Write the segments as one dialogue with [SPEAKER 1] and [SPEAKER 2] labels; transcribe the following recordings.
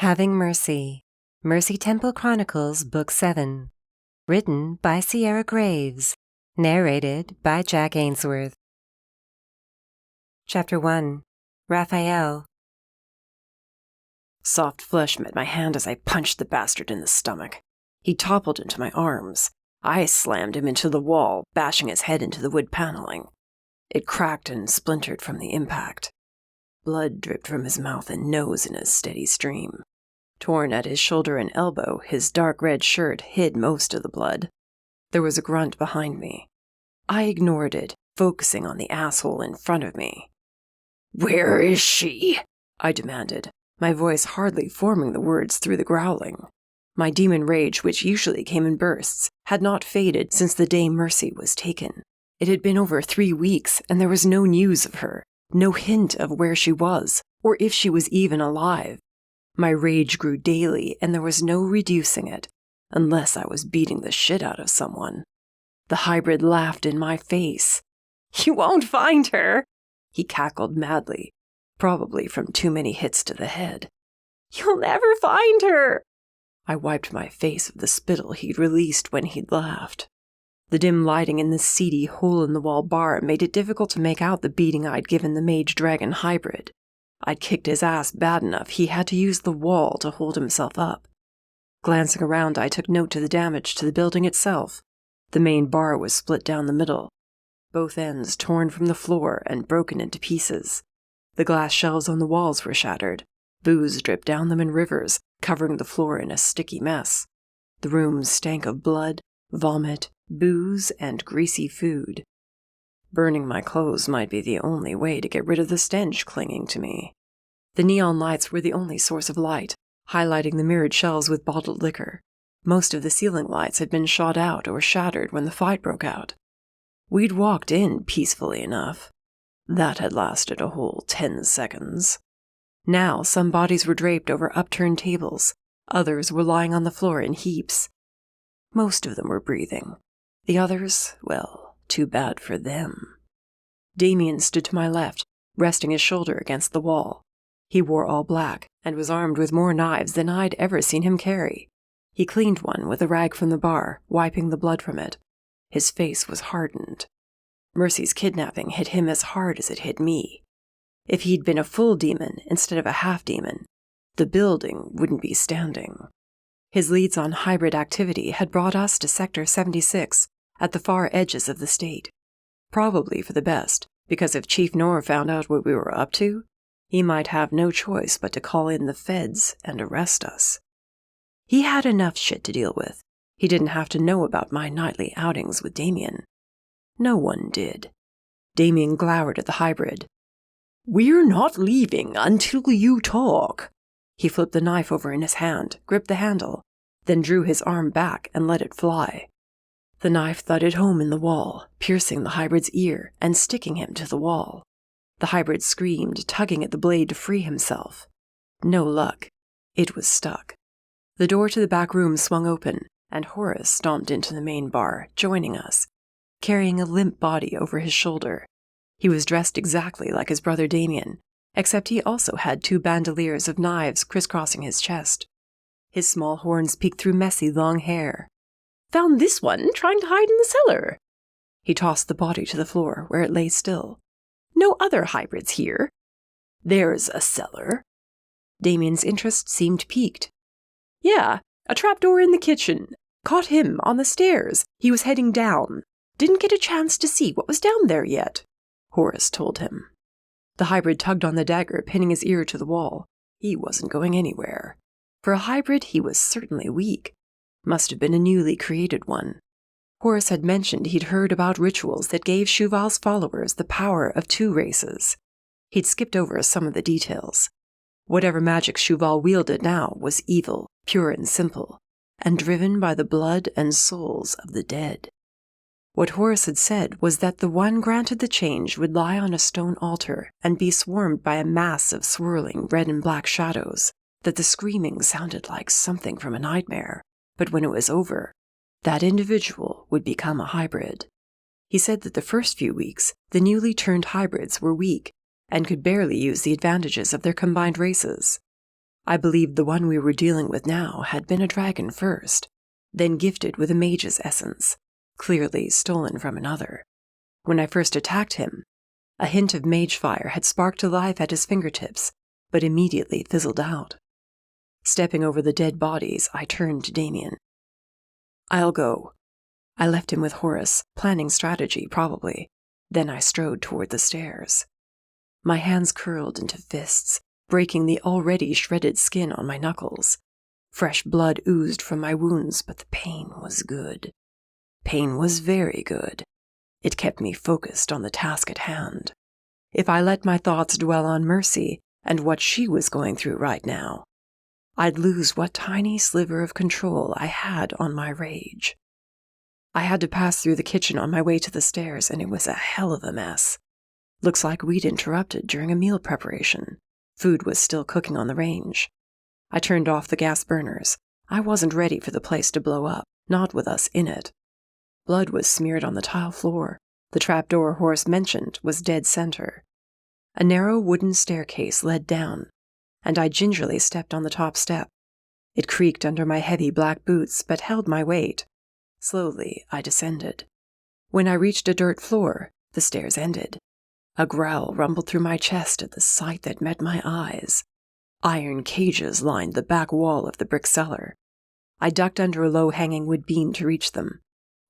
[SPEAKER 1] Having Mercy, Mercy Temple Chronicles, Book 7. Written by Ciara Graves. Narrated by Jack Ainsworth. Chapter 1. Raphael.
[SPEAKER 2] Soft flesh met my hand as I punched the bastard in the stomach. He toppled into my arms. I slammed him into the wall, bashing his head into the wood paneling. It cracked and splintered from the impact. Blood dripped from his mouth and nose in a steady stream. Torn at his shoulder and elbow, his dark red shirt hid most of the blood. There was a grunt behind me. I ignored it, focusing on the asshole in front of me. "Where is she?" I demanded, my voice hardly forming the words through the growling. My demon rage, which usually came in bursts, had not faded since the day Mercy was taken. It had been over 3 weeks, and there was no news of her, no hint of where she was, or if she was even alive. My rage grew daily, and there was no reducing it, unless I was beating the shit out of someone. The hybrid laughed in my face. "You won't find her!" He cackled madly, probably from too many hits to the head. "You'll never find her!" I wiped my face of the spittle he'd released when he'd laughed. The dim lighting in the seedy hole-in-the-wall bar made it difficult to make out the beating I'd given the mage-dragon hybrid. I'd kicked his ass bad enough he had to use the wall to hold himself up. Glancing around, I took note of the damage to the building itself. The main bar was split down the middle, both ends torn from the floor and broken into pieces. The glass shelves on the walls were shattered. Booze dripped down them in rivers, covering the floor in a sticky mess. The room stank of blood, vomit, booze, and greasy food. Burning my clothes might be the only way to get rid of the stench clinging to me. The neon lights were the only source of light, highlighting the mirrored shelves with bottled liquor. Most of the ceiling lights had been shot out or shattered when the fight broke out. We'd walked in peacefully enough. That had lasted a whole 10 seconds. Now some bodies were draped over upturned tables. Others were lying on the floor in heaps. Most of them were breathing. The others, well, too bad for them. Damien stood to my left, resting his shoulder against the wall. He wore all black and was armed with more knives than I'd ever seen him carry. He cleaned one with a rag from the bar, wiping the blood from it. His face was hardened. Mercy's kidnapping hit him as hard as it hit me. If he'd been a full demon instead of a half-demon, the building wouldn't be standing. His leads on hybrid activity had brought us to Sector 76, at the far edges of the state. Probably for the best, because if Chief Noor found out what we were up to, he might have no choice but to call in the feds and arrest us. He had enough shit to deal with. He didn't have to know about my nightly outings with Damien. No one did. Damien glowered at the hybrid. "We're not leaving until you talk." He flipped the knife over in his hand, gripped the handle, then drew his arm back and let it fly. The knife thudded home in the wall, piercing the hybrid's ear and sticking him to the wall. The hybrid screamed, tugging at the blade to free himself. No luck. It was stuck. The door to the back room swung open, and Horace stomped into the main bar, joining us, carrying a limp body over his shoulder. He was dressed exactly like his brother Damien, except he also had 2 bandoliers of knives crisscrossing his chest. His small horns peeked through messy long hair. "Found this one trying to hide in the cellar." He tossed the body to the floor, where it lay still. "No other hybrids here." "There's a cellar." Damien's interest seemed piqued. "Yeah, a trapdoor in the kitchen. Caught him on the stairs. He was heading down. Didn't get a chance to see what was down there yet," Horace told him. The hybrid tugged on the dagger, pinning his ear to the wall. He wasn't going anywhere. For a hybrid, he was certainly weak. Must have been a newly created one. Horace had mentioned he'd heard about rituals that gave Shuval's followers the power of 2 races. He'd skipped over some of the details. Whatever magic Shuval wielded now was evil, pure and simple, and driven by the blood and souls of the dead. What Horace had said was that the one granted the change would lie on a stone altar and be swarmed by a mass of swirling red and black shadows, that the screaming sounded like something from a nightmare. But when it was over, that individual would become a hybrid. He said that the first few weeks, the newly turned hybrids were weak and could barely use the advantages of their combined races. I believed the one we were dealing with now had been a dragon first, then gifted with a mage's essence, clearly stolen from another. When I first attacked him, a hint of mage fire had sparked to life at his fingertips, but immediately fizzled out. Stepping over the dead bodies, I turned to Damien. "I'll go." I left him with Horace, planning strategy, probably. Then I strode toward the stairs. My hands curled into fists, breaking the already shredded skin on my knuckles. Fresh blood oozed from my wounds, but the pain was good. Pain was very good. It kept me focused on the task at hand. If I let my thoughts dwell on Mercy and what she was going through right now, I'd lose what tiny sliver of control I had on my rage. I had to pass through the kitchen on my way to the stairs, and it was a hell of a mess. Looks like we'd interrupted during a meal preparation. Food was still cooking on the range. I turned off the gas burners. I wasn't ready for the place to blow up, not with us in it. Blood was smeared on the tile floor. The trapdoor Horace mentioned was dead center. A narrow wooden staircase led down, and I gingerly stepped on the top step. It creaked under my heavy black boots, but held my weight. Slowly, I descended. When I reached a dirt floor, the stairs ended. A growl rumbled through my chest at the sight that met my eyes. Iron cages lined the back wall of the brick cellar. I ducked under a low-hanging wood beam to reach them.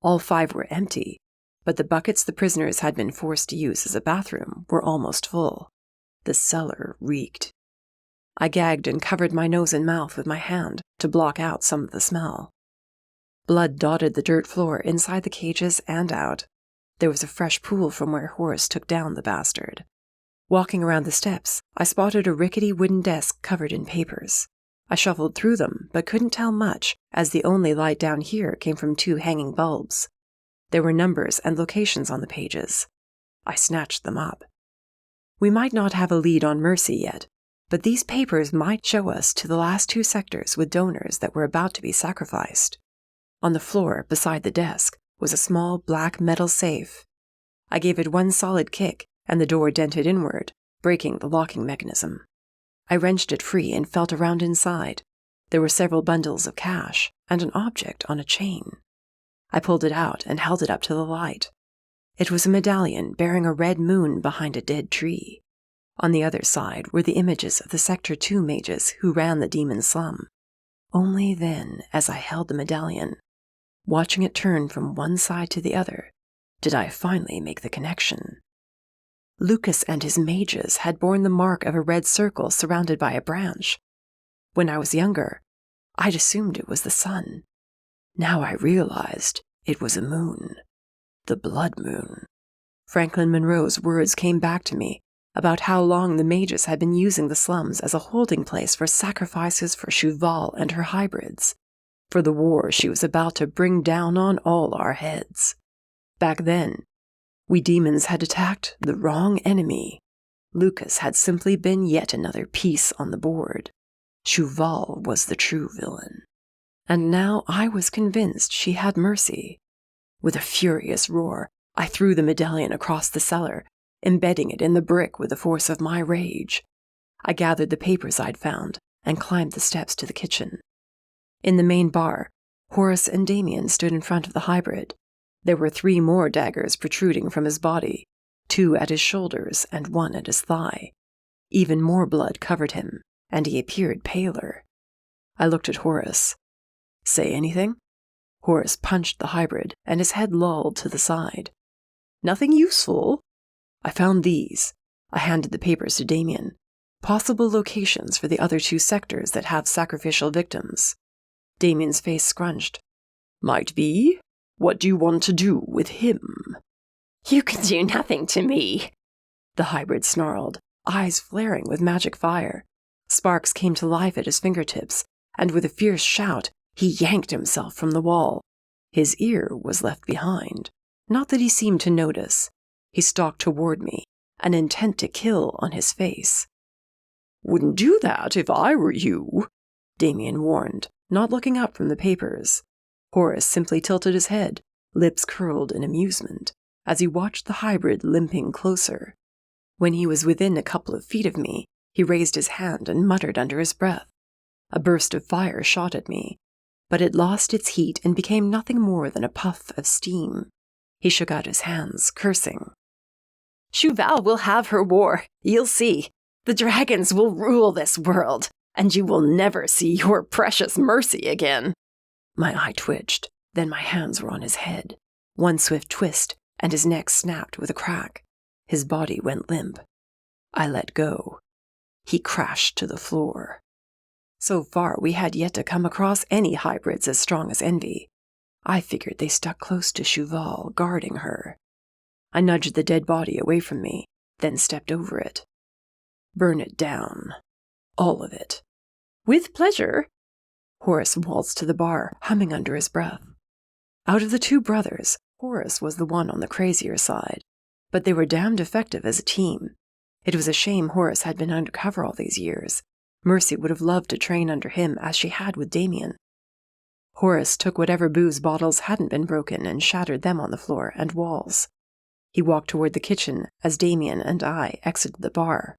[SPEAKER 2] All 5 were empty, but the buckets the prisoners had been forced to use as a bathroom were almost full. The cellar reeked. I gagged and covered my nose and mouth with my hand to block out some of the smell. Blood dotted the dirt floor inside the cages and out. There was a fresh pool from where Horace took down the bastard. Walking around the steps, I spotted a rickety wooden desk covered in papers. I shuffled through them, but couldn't tell much, as the only light down here came from 2 hanging bulbs. There were numbers and locations on the pages. I snatched them up. We might not have a lead on Mercy yet, but these papers might show us to the last 2 sectors with donors that were about to be sacrificed. On the floor, beside the desk, was a small black metal safe. I gave it one solid kick, and the door dented inward, breaking the locking mechanism. I wrenched it free and felt around inside. There were several bundles of cash and an object on a chain. I pulled it out and held it up to the light. It was a medallion bearing a red moon behind a dead tree. On the other side were the images of the Sector 2 mages who ran the demon slum. Only then, as I held the medallion, watching it turn from one side to the other, did I finally make the connection. Lucas and his mages had borne the mark of a red circle surrounded by a branch. When I was younger, I'd assumed it was the sun. Now I realized it was a moon. The blood moon. Franklin Monroe's words came back to me about how long the mages had been using the slums as a holding place for sacrifices for Cheval and her hybrids, for the war she was about to bring down on all our heads. Back then, we demons had attacked the wrong enemy. Lucas had simply been yet another piece on the board. Cheval was the true villain. And now I was convinced she had Mercy. With a furious roar, I threw the medallion across the cellar, embedding it in the brick with the force of my rage. I gathered the papers I'd found and climbed the steps to the kitchen. In the main bar, Horace and Damien stood in front of the hybrid. There were 3 more daggers protruding from his body, 2 at his shoulders and 1 at his thigh. Even more blood covered him, and he appeared paler. I looked at Horace. "Say anything?" Horace punched the hybrid, and his head lolled to the side. "Nothing useful?" "I found these." I handed the papers to Damien. "Possible locations for the other 2 sectors that have sacrificial victims." Damien's face scrunched. "Might be. What do you want to do with him?" "You can do nothing to me," the hybrid snarled, eyes flaring with magic fire. Sparks came to life at his fingertips, and with a fierce shout, he yanked himself from the wall. His ear was left behind. Not that he seemed to notice. He stalked toward me, an intent to kill on his face. "Wouldn't do that if I were you," Damien warned, not looking up from the papers. Horace simply tilted his head, lips curled in amusement, as he watched the hybrid limping closer. When he was within a couple of feet of me, he raised his hand and muttered under his breath, A burst of fire shot at me, but it lost its heat and became nothing more than a puff of steam. He shook out his hands, cursing. "Shuval will have her war, you'll see. The dragons will rule this world, and you will never see your precious Mercy again." My eye twitched, then my hands were on his head. One swift twist, and his neck snapped with a crack. His body went limp. I let go. He crashed to the floor. So far, we had yet to come across any hybrids as strong as Envy. I figured they stuck close to Shuval, guarding her. I nudged the dead body away from me, then stepped over it. "Burn it down. All of it." "With pleasure." Horace waltzed to the bar, humming under his breath. Out of the two brothers, Horace was the one on the crazier side, but they were damned effective as a team. It was a shame Horace had been undercover all these years. Mercy would have loved to train under him as she had with Damien. Horace took whatever booze bottles hadn't been broken and shattered them on the floor and walls. He walked toward the kitchen as Damien and I exited the bar.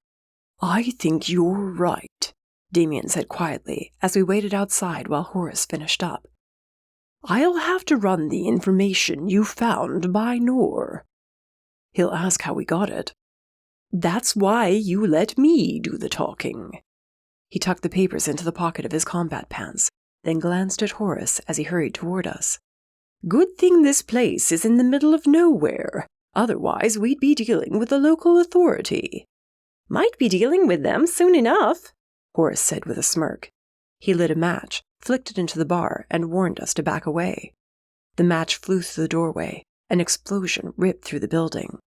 [SPEAKER 2] "I think you're right," Damien said quietly as we waited outside while Horace finished up. "I'll have to run the information you found by Noor." "He'll ask how we got it." "That's why you let me do the talking." He tucked the papers into the pocket of his combat pants, then glanced at Horace as he hurried toward us. "Good thing this place is in the middle of nowhere. Otherwise, we'd be dealing with the local authority." "Might be dealing with them soon enough," Horace said with a smirk. He lit a match, flicked it into the bar, and warned us to back away. The match flew through the doorway. An explosion ripped through the building.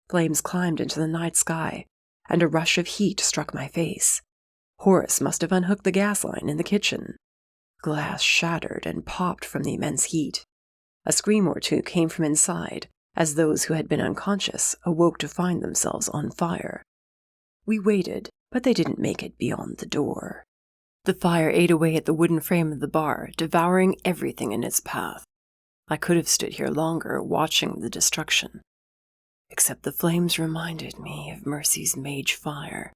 [SPEAKER 2] Flames climbed into the night sky, and a rush of heat struck my face. Horace must have unhooked the gas line in the kitchen. Glass shattered and popped from the immense heat. A scream or two came from inside, as those who had been unconscious awoke to find themselves on fire. We waited, but they didn't make it beyond the door. The fire ate away at the wooden frame of the bar, devouring everything in its path. I could have stood here longer, watching the destruction. Except the flames reminded me of Mercy's mage fire.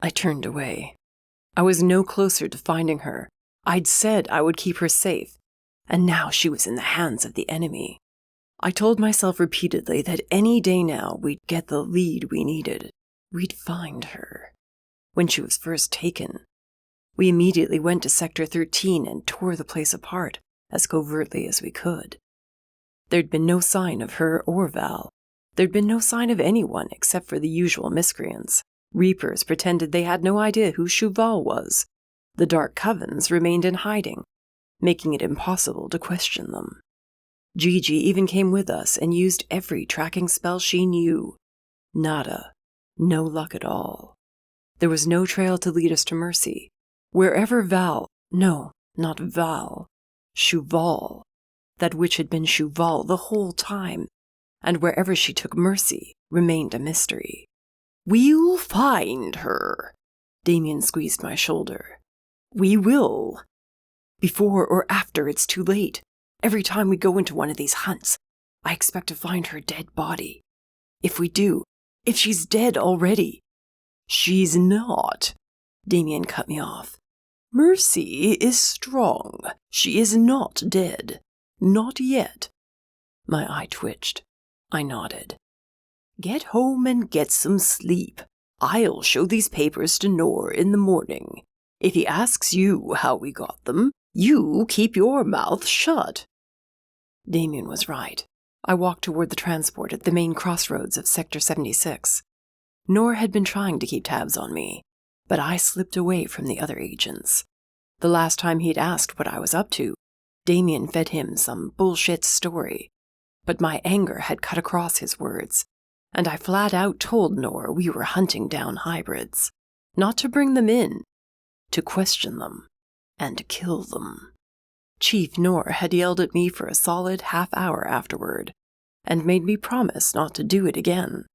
[SPEAKER 2] I turned away. I was no closer to finding her. I'd said I would keep her safe, and now she was in the hands of the enemy. I told myself repeatedly that any day now we'd get the lead we needed. We'd find her. When she was first taken, we immediately went to Sector 13 and tore the place apart as covertly as we could. There'd been no sign of her or Val. There'd been no sign of anyone except for the usual miscreants. Reapers pretended they had no idea who Shuval was. The Dark Covens remained in hiding, making it impossible to question them. Gigi even came with us and used every tracking spell she knew. Nada. No luck at all. There was no trail to lead us to Mercy. Wherever not Val, Shuval. That witch had been Shuval the whole time, and wherever she took Mercy remained a mystery. "We'll find her." Damien squeezed my shoulder. "We will. Before or after it's too late. Every time we go into one of these hunts, I expect to find her dead body. If we do, if she's dead already." "She's not." Damien cut me off. "Mercy is strong. She is not dead. Not yet." My eye twitched. I nodded. "Get home and get some sleep. I'll show these papers to Noor in the morning. If he asks you how we got them, you keep your mouth shut." Damien was right. I walked toward the transport at the main crossroads of Sector 76. Noor had been trying to keep tabs on me, but I slipped away from the other agents. The last time he'd asked what I was up to, Damien fed him some bullshit story. But my anger had cut across his words, and I flat out told Noor we were hunting down hybrids. Not to bring them in, to question them, and kill them. Chief Noor had yelled at me for a solid half-hour afterward, and made me promise not to do it again.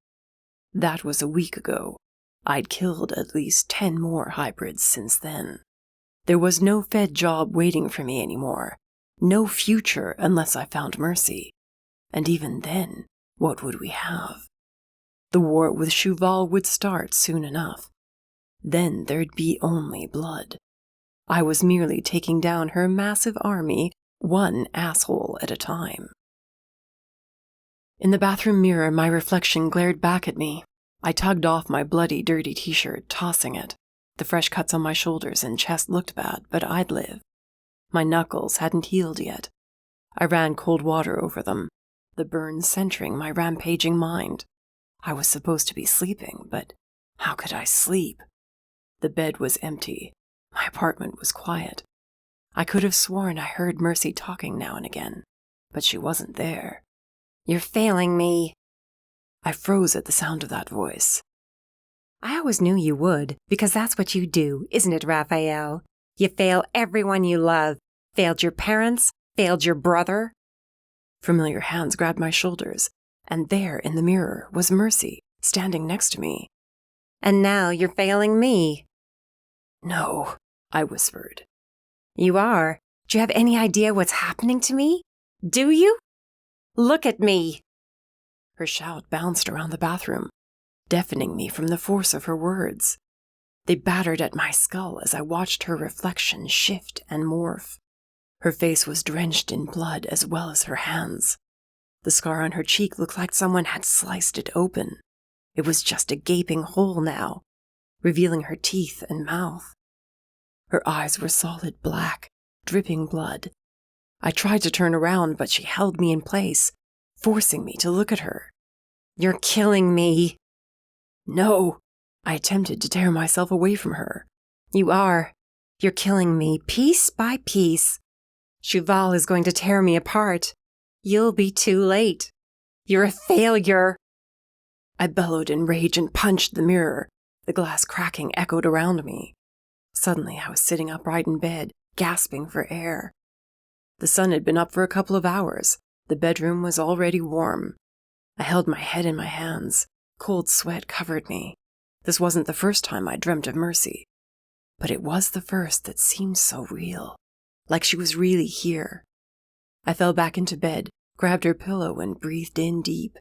[SPEAKER 2] That was a week ago. I'd killed at least 10 more hybrids since then. There was no Fed job waiting for me anymore. No future unless I found Mercy. And even then, what would we have? The war with Shuval would start soon enough. Then there'd be only blood. I was merely taking down her massive army, one asshole at a time. In the bathroom mirror, my reflection glared back at me. I tugged off my bloody, dirty t-shirt, tossing it. The fresh cuts on my shoulders and chest looked bad, but I'd live. My knuckles hadn't healed yet. I ran cold water over them, the burns centering my rampaging mind. I was supposed to be sleeping, but how could I sleep? The bed was empty. My apartment was quiet. I could have sworn I heard Mercy talking now and again, but she wasn't there.
[SPEAKER 1] "You're failing me."
[SPEAKER 2] I froze at the sound of that voice.
[SPEAKER 1] "I always knew you would, because that's what you do, isn't it, Raphael? You fail everyone you love. Failed your parents, failed your brother."
[SPEAKER 2] Familiar hands grabbed my shoulders, and there in the mirror was Mercy, standing next to me.
[SPEAKER 1] "And now you're failing me."
[SPEAKER 2] "No," I whispered.
[SPEAKER 1] "You are. Do you have any idea what's happening to me? Do you? Look at me."
[SPEAKER 2] Her shout bounced around the bathroom, deafening me from the force of her words. They battered at my skull as I watched her reflection shift and morph. Her face was drenched in blood as well as her hands. The scar on her cheek looked like someone had sliced it open. It was just a gaping hole now, revealing her teeth and mouth. Her eyes were solid black, dripping blood. I tried to turn around, but she held me in place, forcing me to look at her.
[SPEAKER 1] "You're killing me."
[SPEAKER 2] "No." I attempted to tear myself away from her.
[SPEAKER 1] "You are. You're killing me, piece by piece. Cheval is going to tear me apart. You'll be too late. You're a failure."
[SPEAKER 2] I bellowed in rage and punched the mirror. The glass cracking echoed around me. Suddenly, I was sitting upright in bed, gasping for air. The sun had been up for a couple of hours. The bedroom was already warm. I held my head in my hands. Cold sweat covered me. This wasn't the first time I dreamt of Mercy, but it was the first that seemed so real, like she was really here. I fell back into bed, grabbed her pillow, and breathed in deep.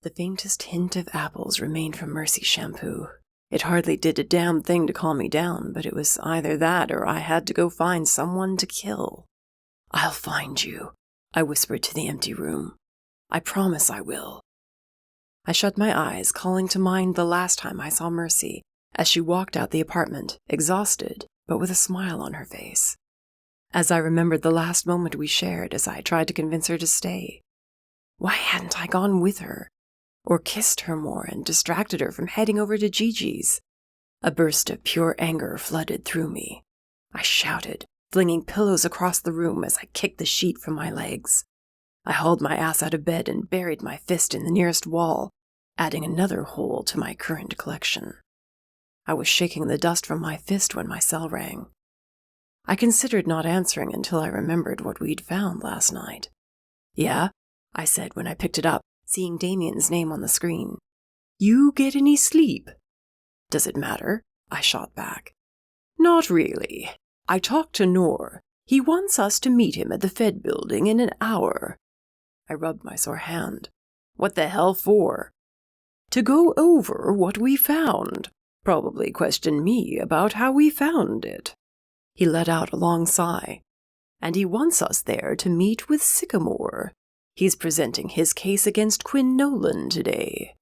[SPEAKER 2] The faintest hint of apples remained from Mercy's shampoo. It hardly did a damn thing to calm me down, but it was either that or I had to go find someone to kill. "I'll find you," I whispered to the empty room. "I promise I will." I shut my eyes, calling to mind the last time I saw Mercy, as she walked out the apartment, exhausted, but with a smile on her face. As I remembered the last moment we shared as I tried to convince her to stay. Why hadn't I gone with her? Or kissed her more and distracted her from heading over to Gigi's? A burst of pure anger flooded through me. I shouted, flinging pillows across the room as I kicked the sheet from my legs. I hauled my ass out of bed and buried my fist in the nearest wall, adding another hole to my current collection. I was shaking the dust from my fist when my cell rang. I considered not answering until I remembered what we'd found last night. "Yeah?" I said when I picked it up, seeing Damien's name on the screen. "You get any sleep?" "Does it matter?" I shot back. "Not really. I talked to Noor. He wants us to meet him at the Fed building in an hour." I rubbed my sore hand. "What the hell for?" "To go over what we found. Probably question me about how we found it." He let out a long sigh. "And he wants us there to meet with Sycamore. He's presenting his case against Quinn Nolan today."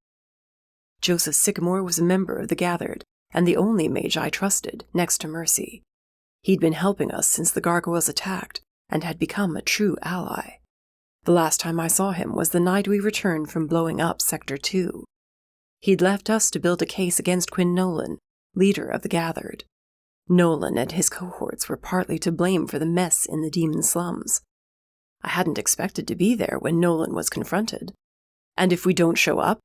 [SPEAKER 2] Joseph Sycamore was a member of the Gathered, and the only mage I trusted, next to Mercy. He'd been helping us since the gargoyles attacked, and had become a true ally. The last time I saw him was the night we returned from blowing up Sector 2. He'd left us to build a case against Quinn Nolan, leader of the Gathered. Nolan and his cohorts were partly to blame for the mess in the demon slums. I hadn't expected to be there when Nolan was confronted. "And if we don't show up?"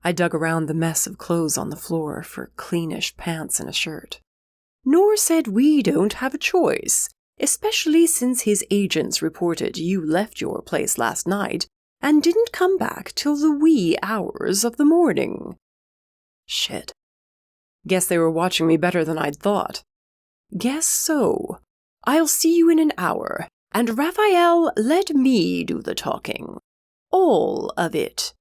[SPEAKER 2] I dug around the mess of clothes on the floor for cleanish pants and a shirt. "Noor said we don't have a choice, especially since his agents reported you left your place last night and didn't come back till the wee hours of the morning." Shit. Guess they were watching me better than I'd thought. "Guess so. I'll see you in an hour, and Raphael, let me do the talking. All of it."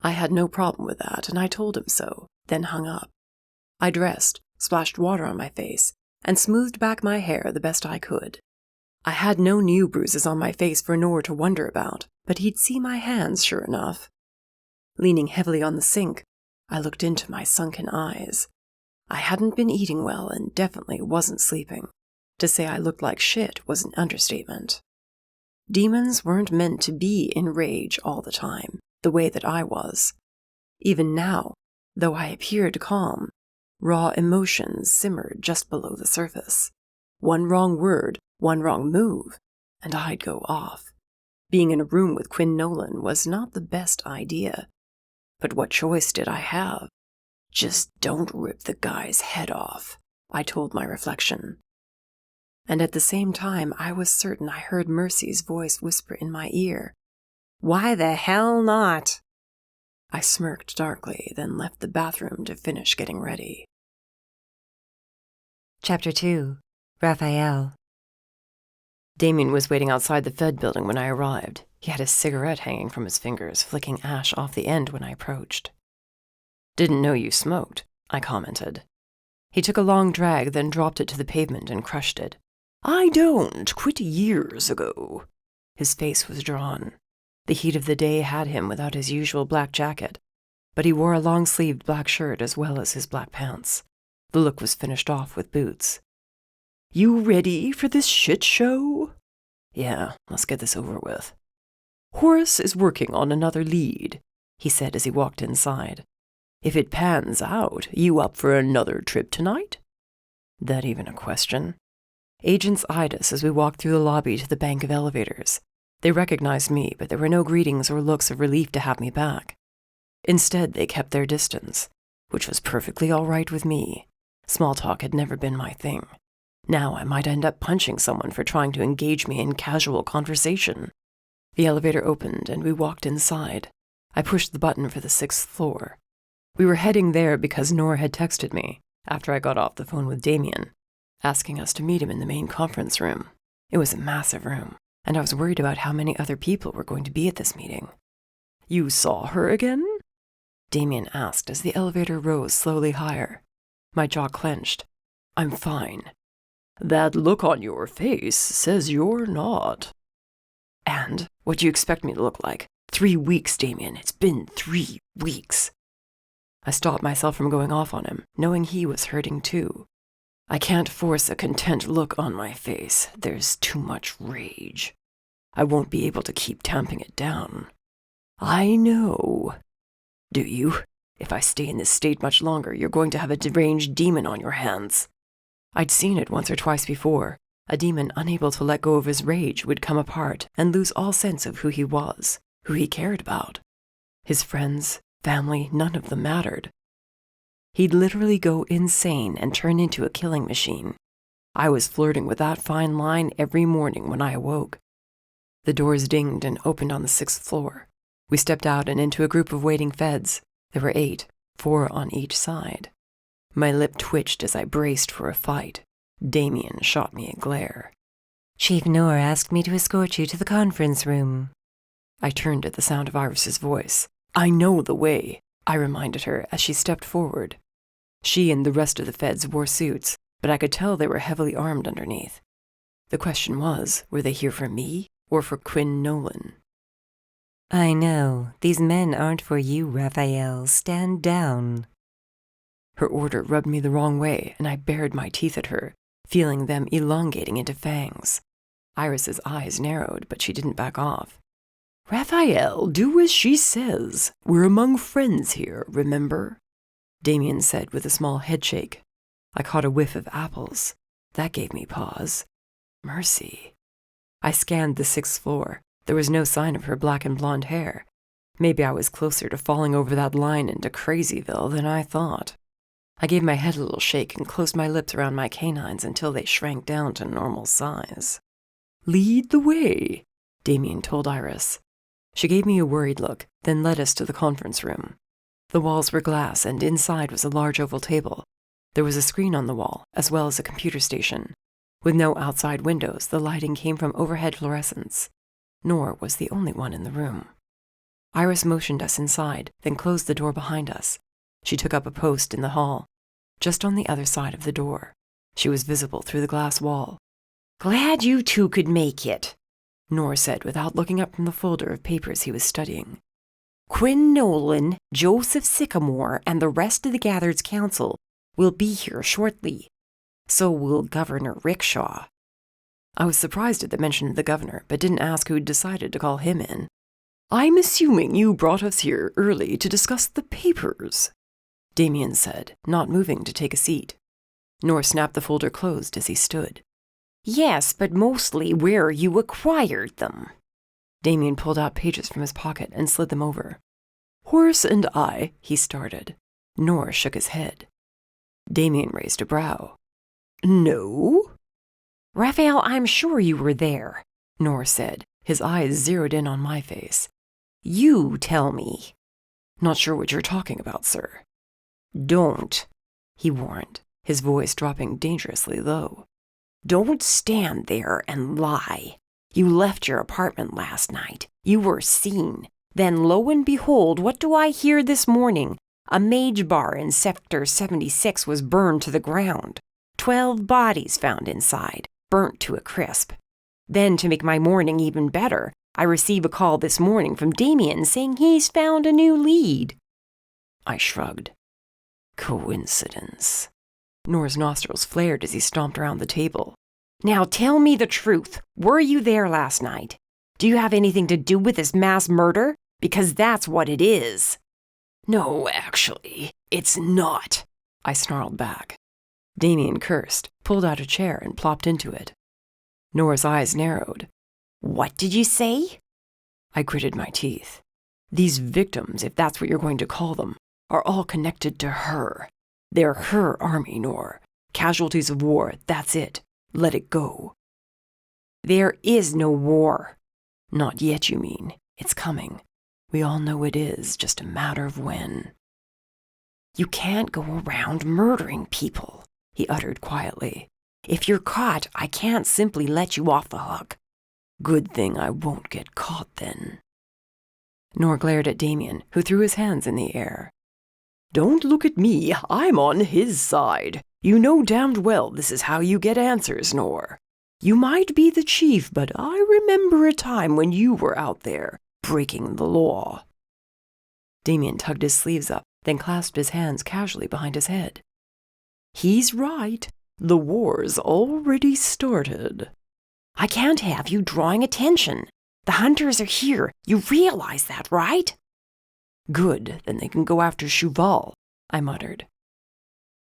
[SPEAKER 2] I had no problem with that, and I told him so, then hung up. I dressed, splashed water on my face, and smoothed back my hair the best I could. I had no new bruises on my face for Nor to wonder about, but he'd see my hands sure enough. Leaning heavily on the sink, I looked into my sunken eyes. I hadn't been eating well and definitely wasn't sleeping. To say I looked like shit was an understatement. Demons weren't meant to be in rage all the time, the way that I was. Even now, though I appeared calm, raw emotions simmered just below the surface. One wrong word, one wrong move, and I'd go off. Being in a room with Quinn Nolan was not the best idea. But what choice did I have? Just don't rip the guy's head off, I told my reflection. And at the same time, I was certain I heard Mercy's voice whisper in my ear, "Why the hell not?" I smirked darkly, then left the bathroom to finish getting ready.
[SPEAKER 1] Chapter 2. Raphael.
[SPEAKER 2] Damien was waiting outside the Fed building when I arrived. He had a cigarette hanging from his fingers, flicking ash off the end when I approached. "Didn't know you smoked," I commented. He took a long drag, then dropped it to the pavement and crushed it. "I don't. Quit years ago." His face was drawn. The heat of the day had him without his usual black jacket, but he wore a long-sleeved black shirt as well as his black pants. The look was finished off with boots. "You ready for this shit show?" "Yeah, let's get this over with." "Horace is working on another lead," he said as he walked inside. "If it pans out, you up for another trip tonight?" That even a question? Agents eyed us as we walked through the lobby to the bank of elevators. They recognized me, but there were no greetings or looks of relief to have me back. Instead, they kept their distance, which was perfectly all right with me. Small talk had never been my thing. Now I might end up punching someone for trying to engage me in casual conversation. The elevator opened and we walked inside. I pushed the button for the 6th floor. We were heading there because Nora had texted me, after I got off the phone with Damien, asking us to meet him in the main conference room. It was a massive room, and I was worried about how many other people were going to be at this meeting. "You saw her again?" Damien asked as the elevator rose slowly higher. My jaw clenched. "I'm fine." "That look on your face says you're not." "And what do you expect me to look like? 3 weeks, Damien. It's been 3 weeks. I stopped myself from going off on him, knowing he was hurting too. I can't force a content look on my face. There's too much rage. I won't be able to keep tamping it down. "I know." "Do you? If I stay in this state much longer, you're going to have a deranged demon on your hands." I'd seen it once or twice before. A demon unable to let go of his rage would come apart and lose all sense of who he was, who he cared about. His friends, family, none of them mattered. He'd literally go insane and turn into a killing machine. I was flirting with that fine line every morning when I awoke. The doors dinged and opened on the 6th floor. We stepped out and into a group of waiting feds. There were 8, 4 on each side. My lip twitched as I braced for a fight. Damien shot me a glare.
[SPEAKER 1] "Chief Noor asked me to escort you to the conference room."
[SPEAKER 2] I turned at the sound of Iris's voice. "I know the way," I reminded her as she stepped forward. She and the rest of the feds wore suits, but I could tell they were heavily armed underneath. The question was, were they here for me or for Quinn Nolan?
[SPEAKER 1] "I know. These men aren't for you, Raphael. Stand down."
[SPEAKER 2] Her order rubbed me the wrong way, and I bared my teeth at her, feeling them elongating into fangs. Iris's eyes narrowed, but she didn't back off. "Raphael, do as she says. We're among friends here, remember?" Damien said with a small headshake. I caught a whiff of apples. That gave me pause. Mercy. I scanned the 6th floor. There was no sign of her black and blonde hair. Maybe I was closer to falling over that line into Crazyville than I thought. I gave my head a little shake and closed my lips around my canines until they shrank down to normal size. "Lead the way," Damien told Iris. She gave me a worried look, then led us to the conference room. The walls were glass, and inside was a large oval table. There was a screen on the wall, as well as a computer station. With no outside windows, the lighting came from overhead fluorescents. Nor was the only one in the room. Iris motioned us inside, then closed the door behind us. She took up a post in the hall, just on the other side of the door. She was visible through the glass wall.
[SPEAKER 1] "Glad you two could make it,"
[SPEAKER 2] Nor said without looking up from the folder of papers he was studying.
[SPEAKER 1] "Quinn Nolan, Joseph Sycamore, and the rest of the Gathered's Council will be here shortly. So will Governor Rickshaw."
[SPEAKER 2] I was surprised at the mention of the governor, but didn't ask who'd decided to call him in.
[SPEAKER 3] "I'm assuming you brought us here early to discuss the papers,"
[SPEAKER 2] Damien said, not moving to take a seat. Nor snapped the folder closed as he stood.
[SPEAKER 1] "Yes, but mostly where you acquired them."
[SPEAKER 2] Damien pulled out pages from his pocket and slid them over.
[SPEAKER 3] "Horace and I,"
[SPEAKER 2] he started. Nor shook his head. Damien raised a brow.
[SPEAKER 3] "No?"
[SPEAKER 1] "Raphael, I'm sure you were there,"
[SPEAKER 2] Nor said, his eyes zeroed in on my face.
[SPEAKER 1] "You tell me."
[SPEAKER 2] "Not sure what you're talking about, sir."
[SPEAKER 1] "Don't,"
[SPEAKER 2] he warned, his voice dropping dangerously low.
[SPEAKER 1] "Don't stand there and lie. You left your apartment last night. You were seen. Then lo and behold, what do I hear this morning? A mage bar in Sector 76 was burned to the ground. 12 bodies found inside, burnt to a crisp. Then, to make my morning even better, I receive a call this morning from Damien saying he's found a new lead."
[SPEAKER 2] I shrugged. Coincidence. Nor's nostrils flared as he stomped around the table.
[SPEAKER 1] "Now tell me the truth. Were you there last night? Do you have anything to do with this mass murder? Because that's what it is."
[SPEAKER 3] "No, actually, it's not,"
[SPEAKER 2] I snarled back. Damien cursed, pulled out a chair, and plopped into it. Nor's eyes narrowed.
[SPEAKER 1] "What did you say?"
[SPEAKER 2] I gritted my teeth. These victims, if that's what you're going to call them, are all connected to her. They're her army, Nor. Casualties of war, that's it. Let it go.
[SPEAKER 1] "There is no war."
[SPEAKER 2] "Not yet, you mean. It's coming. We all know it is, just a matter of when."
[SPEAKER 1] "You can't go around murdering people," he uttered quietly. "If you're caught, I can't simply let you off the hook."
[SPEAKER 2] "Good thing I won't get caught, then." Nor glared at Damien, who threw his hands in the air.
[SPEAKER 3] "Don't look at me. I'm on his side. You know damned well this is how you get answers, Nor. You might be the chief, but I remember a time when you were out there, breaking the law."
[SPEAKER 2] Damien tugged his sleeves up, then clasped his hands casually behind his head.
[SPEAKER 3] "He's right. The war's already started."
[SPEAKER 1] "I can't have you drawing attention. The hunters are here. You realize that, right?"
[SPEAKER 2] "Good, then they can go after Cheval," I muttered.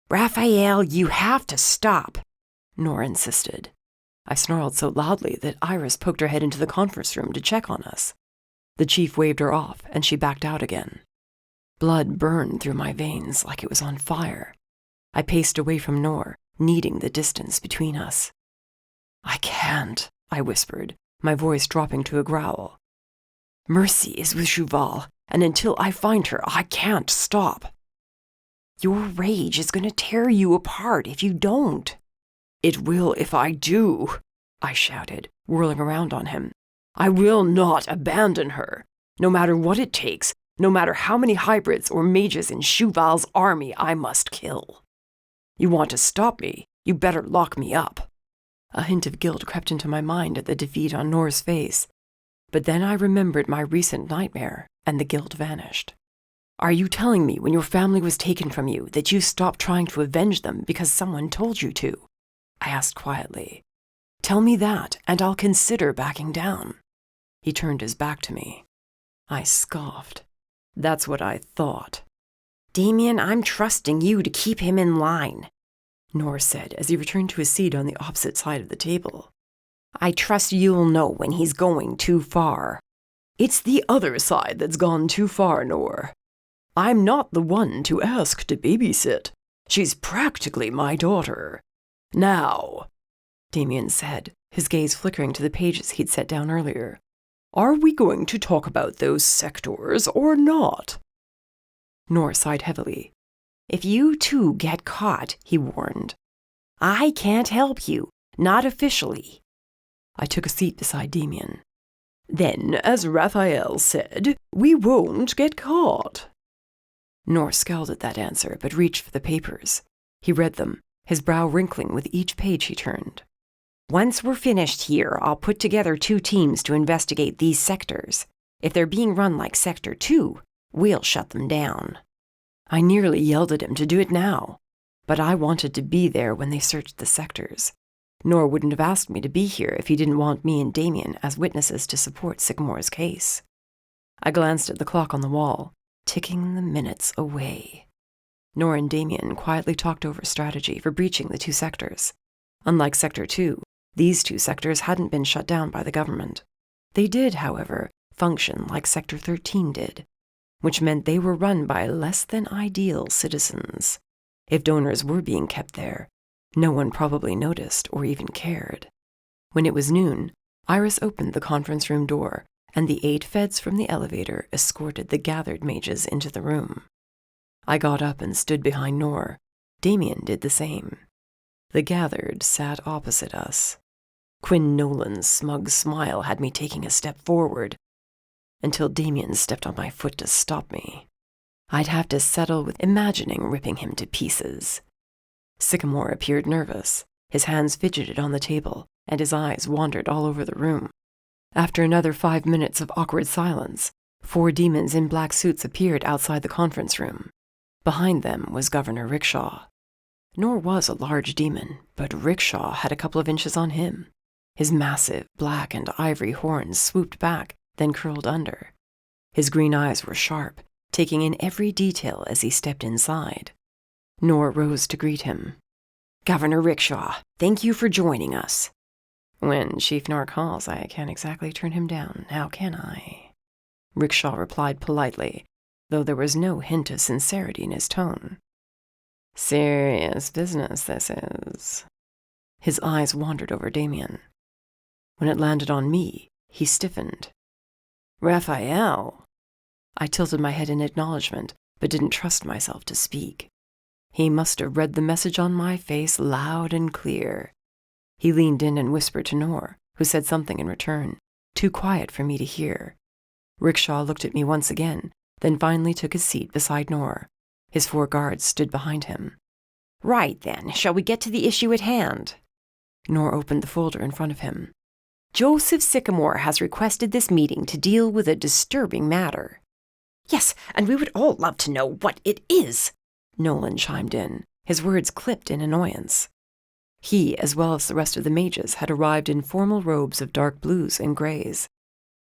[SPEAKER 1] "Raphael, you have to stop,"
[SPEAKER 2] Nor insisted. I snarled so loudly that Iris poked her head into the conference room to check on us. The chief waved her off, and she backed out again. Blood burned through my veins like it was on fire. I paced away from Nor, needing the distance between us. "I can't," I whispered, my voice dropping to a growl. "Mercy is with Cheval, and until I find her, I can't stop."
[SPEAKER 1] "Your rage is going to tear you apart if you don't."
[SPEAKER 3] "It will if I do," I shouted, whirling around on him. "I will not abandon her. No matter what it takes, no matter how many hybrids or mages in Cheval's army I must kill. You want to stop me, you better lock me up."
[SPEAKER 2] A hint of guilt crept into my mind at the defeat on Nor's face, but then I remembered my recent nightmare, and the guilt vanished. "Are you telling me when your family was taken from you that you stopped trying to avenge them because someone told you to?" I asked quietly. "Tell me that, and I'll consider backing down." He turned his back to me. I scoffed. "That's what I thought."
[SPEAKER 1] "Damien, I'm trusting you to keep him in line,"
[SPEAKER 2] Nor said as he returned to his seat on the opposite side of the table.
[SPEAKER 1] "I trust you'll know when he's going too far."
[SPEAKER 3] "It's the other side that's gone too far, Nor. I'm not the one to ask to babysit. She's practically my daughter. Now," Damien said, his gaze flickering to the pages he'd set down earlier, "are we going to talk about those sectors or not?"
[SPEAKER 2] Nor sighed heavily.
[SPEAKER 1] "If you two get caught," he warned, "I can't help you, not officially."
[SPEAKER 2] I took a seat beside Damien.
[SPEAKER 3] "Then, as Raphael said, we won't get caught."
[SPEAKER 2] Nor scowled at that answer, but reached for the papers. He read them, his brow wrinkling with each page he turned.
[SPEAKER 1] Once we're finished here, I'll put together 2 teams to investigate these sectors. If they're being run like Sector 2, we'll shut them down.
[SPEAKER 2] I nearly yelled at him to do it now, but I wanted to be there when they searched the sectors. Nor wouldn't have asked me to be here if he didn't want me and Damien as witnesses to support Sycamore's case. I glanced at the clock on the wall, ticking the minutes away. Nor and Damien quietly talked over strategy for breaching the 2 sectors. Unlike Sector 2, these 2 sectors hadn't been shut down by the government. They did, however, function like Sector 13 did, which meant they were run by less than ideal citizens. If donors were being kept there, no one probably noticed or even cared. When it was noon, Iris opened the conference room door, and the 8 feds from the elevator escorted the gathered mages into the room. I got up and stood behind Nor. Damien did the same. The gathered sat opposite us. Quinn Nolan's smug smile had me taking a step forward, until Damien stepped on my foot to stop me. I'd have to settle with imagining ripping him to pieces. Sycamore appeared nervous. His hands fidgeted on the table, and his eyes wandered all over the room. After another 5 minutes of awkward silence, 4 demons in black suits appeared outside the conference room. Behind them was Governor Rickshaw. Nor was a large demon, but Rickshaw had a couple of inches on him. His massive black and ivory horns swooped back, then curled under. His green eyes were sharp, taking in every detail as he stepped inside. Nor rose to greet him.
[SPEAKER 1] Governor Rickshaw, thank you for joining us.
[SPEAKER 2] When Chief Nor calls, I can't exactly turn him down, now can I? Rickshaw replied politely, though there was no hint of sincerity in his tone. Serious business, this is. His eyes wandered over Damien. When it landed on me, he stiffened. Raphael. I tilted my head in acknowledgement, but didn't trust myself to speak. He must have read the message on my face loud and clear. He leaned in and whispered to Nor, who said something in return, too quiet for me to hear. Rickshaw looked at me once again, then finally took his seat beside Nor. His 4 guards stood behind him.
[SPEAKER 1] Right then, shall we get to the issue at hand?
[SPEAKER 2] Nor opened the folder in front of him.
[SPEAKER 1] Joseph Sycamore has requested this meeting to deal with a disturbing matter. Yes, and we would all love to know what it is,
[SPEAKER 2] Nolan chimed in, his words clipped in annoyance. He, as well as the rest of the mages, had arrived in formal robes of dark blues and grays.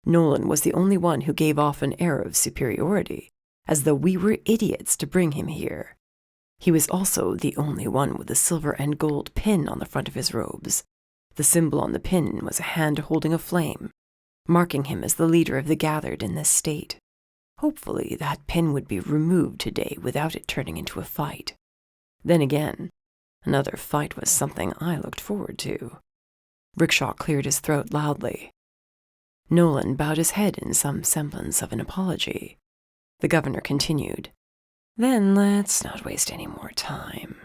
[SPEAKER 2] Nolan was the only one who gave off an air of superiority, as though we were idiots to bring him here. He was also the only one with a silver and gold pin on the front of his robes. The symbol on the pin was a hand holding a flame, marking him as the leader of the gathered in this state. Hopefully that pin would be removed today without it turning into a fight. Then again, another fight was something I looked forward to. Rickshaw cleared his throat loudly. Nolan bowed his head in some semblance of an apology. The governor continued. Then let's not waste any more time.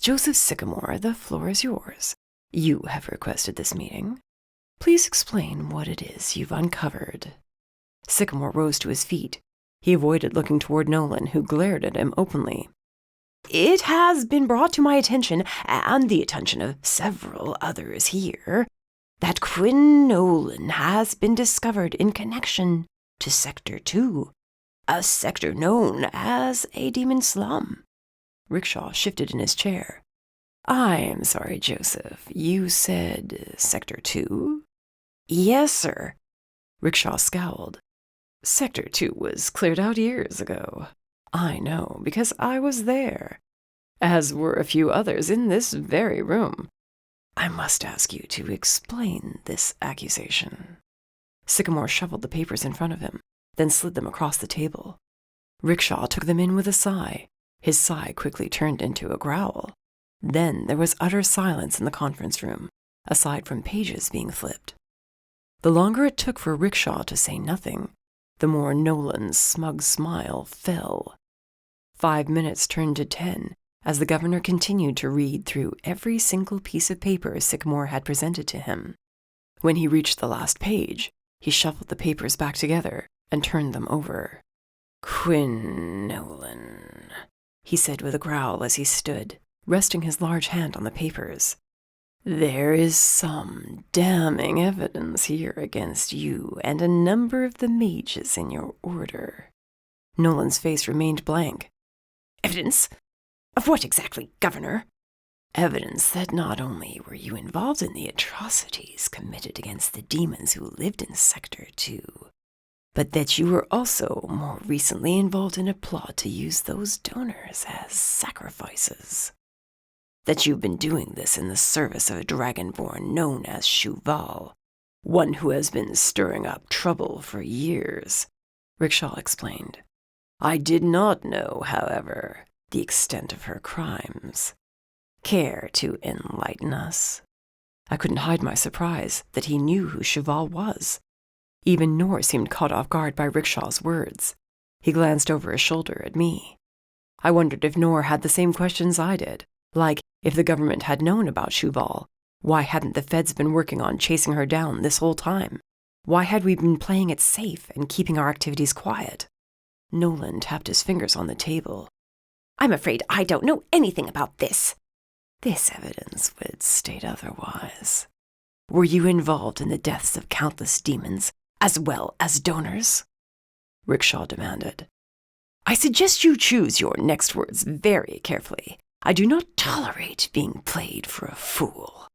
[SPEAKER 2] Joseph Sycamore, the floor is yours. You have requested this meeting. Please explain what it is you've uncovered. Sycamore rose to his feet. He avoided looking toward Nolan, who glared at him openly.
[SPEAKER 1] It has been brought to my attention, and the attention of several others here, that Quinn Nolan has been discovered in connection to Sector 2, a sector known as a demon slum.
[SPEAKER 2] Rickshaw shifted in his chair. I am sorry, Joseph. You said Sector 2?
[SPEAKER 1] Yes, sir.
[SPEAKER 2] Rickshaw scowled. Sector 2 was cleared out years ago. I know, because I was there, as were a few others in this very room. I must ask you to explain this accusation. Sycamore shuffled the papers in front of him, then slid them across the table. Rickshaw took them in with a sigh. His sigh quickly turned into a growl. Then there was utter silence in the conference room, aside from pages being flipped. The longer it took for Rickshaw to say nothing, the more Nolan's smug smile fell. 5 minutes turned to 10 as the governor continued to read through every single piece of paper Sycamore had presented to him. When he reached the last page, he shuffled the papers back together and turned them over. Quinn Nolan, he said with a growl as he stood, resting his large hand on the papers. "There is some damning evidence here against you and a number of the mages in your order." Nolan's face remained blank.
[SPEAKER 1] "Evidence? Of what exactly, Governor?"
[SPEAKER 2] "Evidence that not only were you involved in the atrocities committed against the demons who lived in Sector 2, but that you were also more recently involved in a plot to use those donors as sacrifices. That you've been doing this in the service of a dragonborn known as Shuval, one who has been stirring up trouble for years," Rickshaw explained. "I did not know, however, the extent of her crimes. Care to enlighten us?" I couldn't hide my surprise that he knew who Shuval was. Even Nor seemed caught off guard by Rickshaw's words. He glanced over his shoulder at me. I wondered if Nor had the same questions I did, like, if the government had known about Shuval, why hadn't the feds been working on chasing her down this whole time? Why had we been playing it safe and keeping our activities quiet? Nolan tapped his fingers on the table.
[SPEAKER 1] "I'm afraid I don't know anything about this."
[SPEAKER 2] "This evidence would state otherwise. Were you involved in the deaths of countless demons, as well as donors?" Rickshaw demanded.
[SPEAKER 1] "I suggest you choose your next words very carefully. I do not tolerate being played for a fool."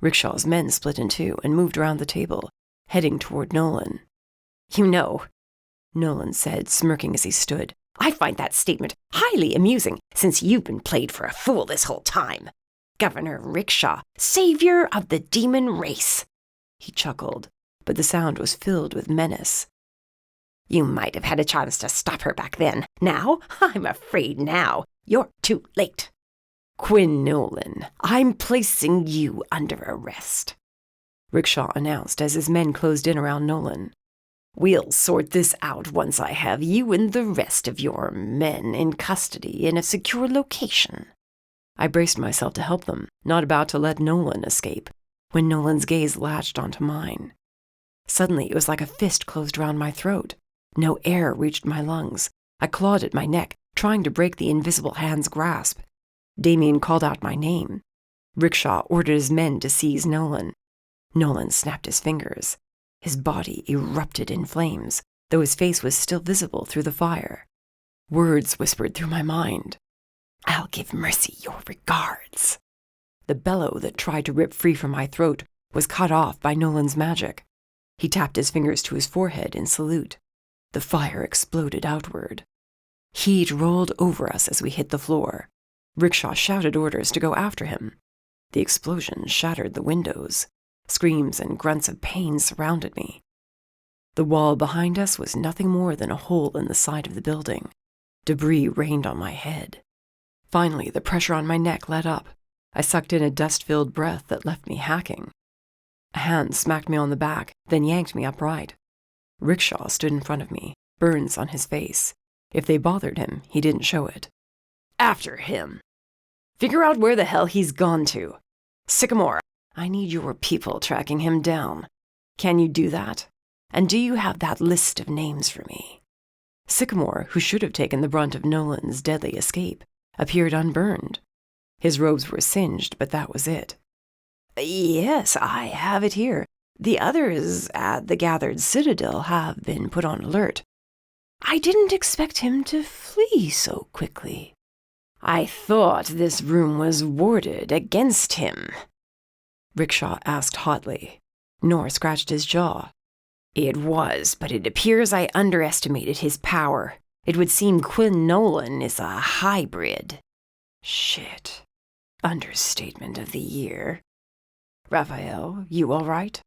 [SPEAKER 2] Rickshaw's men split in two and moved around the table, heading toward Nolan.
[SPEAKER 1] "You know,"
[SPEAKER 2] Nolan said, smirking as he stood,
[SPEAKER 1] "I find that statement highly amusing, since you've been played for a fool this whole time. Governor Rickshaw, savior of the demon race."
[SPEAKER 2] He chuckled, but the sound was filled with menace.
[SPEAKER 1] "You might have had a chance to stop her back then. Now, I'm afraid now, you're too late. Quinn Nolan, I'm placing you under arrest,"
[SPEAKER 2] Rickshaw announced as his men closed in around Nolan.
[SPEAKER 1] "We'll sort this out once I have you and the rest of your men in custody in a secure location."
[SPEAKER 2] I braced myself to help them, not about to let Nolan escape, when Nolan's gaze latched onto mine. Suddenly, it was like a fist closed around my throat. No air reached my lungs. I clawed at my neck, trying to break the invisible hand's grasp. Damien called out my name. Rickshaw ordered his men to seize Nolan. Nolan snapped his fingers. His body erupted in flames, though his face was still visible through the fire. Words whispered through my mind.
[SPEAKER 1] "I'll give Mercy your regards."
[SPEAKER 2] The bellow that tried to rip free from my throat was cut off by Nolan's magic. He tapped his fingers to his forehead in salute. The fire exploded outward. Heat rolled over us as we hit the floor. Rickshaw shouted orders to go after him. The explosion shattered the windows. Screams and grunts of pain surrounded me. The wall behind us was nothing more than a hole in the side of the building. Debris rained on my head. Finally, the pressure on my neck let up. I sucked in a dust-filled breath that left me hacking. A hand smacked me on the back, then yanked me upright. Rickshaw stood in front of me, burns on his face. If they bothered him, he didn't show it.
[SPEAKER 1] "After him. Figure out where the hell he's gone to. Sycamore,
[SPEAKER 2] I need your people tracking him down. Can you do that? And do you have that list of names for me?" Sycamore, who should have taken the brunt of Nolan's deadly escape, appeared unburned. His robes were singed, but that was it.
[SPEAKER 1] "Yes, I have it here. The others at the gathered citadel have been put on alert. I didn't expect him to flee so quickly. I thought this room was warded against him,"
[SPEAKER 2] Rickshaw asked hotly. Nor scratched his jaw.
[SPEAKER 1] "It was, but it appears I underestimated his power. It would seem Quinn Nolan is a hybrid."
[SPEAKER 2] Shit. Understatement of the year. "Raphael, you all right?"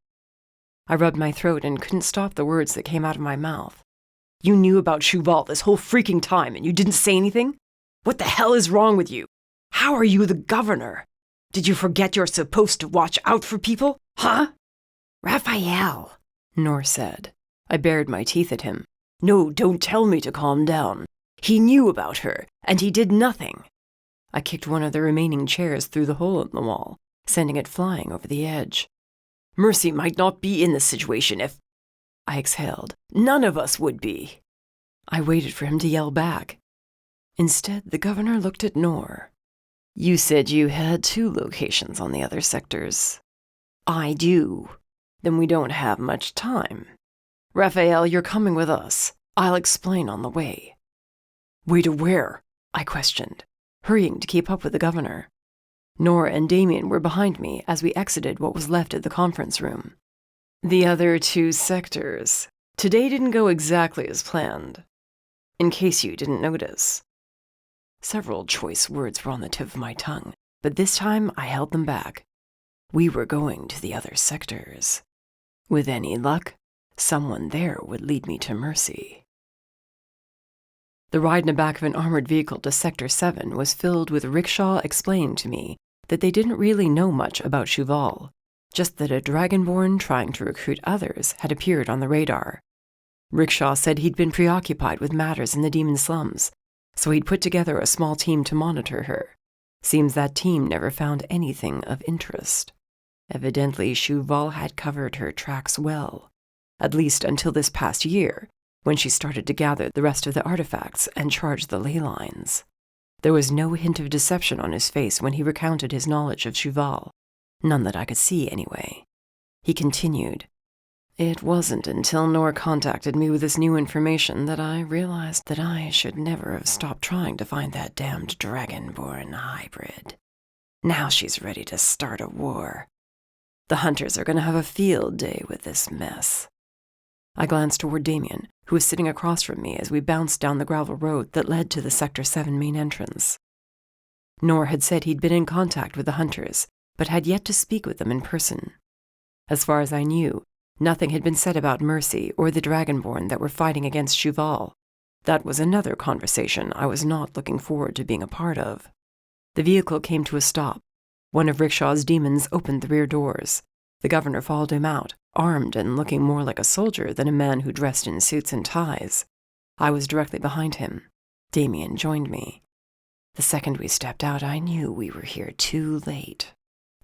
[SPEAKER 2] I rubbed my throat and couldn't stop the words that came out of my mouth. "You knew about Shuval this whole freaking time and you didn't say anything? What the hell is wrong with you? How are you the governor? Did you forget you're supposed to watch out for people? Huh?"
[SPEAKER 1] "Raphael,"
[SPEAKER 2] Nor said. I bared my teeth at him. "No, don't tell me to calm down. He knew about her, and he did nothing." I kicked one of the remaining chairs through the hole in the wall, sending it flying over the edge. "Mercy might not be in this situation if—" I exhaled. "None of us would be." I waited for him to yell back. Instead, the governor looked at Nor. You said you had 2 locations on the other sectors.
[SPEAKER 1] I do.
[SPEAKER 2] Then we don't have much time. Raphael, you're coming with us. I'll explain on the way.
[SPEAKER 3] Way to where?
[SPEAKER 2] I questioned, hurrying to keep up with the governor. Nora and Damien were behind me as we exited what was left of the conference room. The other 2 sectors. Today didn't go exactly as planned. In case you didn't notice. Several choice words were on the tip of my tongue, but this time I held them back. We were going to the other sectors. With any luck, someone there would lead me to mercy. The ride in the back of an armored vehicle to Sector 7 was filled with rickshaw explaining to me that they didn't really know much about Cheval, just that a dragonborn trying to recruit others had appeared on the radar. Rickshaw said he'd been preoccupied with matters in the demon slums, so he'd put together a small team to monitor her. Seems that team never found anything of interest. Evidently, Cheval had covered her tracks well, at least until this past year, when she started to gather the rest of the artifacts and charge the ley lines. There was no hint of deception on his face when he recounted his knowledge of Cheval, none that I could see anyway. He continued, "It wasn't until Nora contacted me with this new information that I realized that I should never have stopped trying to find that damned dragonborn hybrid. Now she's ready to start a war. The hunters are going to have a field day with this mess." I glanced toward Damien, who was sitting across from me as we bounced down the gravel road that led to the Sector 7 main entrance. Nora had said he'd been in contact with the hunters, but had yet to speak with them in person. As far as I knew, nothing had been said about Mercy or the Dragonborn that were fighting against Cheval. That was another conversation I was not looking forward to being a part of. The vehicle came to a stop. One of Rickshaw's demons opened the rear doors. The governor followed him out, armed and looking more like a soldier than a man who dressed in suits and ties. I was directly behind him. Damien joined me. The second we stepped out, I knew we were here too late.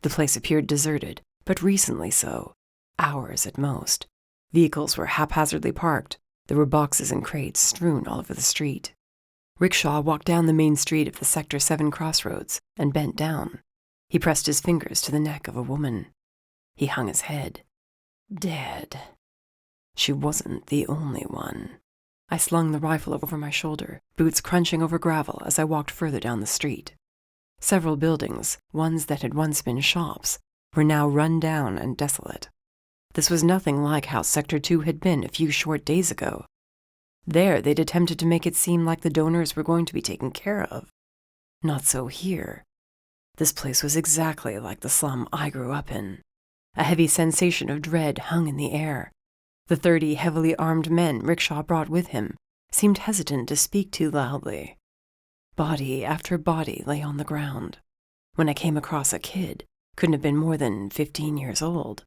[SPEAKER 2] The place appeared deserted, but recently so. Hours at most. Vehicles were haphazardly parked. There were boxes and crates strewn all over the street. Rickshaw walked down the main street of the Sector 7 crossroads and bent down. He pressed his fingers to the neck of a woman. He hung his head. Dead. She wasn't the only one. I slung the rifle over my shoulder, boots crunching over gravel as I walked further down the street. Several buildings, ones that had once been shops, were now run down and desolate. This was nothing like how Sector 2 had been a few short days ago. There, they'd attempted to make it seem like the donors were going to be taken care of. Not so here. This place was exactly like the slum I grew up in. A heavy sensation of dread hung in the air. The 30 heavily armed men Rickshaw brought with him seemed hesitant to speak too loudly. Body after body lay on the ground. When I came across a kid, couldn't have been more than 15 years old.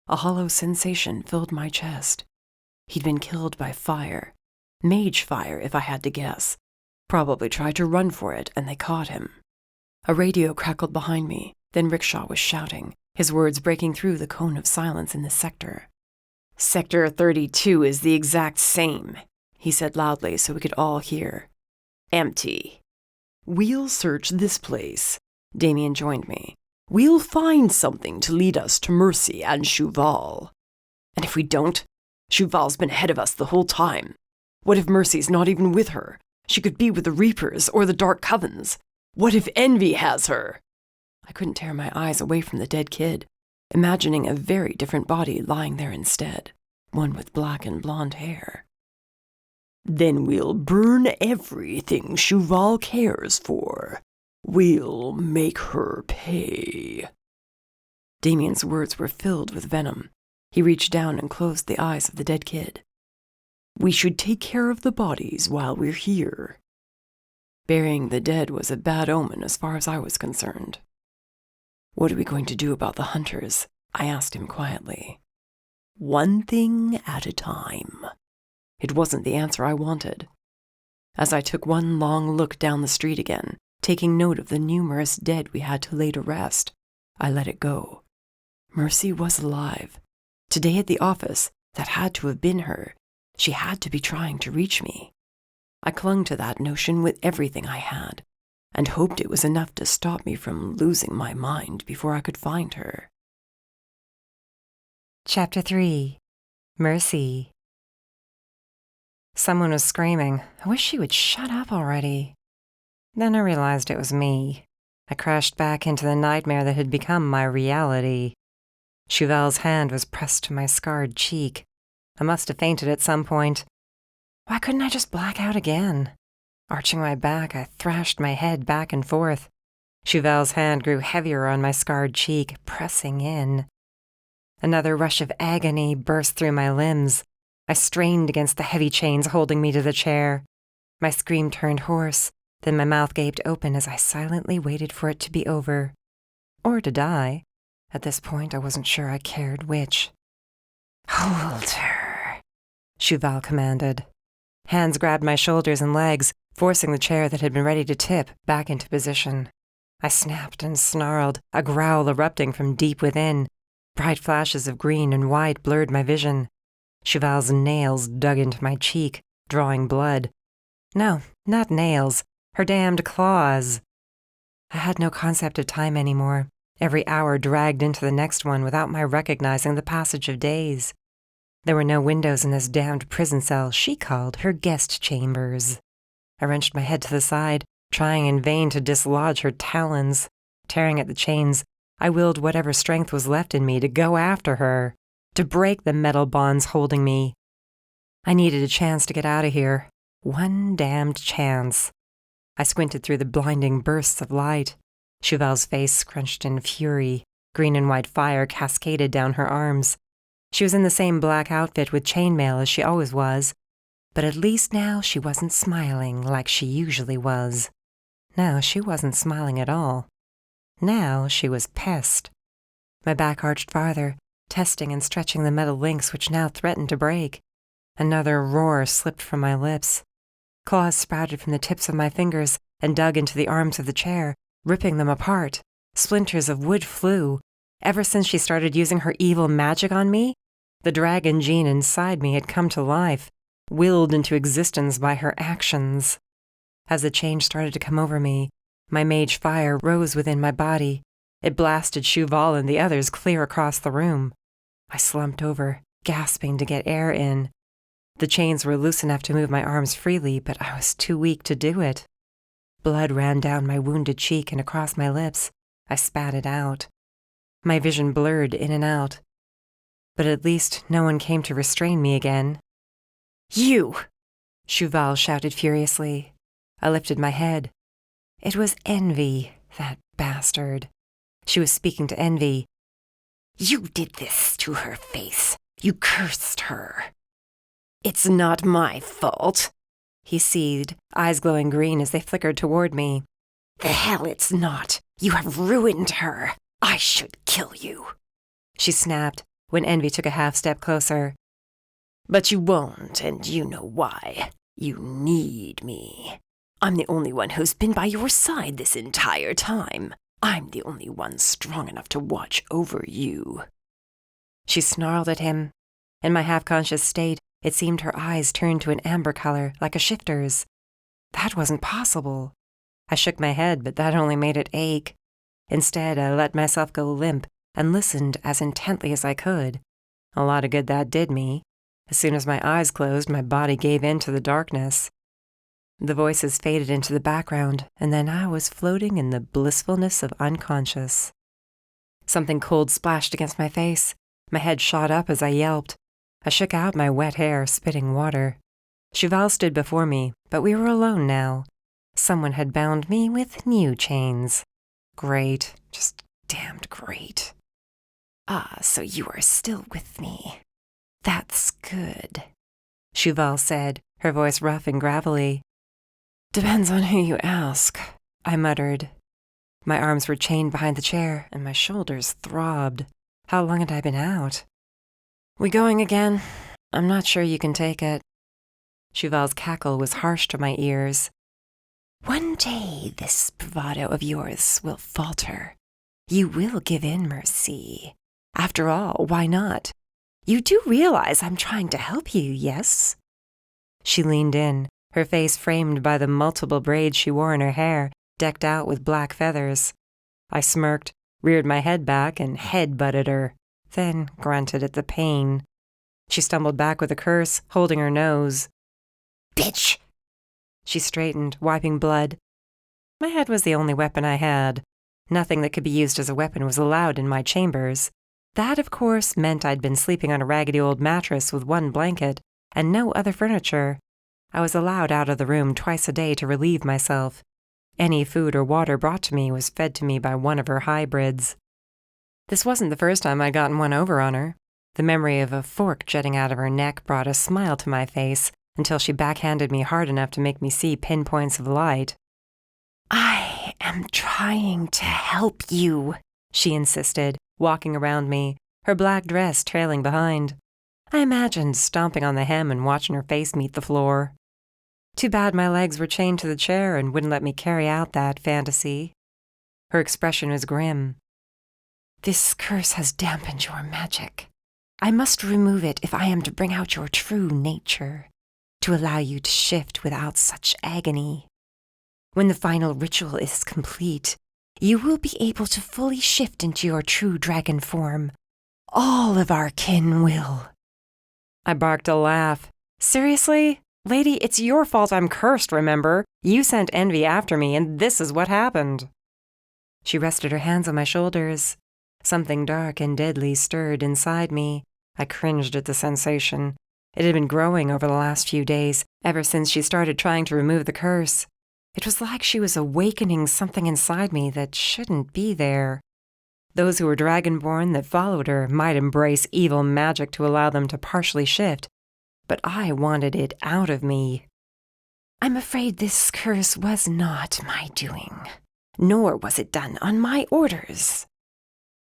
[SPEAKER 2] A hollow sensation filled my chest. He'd been killed by fire. Mage fire, if I had to guess. Probably tried to run for it, and they caught him. A radio crackled behind me, then Rickshaw was shouting, his words breaking through the cone of silence in this sector. "Sector 32 is the exact same," he said loudly so we could all hear. "Empty." "We'll search this place." Damien joined me. "We'll find something to lead us to Mercy and Cheval." "And if we don't? Cheval's been ahead of us the whole time. What if Mercy's not even with her? She could be with the Reapers or the Dark Covens. What if Envy has her?" I couldn't tear my eyes away from the dead kid, imagining a very different body lying there instead, one with black and blonde hair. "Then we'll burn everything Cheval cares for. We'll make her pay." Damien's words were filled with venom. He reached down and closed the eyes of the dead kid. "We should take care of the bodies while we're here." Burying the dead was a bad omen as far as I was concerned. "What are we going to do about the hunters?" I asked him quietly. "One thing at a time." It wasn't the answer I wanted. As I took one long look down the street again, taking note of the numerous dead we had to lay to rest, I let it go. Mercy was alive. Today at the office, that had to have been her. She had to be trying to reach me. I clung to that notion with everything I had.
[SPEAKER 3] and hoped it was enough to stop me from losing my mind before I could find her.
[SPEAKER 1] Chapter 3. Mercy. Someone was screaming. I wish she would shut up already. Then I realized it was me. I crashed back into the nightmare that had become my reality. Chauvel's hand was pressed to my scarred cheek. I must have fainted at some point. Why couldn't I just black out again? Arching my back, I thrashed my head back and forth. Chauvel's hand grew heavier on my scarred cheek, pressing in. Another rush of agony burst through my limbs. I strained against the heavy chains holding me to the chair. My scream turned hoarse, then my mouth gaped open as I silently waited for it to be over. Or to die. At this point, I wasn't sure I cared which. "Hold her," Chauvel commanded. Hands grabbed my shoulders and legs, forcing the chair that had been ready to tip back into position. I snapped and snarled, a growl erupting from deep within. Bright flashes of green and white blurred my vision. Chauvel's nails dug into my cheek, drawing blood. No, not nails. Her damned claws. I had no concept of time anymore. Every hour dragged into the next one without my recognizing the passage of days. There were no windows in this damned prison cell she called her guest chambers. I wrenched my head to the side, trying in vain to dislodge her talons. Tearing at the chains, I willed whatever strength was left in me to go after her, to break the metal bonds holding me. I needed a chance to get out of here. One damned chance. I squinted through the blinding bursts of light. Chauvel's face scrunched in fury. Green and white fire cascaded down her arms. She was in the same black outfit with chainmail as she always was, but at least now she wasn't smiling like she usually was. Now she wasn't smiling at all. Now she was pissed. My back arched farther, testing and stretching the metal links which now threatened to break. Another roar slipped from my lips. Claws sprouted from the tips of my fingers and dug into the arms of the chair, ripping them apart. Splinters of wood flew. Ever since she started using her evil magic on me, the dragon gene inside me had come to life, willed into existence by her actions. As the change started to come over me, my mage fire rose within my body. It blasted Chauvel and the others clear across the room. I slumped over, gasping to get air in. The chains were loose enough to move my arms freely, but I was too weak to do it. Blood ran down my wounded cheek and across my lips. I spat it out. My vision blurred in and out. But at least no one came to restrain me again. "You!" Chauvel shouted furiously. I lifted my head. It was Envy, that bastard. She was speaking to Envy. "You did this to her face. You cursed her." "It's not my fault," he seethed, eyes glowing green as they flickered toward me. "The hell it's not. You have ruined her. I should kill you," she snapped when Envy took a half step closer. "But you won't, and you know why. You need me. I'm the only one who's been by your side this entire time. I'm the only one strong enough to watch over you." She snarled at him. In my half-conscious state, it seemed her eyes turned to an amber color, like a shifter's. That wasn't possible. I shook my head, but that only made it ache. Instead, I let myself go limp and listened as intently as I could. A lot of good that did me. As soon as my eyes closed, my body gave in to the darkness. The voices faded into the background, and then I was floating in the blissfulness of unconscious. Something cold splashed against my face. My head shot up as I yelped. I shook out my wet hair, spitting water. Chauvel stood before me, but we were alone now. Someone had bound me with new chains. Great, just damned great. "Ah, so you are still with me. That's good," Chauvel said, her voice rough and gravelly. "Depends on who you ask," I muttered. My arms were chained behind the chair, and my shoulders throbbed. How long had I been out? "We going again? I'm not sure you can take it." Chauvel's cackle was harsh to my ears. "One day this bravado of yours will falter. You will give in, Mercy. After all, why not? You do realize I'm trying to help you, yes?" She leaned in, her face framed by the multiple braids she wore in her hair
[SPEAKER 2] decked out with black feathers. I smirked, reared my head back, and head-butted her, then grunted at the pain. She stumbled back with a curse, holding her nose.
[SPEAKER 1] Bitch!
[SPEAKER 2] She straightened, wiping blood. My head was the only weapon I had. Nothing that could be used as a weapon was allowed in my chambers. That, of course, meant I'd been sleeping on a raggedy old mattress with one blanket and no other furniture. I was allowed out of the room twice a day to relieve myself. Any food or water brought to me was fed to me by one of her hybrids. This wasn't the first time I'd gotten one over on her. The memory of a fork jutting out of her neck brought a smile to my face until she backhanded me hard enough to make me see pinpoints of light.
[SPEAKER 1] I am trying to help you,
[SPEAKER 2] she insisted, walking around me, her black dress trailing behind. I imagined stomping on the hem and watching her face meet the floor. Too bad my legs were chained to the chair and wouldn't let me carry out that fantasy. Her expression was grim.
[SPEAKER 1] This curse has dampened your magic. I must remove it if I am to bring out your true nature, to allow you to shift without such agony. When the final ritual is complete, you will be able to fully shift into your true dragon form. All of our kin will.
[SPEAKER 2] I barked a laugh. Seriously? Lady, it's your fault I'm cursed, remember? You sent envy after me, and this is what happened. She rested her hands on my shoulders. Something dark and deadly stirred inside me. I cringed at the sensation. It had been growing over the last few days, ever since she started trying to remove the curse. It was like she was awakening something inside me that shouldn't be there. Those who were dragonborn that followed her might embrace evil magic to allow them to partially shift, but I wanted it out of me.
[SPEAKER 1] I'm afraid this curse was not my doing, nor was it done on my orders.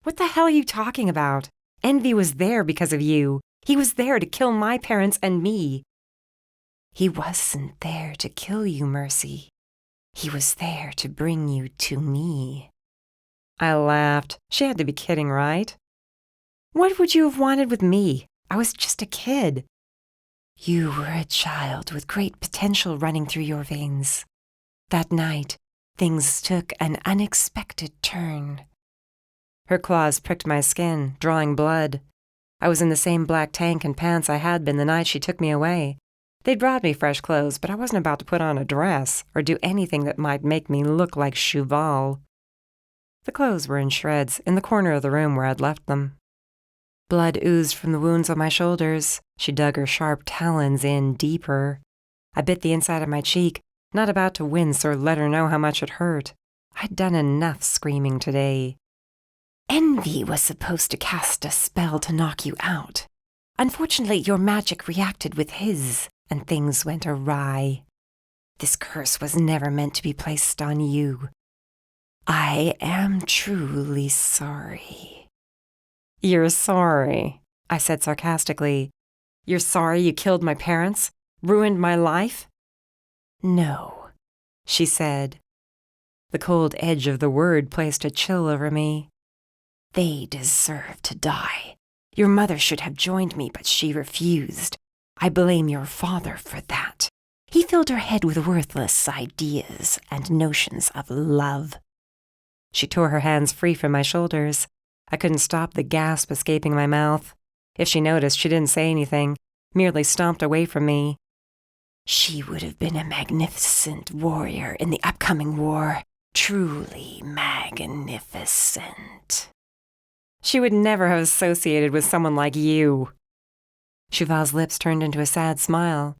[SPEAKER 2] What the hell are you talking about? Envy was there because of you. He was there to kill my parents and me.
[SPEAKER 1] He wasn't there to kill you, Mercy. He was there to bring you to me.
[SPEAKER 2] I laughed. She had to be kidding, right? What would you have wanted with me? I was just a kid.
[SPEAKER 1] You were a child with great potential running through your veins. That night, things took an unexpected turn.
[SPEAKER 2] Her claws pricked my skin, drawing blood. I was in the same black tank and pants I had been the night she took me away. They'd brought me fresh clothes, but I wasn't about to put on a dress or do anything that might make me look like Cheval. The clothes were in shreds in the corner of the room where I'd left them. Blood oozed from the wounds on my shoulders. She dug her sharp talons in deeper. I bit the inside of my cheek, not about to wince or let her know how much it hurt. I'd done enough screaming today.
[SPEAKER 1] Envy was supposed to cast a spell to knock you out. Unfortunately, your magic reacted with his, and things went awry. This curse was never meant to be placed on you. I am truly sorry.
[SPEAKER 2] You're sorry, I said sarcastically. You're sorry you killed my parents? Ruined my life?
[SPEAKER 1] No,
[SPEAKER 2] she said. The cold edge of the word placed a chill over me.
[SPEAKER 1] They deserve to die. Your mother should have joined me, but she refused. I blame your father for that. He filled her head with worthless ideas and notions of love.
[SPEAKER 2] She tore her hands free from my shoulders. I couldn't stop the gasp escaping my mouth. If she noticed, she didn't say anything, merely stomped away from me.
[SPEAKER 1] She would have been a magnificent warrior in the upcoming war. Truly magnificent.
[SPEAKER 2] She would never have associated with someone like you. Cheval's lips turned into a sad smile.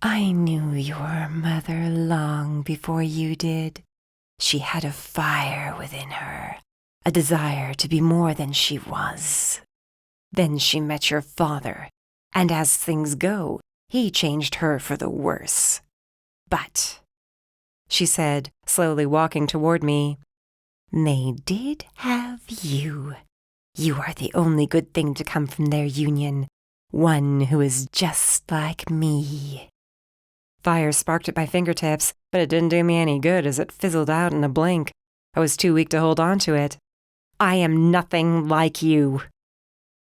[SPEAKER 1] I knew your mother long before you did. She had a fire within her, a desire to be more than she was. Then she met your father, and as things go, he changed her for the worse. But,
[SPEAKER 2] she said, slowly walking toward me,
[SPEAKER 1] they did have you. You are the only good thing to come from their union, one who is just like me.
[SPEAKER 2] Fire sparked at my fingertips, but it didn't do me any good as it fizzled out in a blink. I was too weak to hold on to it. I am nothing like you.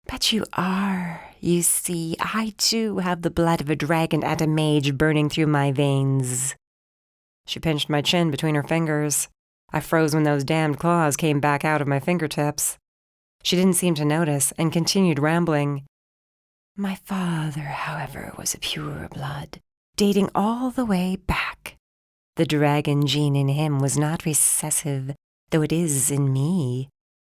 [SPEAKER 1] But you are. You see, I too have the blood of a dragon and a mage burning through my veins.
[SPEAKER 2] She pinched my chin between her fingers. I froze when those damned claws came back out of my fingertips. She didn't seem to notice and continued rambling. My father, however, was a pure blood, dating all the way back. The dragon gene in him was not recessive, though it is in me.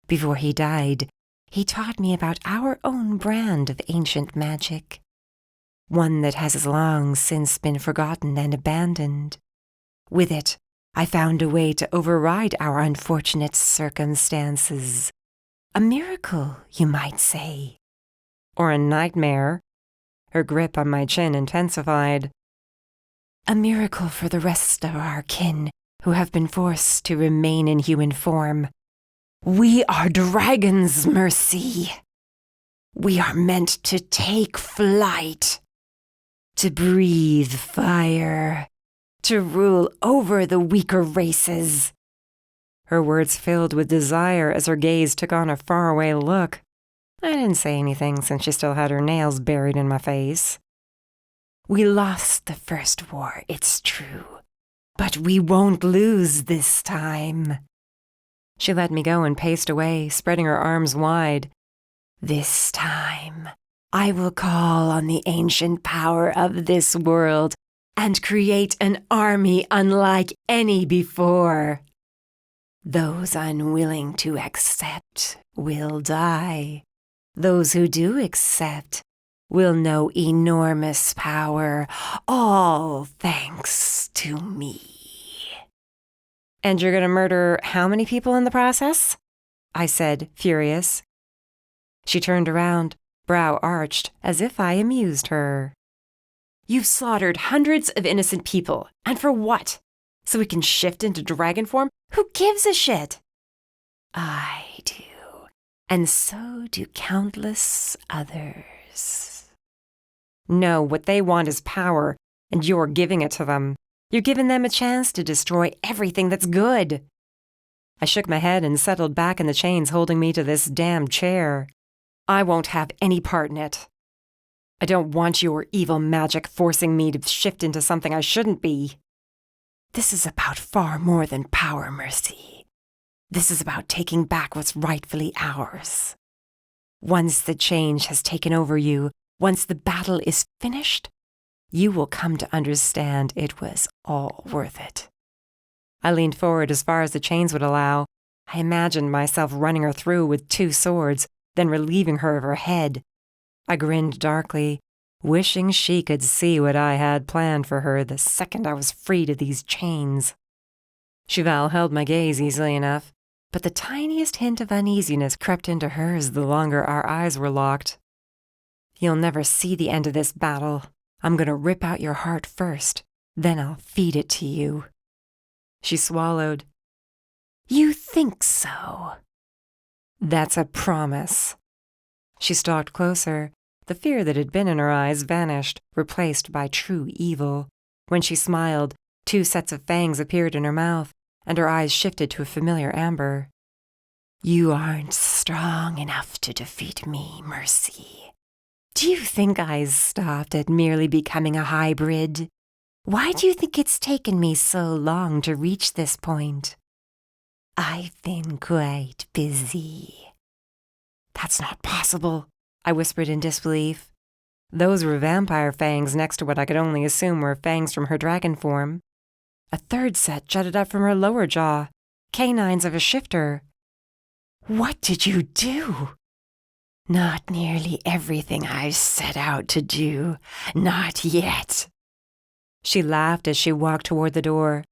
[SPEAKER 2] Before he died, he taught me about our own brand of ancient magic, one that has long since been forgotten and abandoned. With it, I found a way to override our unfortunate circumstances. A miracle, you might say. Or a nightmare. Her grip on my chin intensified. A miracle for the rest of our kin who have been forced to remain in human form. We are dragons, Mercy. We are meant to take flight, to breathe fire, to rule over the weaker races. Her words filled with desire as her gaze took on a faraway look. I didn't say anything since she still had her nails buried in my face. We lost the first war, it's true, but we won't lose this time. She let me go and paced away, spreading her arms wide. This time, I will call on the ancient power of this world and create an army unlike any before. Those unwilling to accept will die. Those who do accept will know enormous power, all thanks to me. And you're going to murder how many people in the process? I said, furious. She turned around, brow arched, as if I amused her. You've slaughtered hundreds of innocent people, and for what? So we can shift into dragon form? Who gives a shit? I do, and so do countless others. No, what they want is power, and you're giving it to them. You're giving them a chance to destroy everything that's good. I shook my head and settled back in the chains holding me to this damned chair. I won't have any part in it. I don't want your evil magic forcing me to shift into something I shouldn't be. This is about far more than power, Mercy. This is about taking back what's rightfully ours. Once the change has taken over you, once the battle is finished, you will come to understand it was all worth it. I leaned forward as far as the chains would allow. I imagined myself running her through with 2 swords, then relieving her of her head. I grinned darkly, wishing she could see what I had planned for her the second I was freed of these chains. Cheval held my gaze easily enough, but the tiniest hint of uneasiness crept into hers the longer our eyes were locked. You'll never see the end of this battle. I'm going to rip out your heart first, then I'll feed it to you. She swallowed. You think so? That's a promise. She stalked closer. The fear that had been in her eyes vanished, replaced by true evil. When she smiled, 2 sets of fangs appeared in her mouth, and her eyes shifted to a familiar amber. You aren't strong enough to defeat me, Mercy. Do you think I stopped at merely becoming a hybrid? Why do you think it's taken me so long to reach this point? I've been quite busy. That's not possible, I whispered in disbelief. Those were vampire fangs next to what I could only assume were fangs from her dragon form. A 3rd set jutted up from her lower jaw, canines of a shifter. What did you do? Not nearly everything I set out to do. Not yet. She laughed as she walked toward the door.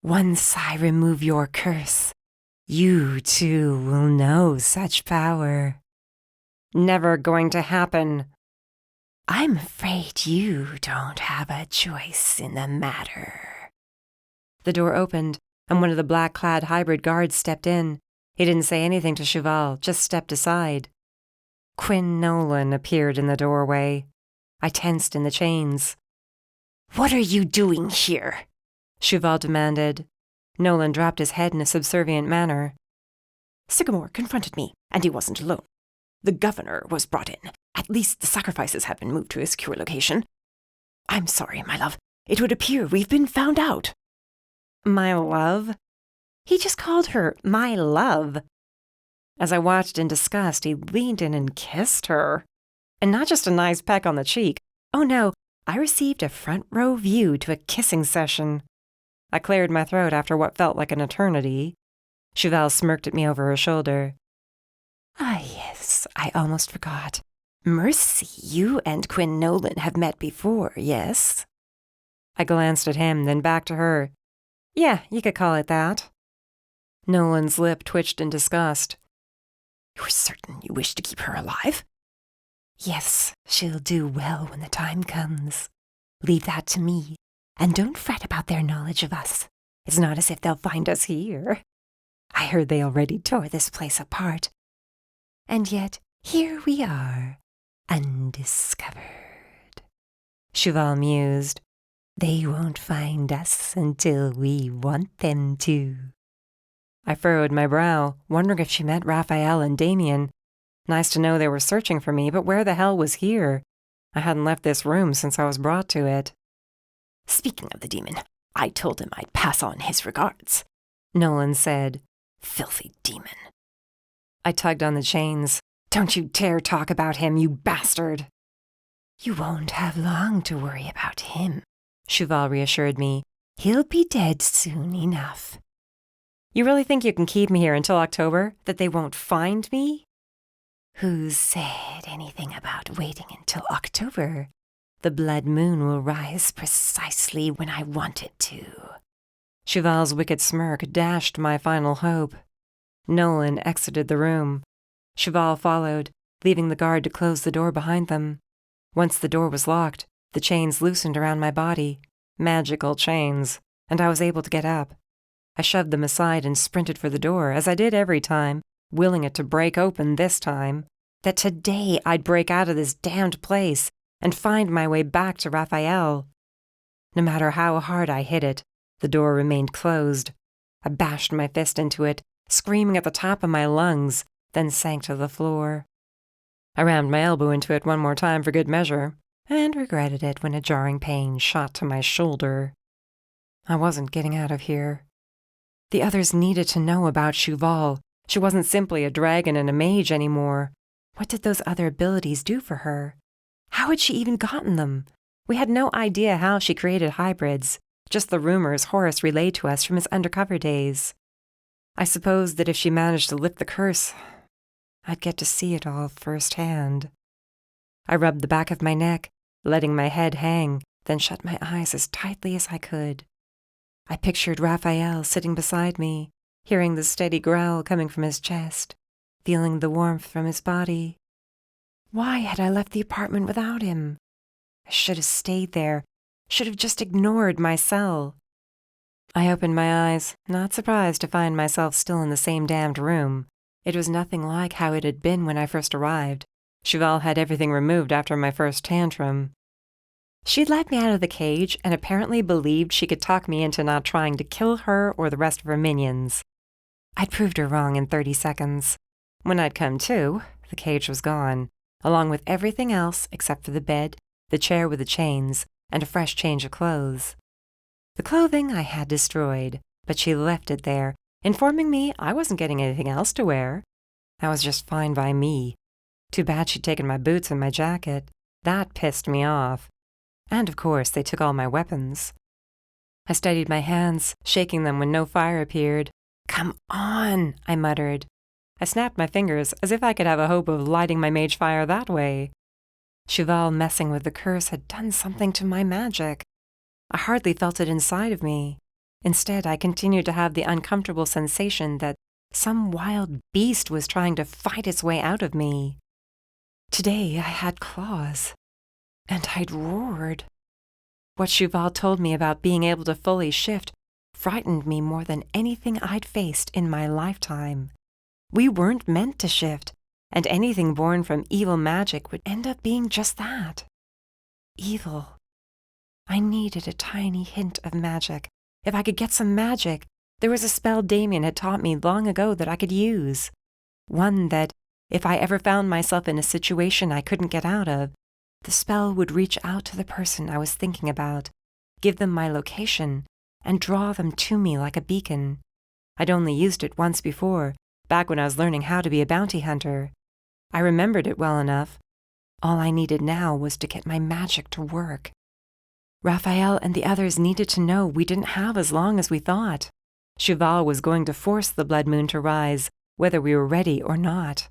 [SPEAKER 2] Once I remove your curse, you too will know such power. Never going to happen. I'm afraid you don't have a choice in the matter. The door opened, and one of the black-clad hybrid guards stepped in. He didn't say anything to Cheval, just stepped aside. Quinn Nolan appeared in the doorway. I tensed in the chains. What are you doing here? Cheval demanded. Nolan dropped his head in a subservient manner. Sycamore confronted me, and he wasn't alone. The governor was brought in. At least the sacrifices have been moved to a secure location. I'm sorry, my love. It would appear we've been found out.
[SPEAKER 1] My love? He just called her my love. As I watched in disgust, he leaned in and kissed her. And not just a nice peck on the cheek. Oh no, I received a front row view to a kissing session. I cleared my throat after what felt like an eternity. Cheval smirked at me over her shoulder. Ah, yes, I almost forgot. Mercy, you and Quinn Nolan have met before, yes? I glanced at him, then back to her. Yeah, you could call it that. Nolan's lip twitched in disgust. You're certain you wish to keep her alive? Yes, she'll do well when the time comes. Leave that to me, and don't fret about their knowledge of us. It's not as if they'll find us here. I heard they already tore this place apart. And yet, here we are, undiscovered. Cheval mused. They won't find us until we want them to. I furrowed my brow, wondering if she meant Raphael and Damien. Nice to know they were searching for me, but where the hell was here? I hadn't left this room since I was brought to it. Speaking of the demon, I told him I'd pass on his regards. Nolan said, Filthy demon. I tugged on the chains. Don't you dare talk about him, you bastard. You won't have long to worry about him, Cheval reassured me. He'll be dead soon enough. You really think you can keep me here until October? That they won't find me? Who said anything about waiting until October? The blood moon will rise precisely when I want it to. Cheval's wicked smirk dashed my final hope. Nolan exited the room. Cheval followed, leaving the guard to close the door behind them. Once the door was locked, the chains loosened around my body. Magical chains, and I was able to get up. I shoved them aside and sprinted for the door, as I did every time, willing it to break open this time. That today I'd break out of this damned place and find my way back to Raphael. No matter how hard I hit it, the door remained closed. I bashed my fist into it, screaming at the top of my lungs, then sank to the floor. I rammed my elbow into it one more time for good measure, and regretted it when a jarring pain shot to my shoulder. I wasn't getting out of here. The others needed to know about Cheval. She wasn't simply a dragon and a mage anymore. What did those other abilities do for her? How had she even gotten them? We had no idea how she created hybrids, just the rumors Horace relayed to us from his undercover days. I supposed that if she managed to lift the curse, I'd get to see it all firsthand. I rubbed the back of my neck, letting my head hang, then shut my eyes as tightly as I could. I pictured Raphael sitting beside me, hearing the steady growl coming from his chest, feeling the warmth from his body. Why had I left the apartment without him? I should have stayed there, should have just ignored my cell. I opened my eyes, not surprised to find myself still in the same damned room. It was nothing like how it had been when I first arrived. Cheval had everything removed after my first tantrum. She'd let me out of the cage and apparently believed she could talk me into not trying to kill her or the rest of her minions. I'd proved her wrong in 30 seconds. When I'd come to, the cage was gone, along with everything else except for the bed, the chair with the chains, and a fresh change of clothes. The clothing I had destroyed, but she left it there, informing me I wasn't getting anything else to wear. That was just fine by me. Too bad she'd taken my boots and my jacket. That pissed me off. And of course, they took all my weapons. I steadied my hands, shaking them when no fire appeared. Come on, I muttered. I snapped my fingers as if I could have a hope of lighting my mage fire that way. Cheval messing with the curse had done something to my magic. I hardly felt it inside of me. Instead, I continued to have the uncomfortable sensation that some wild beast was trying to fight its way out of me. Today I had claws, and I'd roared. What Cheval told me about being able to fully shift frightened me more than anything I'd faced in my lifetime. We weren't meant to shift, and anything born from evil magic would end up being just that. Evil. I needed a tiny hint of magic. If I could get some magic, there was a spell Damien had taught me long ago that I could use. One that, if I ever found myself in a situation I couldn't get out of, the spell would reach out to the person I was thinking about, give them my location, and draw them to me like a beacon. I'd only used it once before, back when I was learning how to be a bounty hunter. I remembered it well enough. All I needed now was to get my magic to work. Raphael and the others needed to know we didn't have as long as we thought. Cheval was going to force the blood moon to rise, whether we were ready or not.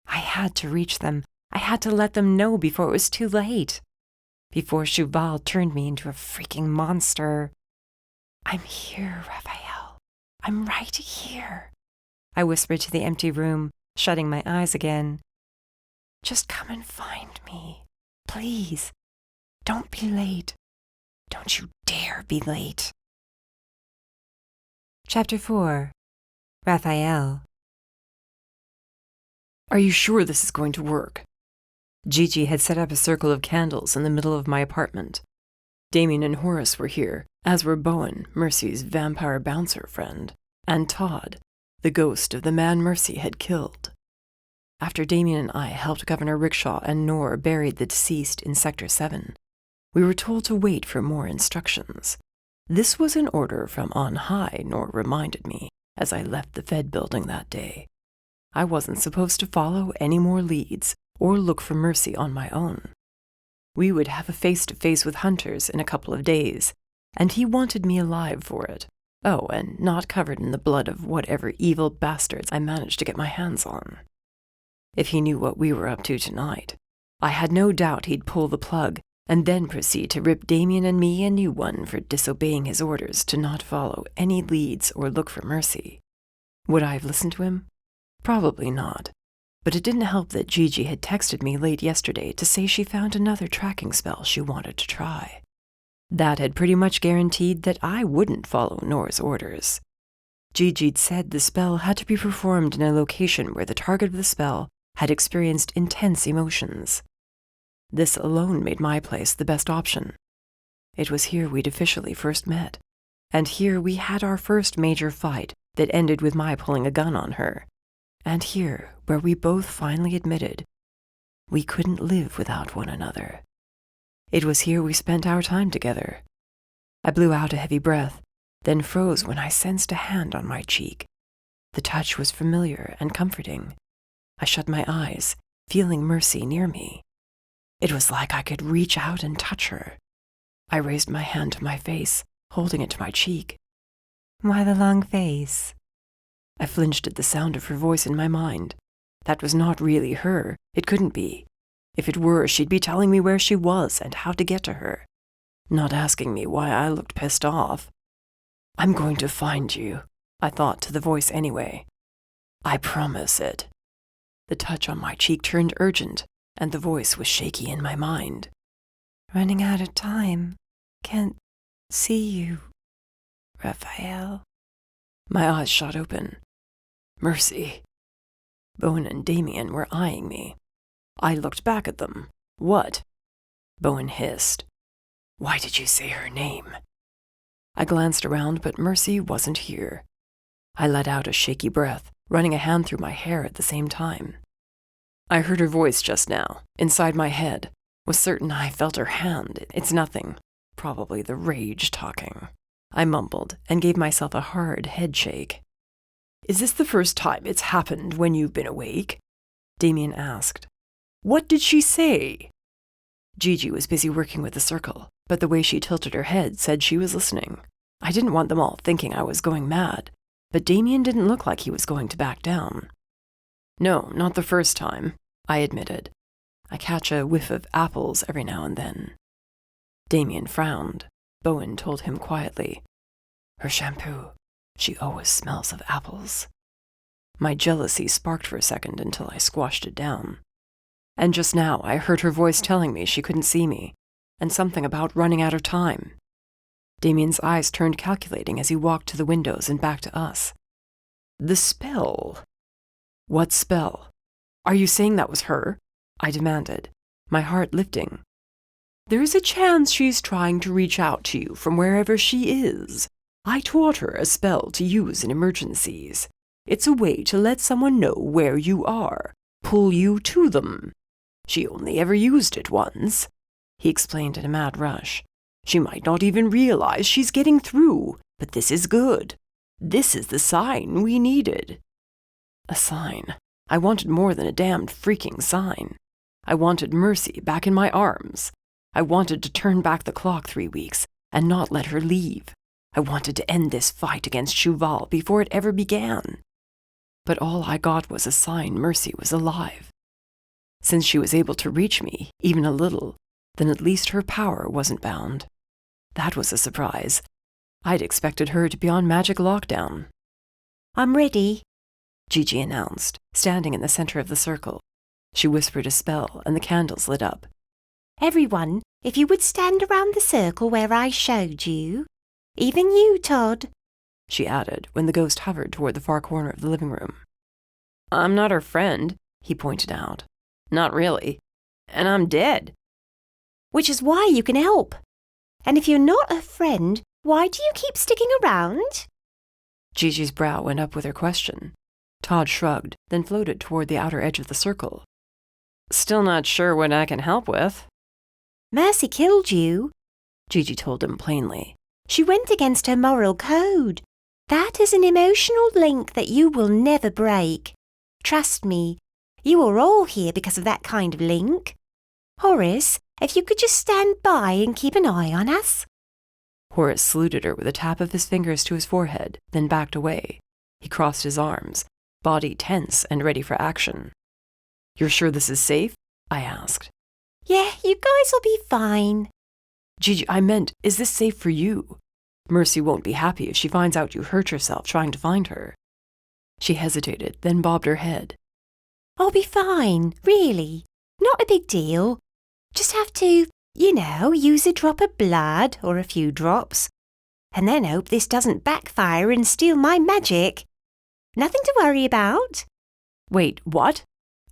[SPEAKER 1] I had to reach them. I had to let them know before it was too late. Before Cheval turned me into a freaking monster. I'm here, Raphael. I'm right here, I whispered to the empty room, shutting my eyes again. Just come and find me, please. Don't be late. Don't you dare be late. Chapter 4. Raphael.
[SPEAKER 3] Are you sure this is going to work? Gigi had set up a circle of candles in the middle of my apartment. Damien and Horace were here, as were Bowen, Mercy's vampire bouncer friend, and Todd, the ghost of the man Mercy had killed. After Damien and I helped Governor Rickshaw and Noor bury the deceased in Sector 7, we were told to wait for more instructions. This was an order from on high, Noor reminded me, as I left the Fed building that day. I wasn't supposed to follow any more leads or look for Mercy on my own. We would have a face-to-face with hunters in a couple of days, and he wanted me alive for it. Oh, and not covered in the blood of whatever evil bastards I managed to get my hands on. If he knew what we were up to tonight, I had no doubt he'd pull the plug and then proceed to rip Damien and me a new one for disobeying his orders to not follow any leads or look for Mercy. Would I have listened to him? Probably not. But it didn't help that Gigi had texted me late yesterday to say she found another tracking spell she wanted to try. That had pretty much guaranteed that I wouldn't follow Noor's orders. Gigi'd said the spell had to be performed in a location where the target of the spell had experienced intense emotions. This alone made my place the best option. It was here we'd officially first met, and here we had our first major fight that ended with my pulling a gun on her. And here, where we both finally admitted we couldn't live without one another. It was here we spent our time together. I blew out a heavy breath, then froze when I sensed a hand on my cheek. The touch was familiar and comforting. I shut my eyes, feeling Mercy near me. It was like I could reach out and touch her. I raised my hand to my face, holding it to my cheek.
[SPEAKER 1] Why the long face?
[SPEAKER 3] I flinched at the sound of her voice in my mind. That was not really her. It couldn't be. If it were, she'd be telling me where she was and how to get to her, not asking me why I looked pissed off. I'm going to find you, I thought to the voice anyway. I promise it. The touch on my cheek turned urgent, and the voice was shaky in my mind.
[SPEAKER 1] Running out of time. Can't see you, Raphael.
[SPEAKER 3] My eyes shot open. Mercy. Bowen and Damien were eyeing me. I looked back at them. What? Bowen hissed. Why did you say her name? I glanced around, but Mercy wasn't here. I let out a shaky breath, running a hand through my hair at the same time. I heard her voice just now, inside my head. Was certain I felt her hand. It's nothing. Probably the rage talking. I mumbled and gave myself a hard head shake. Is this the first time it's happened when you've been awake? Damien asked. What did she say? Gigi was busy working with the circle, but the way she tilted her head said she was listening. I didn't want them all thinking I was going mad, but Damien didn't look like he was going to back down. No, not the first time, I admitted. I catch a whiff of apples every now and then. Damien frowned. Bowen told him quietly. Her shampoo. She always smells of apples. My jealousy sparked for a second until I squashed it down. And just now I heard her voice telling me she couldn't see me, and something about running out of time. Damien's eyes turned calculating as he walked to the windows and back to us. The spell. What spell? Are you saying that was her? I demanded, my heart lifting. There's a chance she's trying to reach out to you from wherever she is. I taught her a spell to use in emergencies. It's a way to let someone know where you are, pull you to them. She only ever used it once, he explained in a mad rush. She might not even realize she's getting through, but this is good. This is the sign we needed. A sign. I wanted more than a damned freaking sign. I wanted Mercy back in my arms. I wanted to turn back the clock 3 weeks and not let her leave. I wanted to end this fight against Cheval before it ever began. But all I got was a sign Mercy was alive. Since she was able to reach me, even a little, then at least her power wasn't bound. That was a surprise. I'd expected her to be on magic lockdown.
[SPEAKER 1] I'm ready,
[SPEAKER 2] Gigi announced, standing in the center of the circle. She whispered a spell, and the candles lit up.
[SPEAKER 1] Everyone, if you would stand around the circle where I showed you. Even you, Todd,
[SPEAKER 2] she added when the ghost hovered toward the far corner of the living room.
[SPEAKER 3] I'm not her friend, he pointed out. Not really. And I'm dead.
[SPEAKER 1] Which is why you can help. And if you're not a friend, why do you keep sticking around?
[SPEAKER 2] Gigi's brow went up with her question. Todd shrugged, then floated toward the outer edge of the circle.
[SPEAKER 3] Still not sure what I can help with.
[SPEAKER 1] Mercy killed you,
[SPEAKER 2] Gigi told him plainly.
[SPEAKER 1] She went against her moral code. That is an emotional link that you will never break. Trust me, you are all here because of that kind of link. Horace, if you could just stand by and keep an eye on us.
[SPEAKER 2] Horace saluted her with a tap of his fingers to his forehead, then backed away. He crossed his arms, body tense and ready for action.
[SPEAKER 3] You're sure this is safe?
[SPEAKER 2] I asked.
[SPEAKER 1] Yeah, you guys will be fine.
[SPEAKER 3] Gigi, I meant, is this safe for you? Mercy won't be happy if she finds out you hurt yourself trying to find her.
[SPEAKER 2] She hesitated, then bobbed her head.
[SPEAKER 1] I'll be fine, really. Not a big deal. Just have to, use a drop of blood or a few drops. And then hope this doesn't backfire and steal my magic. Nothing to worry about.
[SPEAKER 3] Wait, what?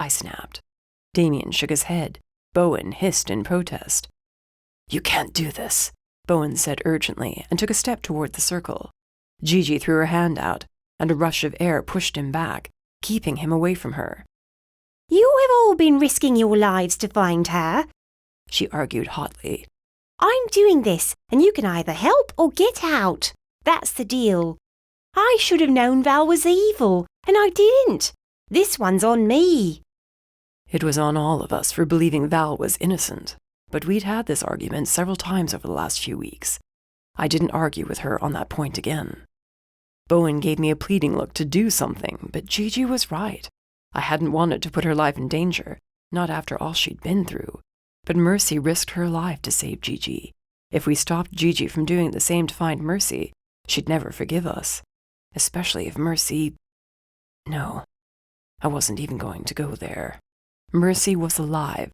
[SPEAKER 2] I snapped. Damien shook his head. Bowen hissed in protest. You can't do this, Bowen said urgently and took a step toward the circle. Gigi threw her hand out, and a rush of air pushed him back, keeping him away from her.
[SPEAKER 1] You have all been risking your lives to find her,
[SPEAKER 2] she argued hotly.
[SPEAKER 1] I'm doing this, and you can either help or get out. That's the deal. I should have known Val was evil, and I didn't. This one's on me.
[SPEAKER 2] It was on all of us for believing Val was innocent, but we'd had this argument several times over the last few weeks. I didn't argue with her on that point again. Bowen gave me a pleading look to do something, but Gigi was right. I hadn't wanted to put her life in danger, not after all she'd been through. But Mercy risked her life to save Gigi. If we stopped Gigi from doing the same to find Mercy, she'd never forgive us. Especially if Mercy... No, I wasn't even going to go there. Mercy was alive.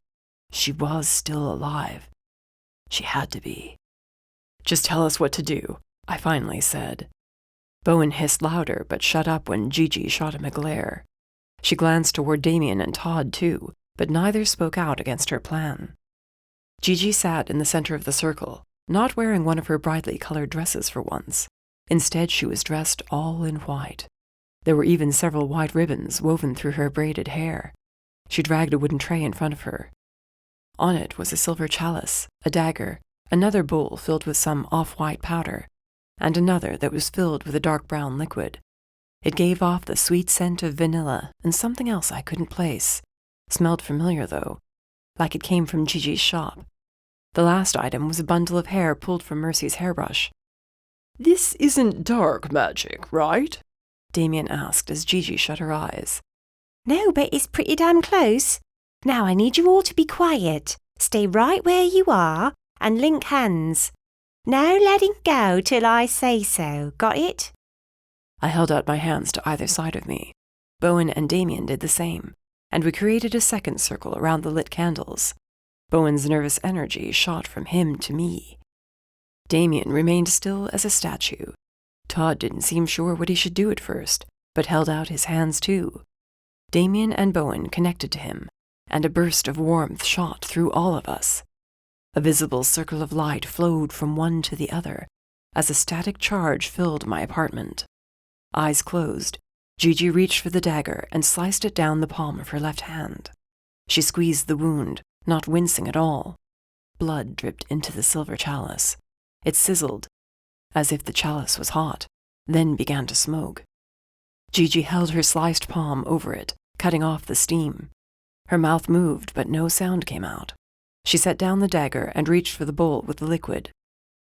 [SPEAKER 2] She was still alive. She had to be. Just tell us what to do, I finally said. Bowen hissed louder, but shut up when Gigi shot him a glare. She glanced toward Damien and Todd, too, but neither spoke out against her plan. Gigi sat in the center of the circle, not wearing one of her brightly colored dresses for once. Instead, she was dressed all in white. There were even several white ribbons woven through her braided hair. She dragged a wooden tray in front of her. On it was a silver chalice, a dagger, another bowl filled with some off-white powder, and another that was filled with a dark brown liquid. It gave off the sweet scent of vanilla and something else I couldn't place. Smelled familiar, though, like it came from Gigi's shop. The last item was a bundle of hair pulled from Mercy's hairbrush.
[SPEAKER 3] This isn't dark magic, right?
[SPEAKER 2] Damien asked as Gigi shut her eyes.
[SPEAKER 1] No, but it's pretty damn close. Now I need you all to be quiet. Stay right where you are and link hands. No letting go till I say so. Got it?
[SPEAKER 2] I held out my hands to either side of me. Bowen and Damien did the same, and we created a second circle around the lit candles. Bowen's nervous energy shot from him to me. Damien remained still as a statue. Todd didn't seem sure what he should do at first, but held out his hands too. Damien and Bowen connected to him, and a burst of warmth shot through all of us. A visible circle of light flowed from one to the other, as a static charge filled my apartment. Eyes closed, Gigi reached for the dagger and sliced it down the palm of her left hand. She squeezed the wound, not wincing at all. Blood dripped into the silver chalice, It sizzled, as if the chalice was hot, then began to smoke. Gigi held her sliced palm over it, cutting off the steam. Her mouth moved, but no sound came out. She set down the dagger and reached for the bowl with the liquid.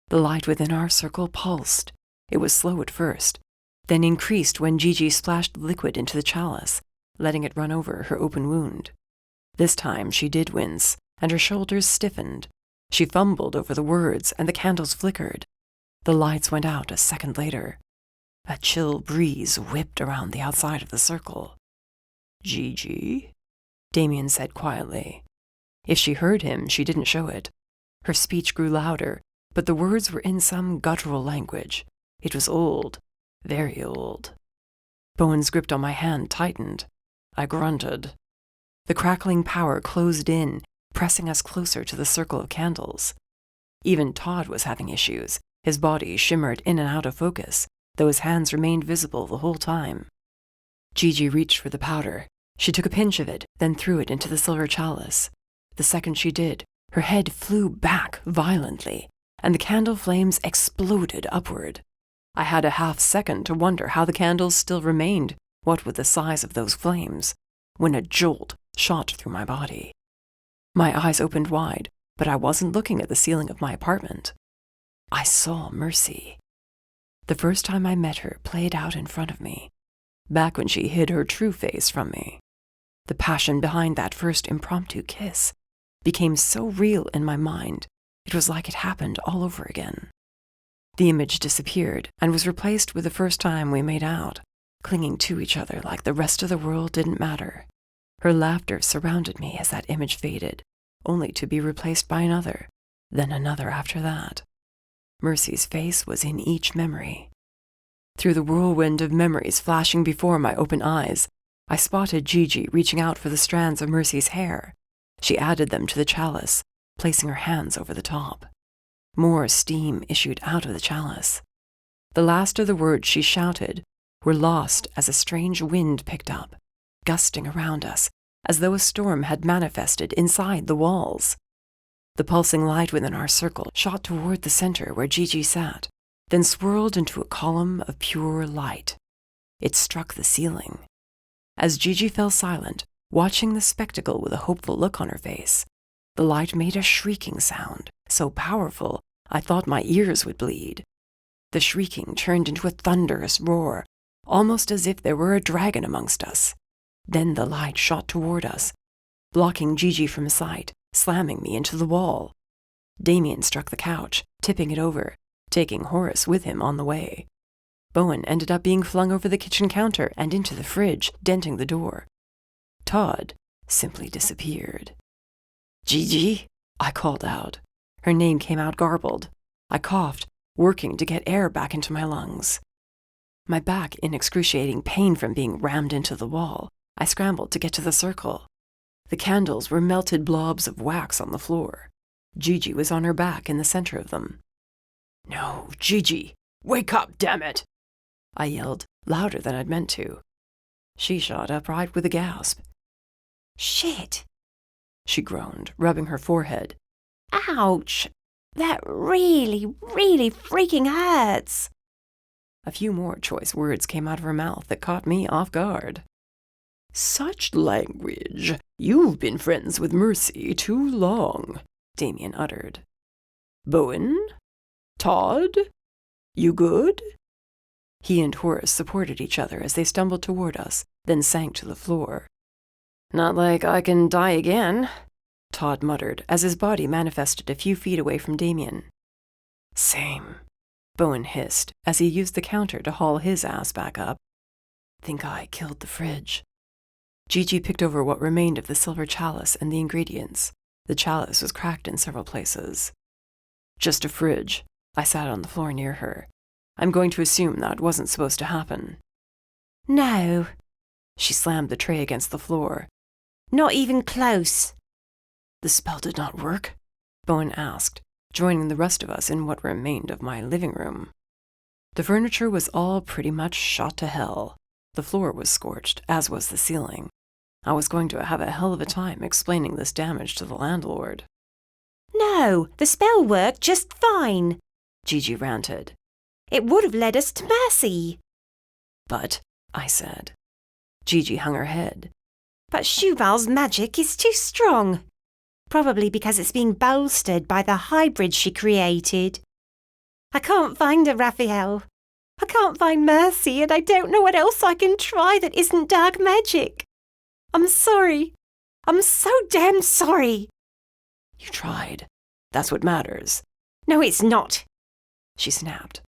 [SPEAKER 2] The light within our circle pulsed. It was slow at first, then increased when Gigi splashed the liquid into the chalice, letting it run over her open wound. This time she did wince, and her shoulders stiffened. She fumbled over the words, and the candles flickered. The lights went out a second later. A chill breeze whipped around the outside of the circle. "Gigi?" Damien said quietly. If she heard him, she didn't show it. Her speech grew louder, but the words were in some guttural language. It was old, very old. Bowen's grip on my hand tightened. I grunted. The crackling power closed in, pressing us closer to the circle of candles. Even Todd was having issues. His body shimmered in and out of focus, though his hands remained visible the whole time. Gigi reached for the powder. She took a pinch of it, then threw it into the silver chalice. The second she did, her head flew back violently, and the candle flames exploded upward. I had a half-second to wonder how the candles still remained, what with the size of those flames, when a jolt shot through my body. My eyes opened wide, but I wasn't looking at the ceiling of my apartment. I saw Mercy. The first time I met her played out in front of me, back when she hid her true face from me. The passion behind that first impromptu kiss became so real in my mind, it was like it happened all over again. The image disappeared and was replaced with the first time we made out, clinging to each other like the rest of the world didn't matter. Her laughter surrounded me as that image faded, only to be replaced by another, then another after that. Mercy's face was in each memory. Through the whirlwind of memories flashing before my open eyes, I spotted Gigi reaching out for the strands of Mercy's hair. She added them to the chalice, placing her hands over the top. More steam issued out of the chalice. The last of the words she shouted were lost as a strange wind picked up, gusting around us, as though a storm had manifested inside the walls. The pulsing light within our circle shot toward the center where Gigi sat, then swirled into a column of pure light. It struck the ceiling. As Gigi fell silent, watching the spectacle with a hopeful look on her face, the light made a shrieking sound, so powerful I thought my ears would bleed. The shrieking turned into a thunderous roar, almost as if there were a dragon amongst us. Then the light shot toward us, blocking Gigi from sight, slamming me into the wall. Damien struck the couch, tipping it over, taking Horace with him on the way. Bowen ended up being flung over the kitchen counter and into the fridge, denting the door. Todd simply disappeared. "Gigi," I called out. Her name came out garbled. I coughed, working to get air back into my lungs. My back in excruciating pain from being rammed into the wall, I scrambled to get to the circle. The candles were melted blobs of wax on the floor. Gigi was on her back in the center of them. "No, Gigi! Wake up, damn it!" I yelled, louder than I'd meant to. She shot upright with a gasp.
[SPEAKER 1] "Shit!"
[SPEAKER 2] she groaned, rubbing her forehead.
[SPEAKER 1] "Ouch! That really, really freaking hurts!"
[SPEAKER 2] A few more choice words came out of her mouth that caught me off guard. "Such language! You've been friends with Mercy too long," Damien uttered. "Bowen? Todd? You good?" He and Horace supported each other as they stumbled toward us, then sank to the floor. "Not like I can die again," Todd muttered as his body manifested a few feet away from Damien. "Same," Bowen hissed as he used the counter to haul his ass back up. "Think I killed the fridge." Gigi picked over what remained of the silver chalice and the ingredients. The chalice was cracked in several places. "Just a fridge." I sat on the floor near her. I'm going to assume that wasn't supposed to happen.
[SPEAKER 1] "No."
[SPEAKER 2] She slammed the tray against the floor.
[SPEAKER 1] "Not even close."
[SPEAKER 2] "The spell did not work?" Bowen asked, joining the rest of us in what remained of my living room. The furniture was all pretty much shot to hell. The floor was scorched, as was the ceiling. I was going to have a hell of a time explaining this damage to the landlord.
[SPEAKER 1] "No, the spell worked just fine."
[SPEAKER 2] Gigi ranted.
[SPEAKER 1] It would have led us to Mercy.
[SPEAKER 2] But, I said. Gigi hung her head.
[SPEAKER 1] But Shuval's magic is too strong. Probably because it's being bolstered by the hybrid she created. I can't find her, Raphael. I can't find Mercy, and I don't know what else I can try that isn't dark magic. I'm sorry. I'm so damn sorry.
[SPEAKER 2] You tried. That's what matters.
[SPEAKER 1] No, it's not,
[SPEAKER 2] she snapped.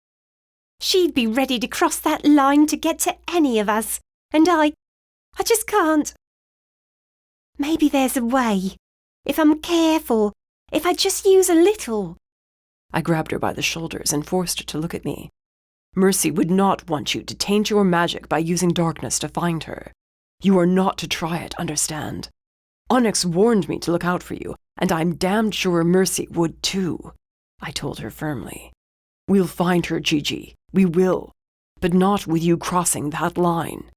[SPEAKER 1] She'd be ready to cross that line to get to any of us, and I just can't. Maybe there's a way. If I'm careful, if I just use a little.
[SPEAKER 2] I grabbed her by the shoulders and forced her to look at me. Mercy would not want you to taint your magic by using darkness to find her. You are not to try it, understand? Onyx warned me to look out for you, and I'm damned sure Mercy would too, I told her firmly. We'll find her, Gigi. We will. But not with you crossing that line.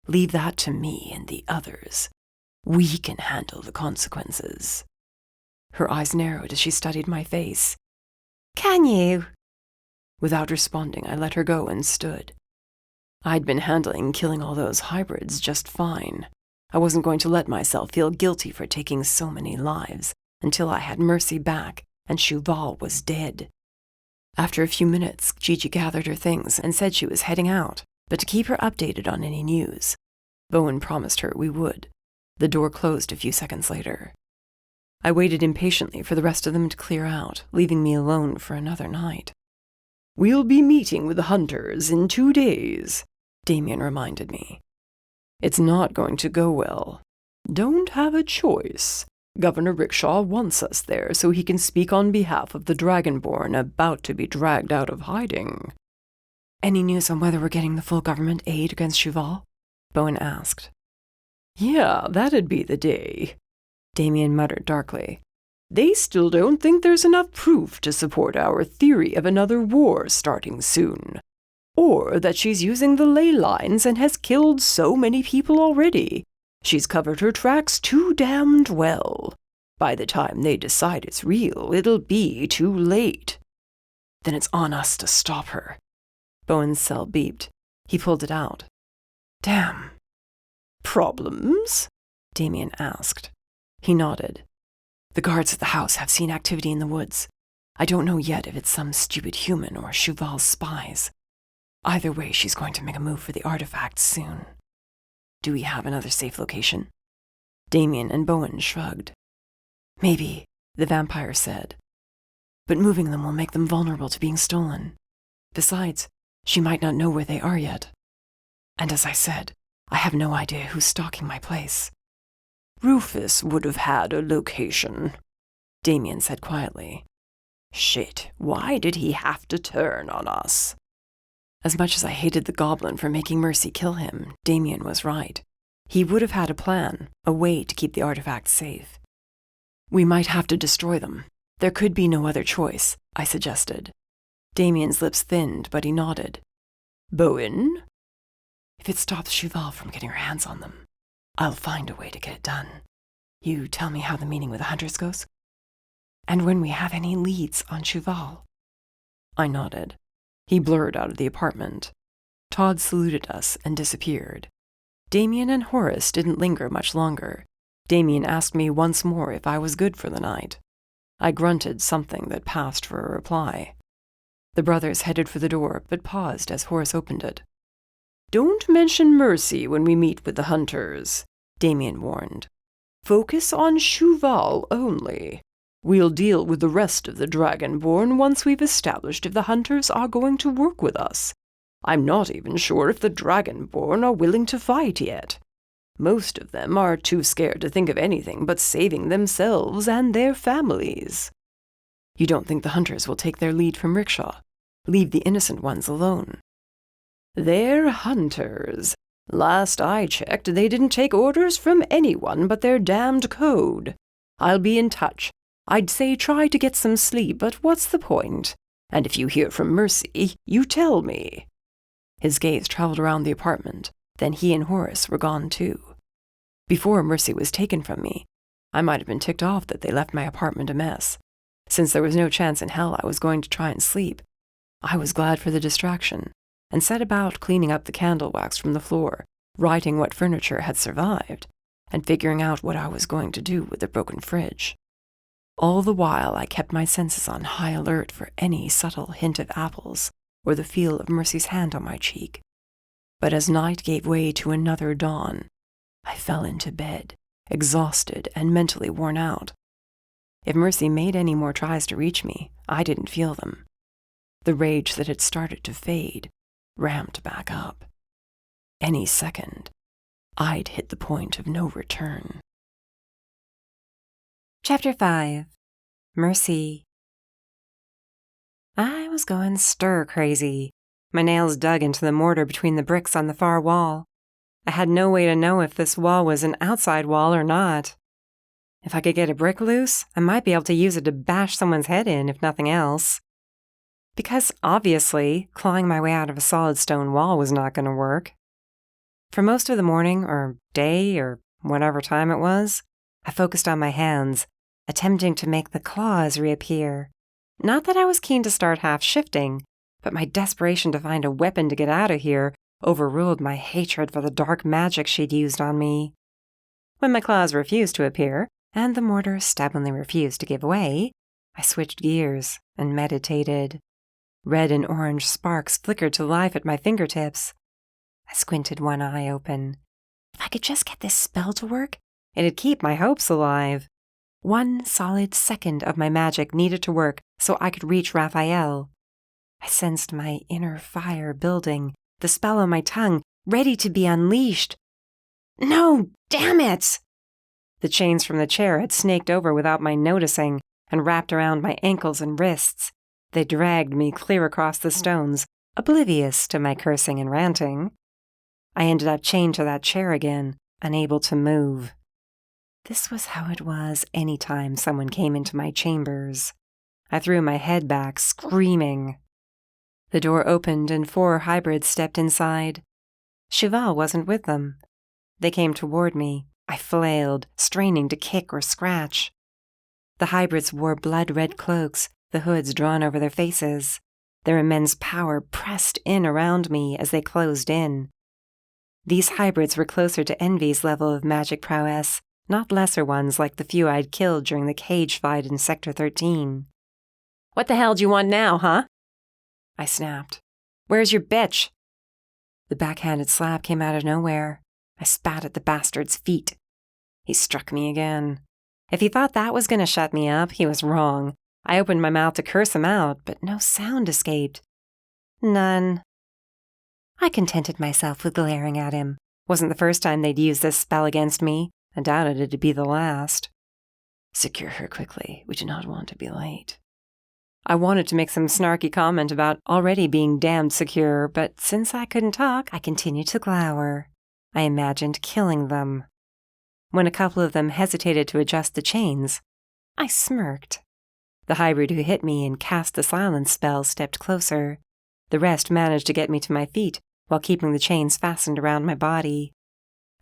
[SPEAKER 2] Leave that to me and the others. We can handle the consequences. Her eyes narrowed as she studied my face.
[SPEAKER 1] Can you?
[SPEAKER 2] Without responding, I let her go and stood. I'd been handling killing all those hybrids just fine. I wasn't going to let myself feel guilty for taking so many lives until I had Mercy back and Shuval was dead. After a few minutes, Gigi gathered her things and said she was heading out, but to keep her updated on any news. Bowen promised her we would. The door closed a few seconds later. I waited impatiently for the rest of them to clear out, leaving me alone for another night. We'll be meeting with the hunters in 2 days, Damien reminded me. It's not going to go well. Don't have a choice. Governor Rickshaw wants us there so he can speak on behalf of the Dragonborn about to be dragged out of hiding. Any news on whether we're getting the full government aid against Shuval? Bowen asked. Yeah, that'd be the day, Damien muttered darkly. They still don't think there's enough proof to support our theory of another war starting soon. Or that she's using the ley lines and has killed so many people already. She's covered her tracks too damned well. By the time they decide it's real, it'll be too late. Then it's on us to stop her. Bowen's cell beeped. He pulled it out. Damn. Problems? Damien asked. He nodded. The guards at the house have seen activity in the woods. I don't know yet if it's some stupid human or Shuval's spies. Either way, she's going to make a move for the artifacts soon. Do we have another safe location? Damien and Bowen shrugged. Maybe, the vampire said. But moving them will make them vulnerable to being stolen. Besides, she might not know where they are yet. And as I said, I have no idea who's stalking my place. Rufus would have had a location, Damien said quietly. Shit, why did he have to turn on us? As much as I hated the goblin for making Mercy kill him, Damien was right. He would have had a plan, a way to keep the artifacts safe. We might have to destroy them. There could be no other choice, I suggested. Damien's lips thinned, but he nodded. Bowen? If it stops Shuval from getting her hands on them, I'll find a way to get it done. You tell me how the meeting with the hunters goes? And when we have any leads on Shuval? I nodded. He blurred out of the apartment. Todd saluted us and disappeared. Damien and Horace didn't linger much longer. Damien asked me once more if I was good for the night. I grunted something that passed for a reply. The brothers headed for the door, but paused as Horace opened it. Don't mention Mercy when we meet with the hunters, Damien warned. Focus on Shuval only. We'll deal with the rest of the Dragonborn once we've established if the hunters are going to work with us. I'm not even sure if the Dragonborn are willing to fight yet. Most of them are too scared to think of anything but saving themselves and their families. You don't think the hunters will take their lead from Rickshaw? Leave the innocent ones alone? They're hunters. Last I checked, they didn't take orders from anyone but their damned code. I'll be in touch. I'd say try to get some sleep, but what's the point? And if you hear from Mercy, you tell me. His gaze traveled around the apartment. Then he and Horace were gone too. Before Mercy was taken from me, I might have been ticked off that they left my apartment a mess. Since there was no chance in hell I was going to try and sleep,
[SPEAKER 3] I was glad for the distraction, and set about cleaning up the candle wax from the floor, righting what furniture had survived, and figuring out what I was going to do with the broken fridge. All the while I kept my senses on high alert for any subtle hint of apples or the feel of Mercy's hand on my cheek. But as night gave way to another dawn, I fell into bed, exhausted and mentally worn out. If Mercy made any more tries to reach me, I didn't feel them. The rage that had started to fade ramped back up. Any second, I'd hit the point of no return.
[SPEAKER 2] Chapter 5. Mercy. I was going stir-crazy. My nails dug into the mortar between the bricks on the far wall. I had no way to know if this wall was an outside wall or not. If I could get a brick loose, I might be able to use it to bash someone's head in, if nothing else. Because, obviously, clawing my way out of a solid stone wall was not going to work. For most of the morning, or day, or whatever time it was, I focused on my hands, attempting to make the claws reappear. Not that I was keen to start half-shifting, but my desperation to find a weapon to get out of here overruled my hatred for the dark magic she'd used on me. When my claws refused to appear, and the mortar stubbornly refused to give way, I switched gears and meditated. Red and orange sparks flickered to life at my fingertips. I squinted one eye open. If I could just get this spell to work, it'd keep my hopes alive. 1 solid second of my magic needed to work so I could reach Raphael. I sensed my inner fire building, the spell on my tongue, ready to be unleashed. No, damn it! The chains from the chair had snaked over without my noticing and wrapped around my ankles and wrists. They dragged me clear across the stones, oblivious to my cursing and ranting. I ended up chained to that chair again, unable to move. This was how it was any time someone came into my chambers. I threw my head back, screaming. The door opened and 4 hybrids stepped inside. Cheval wasn't with them. They came toward me. I flailed, straining to kick or scratch. The hybrids wore blood-red cloaks, the hoods drawn over their faces. Their immense power pressed in around me as they closed in. These hybrids were closer to Envy's level of magic prowess, not lesser ones like the few I'd killed during the cage fight in Sector 13. "What the hell do you want now, huh?" I snapped. "Where's your bitch?" The backhanded slap came out of nowhere. I spat at the bastard's feet. He struck me again. If he thought that was going to shut me up, he was wrong. I opened my mouth to curse him out, but no sound escaped. None. I contented myself with glaring at him. Wasn't the first time they'd used this spell against me. I doubted it'd be the last. "Secure her quickly. We do not want to be late." I wanted to make some snarky comment about already being damned secure, but since I couldn't talk, I continued to glower. I imagined killing them. When a couple of them hesitated to adjust the chains, I smirked. The hybrid who hit me and cast the silence spell stepped closer. The rest managed to get me to my feet while keeping the chains fastened around my body.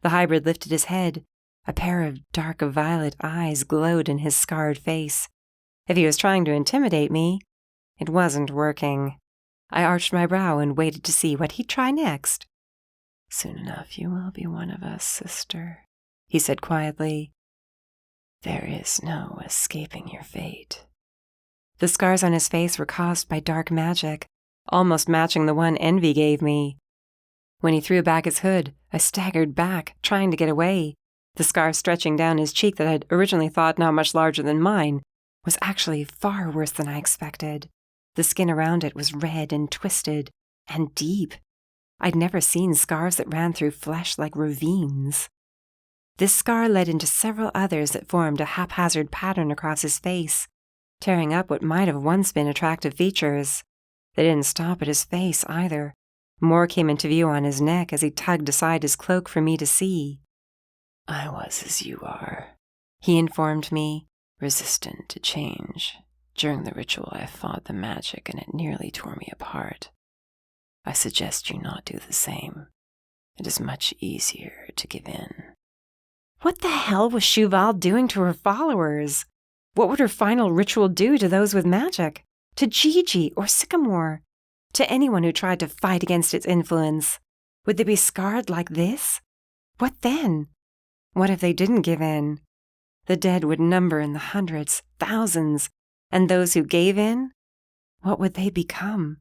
[SPEAKER 2] The hybrid lifted his head. A pair of dark violet eyes glowed in his scarred face. If he was trying to intimidate me, it wasn't working. I arched my brow and waited to see what he'd try next. "Soon enough you will be one of us, sister," he said quietly. "There is no escaping your fate." The scars on his face were caused by dark magic, almost matching the one Envy gave me. When he threw back his hood, I staggered back, trying to get away. The scar stretching down his cheek that I'd originally thought not much larger than mine was actually far worse than I expected. The skin around it was red and twisted, and deep. I'd never seen scars that ran through flesh like ravines. This scar led into several others that formed a haphazard pattern across his face, tearing up what might have once been attractive features. They didn't stop at his face, either. More came into view on his neck as he tugged aside his cloak for me to see. "I was as you are," he informed me, "resistant to change. During the ritual I fought the magic and it nearly tore me apart. I suggest you not do the same. It is much easier to give in." What the hell was Cheval doing to her followers? What would her final ritual do to those with magic? To Gigi or Sycamore?
[SPEAKER 1] to anyone who tried to fight against its influence. Would they be scarred like this? What then? What if they didn't give in? The dead would number in the hundreds, thousands, and those who gave in? What would they become?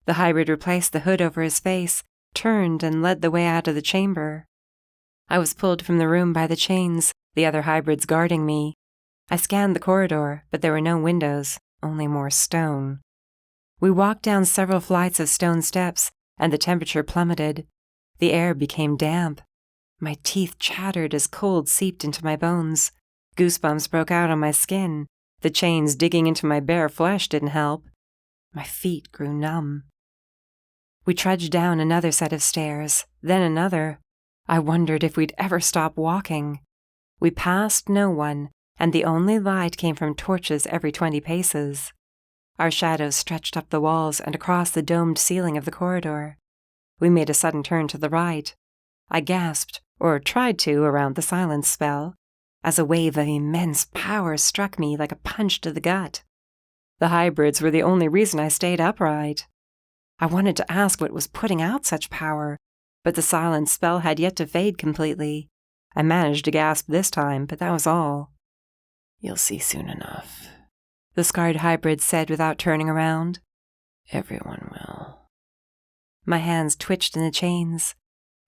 [SPEAKER 1] The hybrid replaced the hood over his face, turned, and led the way out of the chamber. I was pulled from the room by the chains, the other hybrids guarding me. I scanned the corridor, but there were no windows, only more stone. We walked down several flights of stone steps, and the temperature plummeted. The air became damp. My teeth chattered as cold seeped into my bones. Goosebumps broke out on my skin. The chains digging into my bare flesh didn't help. My feet grew numb. We trudged down another set of stairs, then another. I wondered if we'd ever stop walking. We passed no one, and the only light came from torches every 20 paces. Our shadows stretched up the walls and across the domed ceiling of the corridor. We made a sudden turn to the right. I gasped, or tried to around the silence spell, as a wave of immense power struck me like a punch to the gut. The hybrids were the only reason I stayed upright. I wanted to ask what was putting out such power, but the silence spell had yet to fade completely. I managed to gasp this time, but that was all.
[SPEAKER 3] "You'll see soon enough,"
[SPEAKER 1] the scarred hybrid said without turning around.
[SPEAKER 3] "Everyone will."
[SPEAKER 1] My hands twitched in the chains.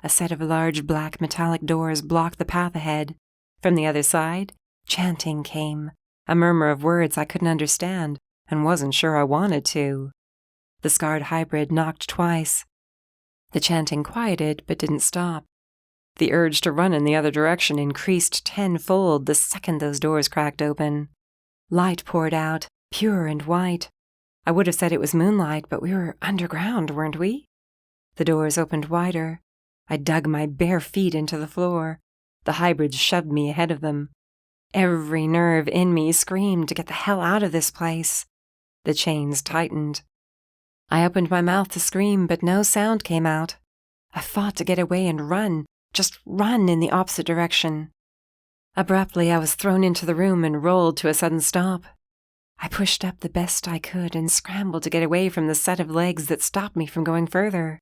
[SPEAKER 1] A set of large black metallic doors blocked the path ahead. From the other side, chanting came, a murmur of words I couldn't understand and wasn't sure I wanted to. The scarred hybrid knocked twice. The chanting quieted but didn't stop. The urge to run in the other direction increased tenfold the second those doors cracked open. Light poured out, pure and white. I would have said it was moonlight, but we were underground, weren't we? The doors opened wider. I dug my bare feet into the floor. The hybrids shoved me ahead of them. Every nerve in me screamed to get the hell out of this place. The chains tightened. I opened my mouth to scream, but no sound came out. I fought to get away and run, just run in the opposite direction. Abruptly, I was thrown into the room and rolled to a sudden stop. I pushed up the best I could and scrambled to get away from the set of legs that stopped me from going further.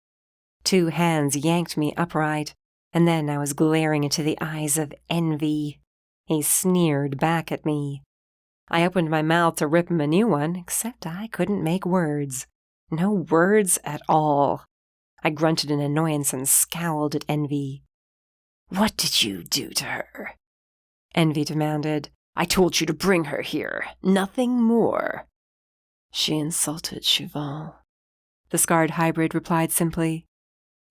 [SPEAKER 1] 2 hands yanked me upright, and then I was glaring into the eyes of envy. He sneered back at me. I opened my mouth to rip him a new one, except I couldn't make words. No words at all. I grunted in annoyance and scowled at Envy.
[SPEAKER 3] "What did you do to her?"
[SPEAKER 1] Envy demanded.
[SPEAKER 3] "I told you to bring her here, nothing more." "She insulted Cheval,"
[SPEAKER 1] the scarred hybrid replied simply.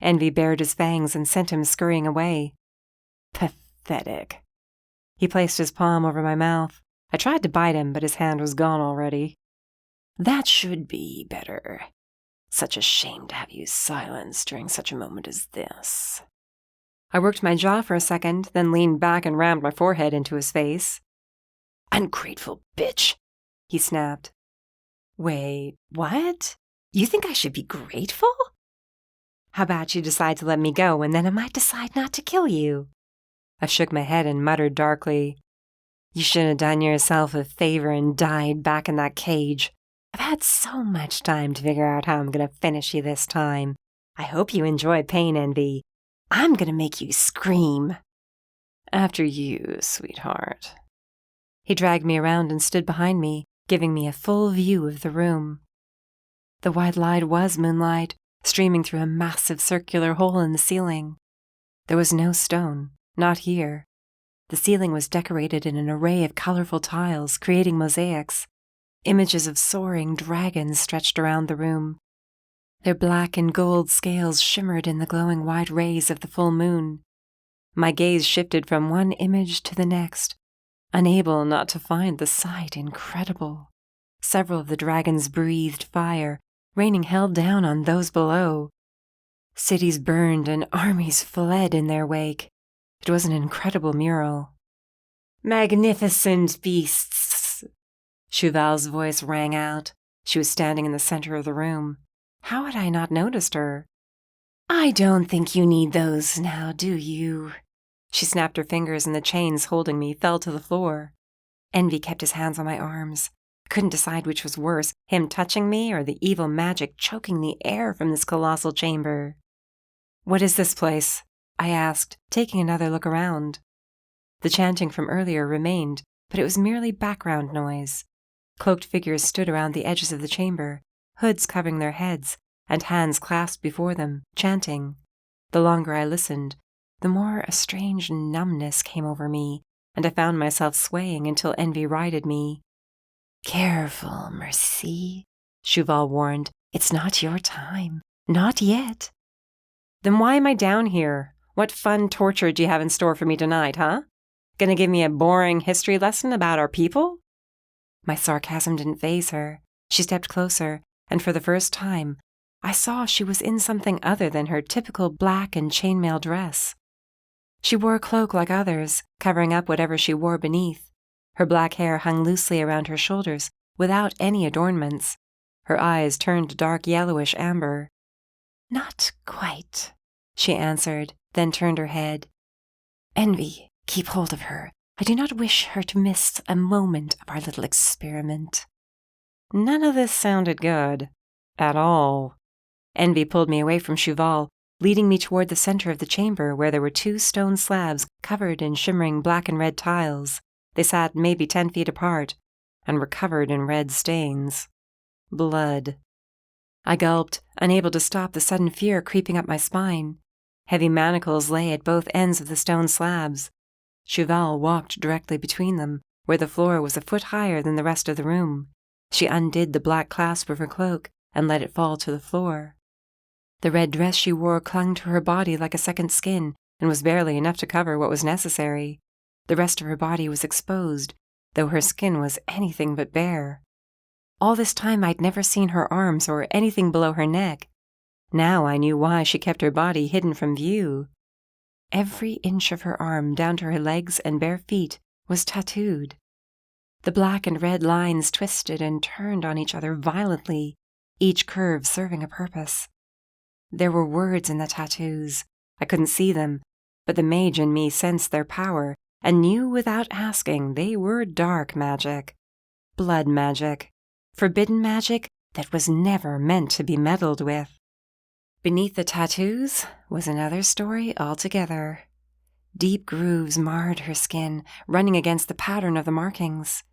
[SPEAKER 1] Envy bared his fangs and sent him scurrying away. Pathetic. He placed his palm over my mouth. I tried to bite him, but his hand was gone already.
[SPEAKER 3] "That should be better. Such a shame to have you silenced during such a moment as this."
[SPEAKER 1] I worked my jaw for a second, then leaned back and rammed my forehead into his face.
[SPEAKER 3] "Ungrateful bitch," he snapped.
[SPEAKER 1] "Wait, what? You think I should be grateful? How about you decide to let me go, and then I might decide not to kill you?" I shook my head and muttered darkly. "You should have done yourself a favor and died back in that cage. I've had so much time to figure out how I'm going to finish you this time. I hope you enjoy pain, Envy. I'm going to make you scream."
[SPEAKER 3] "After you, sweetheart."
[SPEAKER 1] He dragged me around and stood behind me, giving me a full view of the room. The white light was moonlight, streaming through a massive circular hole in the ceiling. There was no stone, not here. The ceiling was decorated in an array of colorful tiles, creating mosaics. Images of soaring dragons stretched around the room. Their black and gold scales shimmered in the glowing white rays of the full moon. My gaze shifted from one image to the next, unable not to find the sight incredible. Several of the dragons breathed fire, raining hell down on those below. Cities burned and armies fled in their wake. It was an incredible mural. "Magnificent beasts!" Cheval's voice rang out. She was standing in the center of the room. How had I not noticed her? "I don't think you need those now, do you?" She snapped her fingers and the chains holding me fell to the floor. Envy kept his hands on my arms. I couldn't decide which was worse, him touching me or the evil magic choking the air from this colossal chamber. "What is this place?" I asked, taking another look around. The chanting from earlier remained, but it was merely background noise. Cloaked figures stood around the edges of the chamber, hoods covering their heads, and hands clasped before them, chanting. The longer I listened, the more a strange numbness came over me, and I found myself swaying until envy righted me. "Careful, Mercy," Cheval warned. "It's not your time. Not yet." "Then why am I down here? What fun torture do you have in store for me tonight, huh? Gonna give me a boring history lesson about our people?" My sarcasm didn't faze her. She stepped closer, and for the first time, I saw she was in something other than her typical black and chainmail dress. She wore a cloak like others, covering up whatever she wore beneath. Her black hair hung loosely around her shoulders, without any adornments. Her eyes turned dark yellowish amber. "Not quite," she answered, then turned her head. "Envy, keep hold of her. I do not wish her to miss a moment of our little experiment." None of this sounded good. At all. Envy pulled me away from Cheval, leading me toward the center of the chamber where there were 2 stone slabs covered in shimmering black and red tiles. They sat maybe 10 feet apart, and were covered in red stains. Blood. I gulped, unable to stop the sudden fear creeping up my spine. Heavy manacles lay at both ends of the stone slabs. Cheval walked directly between them, where the floor was a foot higher than the rest of the room. She undid the black clasp of her cloak and let it fall to the floor. The red dress she wore clung to her body like a second skin and was barely enough to cover what was necessary. The rest of her body was exposed, though her skin was anything but bare. All this time I'd never seen her arms or anything below her neck. Now I knew why she kept her body hidden from view. Every inch of her arm down to her legs and bare feet was tattooed. The black and red lines twisted and turned on each other violently, each curve serving a purpose. There were words in the tattoos. I couldn't see them, but the mage in me sensed their power and knew without asking they were dark magic. Blood magic. Forbidden magic that was never meant to be meddled with. Beneath the tattoos was another story altogether. Deep grooves marred her skin, running against the pattern of the markings.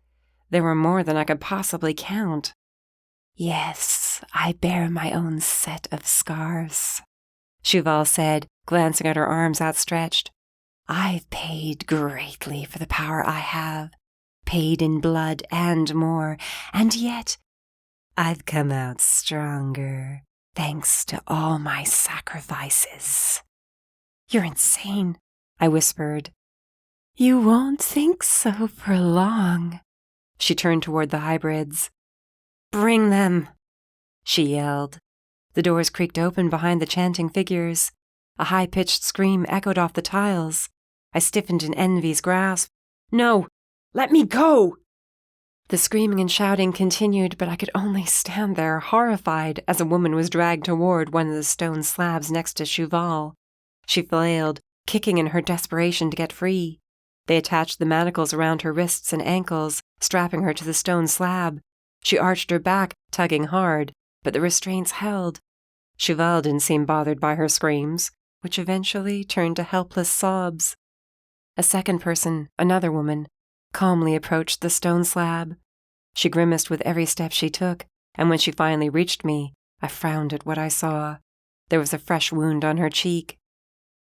[SPEAKER 1] There were more than I could possibly count. "Yes, I bear my own set of scars," Cheval said, glancing at her arms outstretched. "I've paid greatly for the power I have, paid in blood and more, and yet I've come out stronger, thanks to all my sacrifices." "You're insane," I whispered. "You won't think so for long." She turned toward the hybrids. "Bring them," she yelled. The doors creaked open behind the chanting figures. A high-pitched scream echoed off the tiles. I stiffened in Envy's grasp. "No! Let me go!" The screaming and shouting continued, but I could only stand there, horrified, as a woman was dragged toward one of the stone slabs next to Cheval. She flailed, kicking in her desperation to get free. They attached the manacles around her wrists and ankles, strapping her to the stone slab. She arched her back, tugging hard, but the restraints held. Cheval didn't seem bothered by her screams, which eventually turned to helpless sobs. A second person, another woman, calmly approached the stone slab. She grimaced with every step she took, and when she finally reached me, I frowned at what I saw. There was a fresh wound on her cheek.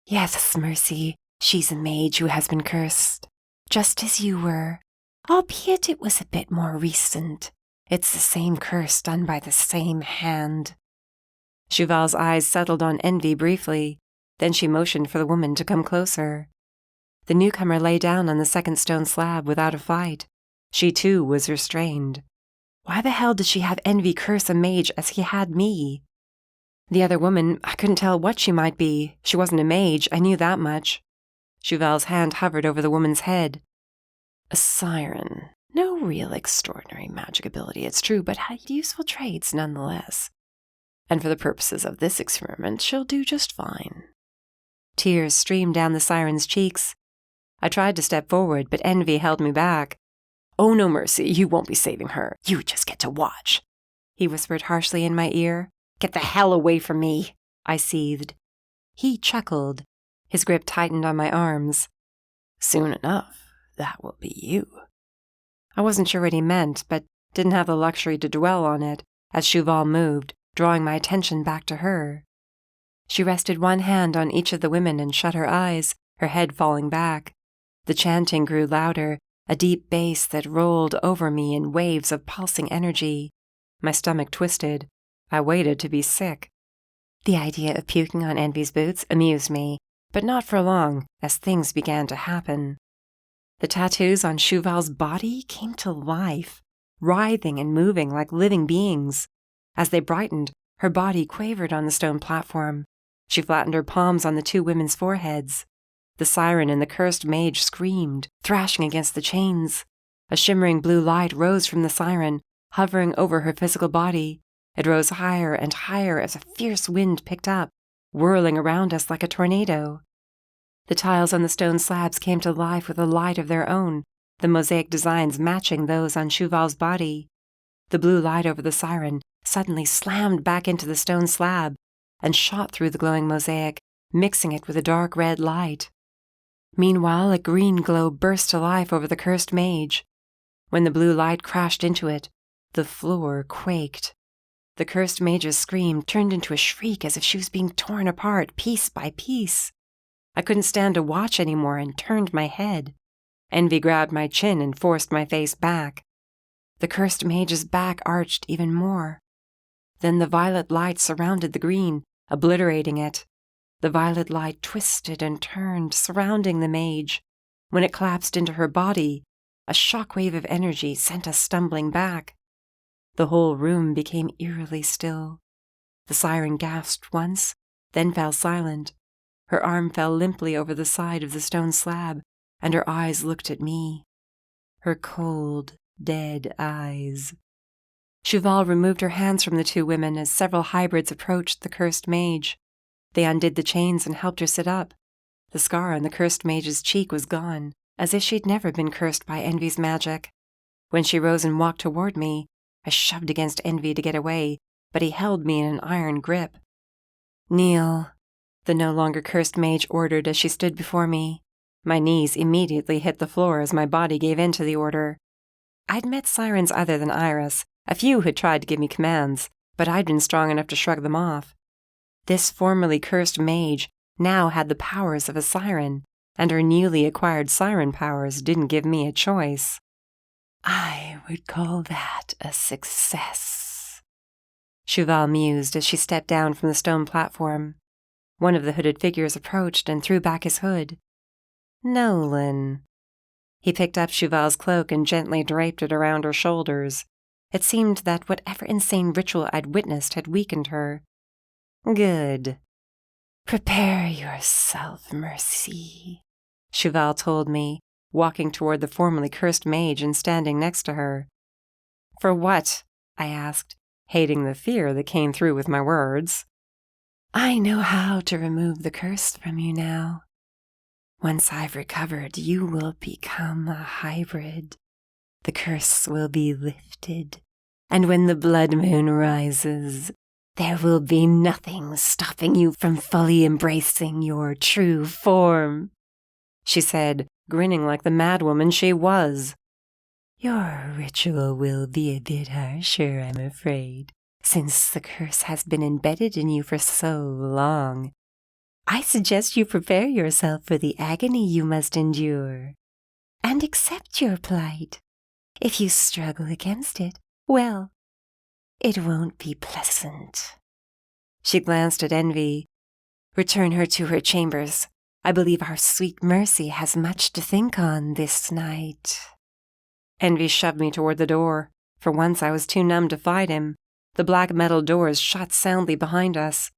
[SPEAKER 1] "Yes, Mercy, she's a mage who has been cursed, just as you were, albeit it was a bit more recent. It's the same curse done by the same hand." Cheval's eyes settled on Envy briefly, then she motioned for the woman to come closer. The newcomer lay down on the second stone slab without a fight. She too was restrained. Why the hell did she have Envy curse a mage as he had me? The other woman, I couldn't tell what she might be. She wasn't a mage, I knew that much. Cheval's hand hovered over the woman's head. A siren. No real extraordinary magic ability, it's true, but had useful traits nonetheless. And for the purposes of this experiment, she'll do just fine. Tears streamed down the siren's cheeks. I tried to step forward, but Envy held me back.
[SPEAKER 2] Oh, no, Mercy, you won't be saving her. You just get to watch," he whispered harshly in my ear. "Get the hell away from me," I seethed. He chuckled. His grip tightened on my arms. "Soon enough, that will be you." I wasn't sure what he meant, but didn't have the luxury to dwell on it as Cheval moved, drawing my attention back to her. She rested one hand on each of the women and shut her eyes, her head falling back. The chanting grew louder, a deep bass that rolled over me in waves of pulsing energy. My stomach twisted. I waited to be sick. The idea of puking on Envy's boots amused me, but not for long, as things began to happen. The tattoos on Cheval's body came to life, writhing and moving like living beings. As they brightened, her body quavered on the stone platform. She flattened her palms on the two women's foreheads. The siren and the cursed mage screamed, thrashing against the chains. A shimmering blue light rose from the siren, hovering over her physical body. It rose higher and higher as a fierce wind picked up, whirling around us like a tornado. The tiles on the stone slabs came to life with a light of their own, the mosaic designs matching those on Cheval's body. The blue light over the siren suddenly slammed back into the stone slab and shot through the glowing mosaic, mixing it with a dark red light. Meanwhile, a green glow burst to life over the cursed mage. When the blue light crashed into it, the floor quaked. The cursed mage's scream turned into a shriek as if she was being torn apart piece by piece. I couldn't stand to watch anymore and turned my head. Envy grabbed my chin and forced my face back. The cursed mage's back arched even more. Then the violet light surrounded the green, obliterating it. The violet light twisted and turned, surrounding the mage. When it collapsed into her body, a shockwave of energy sent us stumbling back. The whole room became eerily still. The siren gasped once, then fell silent. Her arm fell limply over the side of the stone slab, and her eyes looked at me. Her cold, dead eyes. Cheval removed her hands from the two women as several hybrids approached the cursed mage. They undid the chains and helped her sit up. The scar on the cursed mage's cheek was gone, as if she'd never been cursed by Envy's magic. When she rose and walked toward me, I shoved against Envy to get away, but he held me in an iron grip. "Kneel," the no longer cursed mage ordered as she stood before me. My knees immediately hit the floor as my body gave in to the order. I'd met sirens other than Iris, a few who'd tried to give me commands, but I'd been strong enough to shrug them off. This formerly cursed mage now had the powers of a siren, and her newly acquired siren powers didn't give me a choice. "I would call that a success," Cheval mused as she stepped down from the stone platform. One of the hooded figures approached and threw back his hood. "Nolan." He picked up Cheval's cloak and gently draped it around her shoulders. It seemed that whatever insane ritual I'd witnessed had weakened her. "Good. Prepare yourself, Mercy," Cheval told me, walking toward the formerly cursed mage and standing next to her. "For what?" I asked, hating the fear that came through with my words. "I know how to remove the curse from you now. Once I've recovered, you will become a hybrid. The curse will be lifted, and when the blood moon rises, there will be nothing stopping you from fully embracing your true form," she said, grinning like the madwoman she was. "Your ritual will be a bit harsher, I'm afraid, since the curse has been embedded in you for so long. I suggest you prepare yourself for the agony you must endure, and accept your plight. If you struggle against it, well, it won't be pleasant." She glanced at Envy. "Return her to her chambers. I believe our sweet Mercy has much to think on this night." Envy shoved me toward the door. For once I was too numb to fight him. The black metal doors shut soundly behind us.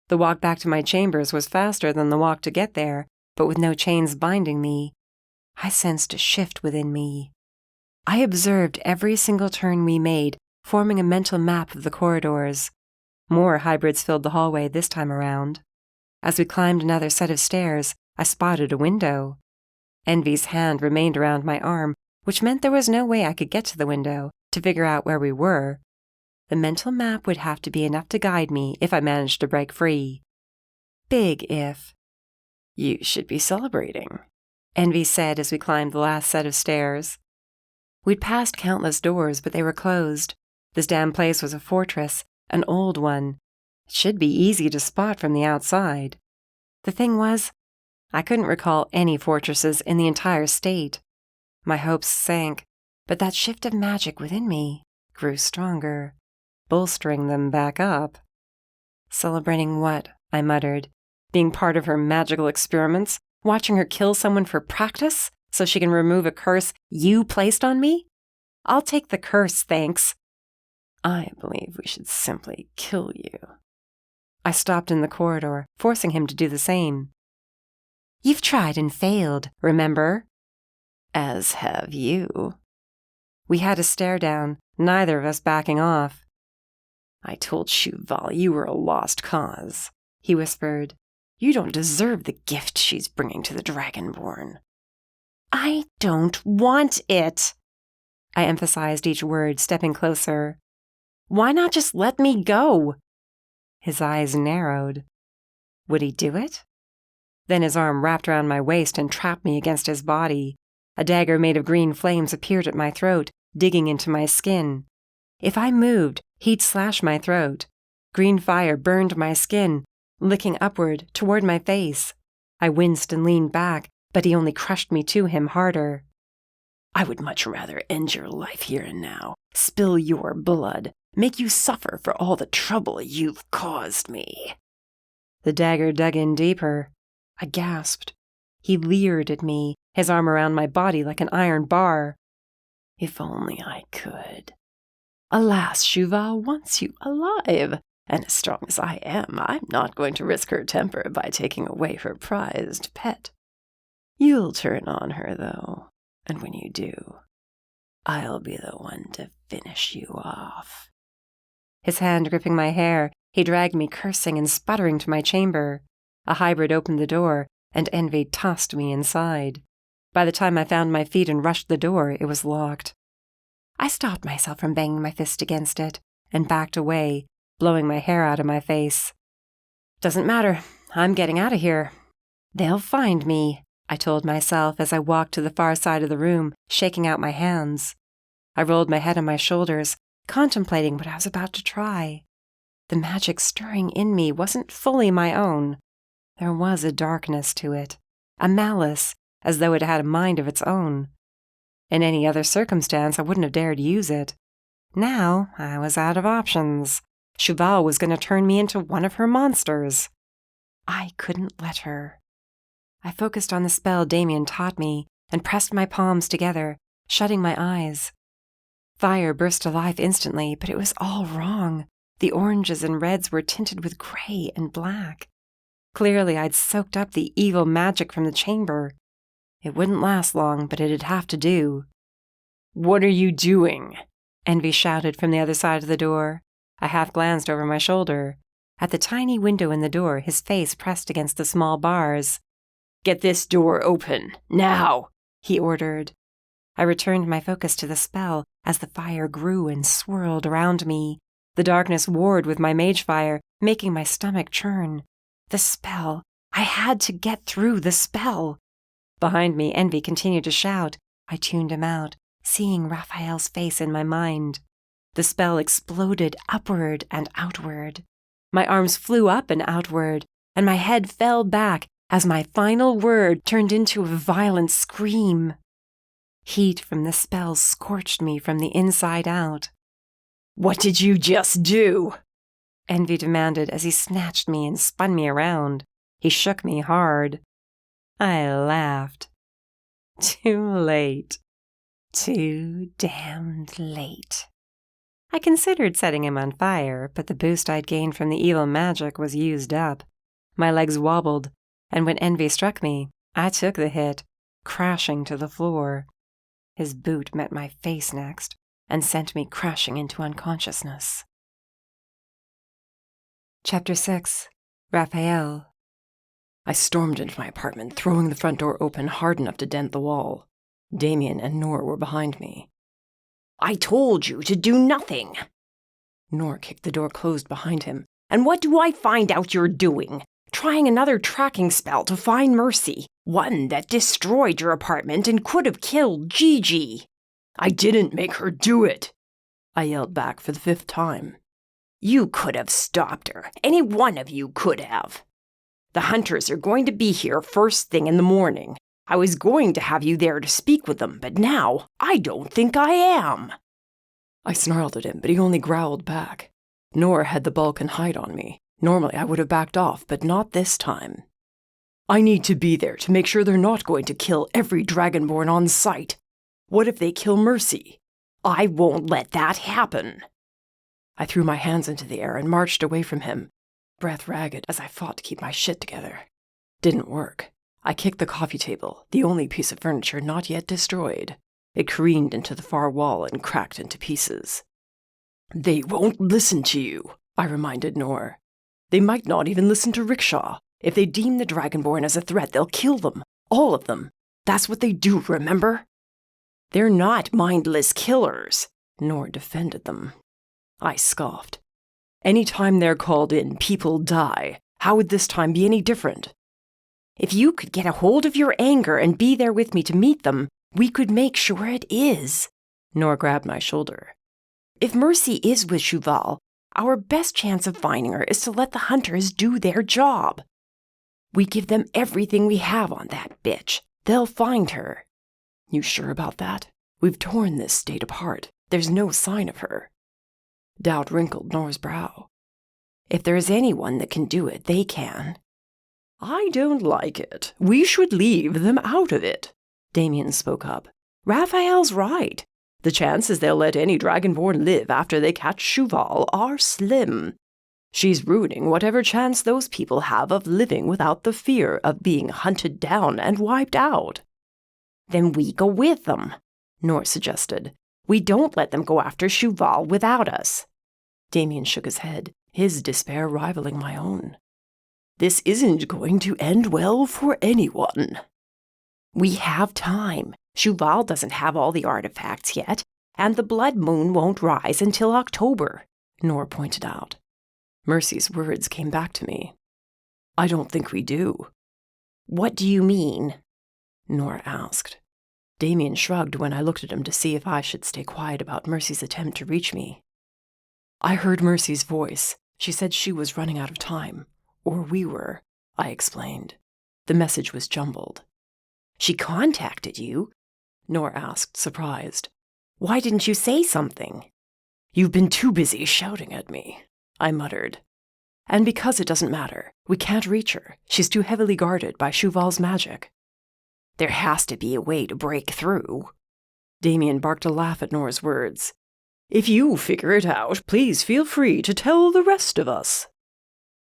[SPEAKER 2] The walk back to my chambers was faster than the walk to get there, but with no chains binding me. I sensed a shift within me. I observed every single turn we made, forming a mental map of the corridors. More hybrids filled the hallway this time around. As we climbed another set of stairs, I spotted a window. Envy's hand remained around my arm,
[SPEAKER 1] which meant there was no way I could get to the window to figure out where we were. The mental map would have to be enough to guide me if I managed to break free. Big if.
[SPEAKER 2] You should be celebrating,
[SPEAKER 1] Envy said as we climbed the last set of stairs. We'd passed countless doors, but they were closed. This damn place was a fortress, an old one. It should be easy to spot from the outside. The thing was, I couldn't recall any fortresses in the entire state. My hopes sank, but that shift of magic within me grew stronger, bolstering them back up. Celebrating what? I muttered. Being part of her magical experiments? Watching her kill someone for practice so she can remove a curse you placed on me? I'll take the curse, thanks.
[SPEAKER 2] I believe we should simply kill you.
[SPEAKER 1] I stopped in the corridor, forcing him to do the same. You've tried and failed, remember?
[SPEAKER 2] As have you.
[SPEAKER 1] We had a stare down, neither of us backing off.
[SPEAKER 2] I told Cheval you were a lost cause,
[SPEAKER 1] he whispered.
[SPEAKER 2] You don't deserve the gift she's bringing to the Dragonborn.
[SPEAKER 1] I don't want it. I emphasized each word, stepping closer. Why not just let me go? His eyes narrowed. Would he do it? Then his arm wrapped around my waist and trapped me against his body. A dagger made of green flames appeared at my throat, digging into my skin. If I moved, he'd slash my throat. Green fire burned my skin, licking upward toward my face. I winced and leaned back, but he only crushed me to him harder.
[SPEAKER 2] I would much rather end your life here and now, spill your blood, make you suffer for all the trouble you've caused me.
[SPEAKER 1] The dagger dug in deeper. I gasped. He leered at me, his arm around my body like an iron bar.
[SPEAKER 2] If only I could. Alas, Cheval wants you alive, and as strong as I am, I'm not going to risk her temper by taking away her prized pet. You'll turn on her, though, and when you do, I'll be the one to finish you off.
[SPEAKER 1] His hand gripping my hair, he dragged me cursing and sputtering to my chamber. A hybrid opened the door, and Envy tossed me inside. By the time I found my feet and rushed the door, it was locked. I stopped myself from banging my fist against it, and backed away, blowing my hair out of my face. Doesn't matter, I'm getting out of here. They'll find me, I told myself as I walked to the far side of the room, shaking out my hands. I rolled my head on my shoulders, contemplating what I was about to try. The magic stirring in me wasn't fully my own. There was a darkness to it, a malice, as though it had a mind of its own. In any other circumstance, I wouldn't have dared use it. Now, I was out of options. Cheval was going to turn me into one of her monsters. I couldn't let her. I focused on the spell Damien taught me and pressed my palms together, shutting my eyes. Fire burst to life instantly, but it was all wrong. The oranges and reds were tinted with gray and black. Clearly, I'd soaked up the evil magic from the chamber. It wouldn't last long, but it'd have to do.
[SPEAKER 2] What are you doing?
[SPEAKER 1] Envy shouted from the other side of the door. I half glanced over my shoulder. At the tiny window in the door, his face pressed against the small bars.
[SPEAKER 2] Get this door open, now, he ordered.
[SPEAKER 1] I returned my focus to the spell as the fire grew and swirled around me. The darkness warred with my mage fire, making my stomach churn. The spell. I had to get through the spell. Behind me, Envy continued to shout. I tuned him out, seeing Raphael's face in my mind. The spell exploded upward and outward. My arms flew up and outward, and my head fell back as my final word turned into a violent scream. Heat from the spell scorched me from the inside out.
[SPEAKER 2] What did you just do?
[SPEAKER 1] Envy demanded as he snatched me and spun me around. He shook me hard. I laughed. Too late. Too damned late. I considered setting him on fire, but the boost I'd gained from the evil magic was used up. My legs wobbled, and when Envy struck me, I took the hit, crashing to the floor. His boot met my face next, and sent me crashing into unconsciousness. Chapter 6. Raphael.
[SPEAKER 2] I stormed into my apartment, throwing the front door open hard enough to dent the wall. Damien and Nor were behind me.
[SPEAKER 1] I told you to do nothing.
[SPEAKER 2] Nor kicked the door closed behind him.
[SPEAKER 1] And what do I find out you're doing? Trying another tracking spell to find Mercy, one that destroyed your apartment and could have killed Gigi.
[SPEAKER 3] I didn't make her do it,
[SPEAKER 2] I yelled back for the 5th time.
[SPEAKER 1] You could have stopped her. Any one of you could have. The hunters are going to be here first thing in the morning. I was going to have you there to speak with them, but now I don't think I am.
[SPEAKER 2] I snarled at him, but he only growled back. Nor had the bulk and hide on me. Normally I would have backed off, but not this time.
[SPEAKER 3] I need to be there to make sure they're not going to kill every Dragonborn on sight. What if they kill Mercy?
[SPEAKER 1] I won't let that happen.
[SPEAKER 2] I threw my hands into the air and marched away from him, breath ragged as I fought to keep my shit together. Didn't work. I kicked the coffee table, the only piece of furniture not yet destroyed. It careened into the far wall and cracked into pieces.
[SPEAKER 3] They won't listen to you, I reminded Nor. They might not even listen to Rickshaw. If they deem the Dragonborn as a threat, they'll kill them. All of them. That's what they do, remember?
[SPEAKER 1] They're not mindless killers,
[SPEAKER 2] Nor defended them. I scoffed.
[SPEAKER 3] Any time they're called in, people die. How would this time be any different?
[SPEAKER 1] If you could get a hold of your anger and be there with me to meet them, we could make sure it is.
[SPEAKER 2] Nor grabbed my shoulder.
[SPEAKER 1] If Mercy is with Cheval, our best chance of finding her is to let the hunters do their job. We give them everything we have on that bitch. They'll find her.
[SPEAKER 2] You sure about that? We've torn this state apart. There's no sign of her. Doubt wrinkled Nor's brow.
[SPEAKER 1] If there's anyone that can do it, they can.
[SPEAKER 3] I don't like it. We should leave them out of it, Damien spoke up. Raphael's right. The chances they'll let any Dragonborn live after they catch Cheval are slim. She's ruining whatever chance those people have of living without the fear of being hunted down and wiped out.
[SPEAKER 1] Then we go with them, Nor suggested. We don't let them go after Cheval without us.
[SPEAKER 2] Damien shook his head, his despair rivaling my own.
[SPEAKER 3] This isn't going to end well for anyone.
[SPEAKER 1] We have time. Cheval doesn't have all the artifacts yet, and the blood moon won't rise until October,
[SPEAKER 2] Nor pointed out. Mercy's words came back to me.
[SPEAKER 3] I don't think we do.
[SPEAKER 1] What do you mean?
[SPEAKER 2] Nor asked. Damien shrugged when I looked at him to see if I should stay quiet about Mercy's attempt to reach me. I heard Mercy's voice. She said she was running out of time. Or we were, I explained. The message was jumbled.
[SPEAKER 1] She contacted you?
[SPEAKER 2] Nor asked, surprised.
[SPEAKER 1] Why didn't you say something?
[SPEAKER 3] You've been too busy shouting at me, I muttered.
[SPEAKER 2] And because it doesn't matter, we can't reach her. She's too heavily guarded by Cheval's magic.
[SPEAKER 1] There has to be a way to break through.
[SPEAKER 2] Damien barked a laugh at Nor's words.
[SPEAKER 3] If you figure it out, please feel free to tell the rest of us.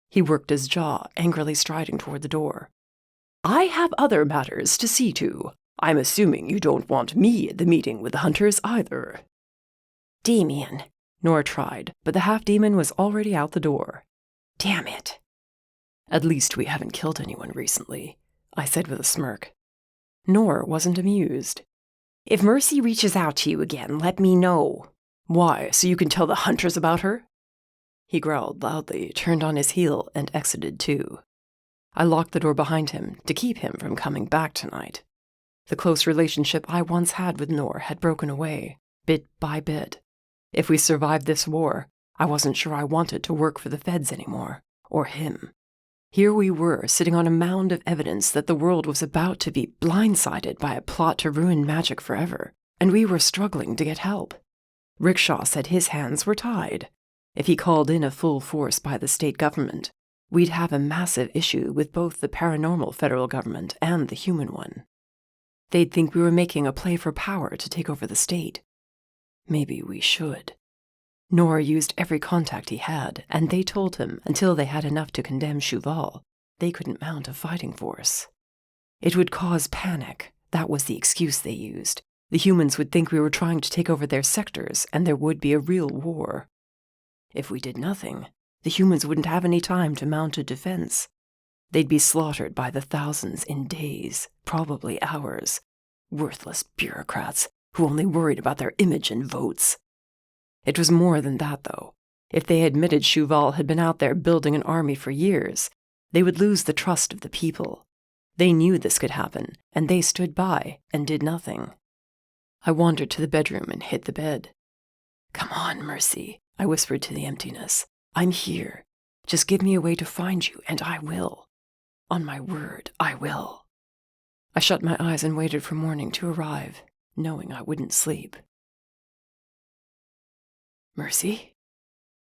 [SPEAKER 2] He worked his jaw, angrily striding toward the door.
[SPEAKER 3] I have other matters to see to. I'm assuming you don't want me at the meeting with the hunters either.
[SPEAKER 1] Damien,
[SPEAKER 2] Nor tried, but the half-demon was already out the door.
[SPEAKER 1] Damn it.
[SPEAKER 2] At least we haven't killed anyone recently, I said with a smirk. Nor wasn't amused.
[SPEAKER 1] If Mercy reaches out to you again, let me know.
[SPEAKER 3] Why, so you can tell the hunters about her?
[SPEAKER 2] He growled loudly, turned on his heel, and exited too. I locked the door behind him to keep him from coming back tonight. The close relationship I once had with Nor had broken away, bit by bit. If we survived this war, I wasn't sure I wanted to work for the feds anymore, or him. Here we were, sitting on a mound of evidence that the world was about to be blindsided by a plot to ruin magic forever, and we were struggling to get help. Rickshaw said his hands were tied. If he called in a full force by the state government, we'd have a massive issue with both the paranormal federal government and the human one. They'd think we were making a play for power to take over the state. Maybe we should. Nor used every contact he had, and they told him until they had enough to condemn Cheval, they couldn't mount a fighting force. It would cause panic. That was the excuse they used. The humans would think we were trying to take over their sectors, and there would be a real war. If we did nothing, the humans wouldn't have any time to mount a defense. They'd be slaughtered by the thousands in days, probably hours. Worthless bureaucrats who only worried about their image and votes. It was more than that, though. If they admitted Chouval had been out there building an army for years, they would lose the trust of the people. They knew this could happen, and they stood by and did nothing. I wandered to the bedroom and hit the bed. "Come on, Mercy," I whispered to the emptiness. "I'm here. Just give me a way to find you, and I will. On my word, I will." I shut my eyes and waited for morning to arrive, knowing I wouldn't sleep. "Mercy?"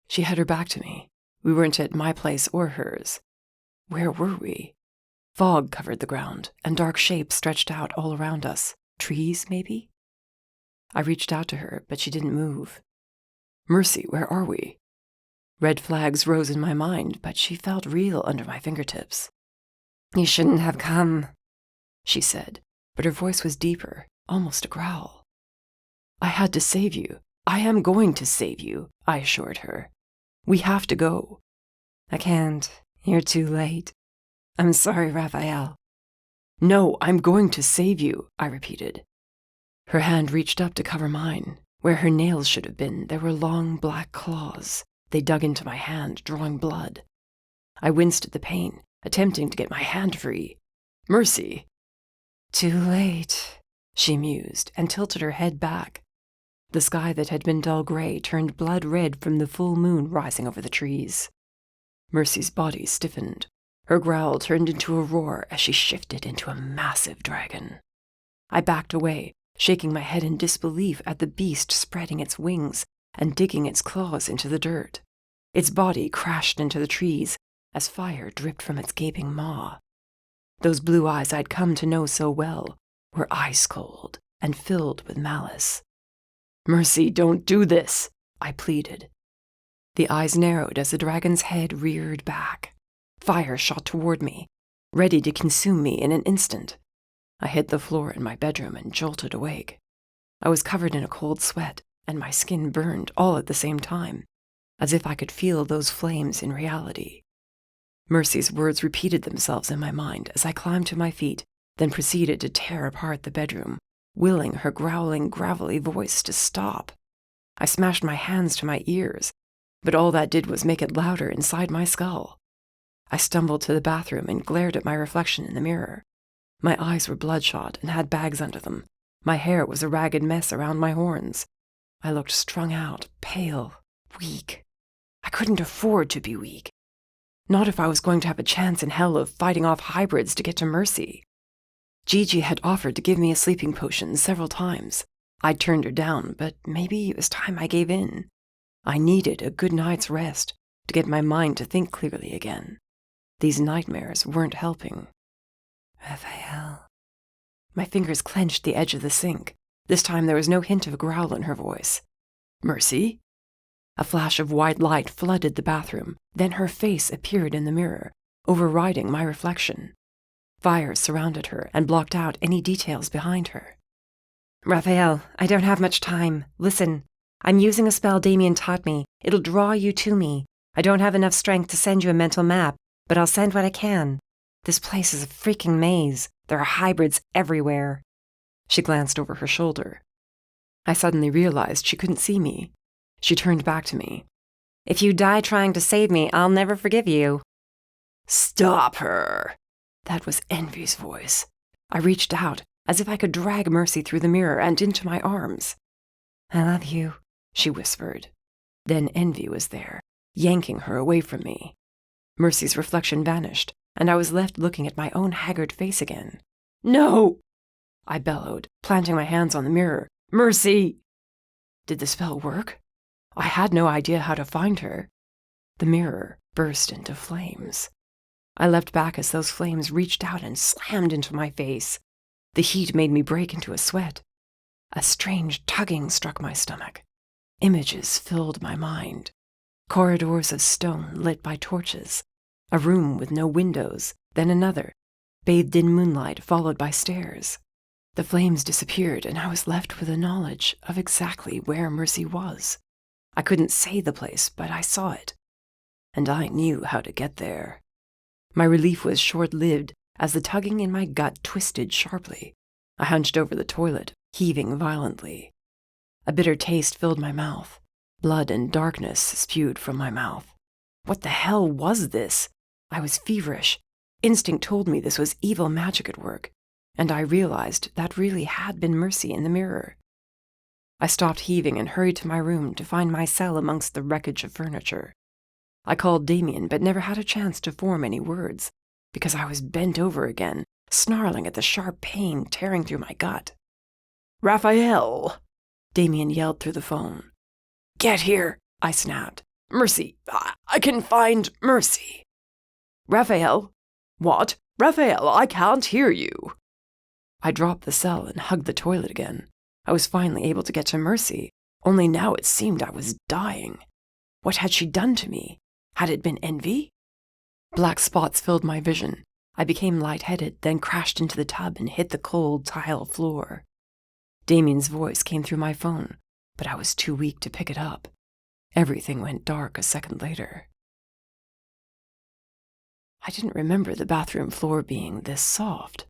[SPEAKER 2] She had her back to me. We weren't at my place or hers. Where were we? Fog covered the ground, and dark shapes stretched out all around us. Trees, maybe? I reached out to her, but she didn't move. "Mercy, where are we?" Red flags rose in my mind, but she felt real under my fingertips. "You shouldn't have come," she said, but her voice was deeper, almost a growl. "I had to save you. I am going to save you," I assured her. "We have to go." "I can't. You're too late. I'm sorry, Raphael." "No, I'm going to save you," I repeated. Her hand reached up to cover mine. Where her nails should have been, there were long black claws. They dug into my hand, drawing blood. I winced at the pain, attempting to get my hand free. "Mercy." "Too late," she mused, and tilted her head back. The sky that had been dull gray turned blood red from the full moon rising over the trees. Mercy's body stiffened. Her growl turned into a roar as she shifted into a massive dragon. I backed away, shaking my head in disbelief at the beast spreading its wings and digging its claws into the dirt. Its body crashed into the trees as fire dripped from its gaping maw. Those blue eyes I'd come to know so well were ice cold and filled with malice. "Mercy, don't do this," I pleaded. The eyes narrowed as the dragon's head reared back. Fire shot toward me, ready to consume me in an instant. I hit the floor in my bedroom and jolted awake. I was covered in a cold sweat, and my skin burned all at the same time, as if I could feel those flames in reality. Mercy's words repeated themselves in my mind as I climbed to my feet, then proceeded to tear apart the bedroom, willing her growling, gravelly voice to stop. I smashed my hands to my ears, but all that did was make it louder inside my skull. I stumbled to the bathroom and glared at my reflection in the mirror. My eyes were bloodshot and had bags under them. My hair was a ragged mess around my horns. I looked strung out, pale, weak. I couldn't afford to be weak. Not if I was going to have a chance in hell of fighting off hybrids to get to Mercy. Gigi had offered to give me a sleeping potion several times. I'd turned her down, but maybe it was time I gave in. I needed a good night's rest to get my mind to think clearly again. These nightmares weren't helping. "Raphael." My fingers clenched the edge of the sink. This time there was no hint of a growl in her voice. "Mercy?" A flash of white light flooded the bathroom. Then her face appeared in the mirror, overriding my reflection. Fire surrounded her and blocked out any details behind her. "Raphael, I don't have much time. Listen, I'm using a spell Damien taught me. It'll draw you to me. I don't have enough strength to send you a mental map, but I'll send what I can. This place is a freaking maze. There are hybrids everywhere." She glanced over her shoulder. I suddenly realized she couldn't see me. She turned back to me. "If you die trying to save me, I'll never forgive you." "Stop her!" That was Envy's voice. I reached out, as if I could drag Mercy through the mirror and into my arms. "I love you," she whispered. Then Envy was there, yanking her away from me. Mercy's reflection vanished, and I was left looking at my own haggard face again. "No!" I bellowed, planting my hands on the mirror. "Mercy!" Did the spell work? I had no idea how to find her. The mirror burst into flames. I leapt back as those flames reached out and slammed into my face. The heat made me break into a sweat. A strange tugging struck my stomach. Images filled my mind. Corridors of stone lit by torches. A room with no windows, then another, bathed in moonlight followed by stairs. The flames disappeared, and I was left with a knowledge of exactly where Mercy was. I couldn't say the place, but I saw it. And I knew how to get there. My relief was short-lived as the tugging in my gut twisted sharply. I hunched over the toilet, heaving violently. A bitter taste filled my mouth. Blood and darkness spewed from my mouth. What the hell was this? I was feverish. Instinct told me this was evil magic at work, and I realized that really had been Mercy in the mirror. I stopped heaving and hurried to my room to find my cell amongst the wreckage of furniture. I called Damien but never had a chance to form any words, because I was bent over again, snarling at the sharp pain tearing through my gut. "Raphael!" Damien yelled through the phone. "Get here!" I snapped. "Mercy! I can find Mercy!" "Raphael? What? Raphael, I can't hear you!" I dropped the cell and hugged the toilet again. I was finally able to get to Mercy, only now it seemed I was dying. What had she done to me? Had it been envy? Black spots filled my vision. I became lightheaded, then crashed into the tub and hit the cold tile floor. Damien's voice came through my phone, but I was too weak to pick it up. Everything went dark a second later. I didn't remember the bathroom floor being this soft.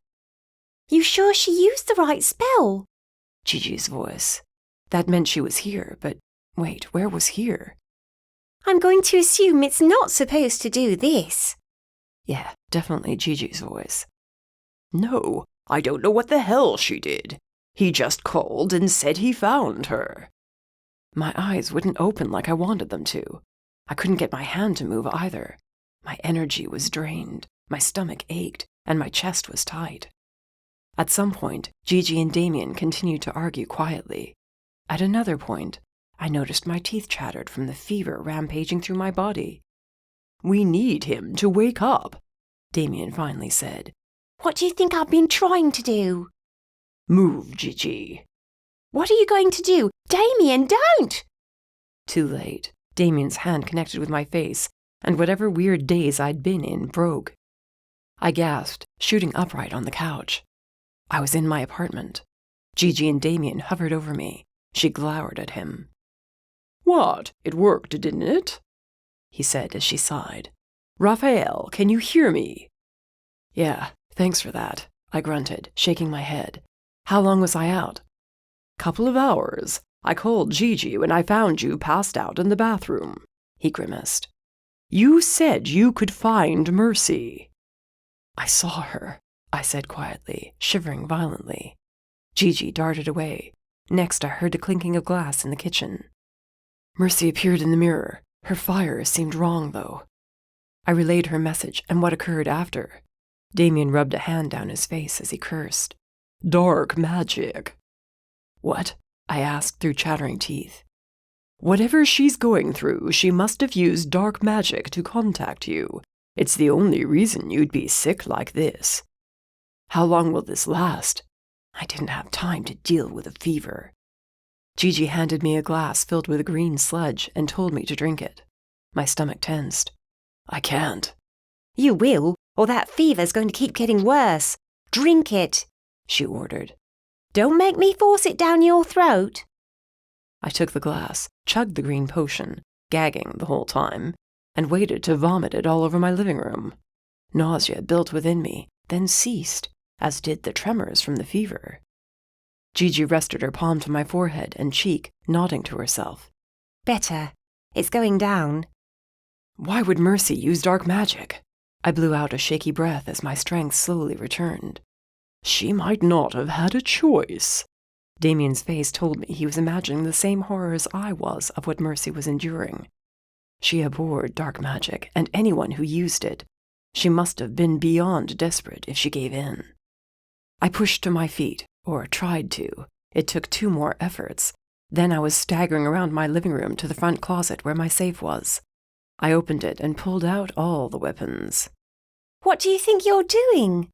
[SPEAKER 1] "You sure she used the right spell?"
[SPEAKER 2] Gigi's voice. That meant she was here, but wait, where was here?
[SPEAKER 1] "I'm going to assume it's not supposed to do this."
[SPEAKER 2] Yeah, definitely Gigi's voice. "No, I don't know what the hell she did. He just called and said he found her." My eyes wouldn't open like I wanted them to. I couldn't get my hand to move either. My energy was drained, my stomach ached, and my chest was tight. At some point, Gigi and Damien continued to argue quietly. At another point, I noticed my teeth chattered from the fever rampaging through my body. "We need him to wake up," Damien finally said.
[SPEAKER 1] "What do you think I've been trying to do?"
[SPEAKER 2] "Move, Gigi."
[SPEAKER 1] "What are you going to do? Damien, don't!"
[SPEAKER 2] Too late. Damien's hand connected with my face, and whatever weird daze I'd been in broke. I gasped, shooting upright on the couch. I was in my apartment. Gigi and Damien hovered over me. She glowered at him. "What? It worked, didn't it?" he said as she sighed. "Raphael, can you hear me?" "Yeah, thanks for that," I grunted, shaking my head. "How long was I out?" "Couple of hours. I called Gigi when I found you passed out in the bathroom," he grimaced. "You said you could find Mercy." "I saw her," I said quietly, shivering violently. Gigi darted away. Next, I heard the clinking of glass in the kitchen. Mercy appeared in the mirror. Her fire seemed wrong, though. I relayed her message and what occurred after. Damien rubbed a hand down his face as he cursed. "Dark magic." "What?" I asked through chattering teeth. "Whatever she's going through, she must have used dark magic to contact you. It's the only reason you'd be sick like this." "How long will this last?" I didn't have time to deal with a fever. Gigi handed me a glass filled with green sludge and told me to drink it. My stomach tensed. "I can't."
[SPEAKER 1] "You will, or that fever's going to keep getting worse. Drink it," she ordered. "Don't make me force it down your throat."
[SPEAKER 2] I took the glass, chugged the green potion, gagging the whole time, and waited to vomit it all over my living room. Nausea built within me, then ceased, as did the tremors from the fever. Gigi rested her palm to my forehead and cheek, nodding to herself.
[SPEAKER 1] "Better. It's going down."
[SPEAKER 2] "Why would Mercy use dark magic?" I blew out a shaky breath as my strength slowly returned. "She might not have had a choice." Damien's face told me he was imagining the same horrors I was of what Mercy was enduring. She abhorred dark magic and anyone who used it. She must have been beyond desperate if she gave in. I pushed to my feet, or tried to. It took 2 more efforts. Then I was staggering around my living room to the front closet where my safe was. I opened it and pulled out all the weapons.
[SPEAKER 1] "What do you think you're doing?"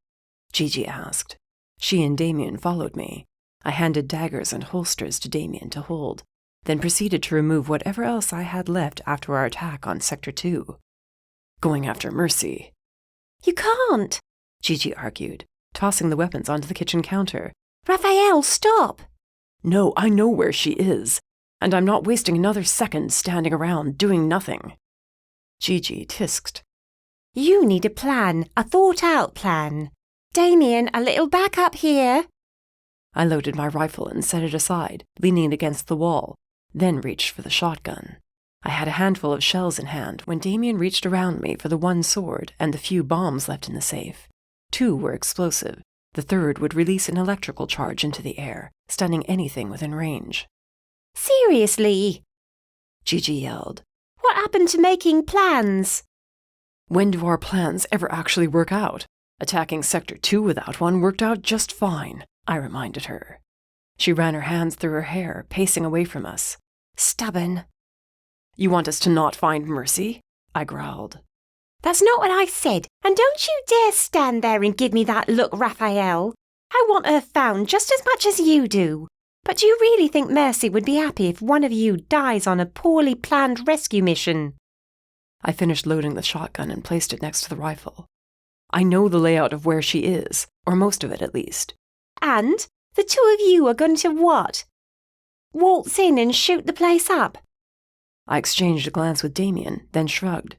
[SPEAKER 2] Gigi asked. She and Damien followed me. I handed daggers and holsters to Damien to hold, then proceeded to remove whatever else I had left after our attack on Sector 2. Going after Mercy.
[SPEAKER 1] "You can't,"
[SPEAKER 2] Gigi argued, tossing the weapons onto the kitchen counter.
[SPEAKER 1] "Raphael, stop."
[SPEAKER 2] "No, I know where she is, and I'm not wasting another second standing around doing nothing." Gigi tisked.
[SPEAKER 1] "You need a plan, a thought-out plan. Damien, a little back up here."
[SPEAKER 2] I loaded my rifle and set it aside, leaning it against the wall, then reached for the shotgun. I had a handful of shells in hand when Damien reached around me for the one sword and the few bombs left in the safe. 2 were explosive. The third would release an electrical charge into the air, stunning anything within range.
[SPEAKER 1] Seriously?
[SPEAKER 2] Gigi yelled.
[SPEAKER 1] What happened to making plans?
[SPEAKER 2] When do our plans ever actually work out? Attacking Sector 2 without one worked out just fine, I reminded her. She ran her hands through her hair, pacing away from us.
[SPEAKER 1] Stubborn.
[SPEAKER 2] You want us to not find Mercy? I growled.
[SPEAKER 1] That's not what I said, and don't you dare stand there and give me that look, Raphael. I want her found just as much as you do. But do you really think Mercy would be happy if one of you dies on a poorly planned rescue mission?
[SPEAKER 2] I finished loading the shotgun and placed it next to the rifle. I know the layout of where she is, or most of it at least.
[SPEAKER 1] And the 2 of you are going to what? Waltz in and shoot the place up?
[SPEAKER 2] I exchanged a glance with Damien, then shrugged.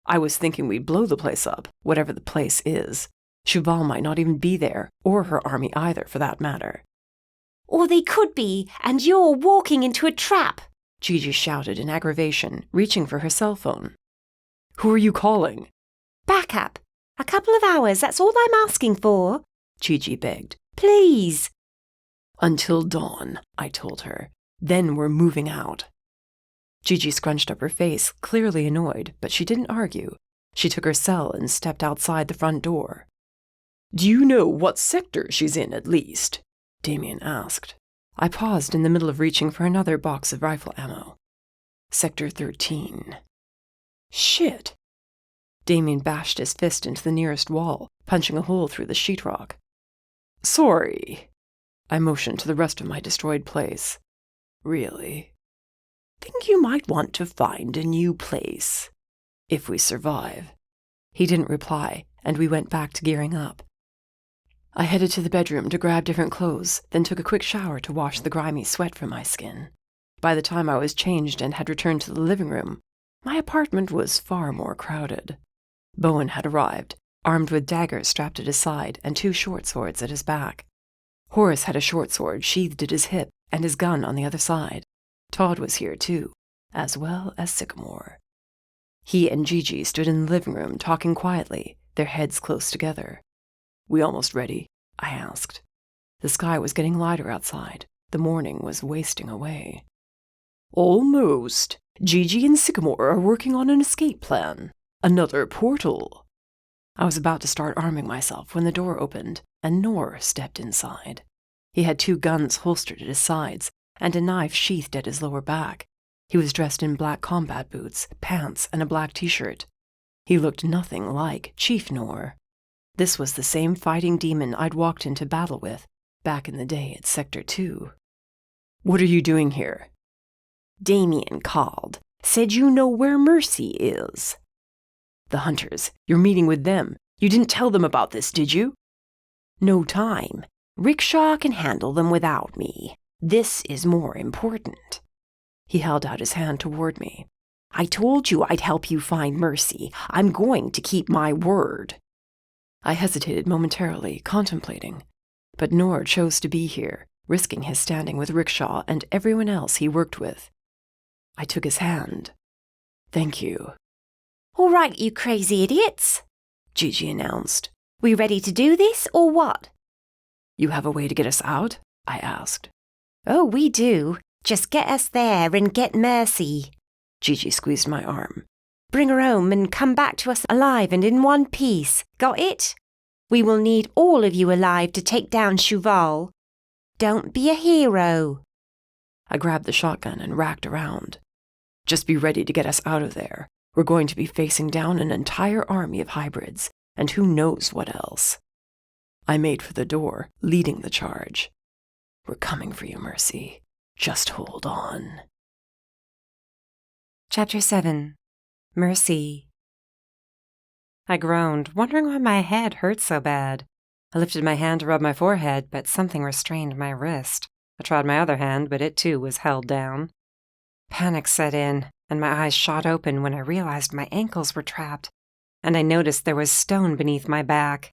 [SPEAKER 2] I was thinking we'd blow the place up, whatever the place is. Cheval might not even be there, or her army either, for that matter.
[SPEAKER 1] Or they could be, and you're walking into a trap,
[SPEAKER 2] Gigi shouted in aggravation, reaching for her cell phone. Who are you calling?
[SPEAKER 1] Backup. A couple of hours, that's all I'm asking for,
[SPEAKER 2] Gigi begged.
[SPEAKER 1] Please.
[SPEAKER 2] Until dawn, I told her. Then we're moving out. Gigi scrunched up her face, clearly annoyed, but she didn't argue. She took her cell and stepped outside the front door. Do you know what sector she's in, at least? Damien asked. I paused in the middle of reaching for another box of rifle ammo. Sector 13. Shit. Damien bashed his fist into the nearest wall, punching a hole through the sheetrock. Sorry. I motioned to the rest of my destroyed place. Really? Think you might want to find a new place. If we survive. He didn't reply, and we went back to gearing up. I headed to the bedroom to grab different clothes, then took a quick shower to wash the grimy sweat from my skin. By the time I was changed and had returned to the living room, my apartment was far more crowded. Bowen had arrived, armed with daggers strapped at his side and 2 short swords at his back. Horace had a short sword sheathed at his hip and his gun on the other side. Todd was here too, as well as Sycamore. He and Gigi stood in the living room talking quietly, their heads close together. We almost ready? I asked. The sky was getting lighter outside. The morning was wasting away. Almost. Gigi and Sycamore are working on an escape plan. Another portal. I was about to start arming myself when the door opened, and Noor stepped inside. He had 2 guns holstered at his sides, and a knife sheathed at his lower back. He was dressed in black combat boots, pants, and a black t-shirt. He looked nothing like Chief Noor. This was the same fighting demon I'd walked into battle with, back in the day at Sector 2. What are you doing here? Damien called. Said you know where Mercy is. The hunters. You're meeting with them. You didn't tell them about this, did you? No time. Rickshaw can handle them without me. This is more important. He held out his hand toward me. I told you I'd help you find Mercy. I'm going to keep my word. I hesitated momentarily, contemplating. But Noor chose to be here, risking his standing with Rickshaw and everyone else he worked with. I took his hand. Thank you.
[SPEAKER 1] All right, you crazy idiots, Gigi announced. We ready to do this, or what?
[SPEAKER 2] You have a way to get us out? I asked.
[SPEAKER 1] Oh, we do. Just get us there and get Mercy.
[SPEAKER 2] Gigi squeezed my arm.
[SPEAKER 1] Bring her home and come back to us alive and in one piece. Got it? We will need all of you alive to take down Cheval. Don't be a hero.
[SPEAKER 2] I grabbed the shotgun and racked around. Just be ready to get us out of there. We're going to be facing down an entire army of hybrids, and who knows what else. I made for the door, leading the charge. We're coming for you, Mercy. Just hold on.
[SPEAKER 1] Chapter 7. Mercy. I groaned, wondering why my head hurt so bad. I lifted my hand to rub my forehead, but something restrained my wrist. I tried my other hand, but it too was held down. Panic set in, and my eyes shot open when I realized my ankles were trapped, and I noticed there was stone beneath my back.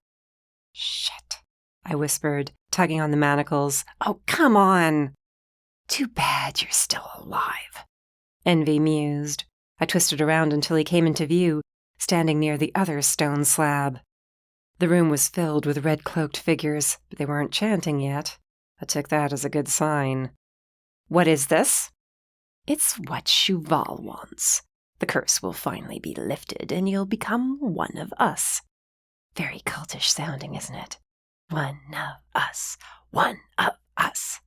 [SPEAKER 1] Shit, I whispered,
[SPEAKER 2] tugging on the manacles. "Oh, come on!" "Too bad you're still alive," Envy mused. I twisted around until he came into view, standing near the other stone slab. The room was filled with red-cloaked figures, but they weren't chanting yet. I took that as a good sign. "What is this?" "It's what Cheval wants. The curse will finally be lifted, and you'll become one of us." Very cultish sounding, isn't it? "One of us. One of us."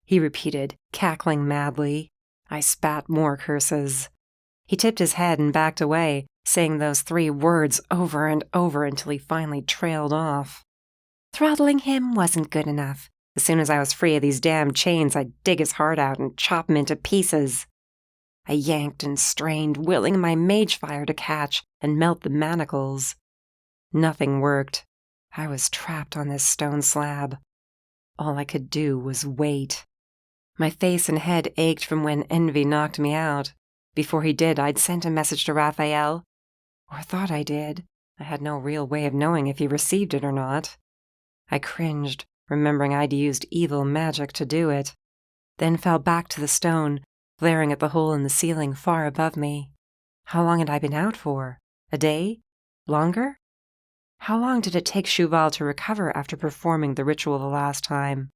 [SPEAKER 2] He repeated, cackling madly. I spat more curses. He tipped his head and backed away, saying those 3 words over and over until he finally trailed off. Throttling him wasn't good enough. As soon as I was free of these damn chains, I'd dig his heart out and chop him into pieces. I yanked and strained, willing my mage fire to catch and melt the manacles. Nothing worked. I was trapped on this stone slab. All I could do was wait. My face and head ached from when Envy knocked me out. Before he did, I'd sent a message to Raphael. Or thought I did. I had no real way of knowing if he received it or not. I cringed, remembering I'd used evil magic to do it. Then fell back to the stone, glaring at the hole in the ceiling far above me. How long had I been out for? A day? Longer? How long did it take Cheval to recover after performing the ritual the last time?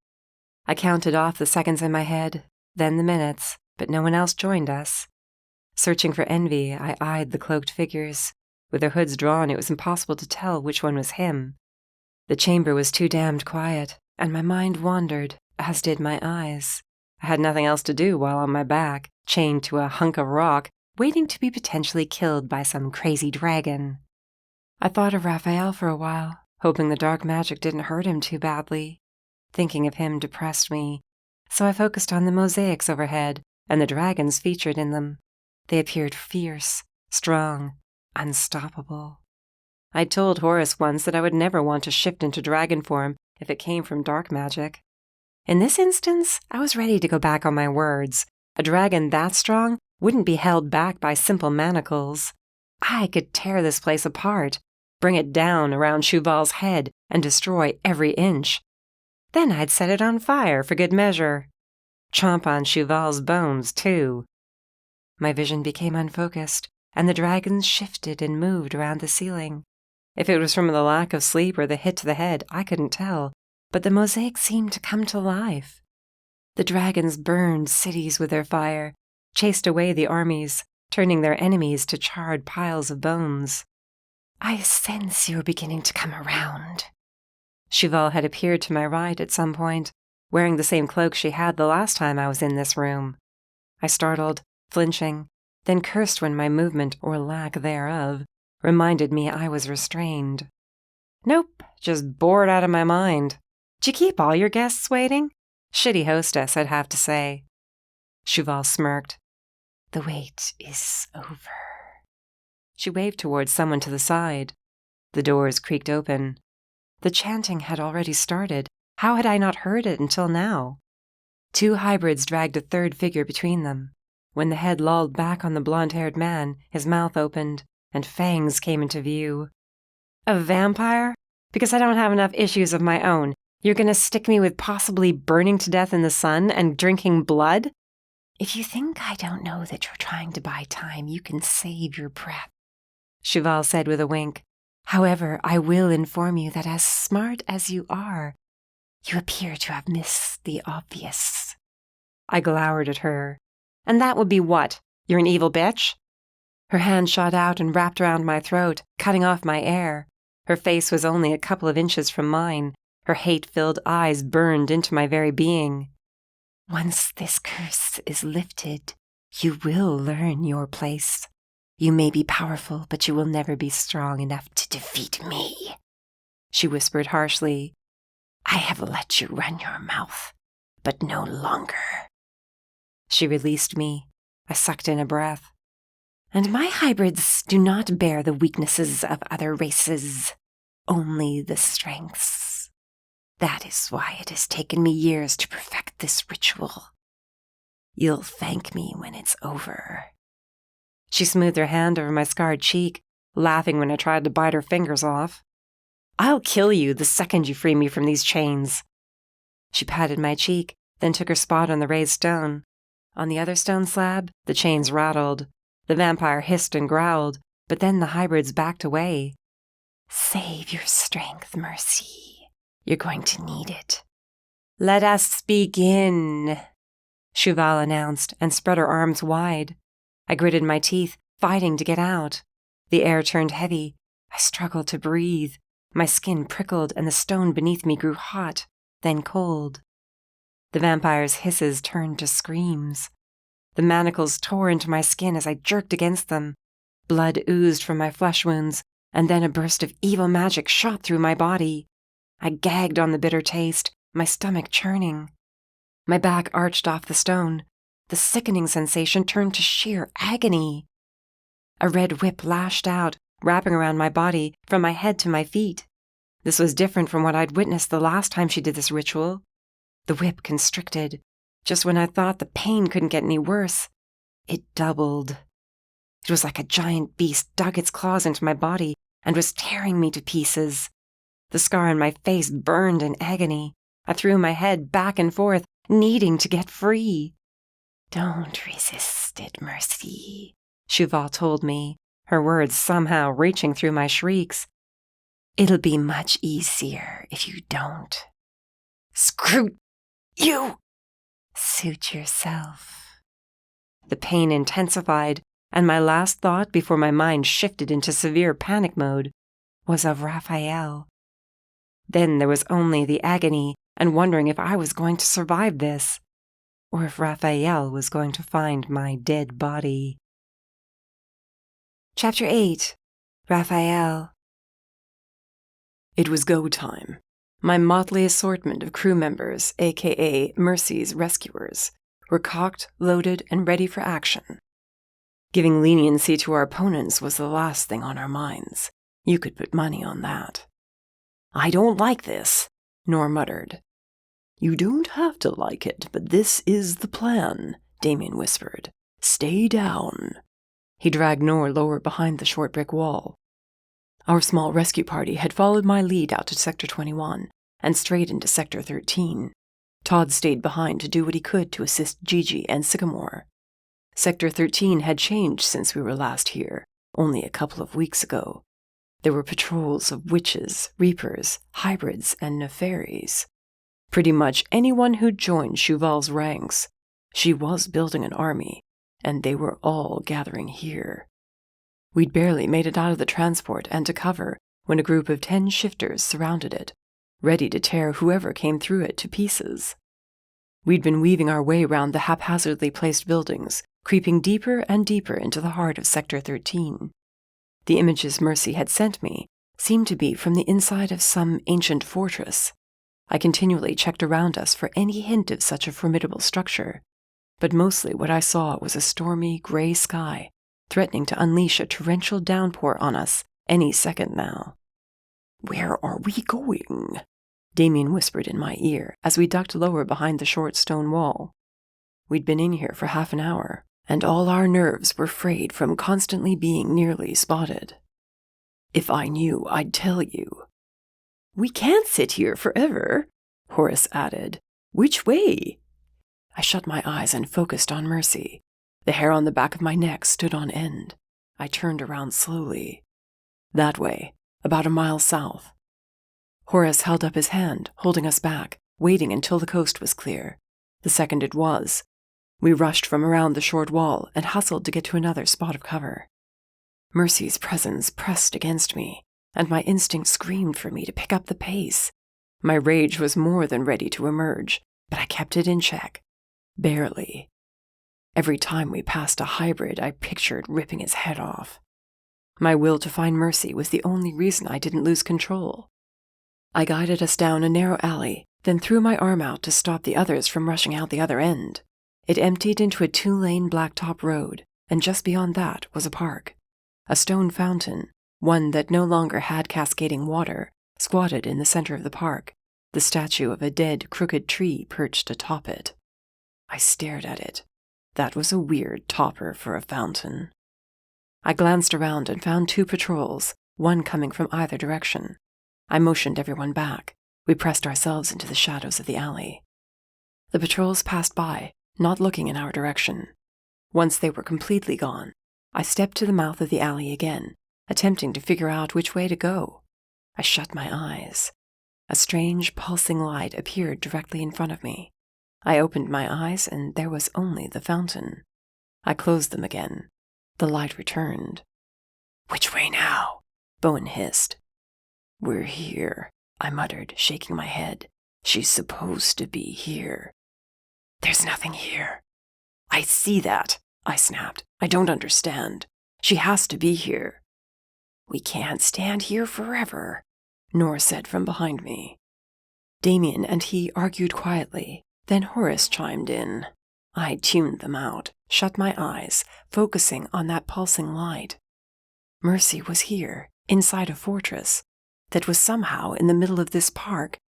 [SPEAKER 2] I counted off the seconds in my head, then the minutes, but no one else joined us. Searching for Envy, I eyed the cloaked figures. With their hoods drawn, it was impossible to tell which one was him. The chamber was too damned quiet, and my mind wandered, as did my eyes. I had nothing else to do while on my back, chained to a hunk of rock, waiting to be potentially killed by some crazy dragon. I thought of Raphael for a while, hoping the dark magic didn't hurt him too badly. Thinking of him depressed me, so I focused on the mosaics overhead and the dragons featured in them. They appeared fierce, strong, unstoppable. I'd told Horace once that I would never want to shift into dragon form if it came from dark magic. In this instance, I was ready to go back on my words. A dragon that strong wouldn't be held back by simple manacles. I could tear this place apart, bring it down around Cheval's head, and destroy every inch. Then I'd set it on fire for good measure. Chomp on Cheval's bones, too. My vision became unfocused, and the dragons shifted and moved around the ceiling. If it was from the lack of sleep or the hit to the head, I couldn't tell, but the mosaic seemed to come to life. The dragons burned cities with their fire, chased away the armies, turning their enemies to charred piles of bones. "I sense you're beginning to come around." Cheval had appeared to my right at some point, wearing the same cloak she had the last time I was in this room. I startled, flinching, then cursed when my movement, or lack thereof, reminded me I was restrained. Nope, just bored out of my mind. Did you keep all your guests waiting? Shitty hostess, I'd have to say. Cheval smirked. "The wait is over." She waved towards someone to the side. The doors creaked open. The chanting had already started. How had I not heard it until now? 2 hybrids dragged a third figure between them. When the head lolled back on the blonde-haired man, his mouth opened, and fangs came into view. "A vampire? Because I don't have enough issues of my own. You're going to stick me with possibly burning to death in the sun and drinking blood? If you think I don't know that you're trying to buy time, you can save your breath," Cheval said with a wink. "However, I will inform you that as smart as you are, you appear to have missed the obvious." I glowered at her. "And that would be what? You're an evil bitch?" Her hand shot out and wrapped around my throat, cutting off my air. Her face was only a couple of inches from mine. Her hate-filled eyes burned into my very being. "Once this curse is lifted, you will learn your place. You may be powerful, but you will never be strong enough to defeat me," she whispered harshly. "I have let you run your mouth, but no longer." She released me. I sucked in a breath. "And my hybrids do not bear the weaknesses of other races, only the strengths. That is why it has taken me years to perfect this ritual. You'll thank me when it's over." She smoothed her hand over my scarred cheek, laughing when I tried to bite her fingers off. "I'll kill you the second you free me from these chains." She patted my cheek, then took her spot on the raised stone. On the other stone slab, the chains rattled. The vampire hissed and growled, but then the hybrids backed away.
[SPEAKER 1] Save your strength, Mercy. You're going to need it.
[SPEAKER 2] Let us begin, Cheval announced and spread her arms wide. I gritted my teeth, fighting to get out. The air turned heavy. I struggled to breathe. My skin prickled and the stone beneath me grew hot, then cold. The vampire's hisses turned to screams. The manacles tore into my skin as I jerked against them. Blood oozed from my flesh wounds, and then a burst of evil magic shot through my body. I gagged on the bitter taste, my stomach churning. My back arched off the stone. The sickening sensation turned to sheer agony. A red whip lashed out, wrapping around my body from my head to my feet. This was different from what I'd witnessed the last time she did this ritual. The whip constricted. Just when I thought the pain couldn't get any worse, it doubled. It was like a giant beast dug its claws into my body and was tearing me to pieces. The scar on my face burned in agony. I threw my head back and forth, needing to get free.
[SPEAKER 1] Don't resist it, Mercy,
[SPEAKER 2] Cheval told me, her words somehow reaching through my shrieks.
[SPEAKER 1] It'll be much easier if you don't.
[SPEAKER 2] Screw you!
[SPEAKER 1] Suit yourself.
[SPEAKER 2] The pain intensified, and my last thought before my mind shifted into severe panic mode was of Raphael. Then there was only the agony and wondering if I was going to survive this, or if Raphael was going to find my dead body.
[SPEAKER 1] Chapter 8. Raphael.
[SPEAKER 3] It was go time. My motley assortment of crew members, aka Mercy's rescuers, were cocked, loaded, and ready for action. Giving leniency to our opponents was the last thing on our minds. You could put money on that.
[SPEAKER 2] I don't like this, Nor muttered.
[SPEAKER 3] You don't have to like it, but this is the plan, Damien whispered. Stay down. He dragged Nor lower behind the short brick wall. Our small rescue party had followed my lead out to Sector 21 and straight into Sector 13. Todd stayed behind to do what he could to assist Gigi and Sycamore. Sector 13 had changed since we were last here, only a couple of weeks ago. There were patrols of witches, reapers, hybrids, and nefaries. Pretty much anyone who'd joined Cheval's ranks. She was building an army, and they were all gathering here. We'd barely made it out of the transport and to cover when a group of 10 shifters surrounded it, ready to tear whoever came through it to pieces. We'd been weaving our way round the haphazardly placed buildings, creeping deeper and deeper into the heart of Sector 13. The images Mercy had sent me seemed to be from the inside of some ancient fortress. I continually checked around us for any hint of such a formidable structure, but mostly what I saw was a stormy, gray sky, threatening to unleash a torrential downpour on us any second now. "Where are we going?" Damien whispered in my ear as we ducked lower behind the short stone wall. We'd been in here for half an hour, and all our nerves were frayed from constantly being nearly spotted. "If I knew, I'd tell you." "We can't sit here forever," Horace added. "Which way?" I shut my eyes and focused on Mercy. The hair on the back of my neck stood on end. I turned around slowly. "That way, about a mile south." Horace held up his hand, holding us back, waiting until the coast was clear. The second it was, we rushed from around the short wall and hustled to get to another spot of cover. Mercy's presence pressed against me, and my instinct screamed for me to pick up the pace. My rage was more than ready to emerge, but I kept it in check. Barely. Every time we passed a hybrid, I pictured ripping his head off. My will to find Mercy was the only reason I didn't lose control. I guided us down a narrow alley, then threw my arm out to stop the others from rushing out the other end. It emptied into a 2-lane blacktop road, and just beyond that was a park. A stone fountain, one that no longer had cascading water, squatted in the center of the park, the statue of a dead, crooked tree perched atop it. I stared at it. That was a weird topper for a fountain. I glanced around and found 2 patrols, one coming from either direction. I motioned everyone back.
[SPEAKER 2] We pressed ourselves into the shadows of the alley. The patrols passed by, not looking in our direction. Once they were completely gone, I stepped to the mouth of the alley again, attempting to figure out which way to go. I shut my eyes. A strange, pulsing light appeared directly in front of me. I opened my eyes, and there was only the fountain. I closed them again. The light returned. "Which way now?" Bowen hissed. "We're here," I muttered, shaking my head. "She's supposed to be here." "There's nothing here." "I see that," I snapped. "I don't understand. She has to be here." "We can't stand here forever," Nor said from behind me. Damien and he argued quietly. Then Horace chimed in. I tuned them out, shut my eyes, focusing on that pulsing light. Mercy was here, inside a fortress, that was somehow in the middle of this park.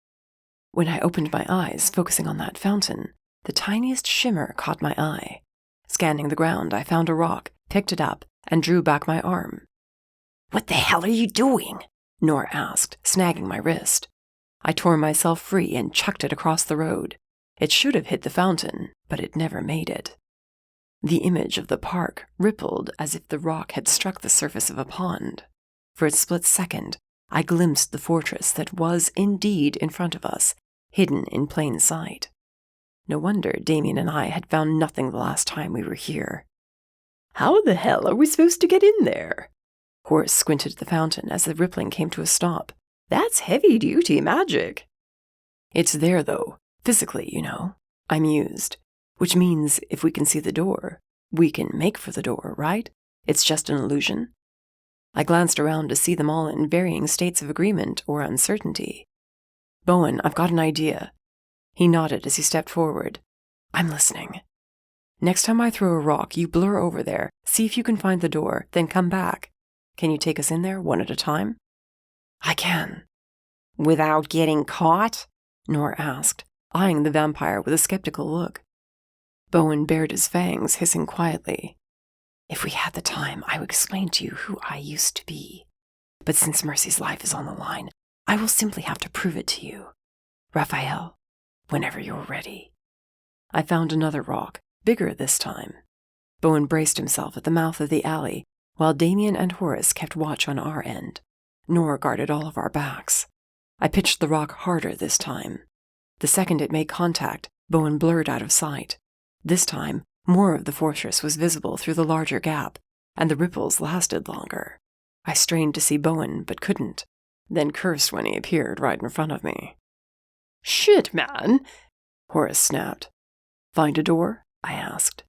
[SPEAKER 2] When I opened my eyes, focusing on that fountain, the tiniest shimmer caught my eye. Scanning the ground, I found a rock, picked it up, and drew back my arm. "What the hell are you doing?" Nor asked, snagging my wrist. I tore myself free and chucked it across the road. It should have hit the fountain, but it never made it. The image of the park rippled as if the rock had struck the surface of a pond. For a split second, I glimpsed the fortress that was indeed in front of us, hidden in plain sight. No wonder Damien and I had found nothing the last time we were here.
[SPEAKER 3] "How the hell are we supposed to get in there?"
[SPEAKER 2] Horace squinted at the fountain as the rippling came to a stop.
[SPEAKER 3] "That's heavy-duty magic."
[SPEAKER 2] "It's there, though, physically, you know," I mused. "Which means if we can see the door, we can make for the door, right? It's just an illusion." I glanced around to see them all in varying states of agreement or uncertainty. "Bowen, I've got an idea." He nodded as he stepped forward. "I'm listening. Next time I throw a rock, you blur over there, see if you can find the door, then come back. Can you take us in there one at a time?" "I can." "Without getting caught?" Nor asked, eyeing the vampire with a skeptical look. Bowen bared his fangs, hissing quietly. "If we had the time, I would explain to you who I used to be. But since Mercy's life is on the line, I will simply have to prove it to you. Raphael, whenever you're ready." I found another rock, bigger this time. Bowen braced himself at the mouth of the alley, while Damien and Horace kept watch on our end. Nor guarded all of our backs. I pitched the rock harder this time. The second it made contact, Bowen blurred out of sight. This time, more of the fortress was visible through the larger gap, and the ripples lasted longer. I strained to see Bowen, but couldn't, then cursed when he appeared right in front of me.
[SPEAKER 3] "Shit, man!"
[SPEAKER 2] Horace snapped. "Find a door?" I asked.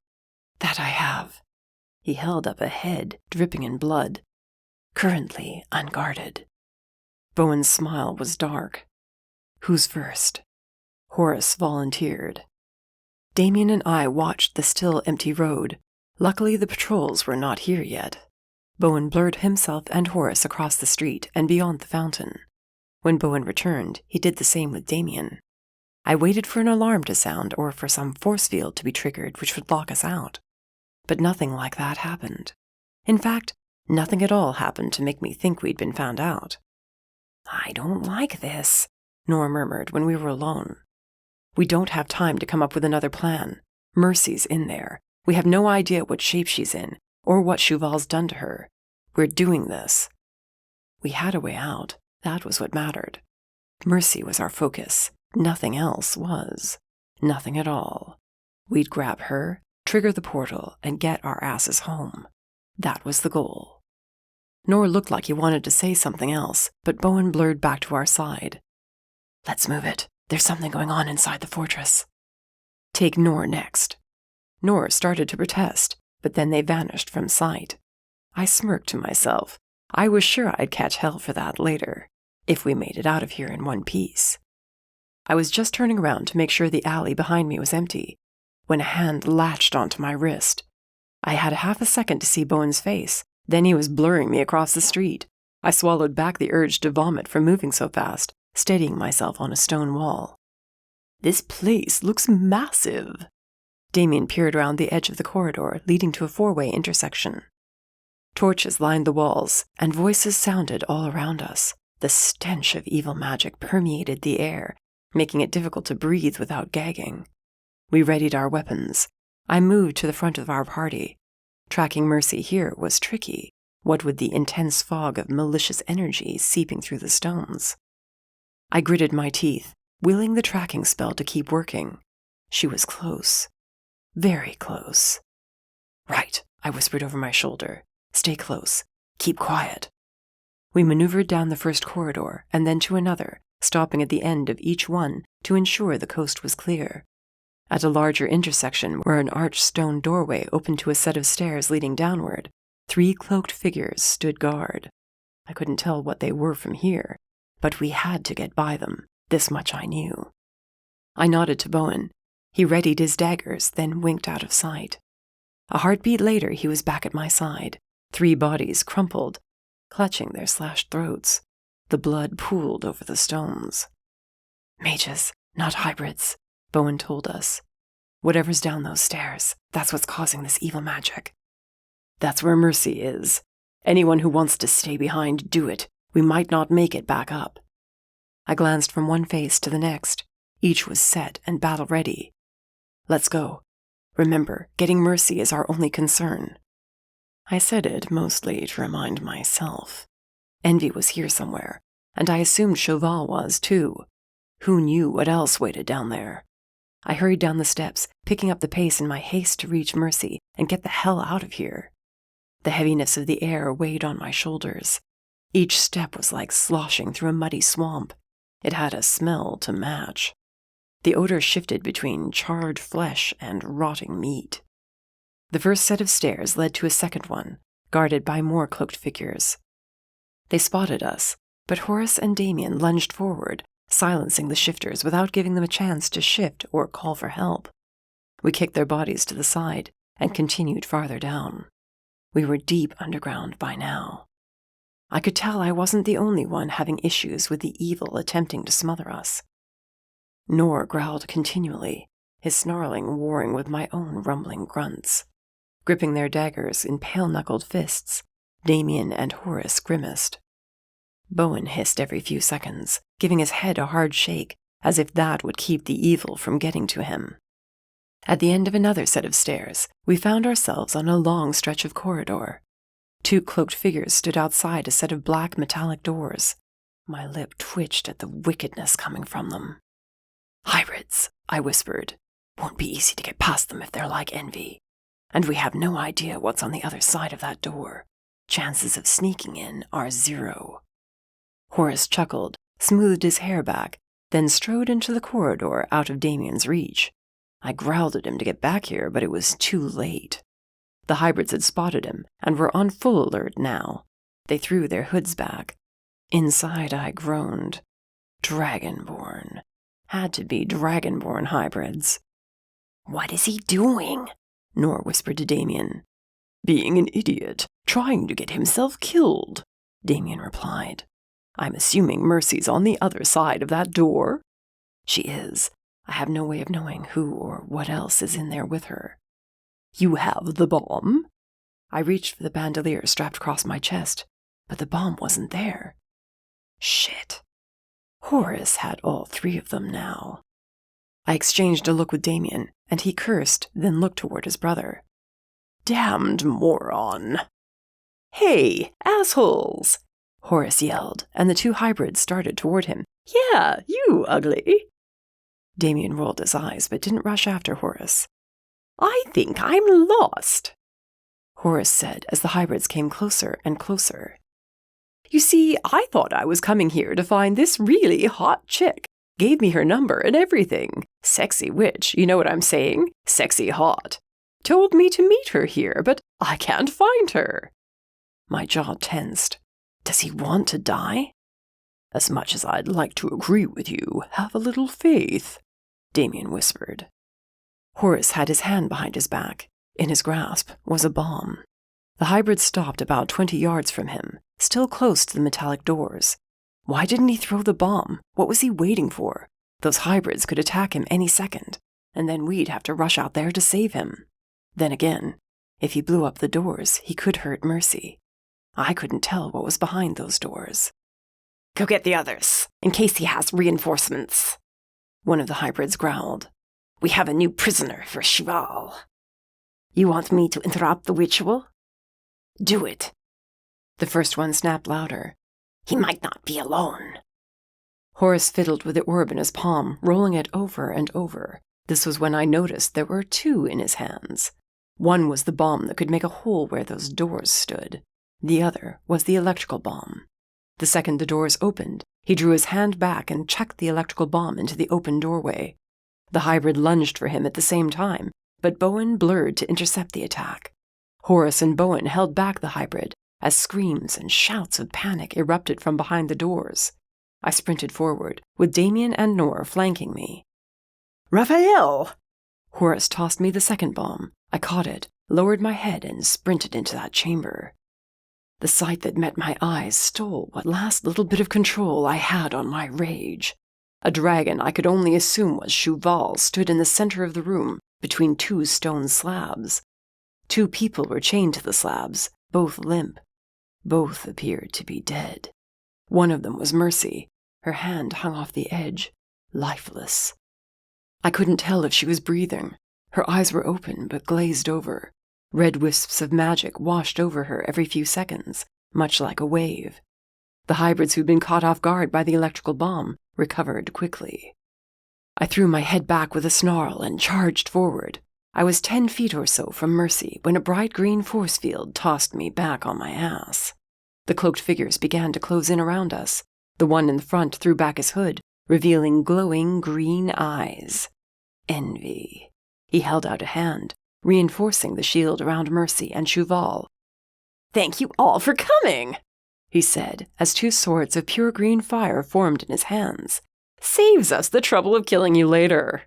[SPEAKER 2] "That I have." He held up a head, dripping in blood. "Currently unguarded." Bowen's smile was dark. "Who's first?" Horace volunteered. Damien and I watched the still empty road. Luckily the patrols were not here yet. Bowen blurred himself and Horace across the street and beyond the fountain. When Bowen returned, he did the same with Damien. I waited for an alarm to sound or for some force field to be triggered which would lock us out. But nothing like that happened. In fact, nothing at all happened to make me think we'd been found out. "I don't like this," Nor murmured when we were alone. "We don't have time to come up with another plan. Mercy's in there. We have no idea what shape she's in, or what Cheval's done to her. We're doing this." We had a way out. That was what mattered. Mercy was our focus. Nothing else was. Nothing at all. We'd grab her, trigger the portal, and get our asses home. That was the goal. Nor looked like he wanted to say something else, but Bowen blurred back to our side. "Let's move it. There's something going on inside the fortress." "Take Nor next." Nor started to protest, but then they vanished from sight. I smirked to myself. I was sure I'd catch hell for that later, if we made it out of here in one piece. I was just turning around to make sure the alley behind me was empty, when a hand latched onto my wrist. I had half a second to see Bowen's face, then he was blurring me across the street. I swallowed back the urge to vomit from moving so fast, steadying myself on a stone wall.
[SPEAKER 3] "This place looks massive."
[SPEAKER 2] Damien peered around the edge of the corridor leading to a four-way intersection. Torches lined the walls, and voices sounded all around us. The stench of evil magic permeated the air, making it difficult to breathe without gagging. We readied our weapons. I moved to the front of our party. Tracking Mercy here was tricky, what with the intense fog of malicious energy seeping through the stones. I gritted my teeth, willing the tracking spell to keep working. She was close. Very close. "Right," I whispered over my shoulder. "Stay close. Keep quiet." We maneuvered down the first corridor and then to another, stopping at the end of each one to ensure the coast was clear. At a larger intersection where an arched stone doorway opened to a set of stairs leading downward, 3 cloaked figures stood guard. I couldn't tell what they were from here, but we had to get by them. This much I knew. I nodded to Bowen. He readied his daggers, then winked out of sight. A heartbeat later, he was back at my side, 3 bodies crumpled, clutching their slashed throats. The blood pooled over the stones. "Mages, not hybrids," Bowen told us. "Whatever's down those stairs, that's what's causing this evil magic." "That's where Mercy is. Anyone who wants to stay behind, do it. We might not make it back up." I glanced from one face to the next. Each was set and battle-ready. "Let's go. Remember, getting Mercy is our only concern." I said it mostly to remind myself. Envy was here somewhere, and I assumed Chauvel was too. Who knew what else waited down there? I hurried down the steps, picking up the pace in my haste to reach Mercy and get the hell out of here. The heaviness of the air weighed on my shoulders. Each step was like sloshing through a muddy swamp. It had a smell to match. The odor shifted between charred flesh and rotting meat. The first set of stairs led to a second one, guarded by more cloaked figures. They spotted us, but Horace and Damien lunged forward, silencing the shifters without giving them a chance to shift or call for help. We kicked their bodies to the side and continued farther down. We were deep underground by now. I could tell I wasn't the only one having issues with the evil attempting to smother us. Nor growled continually, his snarling warring with my own rumbling grunts. Gripping their daggers in pale-knuckled fists, Damien and Horace grimaced. Bowen hissed every few seconds, giving his head a hard shake, as if that would keep the evil from getting to him. At the end of another set of stairs, we found ourselves on a long stretch of corridor. 2 cloaked figures stood outside a set of black metallic doors. My lip twitched at the wickedness coming from them. "Hybrids," I whispered. "Won't be easy to get past them if they're like Envy. And we have no idea what's on the other side of that door. Chances of sneaking in are 0. Horace chuckled, smoothed his hair back, then strode into the corridor out of Damien's reach. I growled at him to get back here, but it was too late. The hybrids had spotted him and were on full alert now. They threw their hoods back. Inside I groaned. Dragonborn. Had to be Dragonborn hybrids. "What is he doing?" Nor whispered to Damien. "Being an idiot, trying to get himself killed," Damien replied. "I'm assuming Mercy's on the other side of that door." "She is. I have no way of knowing who or what else is in there with her." "You have the bomb?" I reached for the bandolier strapped across my chest, but the bomb wasn't there. Shit. Horace had all 3 of them now. I exchanged a look with Damien, and he cursed, then looked toward his brother. "Damned moron!" "Hey, assholes!" Horace yelled, and the 2 hybrids started toward him. "Yeah, you ugly!" Damien rolled his eyes, but didn't rush after Horace. "I think I'm lost," Horace said as the hybrids came closer and closer. "You see, I thought I was coming here to find this really hot chick. Gave me her number and everything. Sexy witch, you know what I'm saying? Sexy hot. Told me to meet her here, but I can't find her." My jaw tensed. Does he want to die? "As much as I'd like to agree with you, have a little faith," Damien whispered. Horace had his hand behind his back. In his grasp was a bomb. The hybrid stopped about 20 yards from him, still close to the metallic doors. Why didn't he throw the bomb? What was he waiting for? Those hybrids could attack him any second, and then we'd have to rush out there to save him. Then again, if he blew up the doors, he could hurt Mercy. I couldn't tell what was behind those doors.
[SPEAKER 1] Go get the others, in case he has reinforcements. One of the hybrids growled. We have a new prisoner for Cheval. You want me to interrupt the ritual? Do it.
[SPEAKER 2] The first one snapped louder.
[SPEAKER 1] He might not be alone.
[SPEAKER 2] Horace fiddled with the orb in his palm, rolling it over and over. This was when I noticed there were two in his hands. One was the bomb that could make a hole where those doors stood. The other was the electrical bomb. The second the doors opened, he drew his hand back and chucked the electrical bomb into the open doorway. The hybrid lunged for him at the same time, but Bowen blurred to intercept the attack. Horace and Bowen held back the hybrid as screams and shouts of panic erupted from behind the doors. I sprinted forward, with Damien and Nor flanking me.
[SPEAKER 3] Raphael!
[SPEAKER 2] Horace tossed me the second bomb. I caught it, lowered my head, and sprinted into that chamber. The sight that met my eyes stole what last little bit of control I had on my rage. A dragon I could only assume was Cheval stood in the center of the room, between two stone slabs. Two people were chained to the slabs, both limp. Both appeared to be dead. One of them was Mercy. Her hand hung off the edge, lifeless. I couldn't tell if she was breathing. Her eyes were open but glazed over. Red wisps of magic washed over her every few seconds, much like a wave. The hybrids who'd been caught off guard by the electrical bomb recovered quickly. I threw my head back with a snarl and charged forward. I was 10 feet or so from Mercy when a bright green force field tossed me back on my ass. The cloaked figures began to close in around us. The one in the front threw back his hood, revealing glowing green eyes. Envy. He held out a hand, reinforcing the shield around Mercy and Cheval.
[SPEAKER 1] Thank you all for coming,
[SPEAKER 2] he said, as two swords of pure green fire formed in his hands.
[SPEAKER 1] Saves us the trouble of killing you later.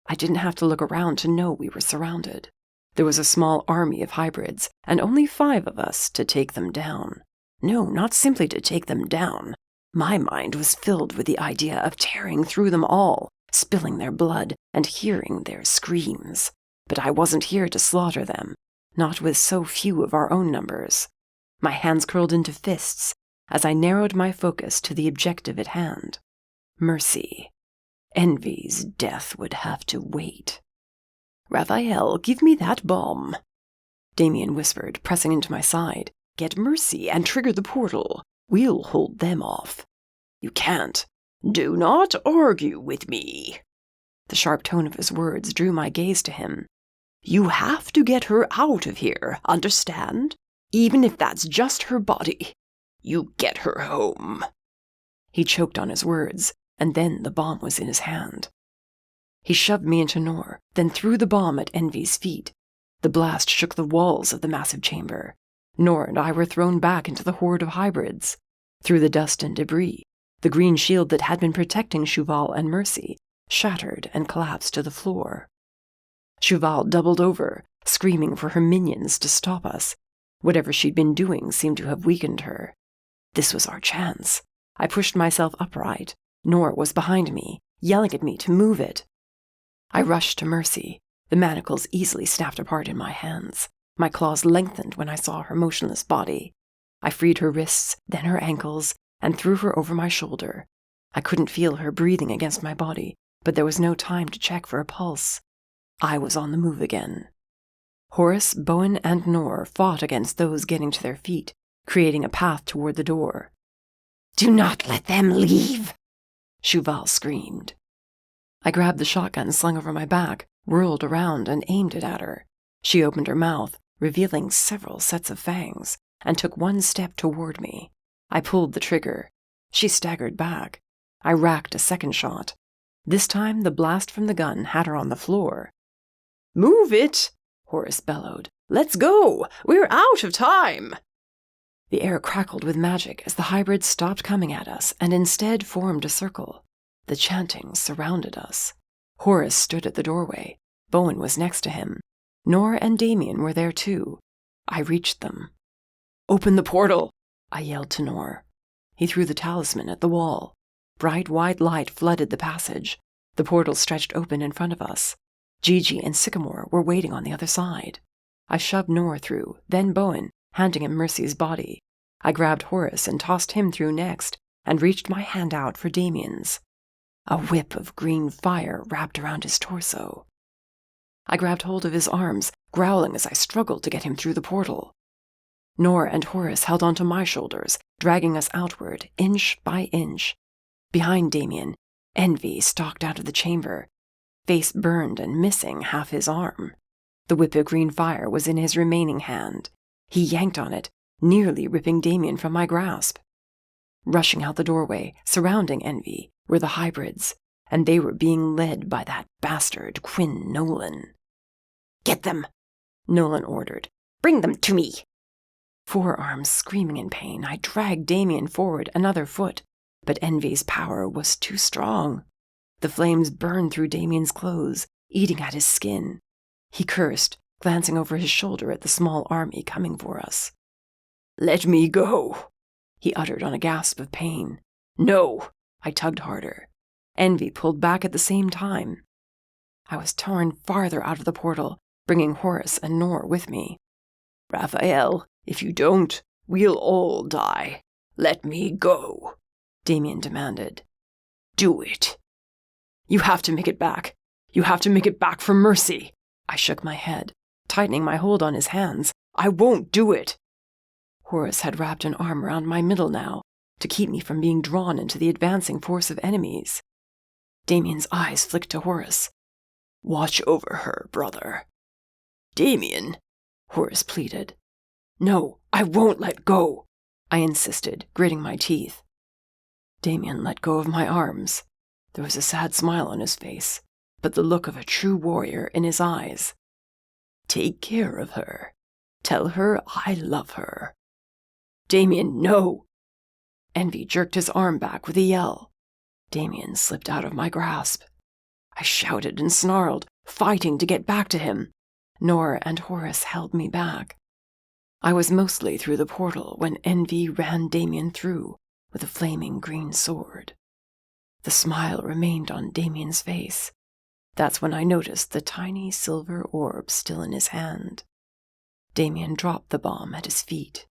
[SPEAKER 2] I didn't have to look around to know we were surrounded. There was a small army of hybrids, and only 5 of us to take them down. No, not simply to take them down. My mind was filled with the idea of tearing through them all, spilling their blood, and hearing their screams. But I wasn't here to slaughter them, not with so few of our own numbers. My hands curled into fists as I narrowed my focus to the objective at hand. Mercy. Envy's death would have to wait.
[SPEAKER 1] Raphael, give me that bomb,
[SPEAKER 2] Damien whispered, pressing into my side.
[SPEAKER 1] Get Mercy and trigger the portal. We'll hold them off.
[SPEAKER 2] You can't.
[SPEAKER 1] Do not argue with me.
[SPEAKER 2] The sharp tone of his words drew my gaze to him.
[SPEAKER 1] You have to get her out of here, understand? Even if that's just her body. You get her home.
[SPEAKER 2] He choked on his words, and then the bomb was in his hand. He shoved me into Nor, then threw the bomb at Envy's feet. The blast shook the walls of the massive chamber. Nor and I were thrown back into the horde of hybrids. Through the dust and debris, the green shield that had been protecting Cheval and Mercy shattered and collapsed to the floor. Cheval doubled over, screaming for her minions to stop us. Whatever she'd been doing seemed to have weakened her. This was our chance. I pushed myself upright. Nor was behind me, yelling at me to move it. I rushed to Mercy. The manacles easily snapped apart in my hands. My claws lengthened when I saw her motionless body. I freed her wrists, then her ankles, and threw her over my shoulder. I couldn't feel her breathing against my body, but there was no time to check for a pulse. I was on the move again. Horace, Bowen, and Nor fought against those getting to their feet, creating a path toward the door.
[SPEAKER 1] Do not let them leave,
[SPEAKER 2] Cheval screamed. I grabbed the shotgun slung over my back, whirled around, and aimed it at her. She opened her mouth, revealing several sets of fangs, and took one step toward me. I pulled the trigger. She staggered back. I racked a second shot. This time the blast from the gun had her on the floor.
[SPEAKER 1] Move it, Horace bellowed. Let's go! We're out of time!
[SPEAKER 2] The air crackled with magic as the hybrids stopped coming at us and instead formed a circle. The chanting surrounded us. Horace stood at the doorway. Bowen was next to him. Nor and Damien were there too. I reached them.
[SPEAKER 1] Open the portal,
[SPEAKER 2] I yelled to Nor. He threw the talisman at the wall. Bright white light flooded the passage. The portal stretched open in front of us. Gigi and Sycamore were waiting on the other side. I shoved Nor through, then Bowen, handing him Mercy's body. I grabbed Horace and tossed him through next, and reached my hand out for Damien's. A whip of green fire wrapped around his torso. I grabbed hold of his arms, growling as I struggled to get him through the portal. Nora and Horace held onto my shoulders, dragging us outward, inch by inch. Behind Damien, Envy stalked out of the chamber, face burned and missing half his arm. The whip of green fire was in his remaining hand. He yanked on it, nearly ripping Damien from my grasp. Rushing out the doorway, surrounding Envy, were the hybrids, and they were being led by that bastard Quinn Nolan.
[SPEAKER 1] "Get them," Nolan ordered. "Bring them to me."
[SPEAKER 2] Forearms screaming in pain, I dragged Damien forward another foot, but Envy's power was too strong. The flames burned through Damien's clothes, eating at his skin. He cursed, glancing over his shoulder at the small army coming for us. "Let me go," he uttered on a gasp of pain. "No," I tugged harder. Envy pulled back at the same time. I was torn farther out of the portal, bringing Horace and Nor with me. "Raphael, if you don't, we'll all die. Let me go," Damien demanded. "Do it." "You have to make it back. You have to make it back for Mercy." I shook my head, tightening my hold on his hands. "I won't do it." Horace had wrapped an arm around my middle now, to keep me from being drawn into the advancing force of enemies. Damien's eyes flicked to Horace. "Watch over her, brother." "Damien," Horace pleaded. "No, I won't let go," I insisted, gritting my teeth. Damien let go of my arms. There was a sad smile on his face, but the look of a true warrior in his eyes. "Take care of her. Tell her I love her." "Damien, no!" Envy jerked his arm back with a yell. Damien slipped out of my grasp. I shouted and snarled, fighting to get back to him. Nora and Horace held me back. I was mostly through the portal when Envy ran Damien through with a flaming green sword. The smile remained on Damien's face. That's when I noticed the tiny silver orb still in his hand. Damien dropped the bomb at his feet.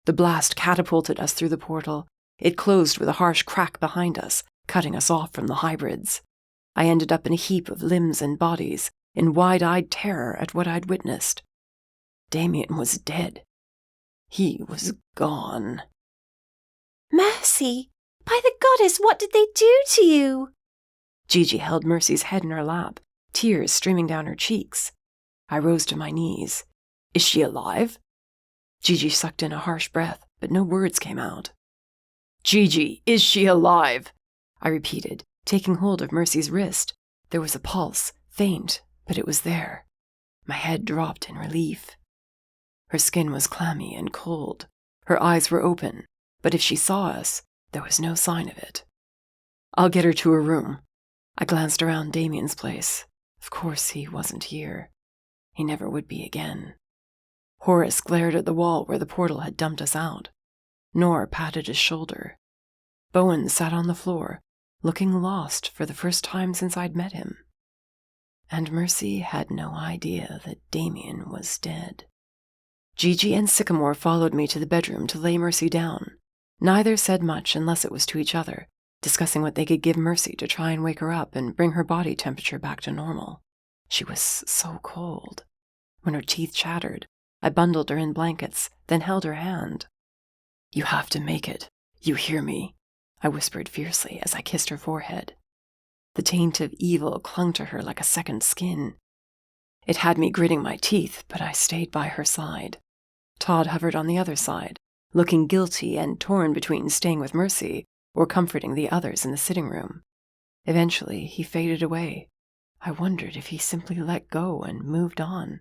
[SPEAKER 2] The blast catapulted us through the portal. It closed with a harsh crack behind us, cutting us off from the hybrids. I ended up in a heap of limbs and bodies, in wide-eyed terror at what I'd witnessed. Damien was dead. He was gone.
[SPEAKER 1] "Mercy! By the goddess, what did they do to you?"
[SPEAKER 2] Gigi held Mercy's head in her lap, tears streaming down her cheeks. I rose to my knees. "Is she alive?" Gigi sucked in a harsh breath, but no words came out. "Gigi, is she alive?" I repeated, taking hold of Mercy's wrist. There was a pulse, faint, but it was there. My head dropped in relief. Her skin was clammy and cold. Her eyes were open, but if she saw us, there was no sign of it. "I'll get her to her room." I glanced around Damien's place. Of course he wasn't here. He never would be again. Horace glared at the wall where the portal had dumped us out. Nor patted his shoulder. Bowen sat on the floor, looking lost for the first time since I'd met him. And Mercy had no idea that Damien was dead. Gigi and Sycamore followed me to the bedroom to lay Mercy down. Neither said much unless it was to each other, discussing what they could give Mercy to try and wake her up and bring her body temperature back to normal. She was so cold. When her teeth chattered, I bundled her in blankets, then held her hand. "You have to make it. You hear me?" I whispered fiercely as I kissed her forehead. The taint of evil clung to her like a second skin. It had me gritting my teeth, but I stayed by her side. Todd hovered on the other side, looking guilty and torn between staying with Mercy or comforting the others in the sitting room. Eventually, he faded away. I wondered if he simply let go and moved on,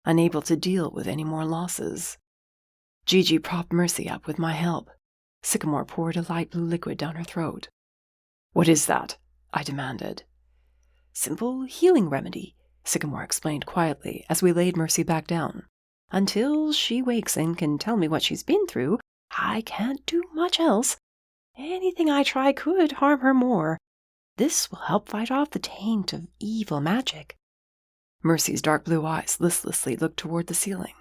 [SPEAKER 2] unable to deal with any more losses. Gigi propped Mercy up with my help. Sycamore poured a light blue liquid down her throat. "What is that?" I demanded. "Simple healing remedy," Sycamore explained quietly as we laid Mercy back down. "Until she wakes and can tell me what she's been through, I can't do much else. Anything I try could harm her more. This will help fight off the taint of evil magic." Mercy's dark blue eyes listlessly looked toward the ceiling.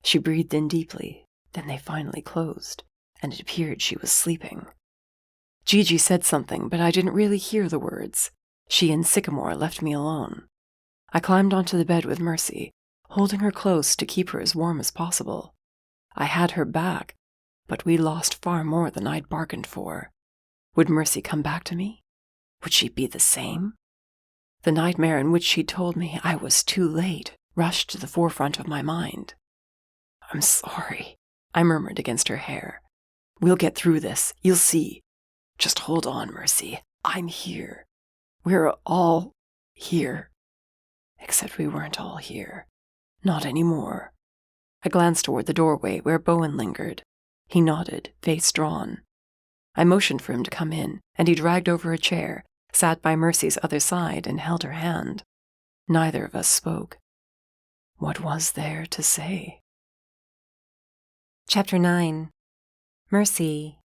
[SPEAKER 2] She breathed in deeply, then they finally closed, and it appeared she was sleeping.
[SPEAKER 3] Gigi said something, but I didn't really hear the words. She and Sycamore left me alone. I climbed onto the bed with Mercy, holding her close to keep her as warm as possible. I had her back, but we lost far more than I'd bargained for. Would Mercy come back to me? Would she be the same? The nightmare in which she told me I was too late rushed to the forefront of my mind. "I'm sorry," I murmured against her hair. "We'll get through this, you'll see. Just hold on, Mercy. I'm here. We're all here." Except we weren't all here. Not anymore. I glanced toward the doorway where Bowen lingered. He nodded, face drawn. I motioned for him to come in, and he dragged over a chair, sat by Mercy's other side, and held her hand. Neither of us spoke. What was there to say?
[SPEAKER 1] Chapter 9. Mercy.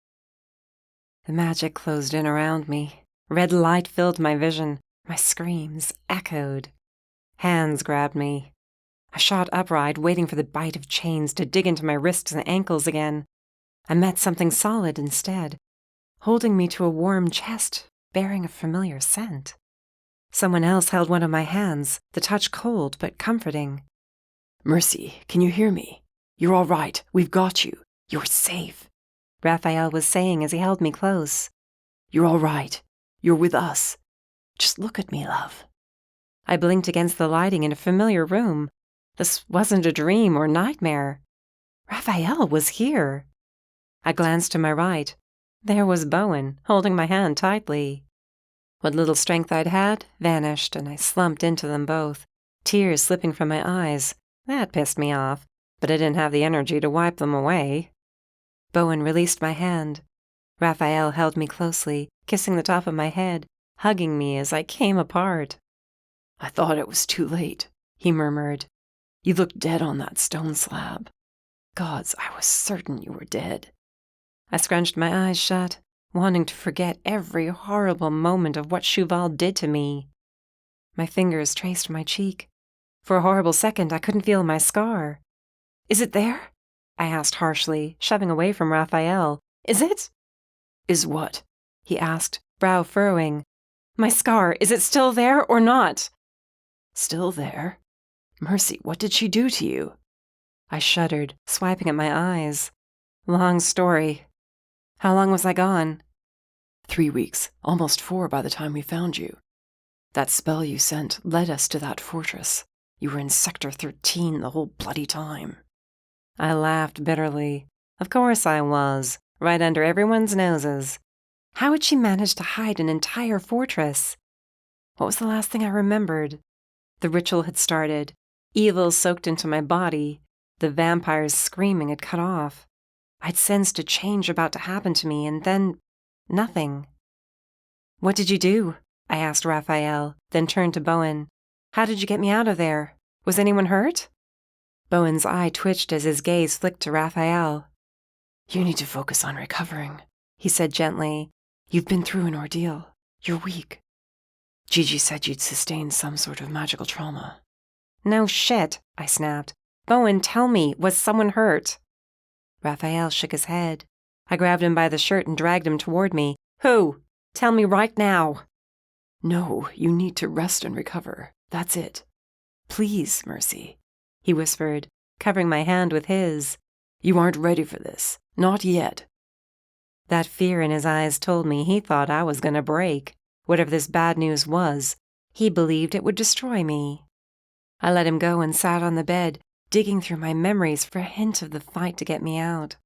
[SPEAKER 1] The magic closed in around me. Red light filled my vision. My screams echoed. Hands grabbed me. I shot upright, waiting for the bite of chains to dig into my wrists and ankles again. I met something solid instead, holding me to a warm chest, bearing a familiar scent. Someone else held one of my hands, the touch cold but comforting.
[SPEAKER 3] "Mercy, can you hear me? You're all right. We've got you. You're safe,"
[SPEAKER 1] Raphael was saying as he held me close.
[SPEAKER 3] "You're all right. You're with us. Just look at me, love."
[SPEAKER 1] I blinked against the lighting in a familiar room. This wasn't a dream or nightmare. Raphael was here. I glanced to my right. There was Bowen, holding my hand tightly. What little strength I'd had vanished, and I slumped into them both, tears slipping from my eyes. That pissed me off, but I didn't have the energy to wipe them away. Bowen released my hand. Raphael held me closely, kissing the top of my head, hugging me as I came apart.
[SPEAKER 3] "I thought it was too late," he murmured. "You looked dead on that stone slab. Gods, I was certain you were dead."
[SPEAKER 1] I scrunched my eyes shut, wanting to forget every horrible moment of what Cheval did to me. My fingers traced my cheek. For a horrible second, I couldn't feel my scar. "Is it there?" I asked harshly, shoving away from Raphael. "Is it?"
[SPEAKER 3] "Is what?"
[SPEAKER 1] he asked, brow furrowing. "My scar, is it still there or not?"
[SPEAKER 3] "Still there? Mercy, what did she do to you?"
[SPEAKER 1] I shuddered, swiping at my eyes. Long story. How long was I gone?
[SPEAKER 3] 3 weeks, almost 4 by the time we found you. That spell you sent led us to that fortress. You were in Sector 13 the whole bloody time.
[SPEAKER 1] I laughed bitterly. Of course I was, right under everyone's noses. How had she managed to hide an entire fortress? What was the last thing I remembered? The ritual had started. Evil soaked into my body. The vampires screaming had cut off. I'd sensed a change about to happen to me, and then nothing. "What did you do?" I asked Raphael, then turned to Bowen. "How did you get me out of there? Was anyone hurt?" Bowen's eye twitched as his gaze flicked to Raphael.
[SPEAKER 3] "You need to focus on recovering," he said gently. "You've been through an ordeal. You're weak. Gigi said you'd sustained some sort of magical trauma."
[SPEAKER 1] "No shit," I snapped. "Bowen, tell me, was someone hurt?" Raphael shook his head. I grabbed him by the shirt and dragged him toward me. "Who? Tell me right now."
[SPEAKER 3] "No, you need to rest and recover. That's it. Please, Mercy," he whispered, covering my hand with his. "You aren't ready for this. Not yet."
[SPEAKER 1] That fear in his eyes told me he thought I was going to break. Whatever this bad news was, he believed it would destroy me. I let him go and sat on the bed, digging through my memories for a hint of the fight to get me out.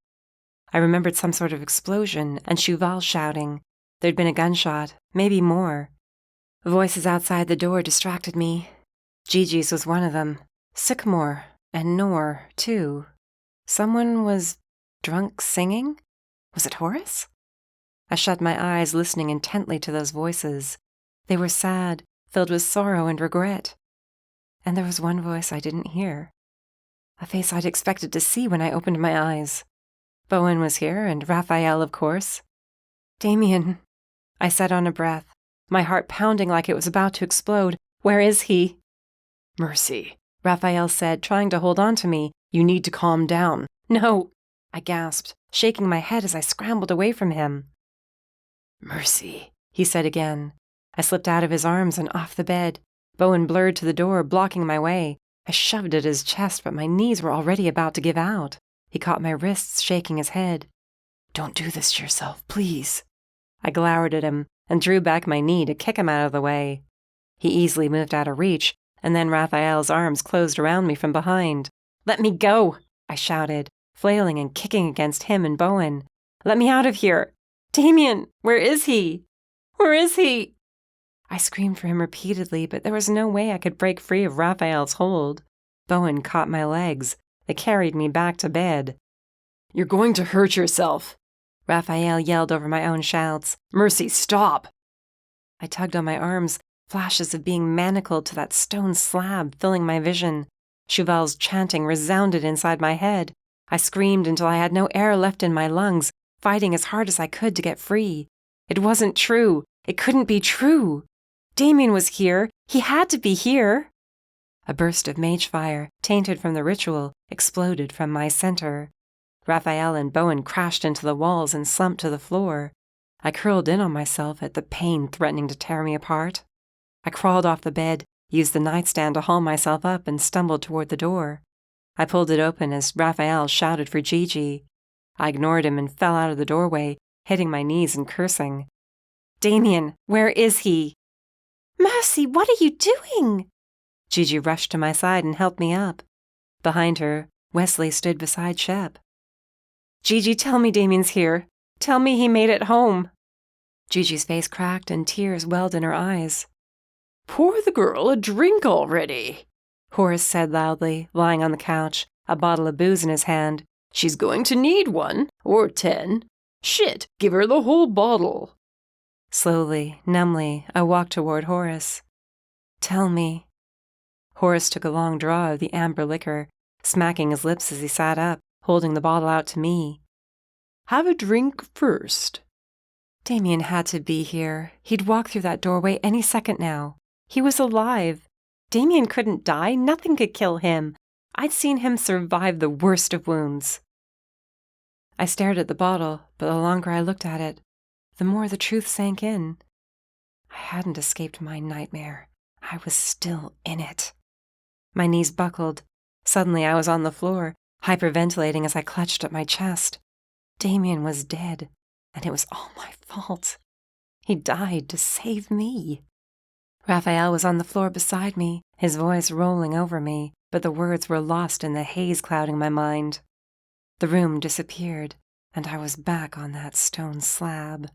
[SPEAKER 1] I remembered some sort of explosion and Cheval shouting. There'd been a gunshot, maybe more. Voices outside the door distracted me. Gigi's was one of them. Sycamore and Nor, too. Someone was drunk singing? Was it Horace? I shut my eyes, listening intently to those voices. They were sad, filled with sorrow and regret. And there was one voice I didn't hear. A face I'd expected to see when I opened my eyes. Bowen was here, and Raphael, of course. "Damien," I said on a breath, my heart pounding like it was about to explode. "Where is he?"
[SPEAKER 3] "Mercy,"
[SPEAKER 1] Raphael said, trying to hold on to me.
[SPEAKER 3] "You need to calm down."
[SPEAKER 1] "No," I gasped, shaking my head as I scrambled away from him.
[SPEAKER 2] "Mercy," he said again. I slipped out of his arms and off the bed. Bowen blurred to the door, blocking my way. I shoved at his chest, but my knees were already about to give out. He caught my wrists, shaking his head. "Don't do this to yourself, please." I glowered at him and drew back my knee to kick him out of the way. He easily moved out of reach, and then Raphael's arms closed around me from behind. "Let me go," I shouted, flailing and kicking against him and Bowen. "Let me out of here! Damien, where is he? Where is he?" I screamed for him repeatedly, but there was no way I could break free of Raphael's hold. Bowen caught my legs. They carried me back to bed.
[SPEAKER 3] "You're going to hurt yourself,"
[SPEAKER 2] Raphael yelled over my own shouts.
[SPEAKER 3] "Mercy, stop!"
[SPEAKER 2] I tugged on my arms, flashes of being manacled to that stone slab filling my vision. Chauvel's chanting resounded inside my head. I screamed until I had no air left in my lungs, fighting as hard as I could to get free. It wasn't true. It couldn't be true. Damien was here. He had to be here. A burst of mage fire, tainted from the ritual, exploded from my center. Raphael and Bowen crashed into the walls and slumped to the floor. I curled in on myself at the pain threatening to tear me apart. I crawled off the bed, used the nightstand to haul myself up, and stumbled toward the door. I pulled it open as Raphael shouted for Gigi. I ignored him and fell out of the doorway, hitting my knees and cursing. "Damien, where is he?" "Mercy, what are you doing?" Gigi rushed to my side and helped me up. Behind her, Wesley stood beside Shep. "Gigi, tell me Damien's here. Tell me he made it home." Gigi's face cracked and tears welled in her eyes.
[SPEAKER 3] "Pour the girl a drink already,"
[SPEAKER 2] Horace said loudly, lying on the couch, a bottle of booze in his hand.
[SPEAKER 3] "She's going to need 1 or 10. Shit, give her the whole bottle."
[SPEAKER 2] Slowly, numbly, I walked toward Horace. "Tell me." Horace took a long draw of the amber liquor, smacking his lips as he sat up, holding the bottle out to me.
[SPEAKER 3] "Have a drink first."
[SPEAKER 2] Damien had to be here. He'd walk through that doorway any second now. He was alive. Damien couldn't die. Nothing could kill him. I'd seen him survive the worst of wounds. I stared at the bottle, but the longer I looked at it, the more the truth sank in. I hadn't escaped my nightmare. I was still in it. My knees buckled. Suddenly I was on the floor, hyperventilating as I clutched at my chest. Damien was dead, and it was all my fault. He died to save me. Raphael was on the floor beside me, his voice rolling over me, but the words were lost in the haze clouding my mind. The room disappeared, and I was back on that stone slab.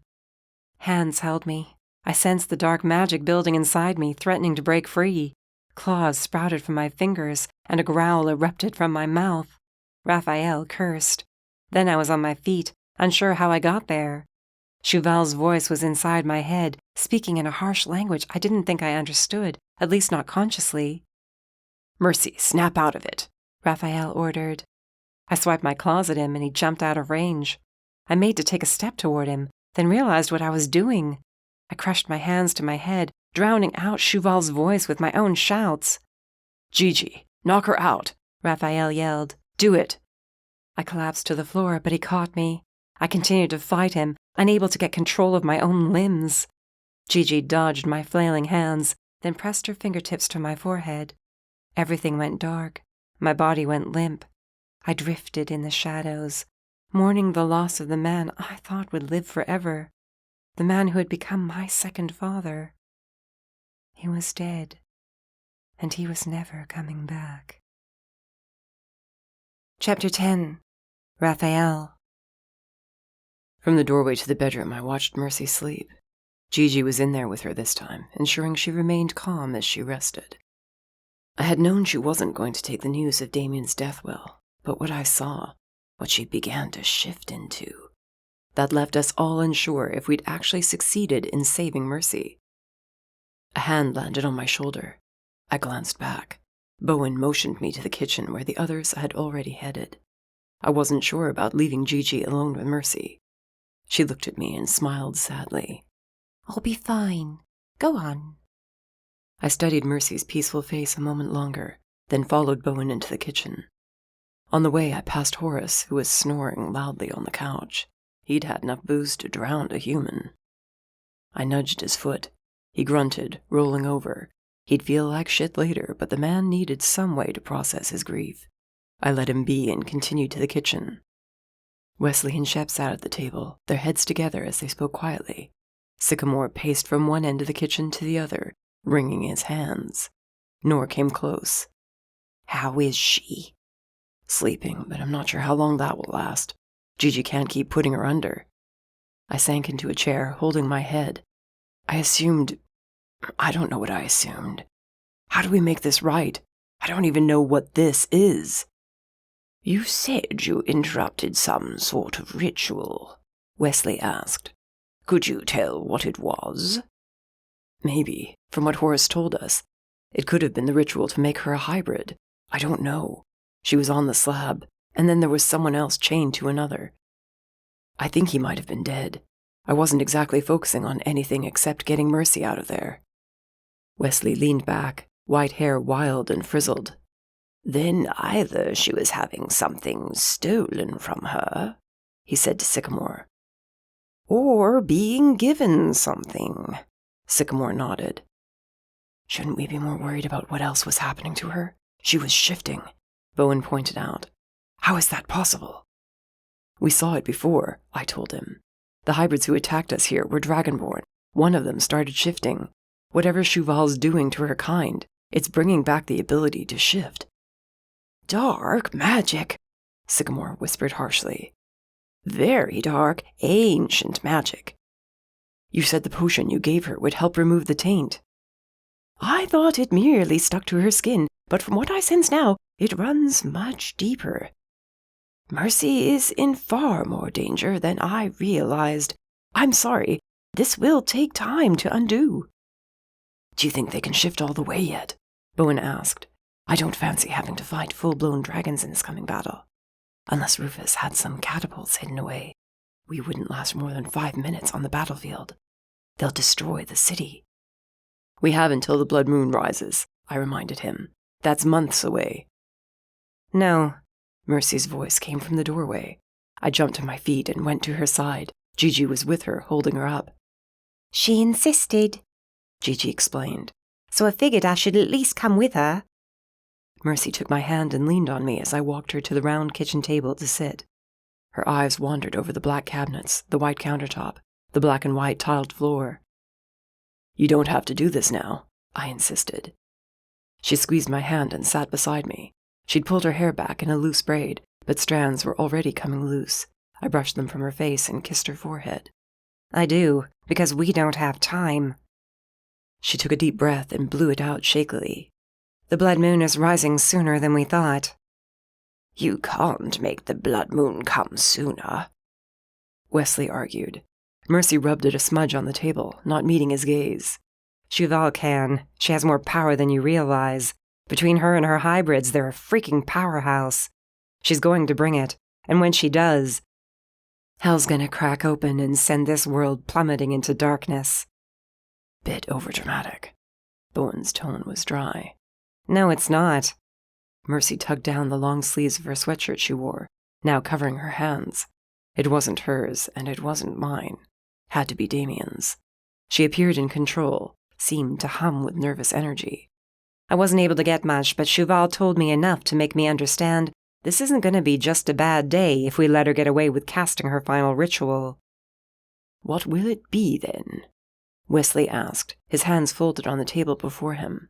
[SPEAKER 2] Hands held me. I sensed the dark magic building inside me, threatening to break free. Claws sprouted from my fingers, and a growl erupted from my mouth. Raphael cursed. Then I was on my feet, unsure how I got there. Chauvel's voice was inside my head, speaking in a harsh language I didn't think I understood, at least not consciously.
[SPEAKER 3] "Mercy, snap out of it,"
[SPEAKER 2] Raphael ordered. I swiped my claws at him, and he jumped out of range. I made to take a step toward him, then realized what I was doing. I crushed my hands to my head, drowning out Chauvel's voice with my own shouts.
[SPEAKER 3] "Gigi, knock her out,"
[SPEAKER 2] Raphael yelled.
[SPEAKER 3] "Do it."
[SPEAKER 2] I collapsed to the floor, but he caught me. I continued to fight him, unable to get control of my own limbs. Gigi dodged my flailing hands, then pressed her fingertips to my forehead. Everything went dark. My body went limp. I drifted in the shadows, mourning the loss of the man I thought would live forever, the man who had become my second father. He was dead, and he was never coming back. Chapter 10. Raphael.
[SPEAKER 3] From the doorway to the bedroom, I watched Mercy sleep. Gigi was in there with her this time, ensuring she remained calm as she rested. I had known she wasn't going to take the news of Damien's death well, but what I saw, what she began to shift into, that left us all unsure if we'd actually succeeded in saving Mercy. A hand landed on my shoulder. I glanced back. Bowen motioned me to the kitchen where the others had already headed. I wasn't sure about leaving Gigi alone with Mercy. She looked at me and smiled sadly.
[SPEAKER 1] "I'll be fine. Go on."
[SPEAKER 3] I studied Mercy's peaceful face a moment longer, then followed Bowen into the kitchen. On the way, I passed Horace, who was snoring loudly on the couch. He'd had enough booze to drown a human.
[SPEAKER 2] I nudged his foot. He grunted, rolling over. He'd feel like shit later, but the man needed some way to process his grief. I let him be and continued to the kitchen. Wesley and Shep sat at the table, their heads together as they spoke quietly. Sycamore paced from one end of the kitchen to the other, wringing his hands. Nor came close.
[SPEAKER 1] "How is she?"
[SPEAKER 2] "Sleeping, but I'm not sure how long that will last. Gigi can't keep putting her under." I sank into a chair, holding my head. I don't know what I assumed. How do we make this right? I don't even know what this is.
[SPEAKER 1] "You said you interrupted some sort of ritual," Wesley asked. "Could you tell what it was?"
[SPEAKER 2] Maybe, from what Horace told us. It could have been the ritual to make her a hybrid. I don't know. She was on the slab, and then there was someone else chained to another. I think he might have been dead. I wasn't exactly focusing on anything except getting Mercy out of there. Wesley leaned back, white hair wild and frizzled.
[SPEAKER 1] "Then either she was having something stolen from her," he said to Sycamore, "or being given something."
[SPEAKER 2] Sycamore nodded. "Shouldn't we be more worried about what else was happening to her? She was shifting," Bowen pointed out. "How is that possible?" "We saw it before," I told him. "The hybrids who attacked us here were dragonborn. One of them started shifting. Whatever Shuval's doing to her kind, it's bringing back the ability to shift."
[SPEAKER 1] "Dark magic,"
[SPEAKER 2] Sycamore whispered harshly.
[SPEAKER 1] "Very dark, ancient magic."
[SPEAKER 2] "You said the potion you gave her would help remove the taint."
[SPEAKER 1] "I thought it merely stuck to her skin, but from what I sense now, it runs much deeper. Mercy is in far more danger than I realized. I'm sorry, this will take time to undo."
[SPEAKER 2] "Do you think they can shift all the way yet?" Bowen asked. "I don't fancy having to fight full-blown dragons in this coming battle. Unless Rufus had some catapults hidden away, we wouldn't last more than 5 minutes on the battlefield. They'll destroy the city." "We have until the blood moon rises," I reminded him. "That's months away."
[SPEAKER 1] "No."
[SPEAKER 2] Mercy's voice came from the doorway. I jumped to my feet and went to her side. Gigi was with her, holding her up.
[SPEAKER 1] "She insisted," Gigi explained, "so I figured I should at least come with her."
[SPEAKER 2] Mercy took my hand and leaned on me as I walked her to the round kitchen table to sit. Her eyes wandered over the black cabinets, the white countertop, the black and white tiled floor. "You don't have to do this now," I insisted. She squeezed my hand and sat beside me. She'd pulled her hair back in a loose braid, but strands were already coming loose. I brushed them from her face and kissed her forehead.
[SPEAKER 1] "I do, because we don't have time."
[SPEAKER 2] She took a deep breath and blew it out shakily.
[SPEAKER 1] "The blood moon is rising sooner than we thought."
[SPEAKER 4] "You can't make the blood moon come sooner,"
[SPEAKER 2] Wesley argued. Mercy rubbed at a smudge on the table, not meeting his gaze.
[SPEAKER 1] "Shuval can. She has more power than you realize. Between her and her hybrids, they're a freaking powerhouse. She's going to bring it, and when she does, hell's gonna crack open and send this world plummeting into darkness."
[SPEAKER 2] Bit overdramatic. Bowen's tone was dry.
[SPEAKER 1] "No, it's not."
[SPEAKER 2] Mercy tugged down the long sleeves of her sweatshirt she wore, now covering her hands. It wasn't hers, and it wasn't mine. Had to be Damien's. She appeared in control, seemed to hum with nervous energy.
[SPEAKER 1] "I wasn't able to get much, but Shuval told me enough to make me understand this isn't going to be just a bad day if we let her get away with casting her final ritual."
[SPEAKER 2] "What will it be, then?" Wesley asked, his hands folded on the table before him.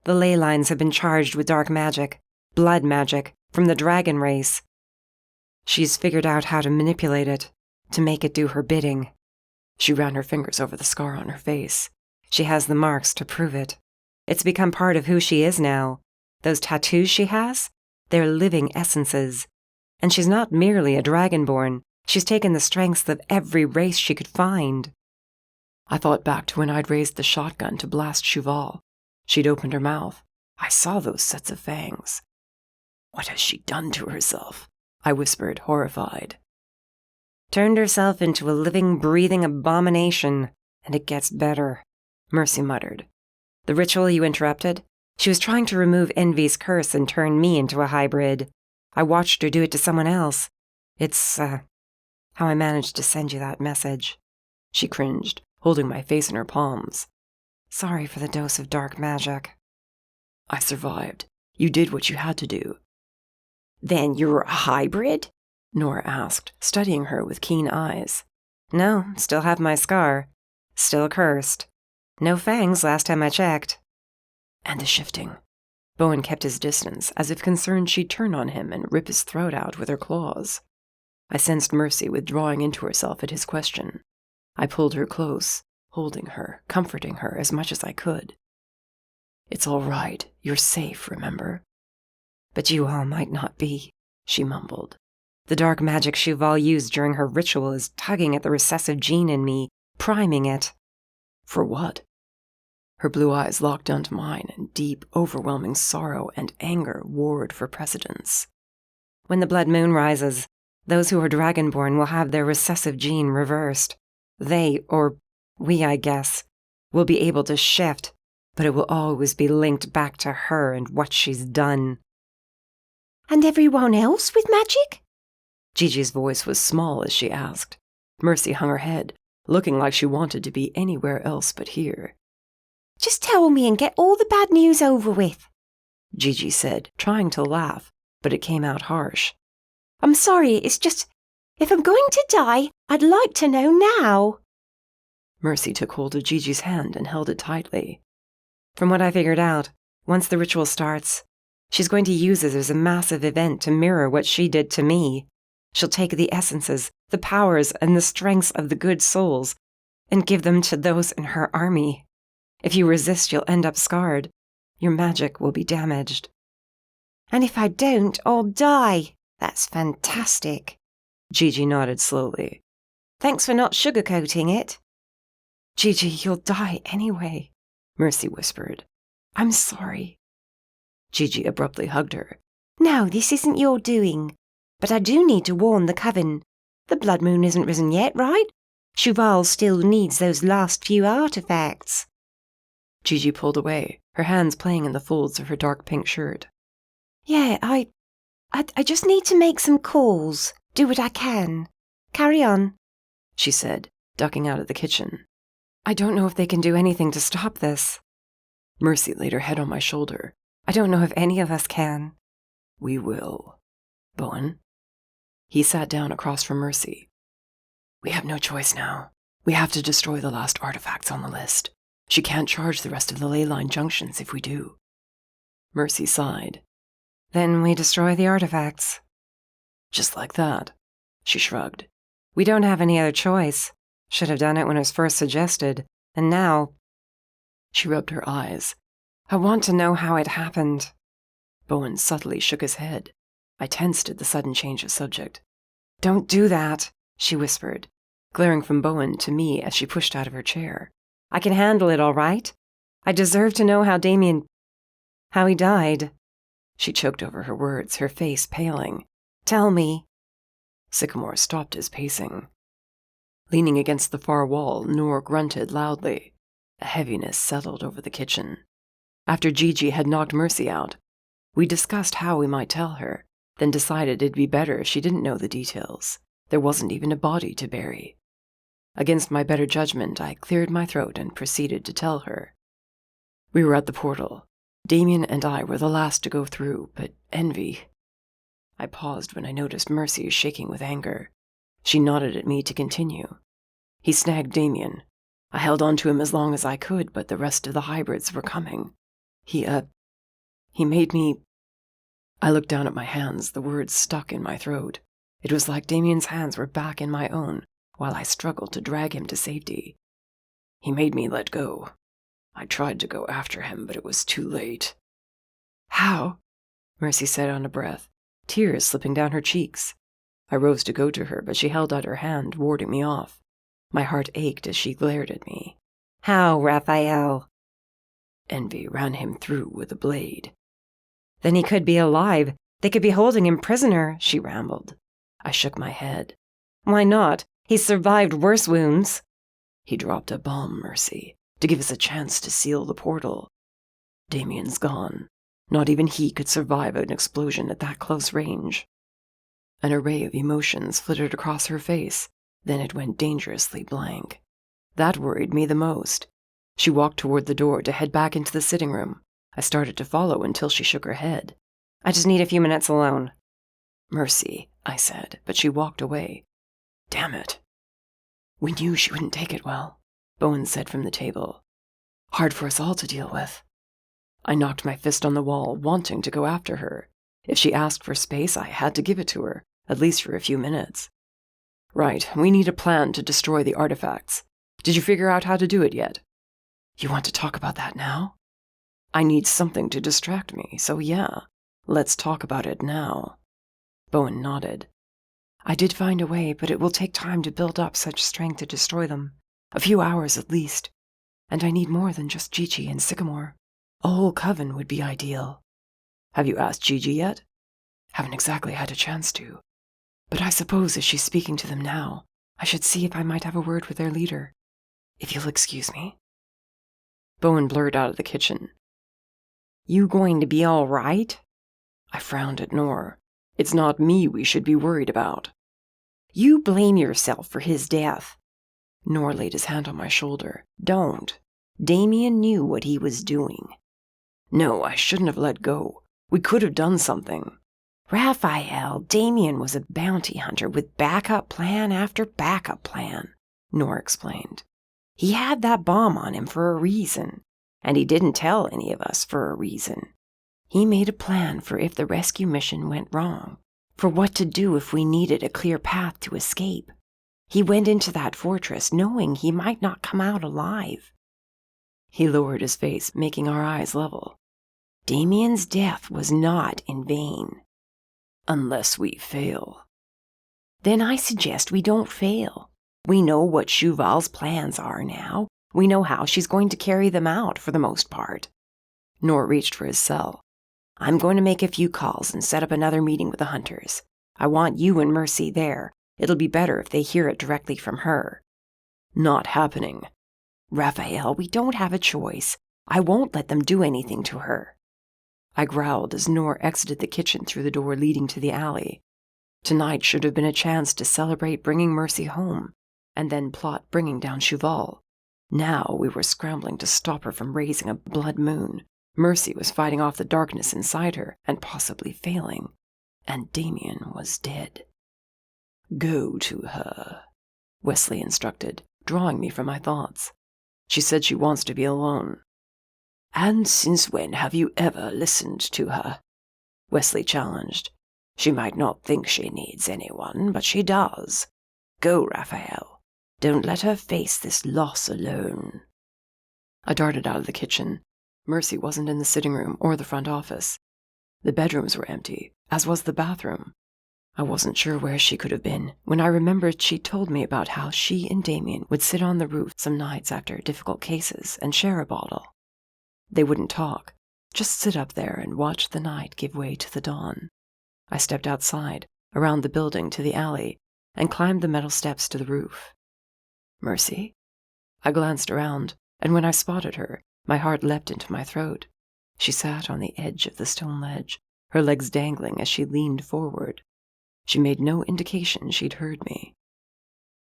[SPEAKER 1] "The ley lines have been charged with dark magic, blood magic, from the dragon race. She's figured out how to manipulate it, to make it do her bidding."
[SPEAKER 2] She ran her fingers over the scar on her face.
[SPEAKER 1] "She has the marks to prove it. It's become part of who she is now. Those tattoos she has, they're living essences. And she's not merely a dragonborn. She's taken the strengths of every race she could find."
[SPEAKER 2] I thought back to when I'd raised the shotgun to blast Shuval. She'd opened her mouth. I saw those sets of fangs. "What has she done to herself?" I whispered, horrified.
[SPEAKER 1] "Turned herself into a living, breathing abomination, and it gets better," Mercy muttered. "The ritual you interrupted? She was trying to remove Envy's curse and turn me into a hybrid. I watched her do it to someone else. It's, how I managed to send you that message."
[SPEAKER 2] She cringed, holding my face in her palms. Sorry for the dose of dark magic. I survived. You did what you had to do.
[SPEAKER 1] Then you're a hybrid?
[SPEAKER 2] Nora asked, studying her with keen eyes. No, still have my scar. Still cursed. No fangs last time I checked. And the shifting. Bowen kept his distance, as if concerned she'd turn on him and rip his throat out with her claws. I sensed Mercy withdrawing into herself at his question. I pulled her close, holding her, comforting her as much as I could. It's all right. You're safe, remember?
[SPEAKER 1] But you all might not be, she mumbled. The dark magic Cheval used during her ritual is tugging at the recessive gene in me, priming it.
[SPEAKER 2] For what? Her blue eyes locked onto mine, and deep, overwhelming sorrow and anger warred for precedence.
[SPEAKER 1] When the blood moon rises, those who are dragonborn will have their recessive gene reversed. They, or we, I guess, will be able to shift, but it will always be linked back to her and what she's done.
[SPEAKER 5] And everyone else with magic?
[SPEAKER 2] Gigi's voice was small as she asked. Mercy hung her head, looking like she wanted to be anywhere else but here.
[SPEAKER 5] Just tell me and get all the bad news over with,
[SPEAKER 2] Gigi said, trying to laugh, but it came out harsh.
[SPEAKER 5] I'm sorry, it's just, if I'm going to die, I'd like to know now.
[SPEAKER 2] Mercy took hold of Gigi's hand and held it tightly. From what I figured out, once the ritual starts, she's going to use it as a massive event to mirror what she did to me. She'll take the essences, the powers, and the strengths of the good souls and give them to those in her army. If you resist, you'll end up scarred. Your magic will be damaged.
[SPEAKER 5] And if I don't, I'll die. That's fantastic.
[SPEAKER 2] Gigi nodded slowly.
[SPEAKER 5] Thanks for not sugarcoating it.
[SPEAKER 2] Gigi, you'll die anyway, Mercy whispered. I'm sorry. Gigi abruptly hugged her.
[SPEAKER 5] No, this isn't your doing. But I do need to warn the coven. The blood moon isn't risen yet, right? Cheval still needs those last few artifacts.
[SPEAKER 2] Gigi pulled away, her hands playing in the folds of her dark pink shirt.
[SPEAKER 5] Yeah, I just need to make some calls, do what I can. Carry on,
[SPEAKER 2] she said, ducking out of the kitchen. I don't know if they can do anything to stop this. Mercy laid her head on my shoulder.
[SPEAKER 1] I don't know if any of us can.
[SPEAKER 2] We will. Bowen. He sat down across from Mercy. We have no choice now. We have to destroy the last artifacts on the list. She can't charge the rest of the ley line junctions if we do. Mercy sighed.
[SPEAKER 1] Then we destroy the artifacts.
[SPEAKER 2] Just like that. She shrugged.
[SPEAKER 1] We don't have any other choice. Should have done it when it was first suggested. And now...
[SPEAKER 2] She rubbed her eyes.
[SPEAKER 1] I want to know how it happened.
[SPEAKER 2] Bowen subtly shook his head. I tensed at the sudden change of subject.
[SPEAKER 1] Don't do that, she whispered, glaring from Bowen to me as she pushed out of her chair. I can handle it, all right? I deserve to know how he died.
[SPEAKER 2] She choked over her words, her face paling.
[SPEAKER 1] Tell me.
[SPEAKER 2] Sycamore stopped his pacing. Leaning against the far wall, Noor grunted loudly. A heaviness settled over the kitchen. After Gigi had knocked Mercy out, we discussed how we might tell her, then decided it'd be better if she didn't know the details. There wasn't even a body to bury. Against my better judgment, I cleared my throat and proceeded to tell her. We were at the portal. Damien and I were the last to go through, but envy... I paused when I noticed Mercy shaking with anger. She nodded at me to continue. He snagged Damien. I held on to him as long as I could, but the rest of the hybrids were coming. He made me... I looked down at my hands, the words stuck in my throat. It was like Damien's hands were back in my own, while I struggled to drag him to safety. He made me let go. I tried to go after him, but it was too late.
[SPEAKER 1] How?
[SPEAKER 2] Mercy said on a breath, tears slipping down her cheeks. I rose to go to her, but she held out her hand, warding me off. My heart ached as she glared at me.
[SPEAKER 1] How, Raphael?
[SPEAKER 2] Envy ran him through with a blade.
[SPEAKER 1] Then he could be alive. They could be holding him prisoner, she rambled.
[SPEAKER 2] I shook my head.
[SPEAKER 1] Why not? He's survived worse wounds.
[SPEAKER 2] He dropped a bomb, Mercy, to give us a chance to seal the portal. Damien's gone. Not even he could survive an explosion at that close range. An array of emotions flitted across her face, then it went dangerously blank. That worried me the most. She walked toward the door to head back into the sitting room. I started to follow until she shook her head.
[SPEAKER 1] I just need a few minutes alone.
[SPEAKER 2] Mercy, I said, but she walked away. Damn it. We knew she wouldn't take it well, Bowen said from the table. Hard for us all to deal with. I knocked my fist on the wall, wanting to go after her. If she asked for space, I had to give it to her, at least for a few minutes. Right, we need a plan to destroy the artifacts. Did you figure out how to do it yet? You want to talk about that now? I need something to distract me, so yeah, let's talk about it now. Bowen nodded.
[SPEAKER 1] I did find a way, but it will take time to build up such strength to destroy them. A few hours at least. And I need more than just Gigi and Sycamore. A whole coven would be ideal.
[SPEAKER 2] Have you asked Gigi yet?
[SPEAKER 1] Haven't exactly had a chance to. But I suppose if she's speaking to them now, I should see if I might have a word with their leader. If you'll excuse me.
[SPEAKER 2] Bowen blurred out of the kitchen.
[SPEAKER 1] You going to be all right?
[SPEAKER 2] I frowned at Nor. It's not me we should be worried about.
[SPEAKER 1] You blame yourself for his death.
[SPEAKER 2] Nor laid his hand on my shoulder.
[SPEAKER 1] Don't. Damien knew what he was doing.
[SPEAKER 2] No, I shouldn't have let go. We could have done something.
[SPEAKER 1] Raphael, Damien was a bounty hunter with backup plan after backup plan, Nor explained. He had that bomb on him for a reason, and he didn't tell any of us for a reason. He made a plan for if the rescue mission went wrong, for what to do if we needed a clear path to escape. He went into that fortress knowing he might not come out alive.
[SPEAKER 2] He lowered his face, making our eyes level.
[SPEAKER 1] Damien's death was not in vain.
[SPEAKER 2] Unless we fail.
[SPEAKER 1] Then I suggest we don't fail. We know what Cheval's plans are now. We know how she's going to carry them out for the most part.
[SPEAKER 2] Nor reached for his cell.
[SPEAKER 1] I'm going to make a few calls and set up another meeting with the hunters. I want you and Mercy there. It'll be better if they hear it directly from her.
[SPEAKER 2] Not happening.
[SPEAKER 1] Raphael, we don't have a choice. I won't let them do anything to her.
[SPEAKER 2] I growled as Nor exited the kitchen through the door leading to the alley. Tonight should have been a chance to celebrate bringing Mercy home, and then plot bringing down Cheval. Now we were scrambling to stop her from raising a blood moon. Mercy was fighting off the darkness inside her, and possibly failing. And Damien was dead. Go to her, Wesley instructed, drawing me from my thoughts. She said she wants to be alone. And since when have you ever listened to her? Wesley challenged. She might not think she needs anyone, but she does. Go, Raphael. Don't let her face this loss alone. I darted out of the kitchen. Mercy wasn't in the sitting room or the front office. The bedrooms were empty, as was the bathroom. I wasn't sure where she could have been when I remembered she'd told me about how she and Damien would sit on the roof some nights after difficult cases and share a bottle. They wouldn't talk, just sit up there and watch the night give way to the dawn. I stepped outside, around the building to the alley, and climbed the metal steps to the roof. Mercy? I glanced around, and when I spotted her, my heart leapt into my throat. She sat on the edge of the stone ledge, her legs dangling as she leaned forward. She made no indication she'd heard me.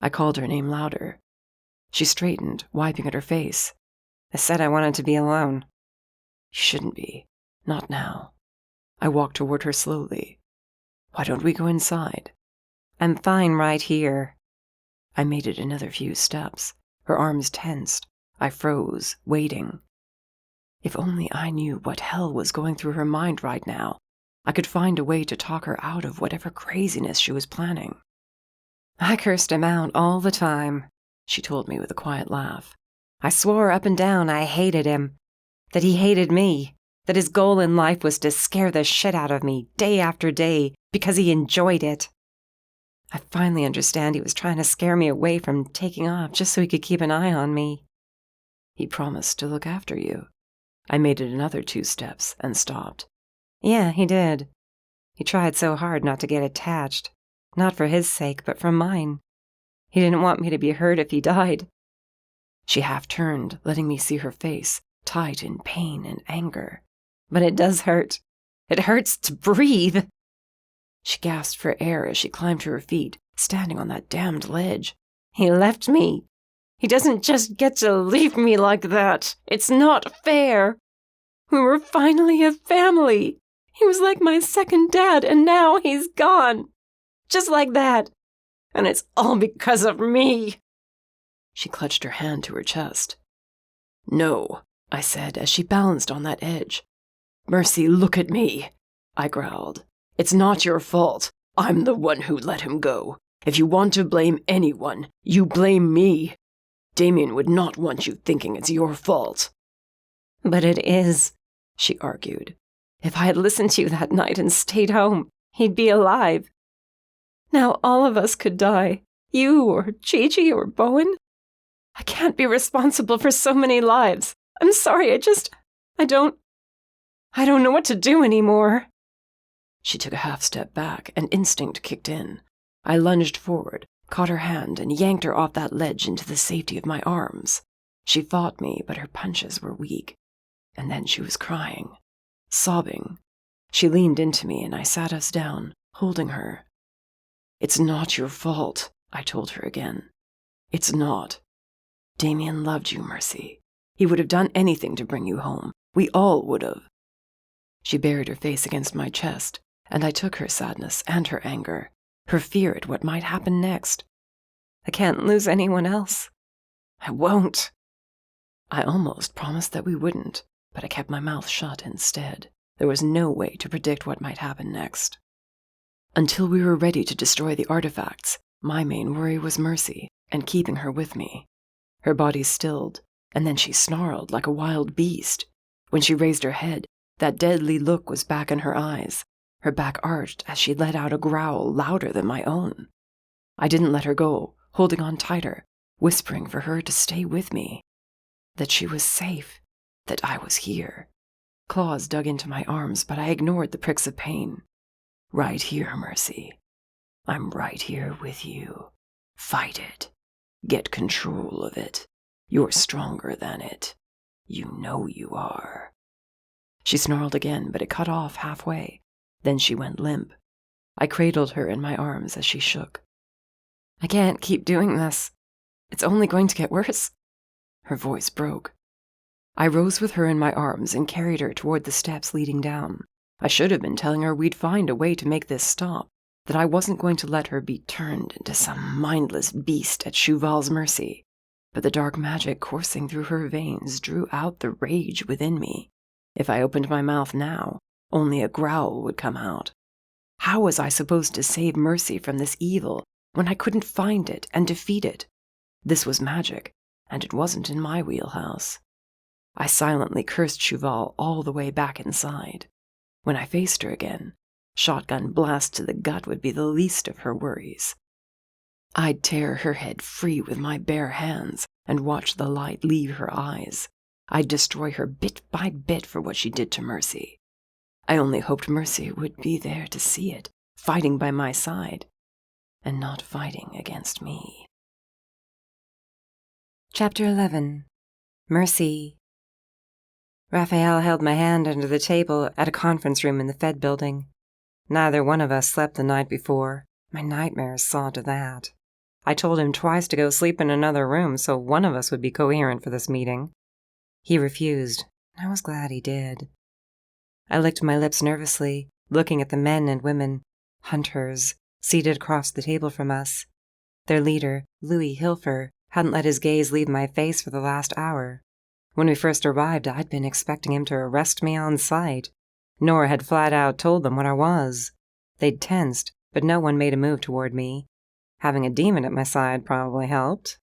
[SPEAKER 2] I called her name louder. She straightened, wiping at her face.
[SPEAKER 1] I said I wanted to be alone.
[SPEAKER 2] You shouldn't be. Not now. I walked toward her slowly. Why don't we go inside?
[SPEAKER 1] I'm fine right here.
[SPEAKER 2] I made it another few steps. Her arms tensed. I froze, waiting. If only I knew what hell was going through her mind right now, I could find a way to talk her out of whatever craziness she was planning.
[SPEAKER 1] I cursed him out all the time, she told me with a quiet laugh. I swore up and down I hated him, that he hated me, that his goal in life was to scare the shit out of me day after day because he enjoyed it. I finally understand he was trying to scare me away from taking off just so he could keep an eye on me.
[SPEAKER 2] He promised to look after you. I made it another 2 steps and stopped.
[SPEAKER 1] Yeah, he did. He tried so hard not to get attached. Not for his sake, but for mine. He didn't want me to be hurt if he died.
[SPEAKER 2] She half turned, letting me see her face, tight in pain and anger.
[SPEAKER 1] But it does hurt. It hurts to breathe.
[SPEAKER 2] She gasped for air as she climbed to her feet, standing on that damned ledge.
[SPEAKER 1] He left me. He doesn't just get to leave me like that. It's not fair. We were finally a family. He was like my second dad, and now he's gone. Just like that. And it's all because of me."
[SPEAKER 2] She clutched her hand to her chest. "No," I said as she balanced on that edge. "Mercy, look at me," I growled. "It's not your fault. I'm the one who let him go. If you want to blame anyone, you blame me. Damien would not want you thinking it's your fault."
[SPEAKER 1] "But it is," she argued. "If I had listened to you that night and stayed home, he'd be alive. Now all of us could die. You or Gigi or Bowen. I can't be responsible for so many lives. I'm sorry, I don't know what to do anymore."
[SPEAKER 2] She took a half step back, and instinct kicked in. I lunged forward, caught her hand, and yanked her off that ledge into the safety of my arms. She fought me, but her punches were weak. And then she was crying, sobbing. She leaned into me, and I sat us down, holding her. "It's not your fault," I told her again. "It's not. Damien loved you, Mercy. He would have done anything to bring you home. We all would have." She buried her face against my chest, and I took her sadness and her anger, her fear at what might happen next.
[SPEAKER 1] "I can't lose anyone else."
[SPEAKER 2] "I won't." I almost promised that we wouldn't, but I kept my mouth shut instead. There was no way to predict what might happen next. Until we were ready to destroy the artifacts, my main worry was Mercy and keeping her with me. Her body stilled, and then she snarled like a wild beast. When she raised her head, that deadly look was back in her eyes. Her back arched as she let out a growl louder than my own. I didn't let her go, holding on tighter, whispering for her to stay with me. That she was safe, that I was here. Claws dug into my arms, but I ignored the pricks of pain. "Right here, Mercy. I'm right here with you. Fight it. Get control of it. You're stronger than it. You know you are." She snarled again, but it cut off halfway. Then she went limp. I cradled her in my arms as she shook.
[SPEAKER 1] "I can't keep doing this. It's only going to get worse."
[SPEAKER 2] Her voice broke. I rose with her in my arms and carried her toward the steps leading down. I should have been telling her we'd find a way to make this stop, that I wasn't going to let her be turned into some mindless beast at Cheval's mercy. But the dark magic coursing through her veins drew out the rage within me. If I opened my mouth now, only a growl would come out. How was I supposed to save Mercy from this evil when I couldn't find it and defeat it? This was magic, and it wasn't in my wheelhouse. I silently cursed Cheval all the way back inside. When I faced her again, shotgun blast to the gut would be the least of her worries. I'd tear her head free with my bare hands and watch the light leave her eyes. I'd destroy her bit by bit for what she did to Mercy. I only hoped Mercy would be there to see it, fighting by my side, and not fighting against me.
[SPEAKER 1] Chapter 11. Mercy. Raphael held my hand under the table at a conference room in the Fed building. Neither one of us slept the night before. My nightmares saw to that. I told him twice to go sleep in another room so one of us would be coherent for this meeting. He refused. I was glad he did. I licked my lips nervously, looking at the men and women, hunters, seated across the table from us. Their leader, Louis Hilfer, hadn't let his gaze leave my face for the last hour. When we first arrived, I'd been expecting him to arrest me on sight. Nora had flat out told them what I was. They'd tensed, but no one made a move toward me. Having a demon at my side probably helped.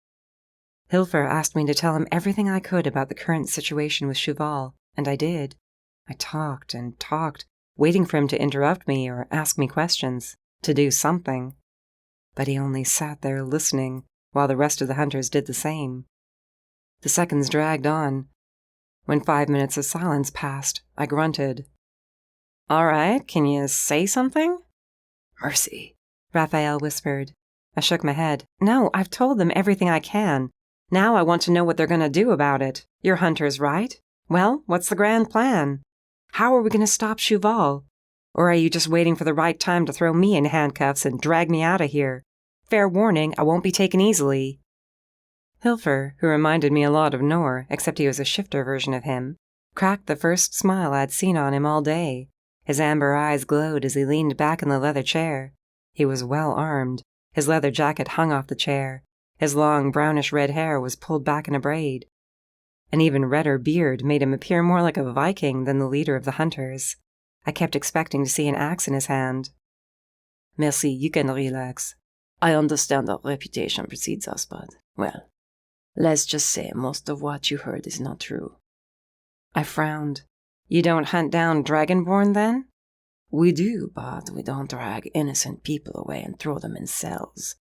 [SPEAKER 1] Hilfer asked me to tell him everything I could about the current situation with Cheval, and I did. I talked and talked, waiting for him to interrupt me or ask me questions, to do something. But he only sat there listening, while the rest of the hunters did the same. The seconds dragged on. When 5 minutes of silence passed, I grunted. "All right, can you say something?"
[SPEAKER 2] "Mercy,"
[SPEAKER 1] Raphael whispered. I shook my head. "No, I've told them everything I can. Now I want to know what they're going to do about it. You're hunters, right? Well, what's the grand plan? How are we going to stop Cheval? Or are you just waiting for the right time to throw me in handcuffs and drag me out of here? Fair warning, I won't be taken easily."
[SPEAKER 2] Hilfer, who reminded me a lot of Nor, except he was a shifter version of him, cracked the first smile I'd seen on him all day. His amber eyes glowed as he leaned back in the leather chair. He was well armed. His leather jacket hung off the chair. His long, brownish-red hair was pulled back in a braid. An even redder beard made him appear more like a Viking than the leader of the hunters. I kept expecting to see an axe in his hand.
[SPEAKER 3] Merci, you can relax. I understand our reputation precedes us, but, well, let's just say most of what you heard is not true.
[SPEAKER 2] I frowned. You don't hunt down Dragonborn, then?
[SPEAKER 3] We do, but we don't drag innocent people away and throw them in cells.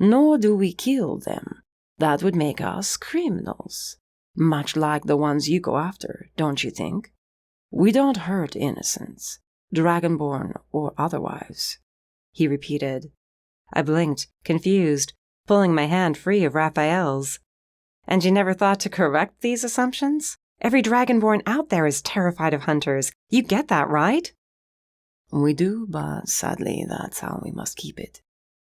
[SPEAKER 3] Nor do we kill them. That would make us criminals. Much like the ones you go after, don't you think? We don't hurt innocents, Dragonborn or otherwise,
[SPEAKER 2] he repeated. I blinked, confused, pulling my hand free of Raphael's. And you never thought to correct these assumptions? Every Dragonborn out there is terrified of hunters. You get that, right?
[SPEAKER 3] We do, but sadly that's how we must keep it.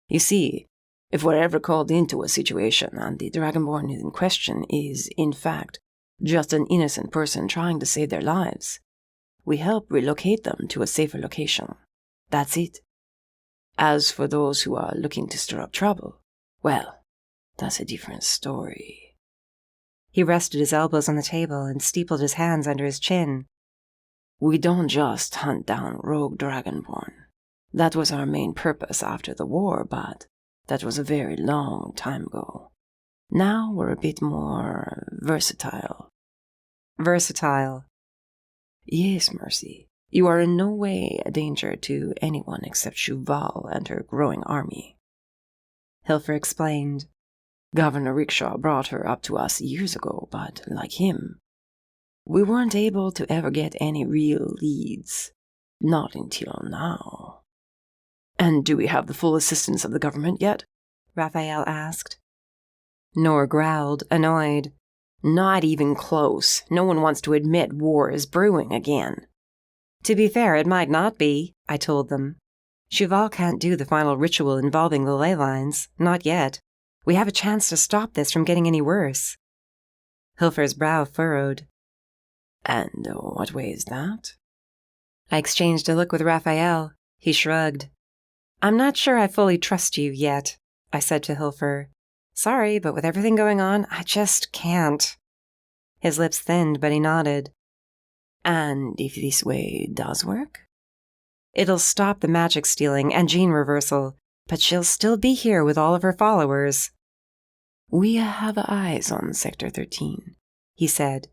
[SPEAKER 3] You see, if we're ever called into a situation and the Dragonborn in question is, in fact, just an innocent person trying to save their lives, we help relocate them to a safer location. That's it. As for those who are looking to stir up trouble, well, that's a different story.
[SPEAKER 2] He rested his elbows on the table and steepled his hands under his chin.
[SPEAKER 3] We don't just hunt down rogue Dragonborn. That was our main purpose after the war, but that was a very long time ago. Now we're a bit more versatile.
[SPEAKER 2] Versatile?
[SPEAKER 3] Yes, Mercy. You are in no way a danger to anyone except Shuval and her growing army.
[SPEAKER 2] Hilfer explained.
[SPEAKER 3] Governor Rickshaw brought her up to us years ago, but like him, we weren't able to ever get any real leads. Not until now.
[SPEAKER 2] And do we have the full assistance of the government yet? Raphael asked. Nor growled, annoyed. Not even close. No one wants to admit war is brewing again. To be fair, it might not be, I told them. Shuval can't do the final ritual involving the ley lines. Not yet. We have a chance to stop this from getting any worse. Hilfer's brow furrowed.
[SPEAKER 3] And what way is that?
[SPEAKER 2] I exchanged a look with Raphael. He shrugged. I'm not sure I fully trust you yet, I said to Hilfer. Sorry, but with everything going on, I just can't. His lips thinned, but he nodded.
[SPEAKER 3] And if this way does work?
[SPEAKER 2] It'll stop the magic stealing and gene reversal, but she'll still be here with all of her followers.
[SPEAKER 3] We have eyes on Sector 13, he said.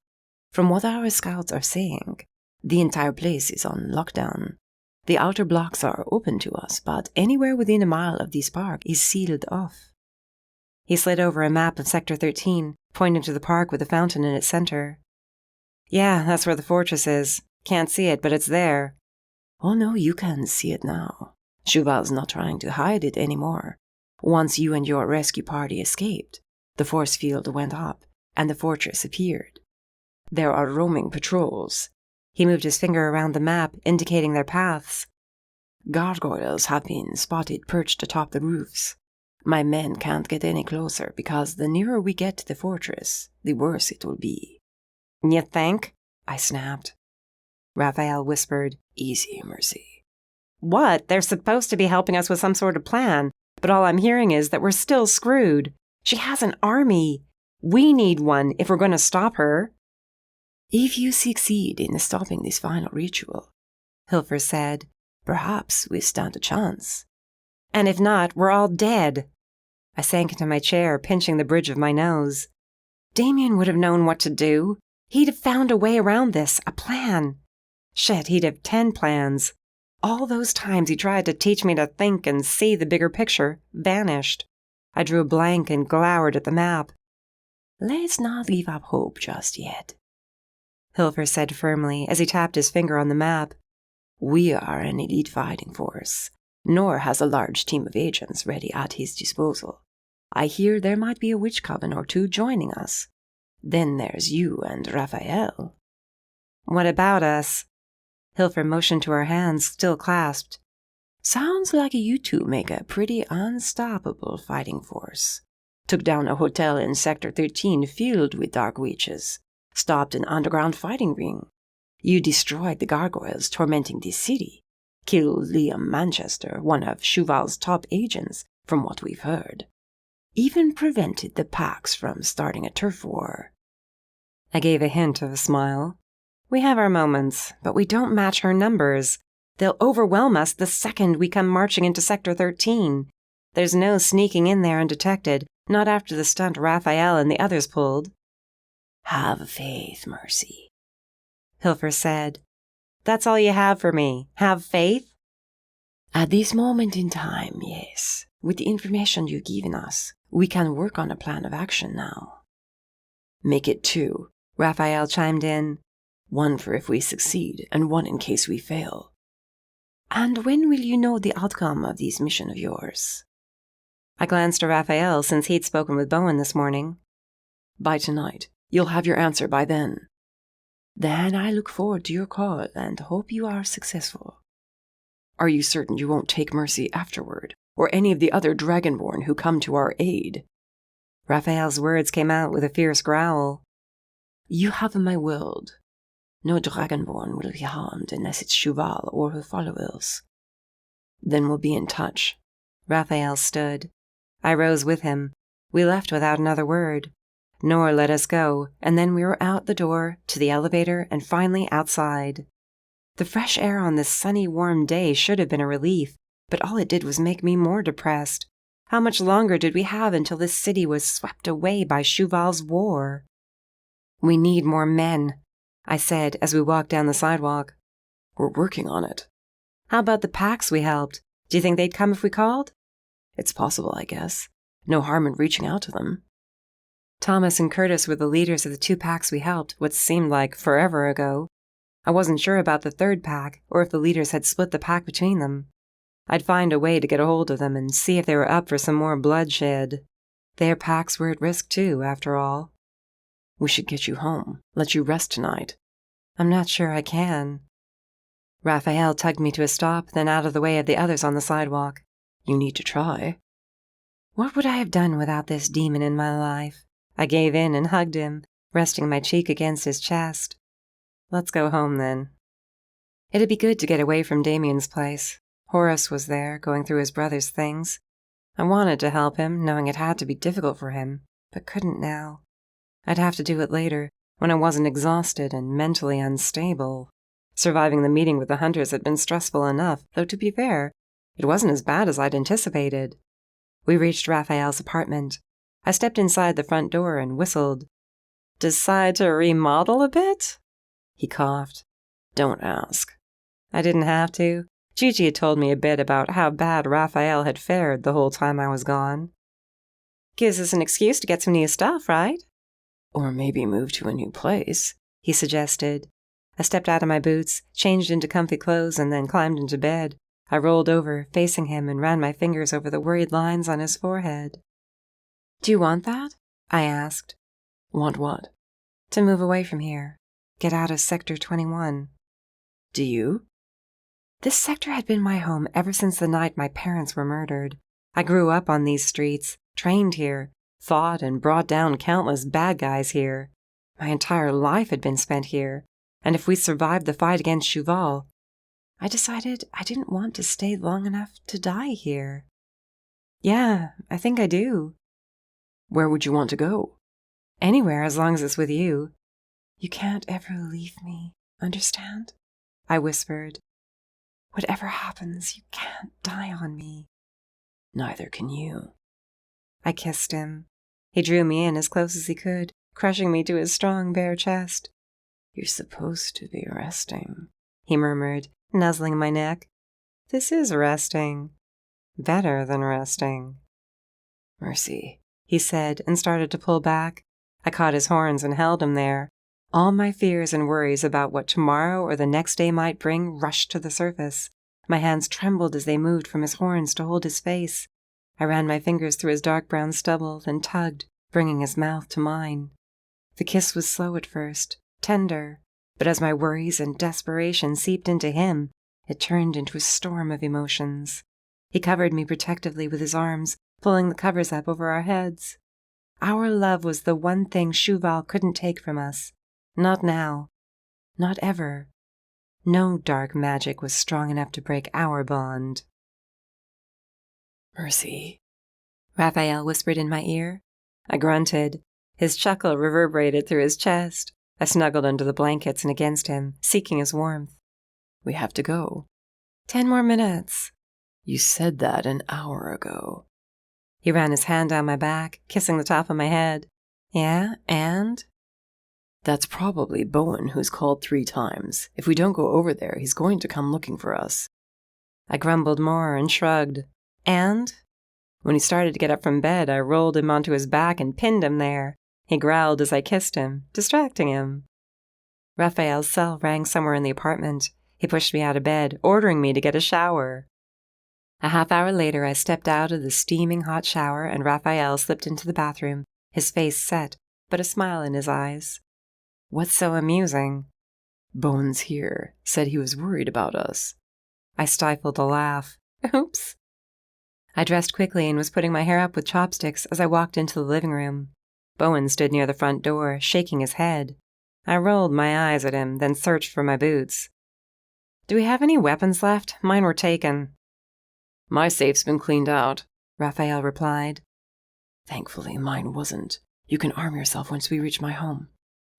[SPEAKER 3] From what our scouts are saying, the entire place is on lockdown. The outer blocks are open to us, but anywhere within a mile of this park is sealed off.
[SPEAKER 2] He slid over a map of Sector 13, pointing to the park with the fountain in its center. Yeah, that's where the fortress is. Can't see it, but it's there.
[SPEAKER 3] Oh no, you can see it now. Shuval's not trying to hide it anymore. Once you and your rescue party escaped, the force field went up, and the fortress appeared. There are roaming patrols.
[SPEAKER 2] He moved his finger around the map, indicating their paths.
[SPEAKER 3] Gargoyles have been spotted perched atop the roofs. My men can't get any closer because the nearer we get to the fortress, the worse it will be.
[SPEAKER 2] You think?
[SPEAKER 3] I snapped.
[SPEAKER 2] Raphael whispered,
[SPEAKER 3] Easy, Mercy.
[SPEAKER 2] What? They're supposed to be helping us with some sort of plan, but all I'm hearing is that we're still screwed. She has an army. We need one if we're going to stop her.
[SPEAKER 3] If you succeed in stopping this final ritual, Hilfer said, perhaps we stand a chance.
[SPEAKER 2] And if not, we're all dead. I sank into my chair, pinching the bridge of my nose. Damien would have known what to do. He'd have found a way around this, a plan. Shit, he'd have 10 plans. All those times he tried to teach me to think and see the bigger picture vanished. I drew a blank and glowered at the map.
[SPEAKER 3] Let's not give up hope just yet,
[SPEAKER 2] Hilfer said firmly as he tapped his finger on the map.
[SPEAKER 3] We are an elite fighting force. Nor has a large team of agents ready at his disposal. I hear there might be a witch coven or two joining us. Then there's you and Raphael.
[SPEAKER 2] What about us? Hilfer motioned to our hands, still clasped.
[SPEAKER 3] Sounds like you two make a pretty unstoppable fighting force.
[SPEAKER 2] took down a hotel in Sector 13 filled with dark witches, stopped an underground fighting ring. You destroyed the gargoyles tormenting the city, killed Liam Manchester, one of Cheval's top agents, from what we've heard. Even prevented the Pax from starting a turf war." I gave a hint of a smile. "We have our moments, but we don't match her numbers. They'll overwhelm us the second we come marching into Sector 13. There's no sneaking in there undetected, not after the stunt Raphael and the others pulled."
[SPEAKER 4] "Have faith, Mercy,"
[SPEAKER 2] Hilfer said. "That's all you have for me? Have faith?"
[SPEAKER 4] "At this moment in time, yes. With the information you've given us, we can work on a plan of action now."
[SPEAKER 2] "Make it 2, Raphael chimed in. "One for if we succeed, and one in case we fail."
[SPEAKER 4] "And when will you know the outcome of this mission of yours?"
[SPEAKER 2] I glanced at Raphael since he'd spoken with Bowen this morning.
[SPEAKER 3] "By tonight. You'll have your answer by then."
[SPEAKER 4] "Then I look forward to your call and hope you are successful."
[SPEAKER 3] "Are you certain you won't take Mercy afterward, or any of the other Dragonborn who come to our aid?"
[SPEAKER 2] Raphael's words came out with a fierce growl.
[SPEAKER 4] "You have my word. No Dragonborn will be harmed unless it's Cheval or her followers."
[SPEAKER 3] "Then we'll be in touch."
[SPEAKER 2] Raphael stood. I rose with him. We left without another word. Nor let us go, and then we were out the door, to the elevator, and finally outside. The fresh air on this sunny, warm day should have been a relief, but all it did was make me more depressed. How much longer did we have until this city was swept away by Cheval's war? "We need more men," I said as we walked down the sidewalk.
[SPEAKER 3] "We're working on it."
[SPEAKER 2] "How about the Pax we helped? Do you think they'd come if we called?"
[SPEAKER 3] "It's possible, I guess. No harm in reaching out to them."
[SPEAKER 2] Thomas and Curtis were the leaders of the 2 packs we helped, what seemed like forever ago. I wasn't sure about the 3rd pack, or if the leaders had split the pack between them. I'd find a way to get a hold of them and see if they were up for some more bloodshed. Their packs were at risk too, after all.
[SPEAKER 3] "We should get you home, let you rest tonight."
[SPEAKER 2] "I'm not sure I can." Raphael tugged me to a stop, then out of the way of the others on the sidewalk.
[SPEAKER 3] "You need to try."
[SPEAKER 2] What would I have done without this demon in my life? I gave in and hugged him, resting my cheek against his chest. "Let's go home, then." It'd be good to get away from Damien's place. Horace was there, going through his brother's things. I wanted to help him, knowing it had to be difficult for him, but couldn't now. I'd have to do it later, when I wasn't exhausted and mentally unstable. Surviving the meeting with the hunters had been stressful enough, though to be fair, it wasn't as bad as I'd anticipated. We reached Raphael's apartment. I stepped inside the front door and whistled. "Decide to remodel a bit?" He coughed.
[SPEAKER 3] "Don't ask."
[SPEAKER 2] I didn't have to. Gigi had told me a bit about how bad Raphael had fared the whole time I was gone. "Gives us an excuse to get some new stuff, right?"
[SPEAKER 3] "Or maybe move to a new place,"
[SPEAKER 2] he suggested. I stepped out of my boots, changed into comfy clothes, and then climbed into bed. I rolled over, facing him, and ran my fingers over the worried lines on his forehead. "Do you want that?" I asked.
[SPEAKER 3] "Want what?"
[SPEAKER 2] "To move away from here. Get out of Sector 21.
[SPEAKER 3] "Do you?"
[SPEAKER 2] This sector had been my home ever since the night my parents were murdered. I grew up on these streets, trained here, fought and brought down countless bad guys here. My entire life had been spent here, and if we survived the fight against Cheval, I decided I didn't want to stay long enough to die here. Yeah, I think I do.
[SPEAKER 3] "Where would you want to go?"
[SPEAKER 2] "Anywhere, as long as it's with you. You can't ever leave me, understand?" I whispered. "Whatever happens, you can't die on me."
[SPEAKER 3] "Neither can you."
[SPEAKER 2] I kissed him. He drew me in as close as he could, crushing me to his strong, bare chest.
[SPEAKER 3] "You're supposed to be resting,"
[SPEAKER 2] he murmured, nuzzling my neck. "This is resting. Better than resting."
[SPEAKER 3] "Mercy,"
[SPEAKER 2] he said, and started to pull back. I caught his horns and held him there. All my fears and worries about what tomorrow or the next day might bring rushed to the surface. My hands trembled as they moved from his horns to hold his face. I ran my fingers through his dark brown stubble, then tugged, bringing his mouth to mine. The kiss was slow at first, tender, but as my worries and desperation seeped into him, it turned into a storm of emotions. He covered me protectively with his arms, pulling the covers up over our heads.
[SPEAKER 4] Our love was the one thing Shuval couldn't take from us. Not now. Not ever. No dark magic was strong enough to break our bond.
[SPEAKER 2] Mercy,
[SPEAKER 4] Raphael whispered in my ear. I grunted. His chuckle reverberated through his chest. I snuggled under the blankets and against him, seeking his warmth.
[SPEAKER 2] we have to go.
[SPEAKER 4] 10 more minutes.
[SPEAKER 2] You said that an hour ago.
[SPEAKER 4] He ran his hand down my back, kissing the top of my head. Yeah, and?
[SPEAKER 2] That's probably Bowen, who's called 3 times. If we don't go over there, he's going to come looking for us.
[SPEAKER 4] I grumbled more and shrugged. And? When he started to get up from bed, I rolled him onto his back and pinned him there. He growled as I kissed him, distracting him. Raphael's cell rang somewhere in the apartment. He pushed me out of bed, ordering me to get a shower. A half hour later, I stepped out of the steaming hot shower and Raphael slipped into the bathroom, his face set, but a smile in his eyes. What's so amusing?
[SPEAKER 2] Bowen's here. Said he was worried about us.
[SPEAKER 4] I stifled a laugh. Oops. I dressed quickly and was putting my hair up with chopsticks as I walked into the living room. Bowen stood near the front door, shaking his head. I rolled my eyes at him, then searched for my boots. Do we have any weapons left? Mine were taken.
[SPEAKER 2] My safe's been cleaned out,
[SPEAKER 4] Raphael replied.
[SPEAKER 2] Thankfully, mine wasn't. You can arm yourself once we reach my home,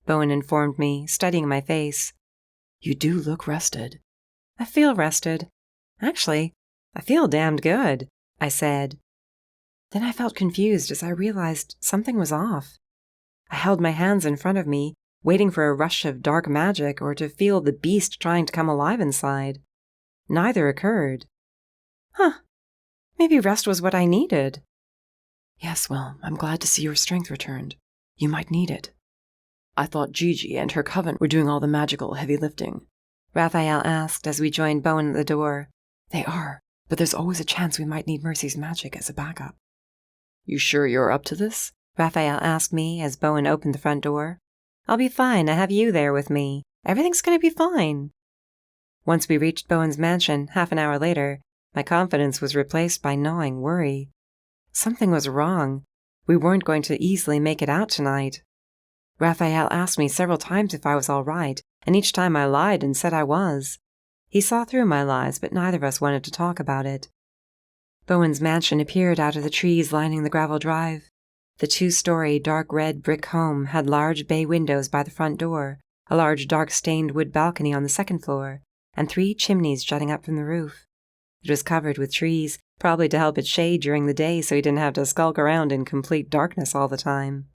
[SPEAKER 4] Bowen informed me, studying my face.
[SPEAKER 2] You do look rested.
[SPEAKER 4] I feel rested. Actually, I feel damned good, I said. Then I felt confused as I realized something was off. I held my hands in front of me, waiting for a rush of dark magic or to feel the beast trying to come alive inside. Neither occurred. Huh. Maybe rest was what I needed.
[SPEAKER 2] Yes, well, I'm glad to see your strength returned. You might need it. I thought Gigi and her coven were doing all the magical heavy lifting,
[SPEAKER 4] Raphael asked as we joined Bowen at the door.
[SPEAKER 2] They are, but there's always a chance we might need Mercy's magic as a backup. You sure you're up to this?
[SPEAKER 4] Raphael asked me as Bowen opened the front door. I'll be fine. I have you there with me. Everything's going to be fine. Once we reached Bowen's mansion, half an hour later, my confidence was replaced by gnawing worry. Something was wrong. We weren't going to easily make it out tonight. Raphael asked me several times if I was all right, and each time I lied and said I was. He saw through my lies, but neither of us wanted to talk about it. Bowen's mansion appeared out of the trees lining the gravel drive. The 2-story dark red brick home had large bay windows by the front door, a large dark stained wood balcony on the second floor, and 3 chimneys jutting up from the roof. It was covered with trees, probably to help it shade during the day so he didn't have to skulk around in complete darkness all the time.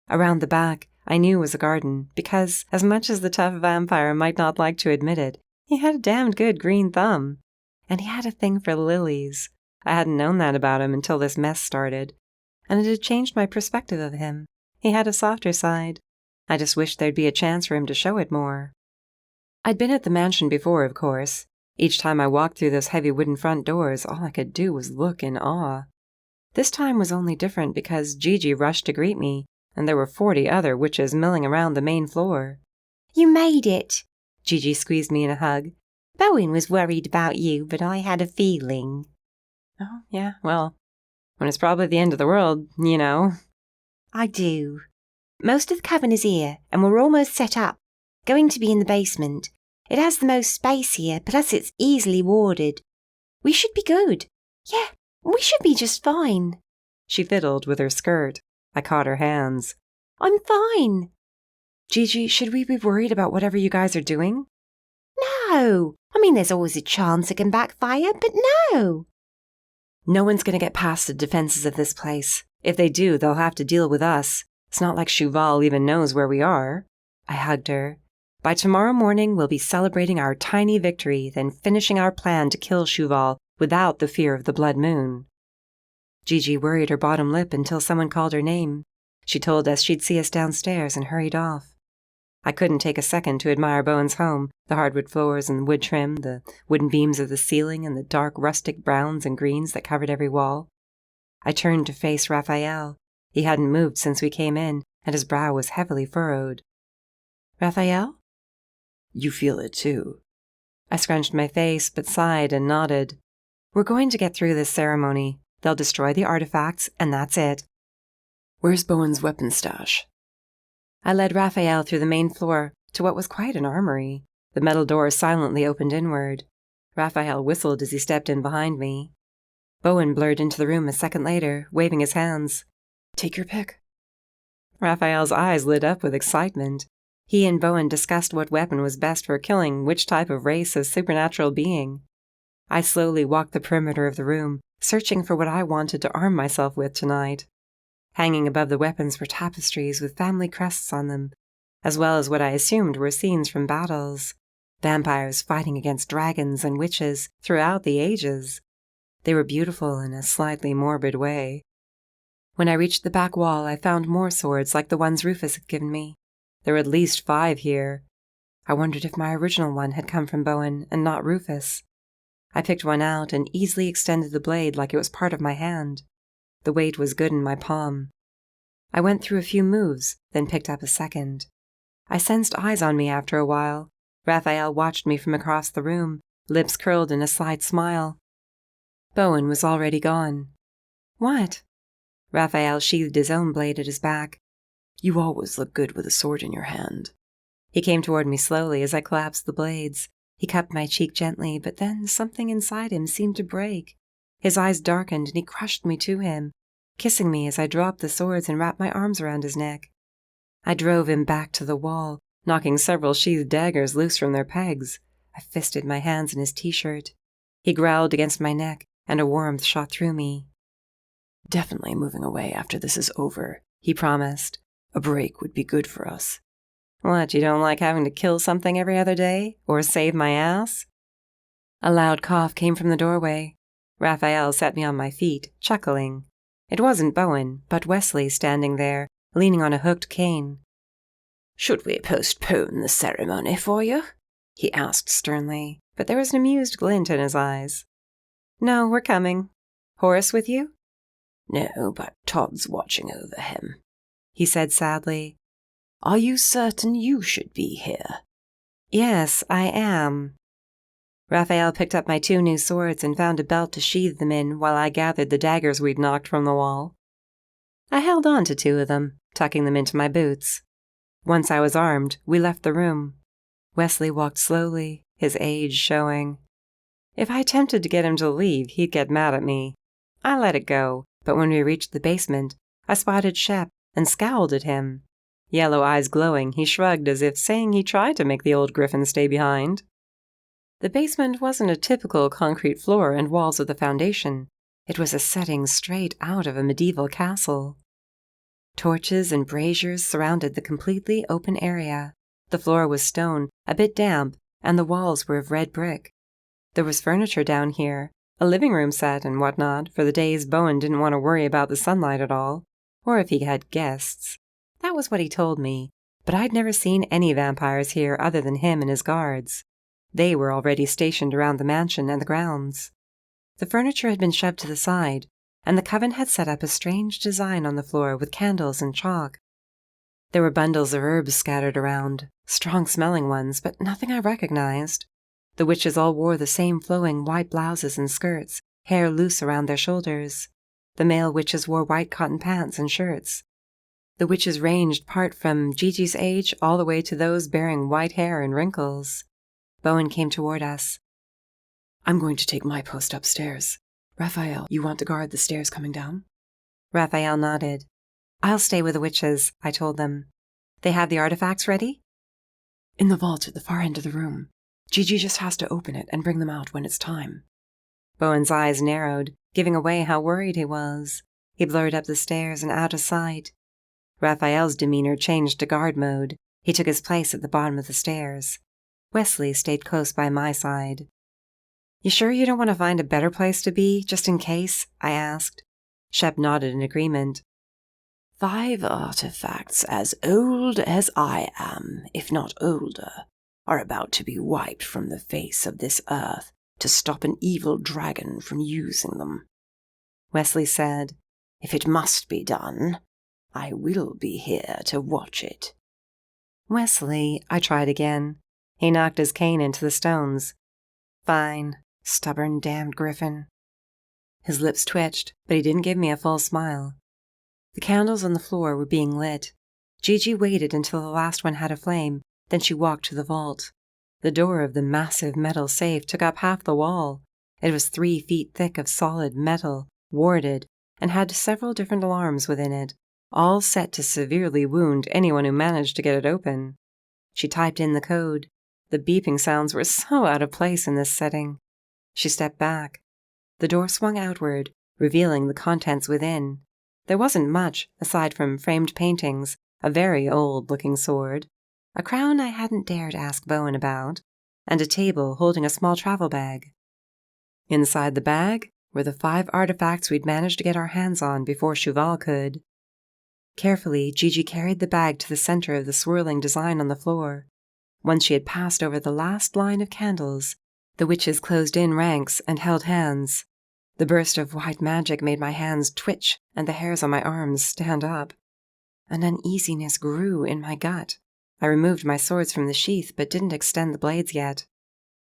[SPEAKER 4] Around the back, I knew was a garden, because, as much as the tough vampire might not like to admit it, he had a damned good green thumb. And he had a thing for lilies. I hadn't known that about him until this mess started. And it had changed my perspective of him. He had a softer side. I just wished there'd be a chance for him to show it more. I'd been at the mansion before, of course. Each time I walked through those heavy wooden front doors, all I could do was look in awe. This time was only different because Gigi rushed to greet me, and there were 40 other witches milling around the main floor.
[SPEAKER 5] You made it.
[SPEAKER 4] Gigi squeezed me in a hug.
[SPEAKER 5] Bowen was worried about you, but I had a feeling.
[SPEAKER 4] Oh, yeah, well, when it's probably the end of the world, you know.
[SPEAKER 5] I do. Most of the coven is here, and we're almost set up. Going to be in the basement. It has the most space here, plus it's easily warded. We should be good. Yeah, we should be just fine.
[SPEAKER 4] She fiddled with her skirt. I caught her hands.
[SPEAKER 5] I'm fine.
[SPEAKER 4] Gigi, should we be worried about whatever you guys are doing?
[SPEAKER 5] No. I mean, there's always a chance it can backfire, but no.
[SPEAKER 4] No one's going to get past the defenses of this place. If they do, they'll have to deal with us. It's not like Shuval even knows where we are. I hugged her. By tomorrow morning, we'll be celebrating our tiny victory, then finishing our plan to kill Shuval without the fear of the blood moon. Gigi worried her bottom lip until someone called her name. She told us she'd see us downstairs and hurried off. I couldn't take a second to admire Bowen's home, the hardwood floors and wood trim, the wooden beams of the ceiling, and the dark rustic browns and greens that covered every wall. I turned to face Raphael. He hadn't moved since we came in, and his brow was heavily furrowed. Raphael?
[SPEAKER 2] You feel it, too.
[SPEAKER 4] I scrunched my face, but sighed and nodded. We're going to get through this ceremony. They'll destroy the artifacts, and that's it.
[SPEAKER 2] Where's Bowen's weapon stash?
[SPEAKER 4] I led Raphael through the main floor to what was quite an armory. The metal door silently opened inward. Raphael whistled as he stepped in behind me. Bowen blurred into the room a second later, waving his hands.
[SPEAKER 2] Take your pick.
[SPEAKER 4] Raphael's eyes lit up with excitement. He and Bowen discussed what weapon was best for killing which type of race of supernatural being. I slowly walked the perimeter of the room, searching for what I wanted to arm myself with tonight. Hanging above the weapons were tapestries with family crests on them, as well as what I assumed were scenes from battles. Vampires fighting against dragons and witches throughout the ages. They were beautiful in a slightly morbid way. When I reached the back wall, I found more swords like the ones Rufus had given me. There were at least 5 here. I wondered if my original one had come from Bowen and not Rufus. I picked one out and easily extended the blade like it was part of my hand. The weight was good in my palm. I went through a few moves, then picked up a second. I sensed eyes on me after a while. Raphael watched me from across the room, lips curled in a slight smile. Bowen was already gone. What? Raphael sheathed his own blade at his back.
[SPEAKER 2] You always look good with a sword in your hand.
[SPEAKER 4] He came toward me slowly as I collapsed the blades. He cupped my cheek gently, but then something inside him seemed to break. His eyes darkened and he crushed me to him, kissing me as I dropped the swords and wrapped my arms around his neck. I drove him back to the wall, knocking several sheathed daggers loose from their pegs. I fisted my hands in his t-shirt. He growled against my neck, and a warmth shot through me.
[SPEAKER 2] Definitely moving away after this is over, he promised. A break would be good for us.
[SPEAKER 4] What, you don't like having to kill something every other day? Or save my ass? A loud cough came from the doorway. Raphael set me on my feet, chuckling. It wasn't Bowen, but Wesley standing there, leaning on a hooked cane.
[SPEAKER 1] Should we postpone the ceremony for you?
[SPEAKER 4] He asked sternly, but there was an amused glint in his eyes. No, we're coming. Horace with you?
[SPEAKER 1] No, but Todd's watching over him,
[SPEAKER 4] he said sadly.
[SPEAKER 1] Are you certain you should be here?
[SPEAKER 4] Yes, I am. Raphael picked up my 2 new swords and found a belt to sheathe them in while I gathered the daggers we'd knocked from the wall. I held on to 2 of them, tucking them into my boots. Once I was armed, we left the room. Wesley walked slowly, his age showing. If I attempted to get him to leave, he'd get mad at me. I let it go, but when we reached the basement, I spotted Shep and scowled at him. Yellow eyes glowing, he shrugged as if saying he tried to make the old Gryphon stay behind. The basement wasn't a typical concrete floor and walls of the foundation. It was a setting straight out of a medieval castle. Torches and braziers surrounded the completely open area. The floor was stone, a bit damp, and the walls were of red brick. There was furniture down here, a living room set and whatnot, for the days Bowen didn't want to worry about the sunlight at all, or if he had guests. That was what he told me, but I'd never seen any vampires here other than him and his guards. They were already stationed around the mansion and the grounds. The furniture had been shoved to the side, and the coven had set up a strange design on the floor with candles and chalk. There were bundles of herbs scattered around, strong-smelling ones, but nothing I recognized. The witches all wore the same flowing white blouses and skirts, hair loose around their shoulders. The male witches wore white cotton pants and shirts. The witches ranged part from Gigi's age all the way to those bearing white hair and wrinkles. Bowen came toward us.
[SPEAKER 2] I'm going to take my post upstairs. Raphael, you want to guard the stairs coming down?
[SPEAKER 4] Raphael nodded. I'll stay with the witches, I told them. They have the artifacts ready?
[SPEAKER 2] In the vault at the far end of the room. Gigi just has to open it and bring them out when it's time.
[SPEAKER 4] Bowen's eyes narrowed, giving away how worried he was. He blurred up the stairs and out of sight. Raphael's demeanor changed to guard mode. He took his place at the bottom of the stairs. Wesley stayed close by my side. You sure you don't want to find a better place to be, just in case? I asked. Shep nodded in agreement.
[SPEAKER 1] 5 artifacts as old as I am, if not older, are about to be wiped from the face of this earth to stop an evil dragon from using them.
[SPEAKER 4] Wesley said,
[SPEAKER 1] If it must be done, I will be here to watch it.
[SPEAKER 4] Wesley, I tried again. He knocked his cane into the stones. Fine, stubborn damned Gryphon. His lips twitched, but he didn't give me a full smile. The candles on the floor were being lit. Gigi waited until the last one had a flame, then she walked to the vault. The door of the massive metal safe took up half the wall. It was 3 feet thick of solid metal, warded, and had several different alarms within it, all set to severely wound anyone who managed to get it open. She typed in the code. The beeping sounds were so out of place in this setting. She stepped back. The door swung outward, revealing the contents within. There wasn't much, aside from framed paintings, a very old-looking sword, a crown I hadn't dared ask Bowen about, and a table holding a small travel bag. Inside the bag were the 5 artifacts we'd managed to get our hands on before Cheval could. Carefully, Gigi carried the bag to the center of the swirling design on the floor. Once she had passed over the last line of candles, the witches closed in ranks and held hands. The burst of white magic made my hands twitch and the hairs on my arms stand up. An uneasiness grew in my gut. I removed my swords from the sheath but didn't extend the blades yet.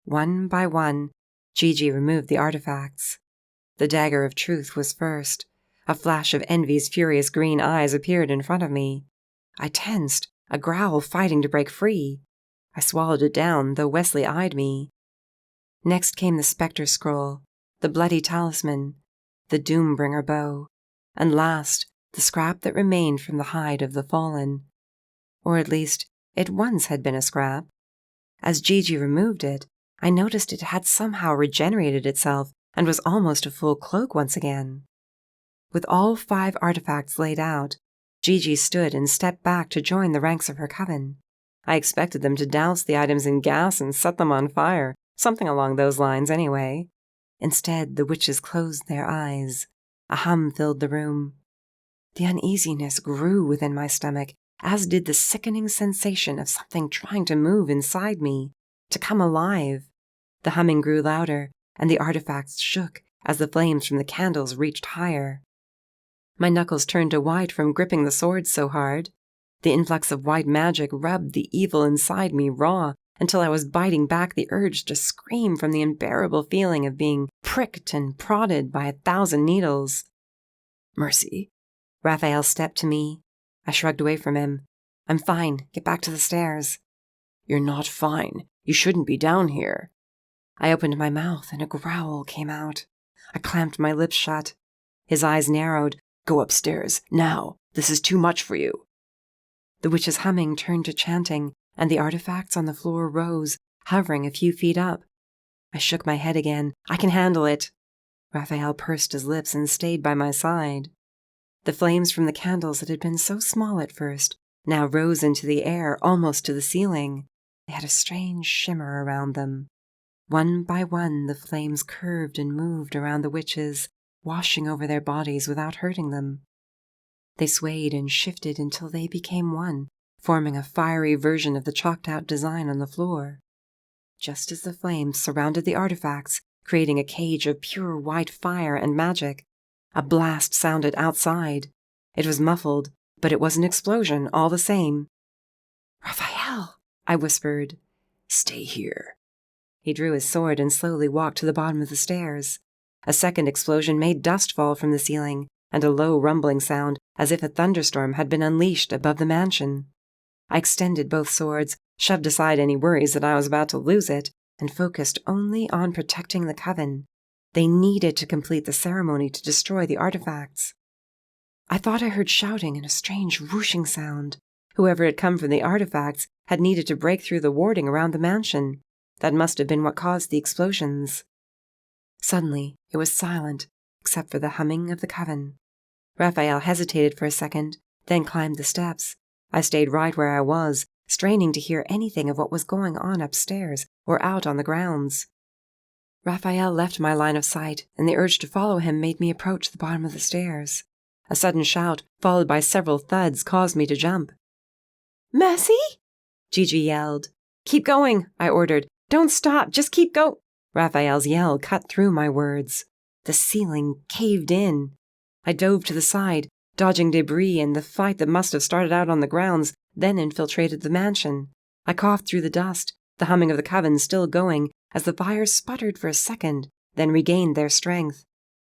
[SPEAKER 4] One by one, Gigi removed the artifacts. The dagger of truth was first. A flash of envy's furious green eyes appeared in front of me. I tensed, a growl fighting to break free. I swallowed it down, though Wesley eyed me. Next came the spectre scroll, the bloody talisman, the Doombringer bow, and last, the scrap that remained from the hide of the fallen. Or at least, it once had been a scrap. As Gigi removed it, I noticed it had somehow regenerated itself and was almost a full cloak once again. With all 5 artifacts laid out, Gigi stood and stepped back to join the ranks of her coven. I expected them to douse the items in gas and set them on fire, something along those lines anyway. Instead, the witches closed their eyes. A hum filled the room. The uneasiness grew within my stomach, as did the sickening sensation of something trying to move inside me, to come alive. The humming grew louder, and the artifacts shook as the flames from the candles reached higher. My knuckles turned to white from gripping the sword so hard. The influx of white magic rubbed the evil inside me raw until I was biting back the urge to scream from the unbearable feeling of being pricked and prodded by 1,000 needles.
[SPEAKER 3] Mercy.
[SPEAKER 4] Raphael stepped to me. I shrugged away from him. I'm fine. Get back to the stairs.
[SPEAKER 3] You're not fine. You shouldn't be down here.
[SPEAKER 4] I opened my mouth and a growl came out. I clamped my lips shut. His eyes narrowed.
[SPEAKER 3] Go upstairs, now. This is too much for you.
[SPEAKER 4] The witch's humming turned to chanting, and the artifacts on the floor rose, hovering a few feet up. I shook my head again. I can handle it. Raphael pursed his lips and stayed by my side. The flames from the candles that had been so small at first now rose into the air, almost to the ceiling. They had a strange shimmer around them. One by one, the flames curved and moved around the witches, washing over their bodies without hurting them. They swayed and shifted until they became one, forming a fiery version of the chalked-out design on the floor. Just as the flames surrounded the artifacts, creating a cage of pure white fire and magic, a blast sounded outside. It was muffled, but it was an explosion all the same.
[SPEAKER 3] Raphael,
[SPEAKER 4] I whispered.
[SPEAKER 3] Stay here.
[SPEAKER 4] He drew his sword and slowly walked to the bottom of the stairs. A second explosion made dust fall from the ceiling, and a low rumbling sound as if a thunderstorm had been unleashed above the mansion. I extended both swords, shoved aside any worries that I was about to lose it, and focused only on protecting the coven. They needed to complete the ceremony to destroy the artifacts. I thought I heard shouting and a strange whooshing sound. Whoever had come from the artifacts had needed to break through the warding around the mansion. That must have been what caused the explosions. Suddenly, it was silent, except for the humming of the coven. Raphael hesitated for a second, then climbed the steps. I stayed right where I was, straining to hear anything of what was going on upstairs or out on the grounds. Raphael left my line of sight, and the urge to follow him made me approach the bottom of the stairs. A sudden shout, followed by several thuds, caused me to jump.
[SPEAKER 5] Mercy?
[SPEAKER 4] Gigi yelled. Keep going, I ordered. Don't stop, just keep go. Raphael's yell cut through my words. The ceiling caved in. I dove to the side, dodging debris and the fight that must have started out on the grounds, then infiltrated the mansion. I coughed through the dust, the humming of the coven still going, as the fires sputtered for a second, then regained their strength.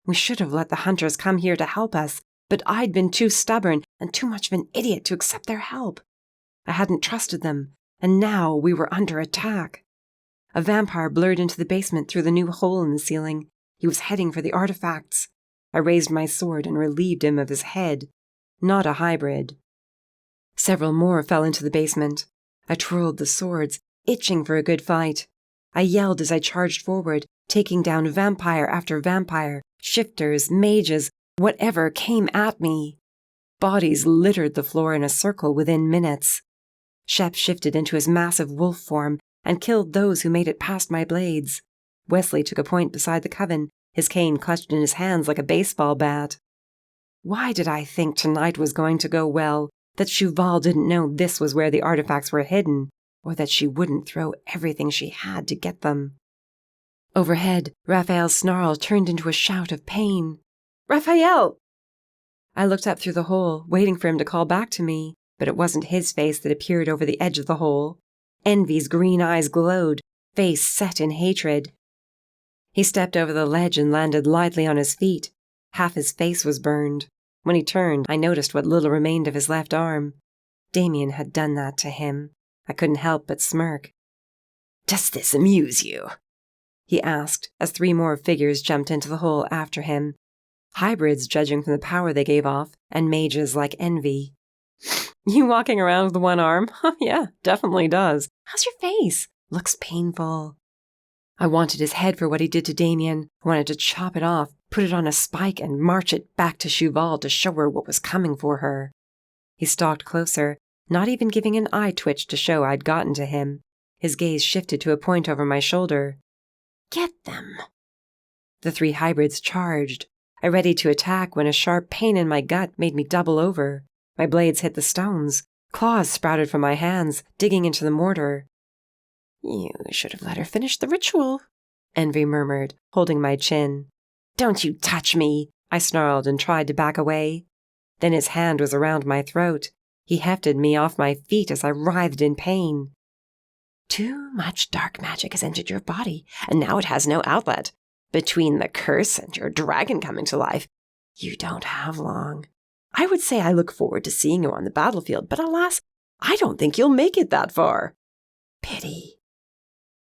[SPEAKER 4] We should have let the hunters come here to help us.
[SPEAKER 2] but I'd been too stubborn and too much of an idiot to accept their help. I hadn't trusted them, and now we were under attack. A vampire blurred into the basement through the new hole in the ceiling. He was heading for the artifacts. I raised my sword and relieved him of his head. Not a hybrid. Several more fell into the basement. I twirled the swords, itching for a good fight. I yelled as I charged forward, taking down vampire after vampire, shifters, mages, whatever came at me. Bodies littered the floor in a circle within minutes. Shep shifted into his massive wolf form and killed those who made it past my blades. Wesley took a point beside the coven, his cane clutched in his hands like a baseball bat. Why did I think tonight was going to go well, that Cheval didn't know this was where the artifacts were hidden, or that she wouldn't throw everything she had to get them? Overhead, Raphael's snarl turned into a shout of pain. "Raphael!" I looked up through the hole, waiting for him to call back to me, but it wasn't his face that appeared over the edge of the hole. Envy's green eyes glowed, face set in hatred. He stepped over the ledge and landed lightly on his feet. Half his face was burned. When he turned, I noticed what little remained of his left arm. Damien had done that to him. I couldn't help but smirk. "Does this amuse you?" he asked, as 3 more figures jumped into the hole after him. Hybrids, judging from the power they gave off, and mages like Envy. "You walking around with 1 arm? Yeah, definitely does. How's your face? Looks painful." I wanted his head for what he did to Damien. I wanted to chop it off, put it on a spike, and march it back to Cheval to show her what was coming for her. He stalked closer, not even giving an eye twitch to show I'd gotten to him. His gaze shifted to a point over my shoulder. "Get them." The 3 hybrids charged. I readied to attack when a sharp pain in my gut made me double over. My blades hit the stones. Claws sprouted from my hands, digging into the mortar. "You should have let her finish the ritual," Envy murmured, holding my chin. "Don't you touch me," I snarled and tried to back away. Then his hand was around my throat. He hefted me off my feet as I writhed in pain. "Too much dark magic has entered your body, and now it has no outlet. Between the curse and your dragon coming to life, you don't have long. I would say I look forward to seeing you on the battlefield, but alas, I don't think you'll make it that far. Pity."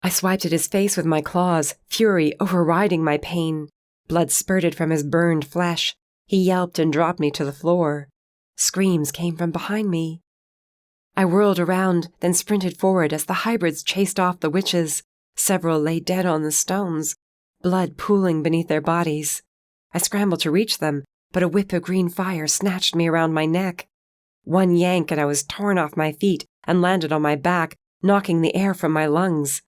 [SPEAKER 2] I swiped at his face with my claws, fury overriding my pain. Blood spurted from his burned flesh. He yelped and dropped me to the floor. Screams came from behind me. I whirled around, then sprinted forward as the hybrids chased off the witches. Several lay dead on the stones, blood pooling beneath their bodies. I scrambled to reach them, but a whip of green fire snatched me around my neck. One yank and I was torn off my feet and landed on my back, knocking the air from my lungs.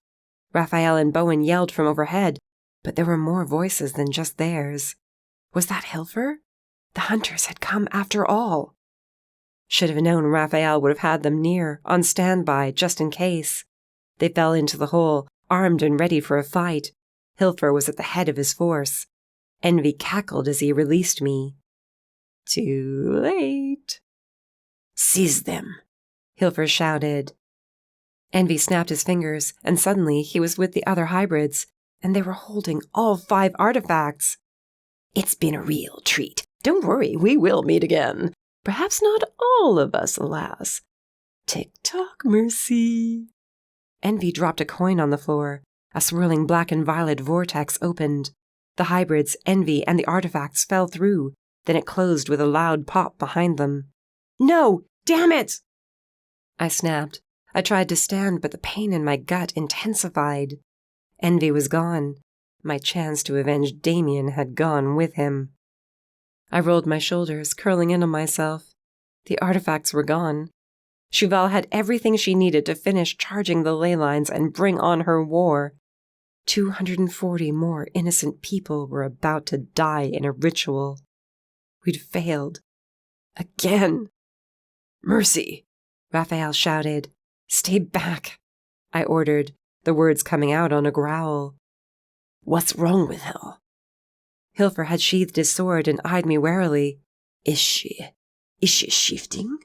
[SPEAKER 2] Raphael and Bowen yelled from overhead, but there were more voices than just theirs. Was that Hilfer? The hunters had come after all. Should have known Raphael would have had them near, on standby, just in case. They fell into the hole, armed and ready for a fight. Hilfer was at the head of his force. Envy cackled as he released me. Too late. "Seize them," Hilfer shouted. Envy snapped his fingers, and suddenly he was with the other hybrids, and they were holding all 5 artifacts. "It's been a real treat. Don't worry, we will meet again. Perhaps not all of us, alas. Tick-tock, mercy." Envy dropped a coin on the floor. A swirling black and violet vortex opened. The hybrids, Envy, and the artifacts fell through. Then it closed with a loud pop behind them. "No! Damn it!" I snapped. I tried to stand, but the pain in my gut intensified. Envy was gone. My chance to avenge Damien had gone with him. I rolled my shoulders, curling in on myself. The artifacts were gone. Cheval had everything she needed to finish charging the ley lines and bring on her war. 240 more innocent people were about to die in a ritual. We'd failed. Again. "Mercy," Raphael shouted. "Stay back," I ordered, the words coming out on a growl. "What's wrong with her?" Hilfer had sheathed his sword and eyed me warily. Is she shifting?"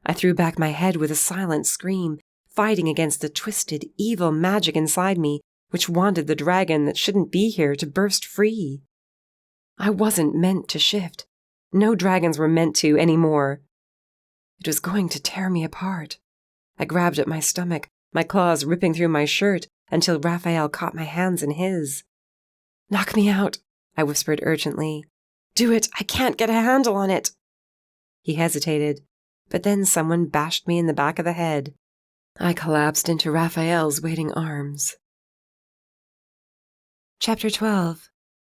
[SPEAKER 2] I threw back my head with a silent scream, fighting against the twisted, evil magic inside me, which wanted the dragon that shouldn't be here to burst free. I wasn't meant to shift. No dragons were meant to anymore. It was going to tear me apart. I grabbed at my stomach, my claws ripping through my shirt until Raphael caught my hands in his. "Knock me out," I whispered urgently. "Do it, I can't get a handle on it." He hesitated, but then someone bashed me in the back of the head. I collapsed into Raphael's waiting arms.
[SPEAKER 4] Chapter 12.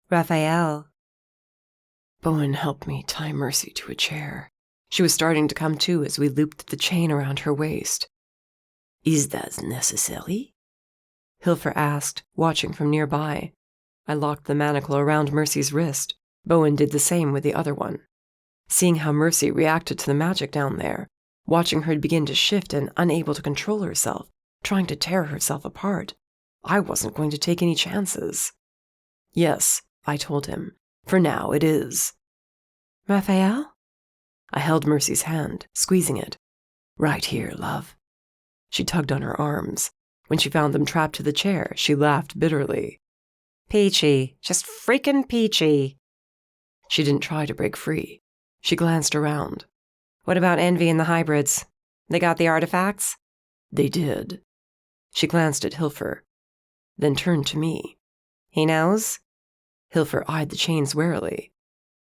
[SPEAKER 4] Raphael.
[SPEAKER 2] Bowen helped me tie Mercy to a chair. She was starting to come to as we looped the chain around her waist. "Is that necessary?" Hilfer asked, watching from nearby. I locked the manacle around Mercy's wrist. Bowen did the same with the other one. Seeing how Mercy reacted to the magic down there, watching her begin to shift and unable to control herself, trying to tear herself apart, I wasn't going to take any chances. "Yes," I told him. "For now, it is."
[SPEAKER 4] Raphael?
[SPEAKER 2] I held Mercy's hand, squeezing it. "Right here, love." She tugged on her arms. When she found them trapped to the chair, she laughed bitterly.
[SPEAKER 4] Peachy. Just freaking peachy.
[SPEAKER 2] She didn't try to break free. She glanced around.
[SPEAKER 4] What about Envy and the hybrids? They got the artifacts?
[SPEAKER 2] They did. She glanced at Hilfer, then turned to me.
[SPEAKER 4] He knows?
[SPEAKER 2] Hilfer eyed the chains warily.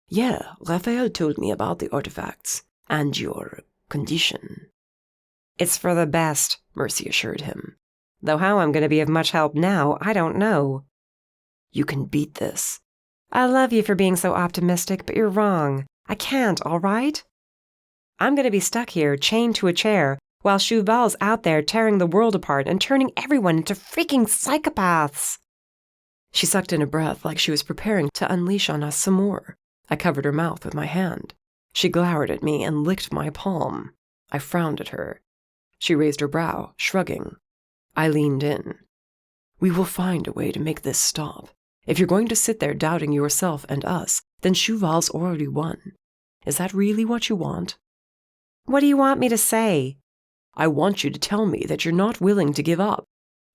[SPEAKER 2] "Yeah, Raphael told me about the artifacts, and your condition."
[SPEAKER 4] "It's for the best," Mercy assured him. "Though how I'm going to be of much help now, I don't know."
[SPEAKER 2] "You can beat this."
[SPEAKER 4] "I love you for being so optimistic, but you're wrong. I can't, all right? I'm going to be stuck here, chained to a chair, while Cheval's out there tearing the world apart and turning everyone into freaking psychopaths."
[SPEAKER 2] She sucked in a breath like she was preparing to unleash on us some more. I covered her mouth with my hand. She glowered at me and licked my palm. I frowned at her. She raised her brow, shrugging. I leaned in. "We will find a way to make this stop. If you're going to sit there doubting yourself and us, then Cheval's already won. Is that really what you want?"
[SPEAKER 4] "What do you want me to say?"
[SPEAKER 2] "I want you to tell me that you're not willing to give up.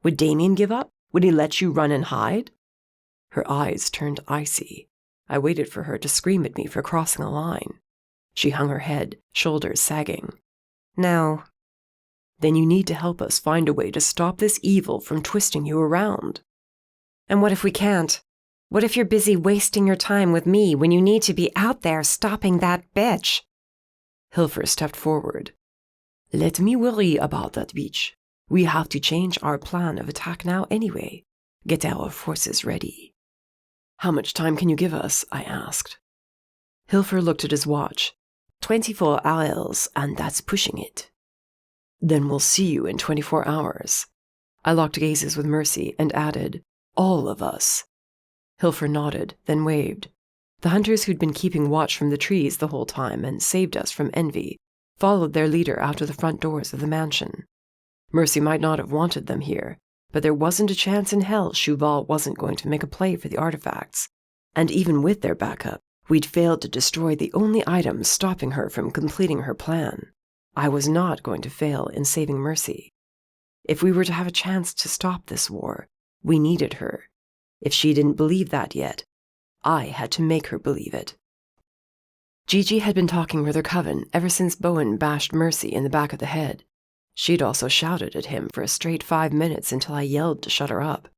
[SPEAKER 2] Would Damien give up? Would he let you run and hide?" Her eyes turned icy. I waited for her to scream at me for crossing a line. She hung her head, shoulders sagging.
[SPEAKER 4] "No."
[SPEAKER 2] "Then you need to help us find a way to stop this evil from twisting you around."
[SPEAKER 4] "And what if we can't? What if you're busy wasting your time with me when you need to be out there stopping that bitch?"
[SPEAKER 2] Hilfer stepped forward. "Let me worry about that bitch. We have to change our plan of attack now anyway. Get our forces ready." "How much time can you give us?" I asked. Hilfer looked at his watch. 24 hours, and that's pushing it." "Then we'll see you in 24 hours. I locked gazes with Mercy and added, "All of us." Hilfer nodded, then waved. The hunters who'd been keeping watch from the trees the whole time and saved us from Envy followed their leader out to the front doors of the mansion. Mercy might not have wanted them here, but there wasn't a chance in hell Cheval wasn't going to make a play for the artifacts. And even with their backup, we'd failed to destroy the only item stopping her from completing her plan. I was not going to fail in saving Mercy. If we were to have a chance to stop this war, we needed her. If she didn't believe that yet, I had to make her believe it. Gigi had been talking with her coven ever since Bowen bashed Mercy in the back of the head. She'd also shouted at him for a straight 5 minutes until I yelled to shut her up.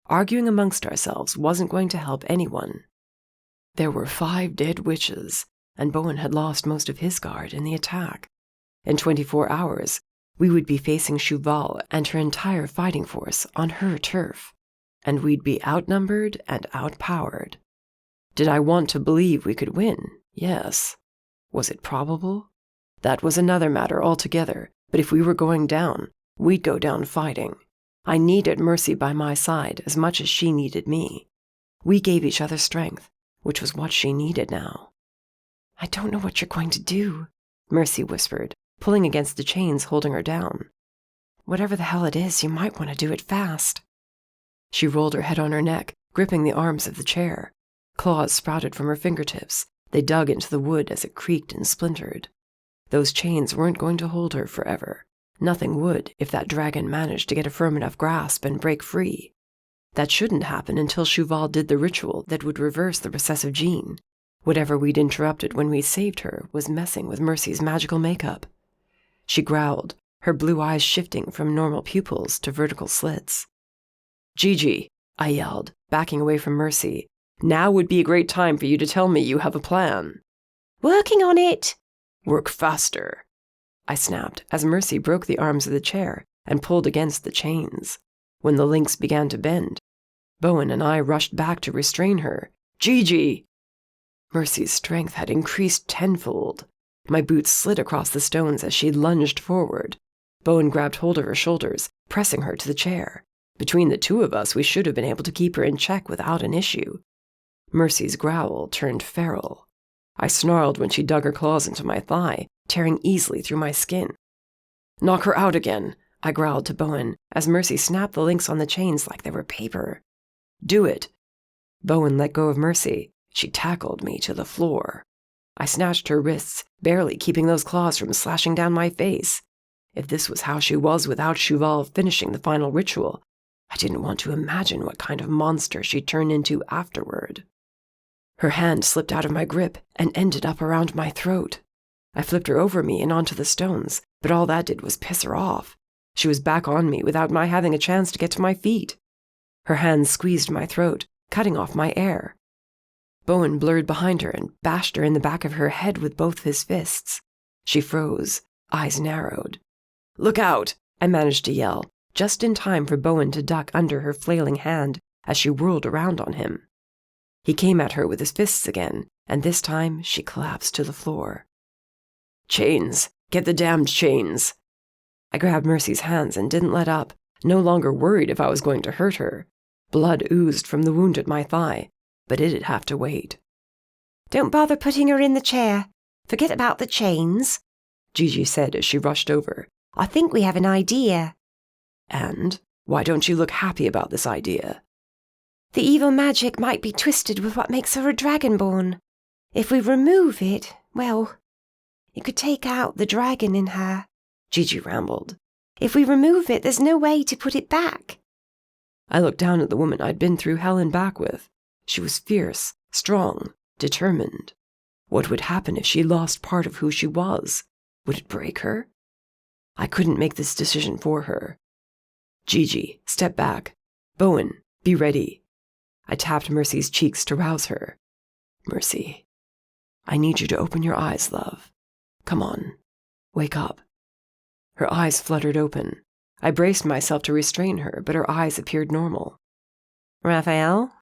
[SPEAKER 2] Arguing amongst ourselves wasn't going to help anyone. There were 5 dead witches, and Bowen had lost most of his guard in the attack. In 24 hours, we would be facing Cheval and her entire fighting force on her turf, and we'd be outnumbered and outpowered. Did I want to believe we could win? Yes. Was it probable? That was another matter altogether, but if we were going down, we'd go down fighting. I needed Mercy by my side as much as she needed me. We gave each other strength, which was what she needed now. "I don't know what you're going to do," Mercy whispered, pulling against the chains holding her down. "Whatever the hell it is, you might want to do it fast." She rolled her head on her neck, gripping the arms of the chair. Claws sprouted from her fingertips. They dug into the wood as it creaked and splintered. Those chains weren't going to hold her forever. Nothing would if that dragon managed to get a firm enough grasp and break free. That shouldn't happen until Cheval did the ritual that would reverse the recessive gene. Whatever we'd interrupted when we saved her was messing with Mercy's magical makeup. She growled, her blue eyes shifting from normal pupils to vertical slits. "Gigi," I yelled, backing away from Mercy, "now would be a great time for you to tell me you have a plan."
[SPEAKER 5] "Working on it."
[SPEAKER 2] "Work faster," I snapped as Mercy broke the arms of the chair and pulled against the chains. When the links began to bend, Bowen and I rushed back to restrain her. "Gigi!" Mercy's strength had increased tenfold. My boots slid across the stones as she lunged forward. Bowen grabbed hold of her shoulders, pressing her to the chair. Between the two of us, we should have been able to keep her in check without an issue. Mercy's growl turned feral. I snarled when she dug her claws into my thigh, tearing easily through my skin. "Knock her out again," I growled to Bowen as Mercy snapped the links on the chains like they were paper. "Do it." Bowen let go of Mercy. She tackled me to the floor. I snatched her wrists, barely keeping those claws from slashing down my face. If this was how she was without Cheval finishing the final ritual, I didn't want to imagine what kind of monster she'd turn into afterward. Her hand slipped out of my grip and ended up around my throat. I flipped her over me and onto the stones, but all that did was piss her off. She was back on me without my having a chance to get to my feet. Her hands squeezed my throat, cutting off my air. Bowen blurred behind her and bashed her in the back of her head with both his fists. She froze, eyes narrowed. "Look out!" I managed to yell, just in time for Bowen to duck under her flailing hand as she whirled around on him. He came at her with his fists again, and this time she collapsed to the floor. "Chains! Get the damned chains!" I grabbed Mercy's hands and didn't let up, no longer worried if I was going to hurt her. Blood oozed from the wound at my thigh, but it'd have to wait.
[SPEAKER 5] "Don't bother putting her in the chair. Forget about the chains,"
[SPEAKER 2] Gigi said as she rushed over.
[SPEAKER 5] "I think we have an idea."
[SPEAKER 2] "And? Why don't you look happy about this idea?"
[SPEAKER 5] "The evil magic might be twisted with what makes her a dragonborn. If we remove it, well, it could take out the dragon in her," Gigi rambled. "If we remove it, there's no way to put it back."
[SPEAKER 2] I looked down at the woman I'd been through hell and back with. She was fierce, strong, determined. What would happen if she lost part of who she was? Would it break her? I couldn't make this decision for her. "Gigi, step back. Bowen, be ready." I tapped Mercy's cheeks to rouse her. "Mercy, I need you to open your eyes, love. Come on, wake up." Her eyes fluttered open. I braced myself to restrain her, but her eyes appeared normal.
[SPEAKER 4] "Raphael,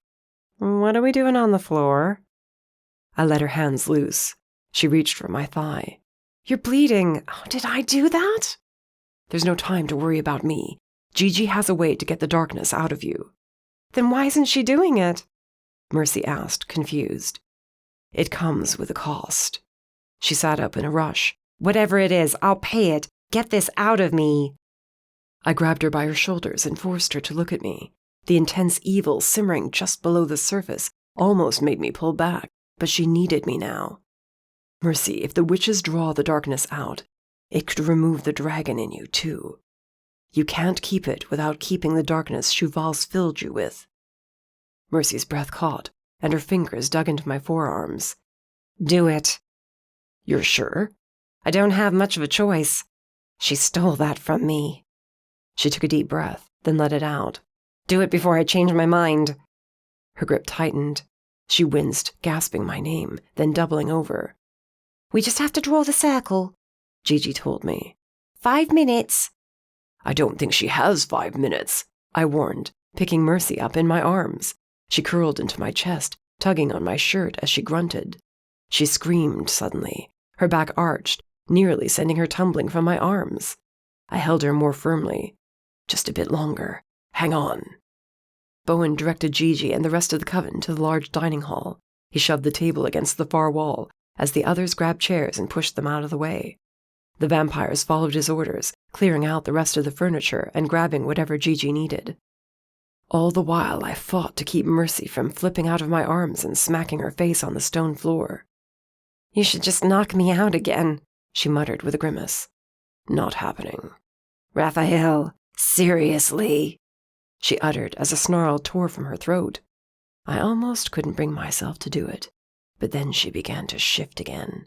[SPEAKER 4] what are we doing on the floor?"
[SPEAKER 2] I let her hands loose. She reached for my thigh.
[SPEAKER 4] "You're bleeding. Oh, did I do that?"
[SPEAKER 2] "There's no time to worry about me. Gigi has a way to get the darkness out of you."
[SPEAKER 4] "Then why isn't she doing it?"
[SPEAKER 2] Mercy asked, confused. "It comes with a cost." She sat up in a rush.
[SPEAKER 4] "Whatever it is, I'll pay it. Get this out of me."
[SPEAKER 2] I grabbed her by her shoulders and forced her to look at me. The intense evil simmering just below the surface almost made me pull back, but she needed me now. "Mercy, if the witches draw the darkness out, it could remove the dragon in you, too. You can't keep it without keeping the darkness Cheval's filled you with." Mercy's breath caught, and her fingers dug into my forearms.
[SPEAKER 4] "Do it."
[SPEAKER 2] "You're sure?"
[SPEAKER 4] "I don't have much of a choice. She stole that from me."
[SPEAKER 2] She took a deep breath, then let it out.
[SPEAKER 4] "Do it before I change my mind."
[SPEAKER 2] Her grip tightened. She winced, gasping my name, then doubling over.
[SPEAKER 5] "We just have to draw the circle,"
[SPEAKER 2] Gigi told me.
[SPEAKER 5] 5 minutes.
[SPEAKER 2] "I don't think she has 5 minutes," I warned, picking Mercy up in my arms. She curled into my chest, tugging on my shirt as she grunted. She screamed suddenly, her back arched, nearly sending her tumbling from my arms. I held her more firmly. "Just a bit longer. Hang on." Bowen directed Gigi and the rest of the coven to the large dining hall. He shoved the table against the far wall as the others grabbed chairs and pushed them out of the way. The vampires followed his orders, clearing out the rest of the furniture and grabbing whatever Gigi needed. All the while, I fought to keep Mercy from flipping out of my arms and smacking her face on the stone floor.
[SPEAKER 4] "You should just knock me out again,"
[SPEAKER 2] she muttered with a grimace. "Not happening."
[SPEAKER 4] "Raphael, seriously,"
[SPEAKER 2] she uttered as a snarl tore from her throat. I almost couldn't bring myself to do it, But then she began to shift again.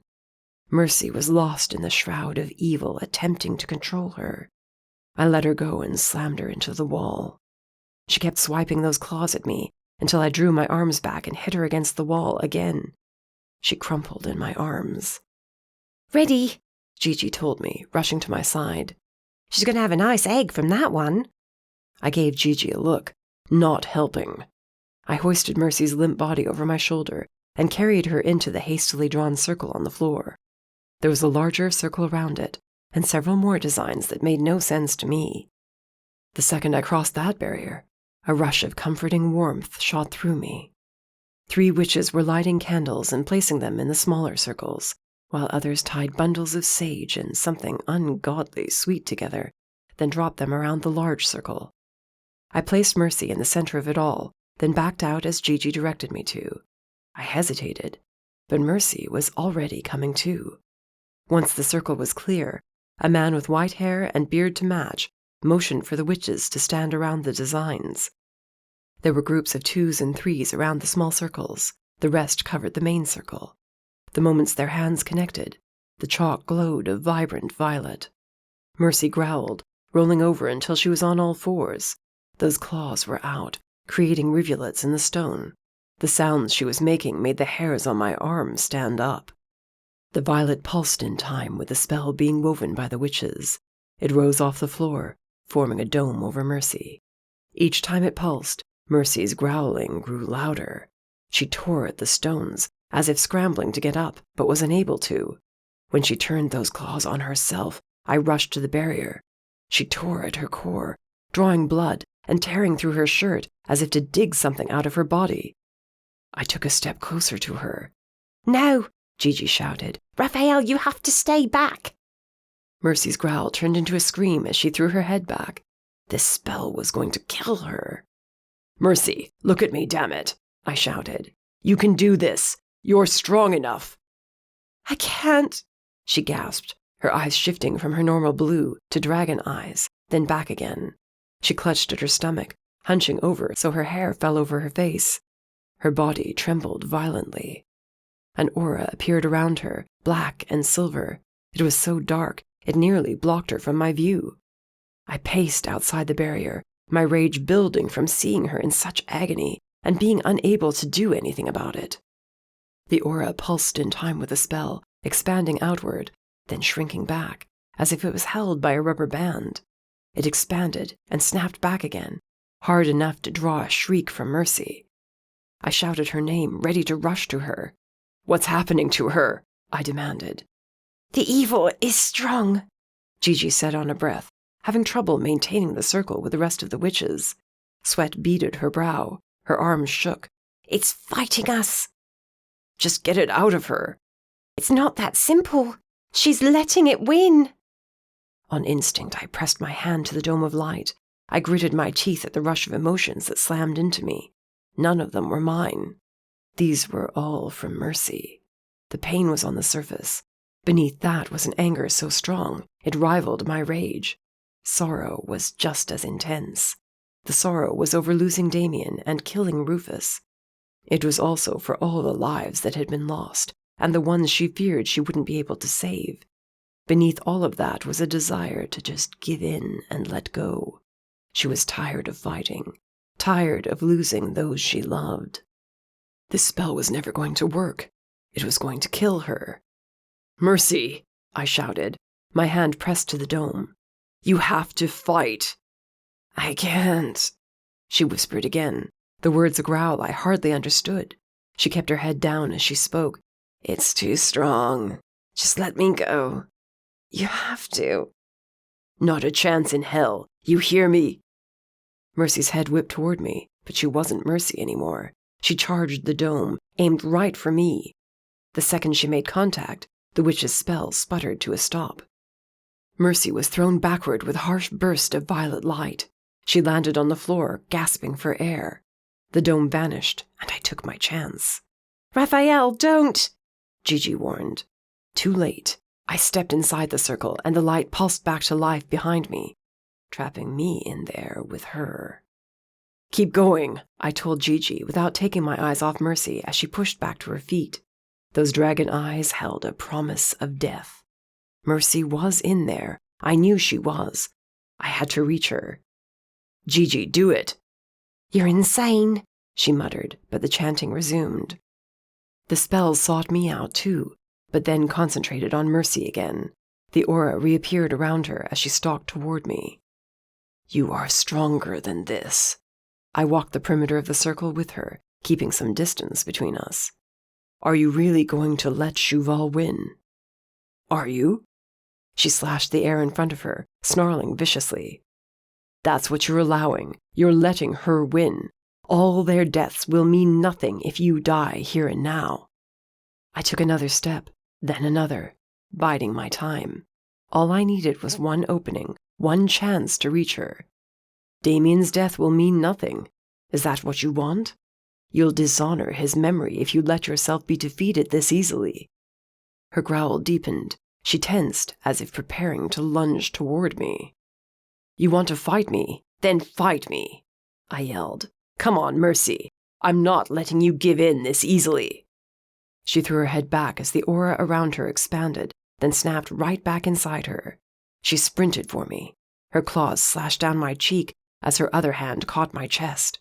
[SPEAKER 2] Mercy was lost in the shroud of evil attempting to control her. I let her go and slammed her into the wall. She kept swiping those claws at me until I drew my arms back and hit her against the wall again. She crumpled in my arms.
[SPEAKER 5] "Ready,"
[SPEAKER 2] Gigi told me, rushing to my side.
[SPEAKER 5] "She's going to have a nice egg from that one."
[SPEAKER 2] I gave Gigi a look, not helping. I hoisted Mercy's limp body over my shoulder and carried her into the hastily drawn circle on the floor. There was a larger circle around it, and several more designs that made no sense to me. The second I crossed that barrier, a rush of comforting warmth shot through me. 3 witches were lighting candles and placing them in the smaller circles, while others tied bundles of sage and something ungodly sweet together, then dropped them around the large circle. I placed Mercy in the center of it all, then backed out as Gigi directed me to. I hesitated, but Mercy was already coming too. Once the circle was clear, a man with white hair and beard to match motioned for the witches to stand around the designs. There were groups of 2s and 3s around the small circles. The rest covered the main circle. The moments their hands connected, the chalk glowed a vibrant violet. Mercy growled, rolling over until she was on all 4s. Those claws were out, creating rivulets in the stone. The sounds she was making made the hairs on my arms stand up. The violet pulsed in time with the spell being woven by the witches. It rose off the floor, forming a dome over Mercy. Each time it pulsed, Mercy's growling grew louder. She tore at the stones, as if scrambling to get up, but was unable to. When she turned those claws on herself, I rushed to the barrier. She tore at her core, drawing blood and tearing through her shirt as if to dig something out of her body. I took a step closer to her.
[SPEAKER 5] "No,"
[SPEAKER 2] Gigi shouted.
[SPEAKER 5] "Raphael, you have to stay back."
[SPEAKER 2] Mercy's growl turned into a scream as she threw her head back. This spell was going to kill her. "Mercy, look at me, damn it," I shouted. "You can do this. You're strong enough."
[SPEAKER 5] "I can't,"
[SPEAKER 2] she gasped, her eyes shifting from her normal blue to dragon eyes, then back again. She clutched at her stomach, hunching over so her hair fell over her face. Her body trembled violently. An aura appeared around her, black and silver. It was so dark, it nearly blocked her from my view. I paced outside the barrier, my rage building from seeing her in such agony and being unable to do anything about it. The aura pulsed in time with the spell, expanding outward, then shrinking back, as if it was held by a rubber band. It expanded and snapped back again, hard enough to draw a shriek from Mercy. I shouted her name, ready to rush to her. "What's happening to her?" I demanded.
[SPEAKER 5] "The evil is strong,"
[SPEAKER 2] Gigi said on a breath, having trouble maintaining the circle with the rest of the witches. Sweat beaded her brow. Her arms shook.
[SPEAKER 5] "It's fighting us."
[SPEAKER 2] "Just get it out of her."
[SPEAKER 5] "It's not that simple. She's letting it win."
[SPEAKER 2] On instinct, I pressed my hand to the dome of light. I gritted my teeth at the rush of emotions that slammed into me. None of them were mine. These were all from Mercy. The pain was on the surface. Beneath that was an anger so strong, it rivaled my rage. Sorrow was just as intense. The sorrow was over losing Damien and killing Rufus. It was also for all the lives that had been lost, and the ones she feared she wouldn't be able to save. Beneath all of that was a desire to just give in and let go. She was tired of fighting, tired of losing those she loved. This spell was never going to work. It was going to kill her. "Mercy," I shouted, my hand pressed to the dome. "You have to fight." "I can't," she whispered again, the words a growl I hardly understood. She kept her head down as she spoke. "It's too strong. Just let me go. You have to." "Not a chance in hell. You hear me?" Mercy's head whipped toward me, but she wasn't Mercy anymore. She charged the dome, aimed right for me. The second she made contact, the witch's spell sputtered to a stop. Mercy was thrown backward with a harsh burst of violet light. She landed on the floor, gasping for air. The dome vanished, and I took my chance.
[SPEAKER 5] "Raphael, don't!"
[SPEAKER 2] Gigi warned. Too late. I stepped inside the circle, and the light pulsed back to life behind me, trapping me in there with her. "Keep going," I told Gigi, without taking my eyes off Mercy as she pushed back to her feet. Those dragon eyes held a promise of death. Mercy was in there. I knew she was. I had to reach her. Gigi, do it.
[SPEAKER 1] You're insane,
[SPEAKER 2] she muttered, but the chanting resumed. The spells sought me out too, but then concentrated on Mercy again. The aura reappeared around her as she stalked toward me. You are stronger than this. I walked the perimeter of the circle with her, keeping some distance between us. Are you really going to let Cheval win? Are you? She slashed the air in front of her, snarling viciously. That's what you're allowing. You're letting her win. All their deaths will mean nothing if you die here and now. I took another step, then another, biding my time. All I needed was one opening, one chance to reach her. Damien's death will mean nothing. Is that what you want? You'll dishonor his memory if you let yourself be defeated this easily. Her growl deepened. She tensed, as if preparing to lunge toward me. You want to fight me? Then fight me, I yelled. Come on, Mercy. I'm not letting you give in this easily. She threw her head back as the aura around her expanded, then snapped right back inside her. She sprinted for me. Her claws slashed down my cheek as her other hand caught my chest.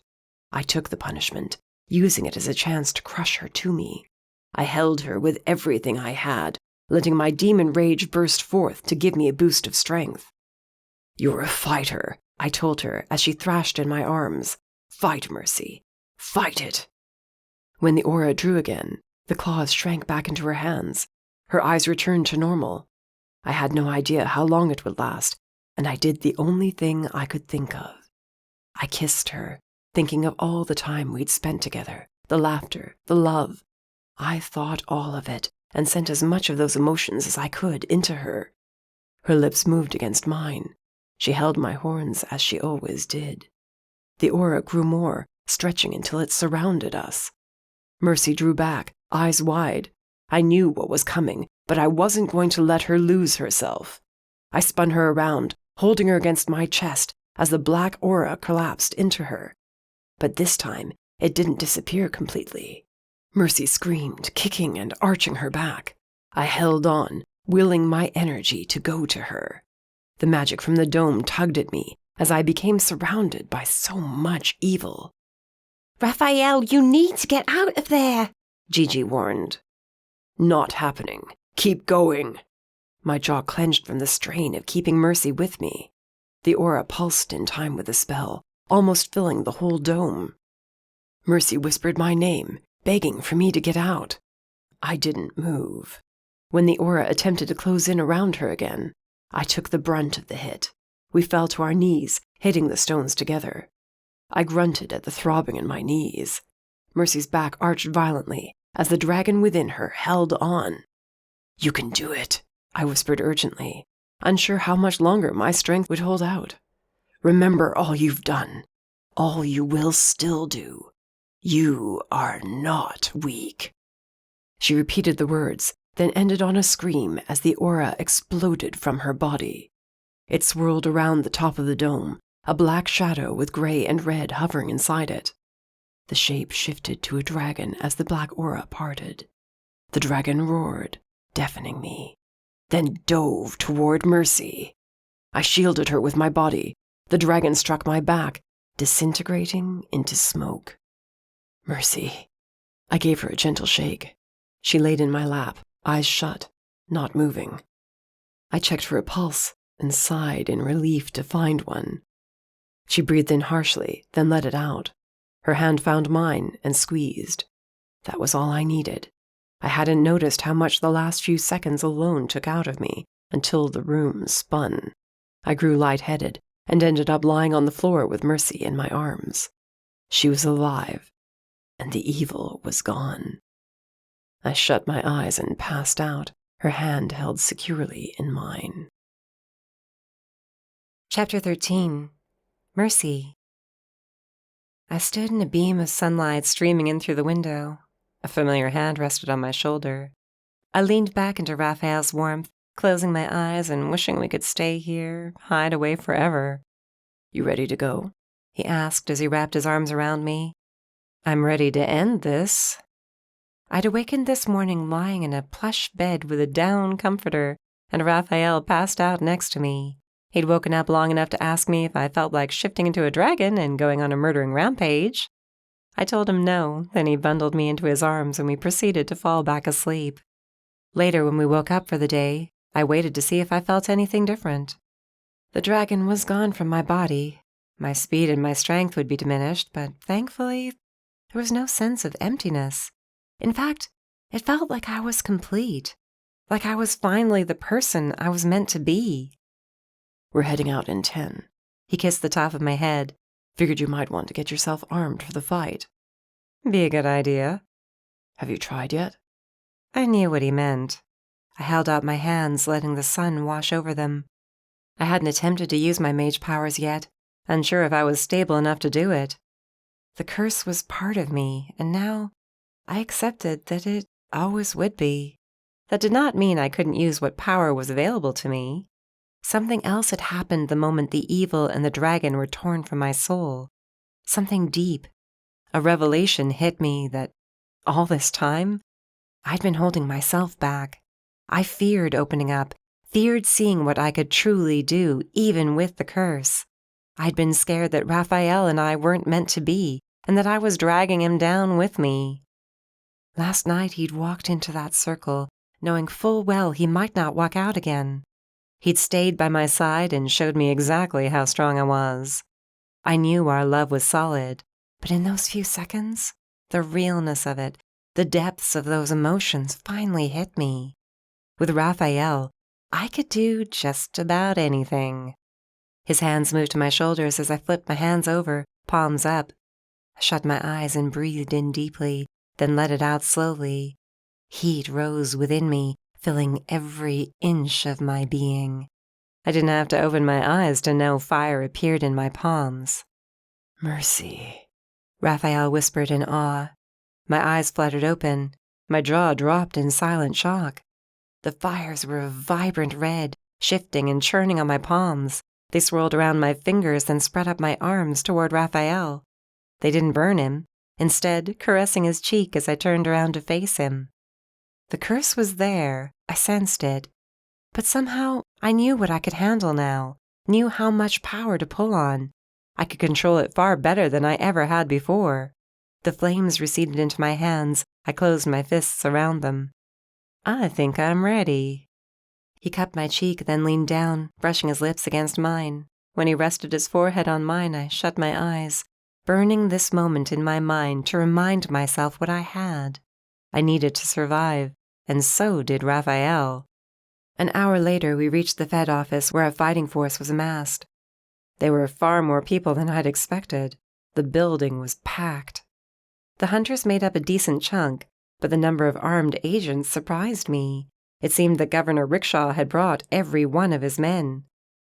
[SPEAKER 2] I took the punishment, using it as a chance to crush her to me. I held her with everything I had, letting my demon rage burst forth to give me a boost of strength. You're a fighter, I told her as she thrashed in my arms. Fight, Mercy. Fight it. When the aura drew again, the claws shrank back into her hands. Her eyes returned to normal. I had no idea how long it would last, and I did the only thing I could think of. I kissed her, thinking of all the time we'd spent together, the laughter, the love. I thought all of it, and sent as much of those emotions as I could into her. Her lips moved against mine. She held my horns as she always did. The aura grew more, stretching until it surrounded us. Mercy drew back, eyes wide. I knew what was coming, but I wasn't going to let her lose herself. I spun her around, holding her against my chest as the black aura collapsed into her. But this time, it didn't disappear completely. Mercy screamed, kicking and arching her back. I held on, willing my energy to go to her. The magic from the dome tugged at me as I became surrounded by so much evil.
[SPEAKER 1] Raphael, you need to get out of there,
[SPEAKER 2] Gigi warned. Not happening. Keep going. My jaw clenched from the strain of keeping Mercy with me. The aura pulsed in time with the spell, almost filling the whole dome. Mercy whispered my name, begging for me to get out. I didn't move. When the aura attempted to close in around her again, I took the brunt of the hit. We fell to our knees, hitting the stones together. I grunted at the throbbing in my knees. Mercy's back arched violently as the dragon within her held on. You can do it, I whispered urgently, unsure how much longer my strength would hold out. Remember all you've done, all you will still do. You are not weak. She repeated the words, then ended on a scream as the aura exploded from her body. It swirled around the top of the dome, a black shadow with gray and red hovering inside it. The shape shifted to a dragon as the black aura parted. The dragon roared, deafening me, then dove toward Mercy. I shielded her with my body. The dragon struck my back, disintegrating into smoke. Mercy. I gave her a gentle shake. She laid in my lap, eyes shut, not moving. I checked for a pulse and sighed in relief to find one. She breathed in harshly, then let it out. Her hand found mine and squeezed. That was all I needed. I hadn't noticed how much the last few seconds alone took out of me until the room spun. I grew lightheaded and ended up lying on the floor with Mercy in my arms. She was alive, and the evil was gone. I shut my eyes and passed out, her hand held securely in mine.
[SPEAKER 4] Chapter 13. Mercy. I stood in a beam of sunlight streaming in through the window. A familiar hand rested on my shoulder. I leaned back into Raphael's warmth, closing my eyes and wishing we could stay here, hide away forever.
[SPEAKER 2] You ready to go?
[SPEAKER 4] He asked as he wrapped his arms around me. I'm ready to end this. I'd awakened this morning lying in a plush bed with a down comforter, and Raphael passed out next to me. He'd woken up long enough to ask me if I felt like shifting into a dragon and going on a murdering rampage. I told him no, then he bundled me into his arms and we proceeded to fall back asleep. Later, when we woke up for the day, I waited to see if I felt anything different. The dragon was gone from my body. My speed and my strength would be diminished, but thankfully, there was no sense of emptiness. In fact, it felt like I was complete, like I was finally the person I was meant to be.
[SPEAKER 2] We're heading out in 10.
[SPEAKER 4] He kissed the top of my head.
[SPEAKER 2] Figured you might want to get yourself armed for the fight.
[SPEAKER 4] Be a good idea.
[SPEAKER 2] Have you tried yet?
[SPEAKER 4] I knew what he meant. I held out my hands, letting the sun wash over them. I hadn't attempted to use my mage powers yet, unsure if I was stable enough to do it. The curse was part of me, and now I accepted that it always would be. That did not mean I couldn't use what power was available to me. Something else had happened the moment the evil and the dragon were torn from my soul. Something deep. A revelation hit me that, all this time, I'd been holding myself back. I feared opening up, feared seeing what I could truly do, even with the curse. I'd been scared that Raphael and I weren't meant to be, and that I was dragging him down with me. Last night he'd walked into that circle, knowing full well he might not walk out again. He'd stayed by my side and showed me exactly how strong I was. I knew our love was solid, but in those few seconds, the realness of it, the depths of those emotions finally hit me. With Raphael, I could do just about anything. His hands moved to my shoulders as I flipped my hands over, palms up. I shut my eyes and breathed in deeply, then let it out slowly. Heat rose within me, filling every inch of my being. I didn't have to open my eyes to know fire appeared in my palms.
[SPEAKER 2] Mercy,
[SPEAKER 4] Raphael whispered in awe. My eyes fluttered open. My jaw dropped in silent shock. The fires were a vibrant red, shifting and churning on my palms. They swirled around my fingers, then spread up my arms toward Raphael. They didn't burn him, instead caressing his cheek as I turned around to face him. The curse was there, I sensed it. But somehow I knew what I could handle now, knew how much power to pull on. I could control it far better than I ever had before. The flames receded into my hands. I closed my fists around them. I think I'm ready. He cupped my cheek, then leaned down, brushing his lips against mine. When he rested his forehead on mine, I shut my eyes, burning this moment in my mind to remind myself what I had. I needed to survive, and so did Raphael. An hour later, we reached the Fed office where a fighting force was amassed. There were far more people than I'd expected. The building was packed. The hunters made up a decent chunk, but the number of armed agents surprised me. It seemed that Governor Rickshaw had brought every one of his men.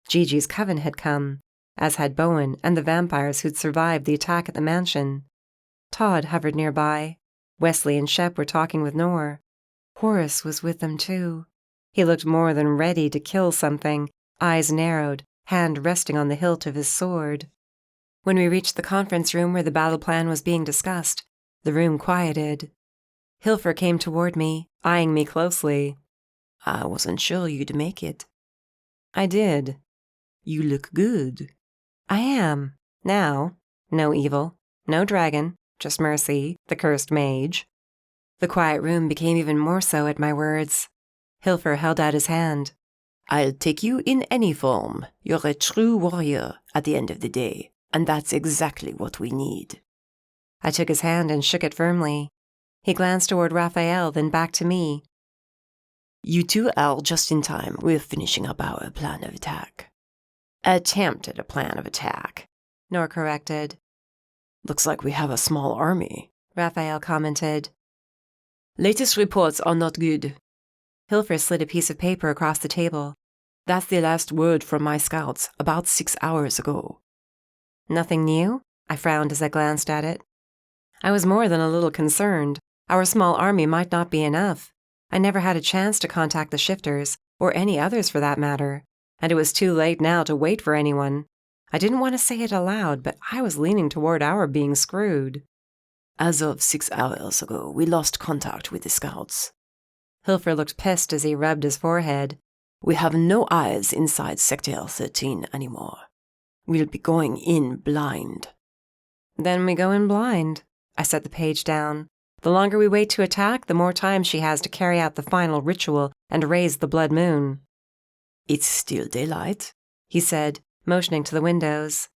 [SPEAKER 4] Gigi's coven had come, as had Bowen and the vampires who'd survived the attack at the mansion. Todd hovered nearby. Wesley and Shep were talking with Nor. Horace was with them too. He looked more than ready to kill something, eyes narrowed, hand resting on the hilt of his sword. When we reached the conference room where the battle plan was being discussed, the room quieted. Hilfer came toward me, eyeing me closely.
[SPEAKER 2] I wasn't sure you'd make it.
[SPEAKER 4] I did.
[SPEAKER 2] You look good.
[SPEAKER 4] I am. Now. No evil. No dragon. Just Mercy, the cursed mage. The quiet room became even more so at my words. Hilfer held out his hand.
[SPEAKER 2] I'll take you in any form. You're a true warrior at the end of the day, and that's exactly what we need.
[SPEAKER 4] I took his hand and shook it firmly. He glanced toward Raphael, then back to me.
[SPEAKER 2] You two are just in time. We're finishing up our plan of attack.
[SPEAKER 4] Attempt at a plan of attack, Nor corrected.
[SPEAKER 2] Looks like we have a small army,
[SPEAKER 4] Raphael commented.
[SPEAKER 2] Latest reports are not good.
[SPEAKER 4] Hilfer slid a piece of paper across the table.
[SPEAKER 2] That's the last word from my scouts, about 6 hours ago.
[SPEAKER 4] Nothing new? I frowned as I glanced at it. I was more than a little concerned. Our small army might not be enough. I never had a chance to contact the shifters, or any others for that matter, and it was too late now to wait for anyone. I didn't want to say it aloud, but I was leaning toward our being screwed.
[SPEAKER 3] As of 6 hours ago, we lost contact with the scouts.
[SPEAKER 4] Hilfer looked pissed as he rubbed his forehead.
[SPEAKER 3] We have no eyes inside Sector 13 anymore. We'll be going in blind.
[SPEAKER 4] Then we go in blind. I set the page down. The longer we wait to attack, the more time she has to carry out the final ritual and raise the blood moon.
[SPEAKER 3] It's still daylight,
[SPEAKER 4] he said, motioning to the windows.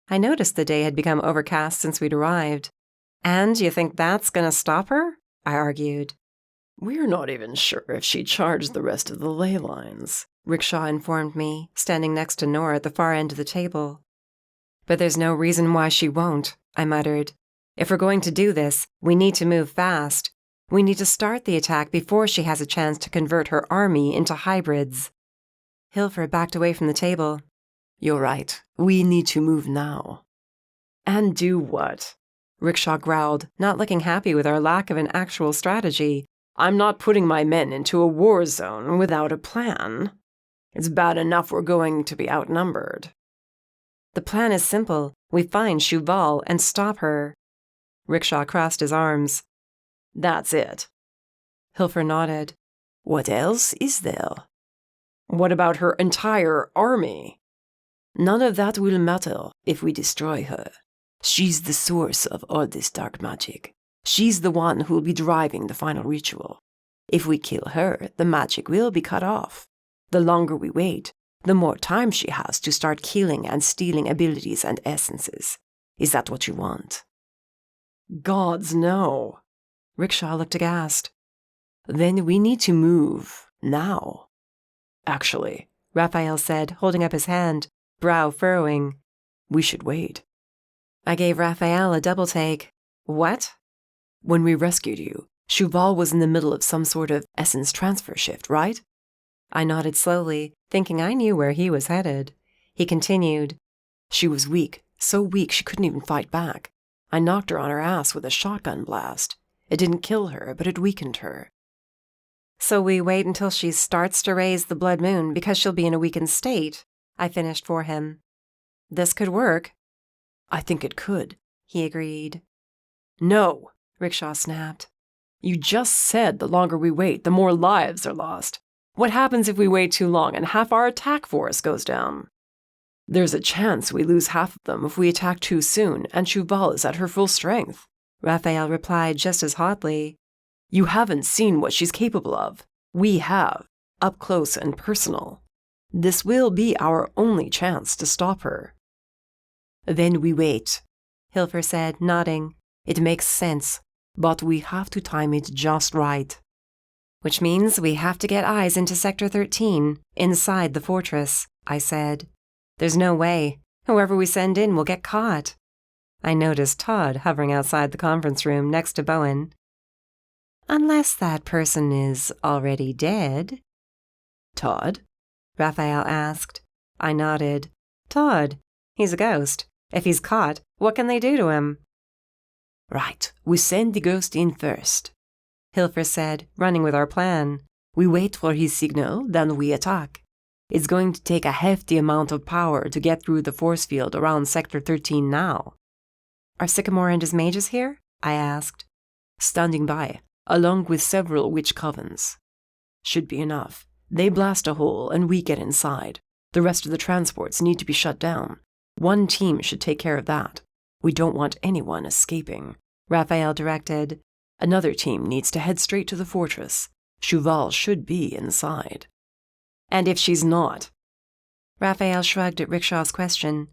[SPEAKER 4] I noticed the day had become overcast since we'd arrived. And you think that's gonna stop her? I argued.
[SPEAKER 3] We're not even sure if she charged the rest of the ley lines,
[SPEAKER 4] Rickshaw informed me, standing next to Nora at the far end of the table. But there's no reason why she won't, I muttered. If we're going to do this, we need to move fast. We need to start the attack before she has a chance to convert her army into hybrids. Hilfer backed away from the table.
[SPEAKER 3] You're right. We need to move now.
[SPEAKER 4] And do what? Rickshaw growled, not looking happy with our lack of an actual strategy.
[SPEAKER 3] I'm not putting my men into a war zone without a plan. It's bad enough we're going to be outnumbered.
[SPEAKER 4] The plan is simple. We find Shuval and stop her. Rickshaw crossed his arms.
[SPEAKER 3] That's it.
[SPEAKER 4] Hilfer nodded.
[SPEAKER 3] What else is there?
[SPEAKER 4] What about her entire army?
[SPEAKER 3] None of that will matter if we destroy her. She's the source of all this dark magic. She's the one who will be driving the final ritual. If we kill her, the magic will be cut off. The longer we wait, the more time she has to start killing and stealing abilities and essences. Is that what you want?
[SPEAKER 4] Gods, no. Rickshaw looked aghast.
[SPEAKER 3] Then we need to move, now.
[SPEAKER 4] Actually, Raphael said, holding up his hand, brow furrowing.
[SPEAKER 3] We should wait.
[SPEAKER 4] I gave Raphael a double take. What?
[SPEAKER 3] When we rescued you, Shuval was in the middle of some sort of essence transfer shift, right?
[SPEAKER 4] I nodded slowly, thinking I knew where he was headed. He continued.
[SPEAKER 3] She was weak, so weak she couldn't even fight back. I knocked her on her ass with a shotgun blast. It didn't kill her, but it weakened her.
[SPEAKER 4] So we wait until she starts to raise the blood moon because she'll be in a weakened state, I finished for him. This could work.
[SPEAKER 3] I think it could,
[SPEAKER 4] he agreed.
[SPEAKER 3] No, Rickshaw snapped. You just said the longer we wait, the more lives are lost. What happens if we wait too long and half our attack force goes down? There's a chance we lose half of them if we attack too soon and Shuval is at her full strength,
[SPEAKER 4] Raphael replied just as hotly.
[SPEAKER 3] You haven't seen what she's capable of. We have, up close and personal. This will be our only chance to stop her. Then we wait,
[SPEAKER 4] Hilfer said, nodding.
[SPEAKER 3] It makes sense, but we have to time it just right.
[SPEAKER 4] Which means we have to get eyes into Sector 13, inside the fortress, I said. There's no way. Whoever we send in will get caught. I noticed Todd hovering outside the conference room next to Bowen. Unless that person is already dead.
[SPEAKER 3] Todd?
[SPEAKER 4] Raphael asked. I nodded. Todd. He's a ghost. If he's caught, what can they do to him?
[SPEAKER 3] Right. We send the ghost in first,
[SPEAKER 4] Hilfer said, running with our plan.
[SPEAKER 3] We wait for his signal, then we attack. It's going to take a hefty amount of power to get through the force field around Sector 13 now.
[SPEAKER 4] Are Sycamore and his mages here? I asked.
[SPEAKER 3] Standing by, along with several witch covens. Should be enough. They blast a hole and we get inside. The rest of the transports need to be shut down. One team should take care of that. We don't want anyone escaping, Raphael directed. Another team needs to head straight to the fortress. Shuval should be inside.
[SPEAKER 4] And if she's not? Raphael shrugged at Rickshaw's question.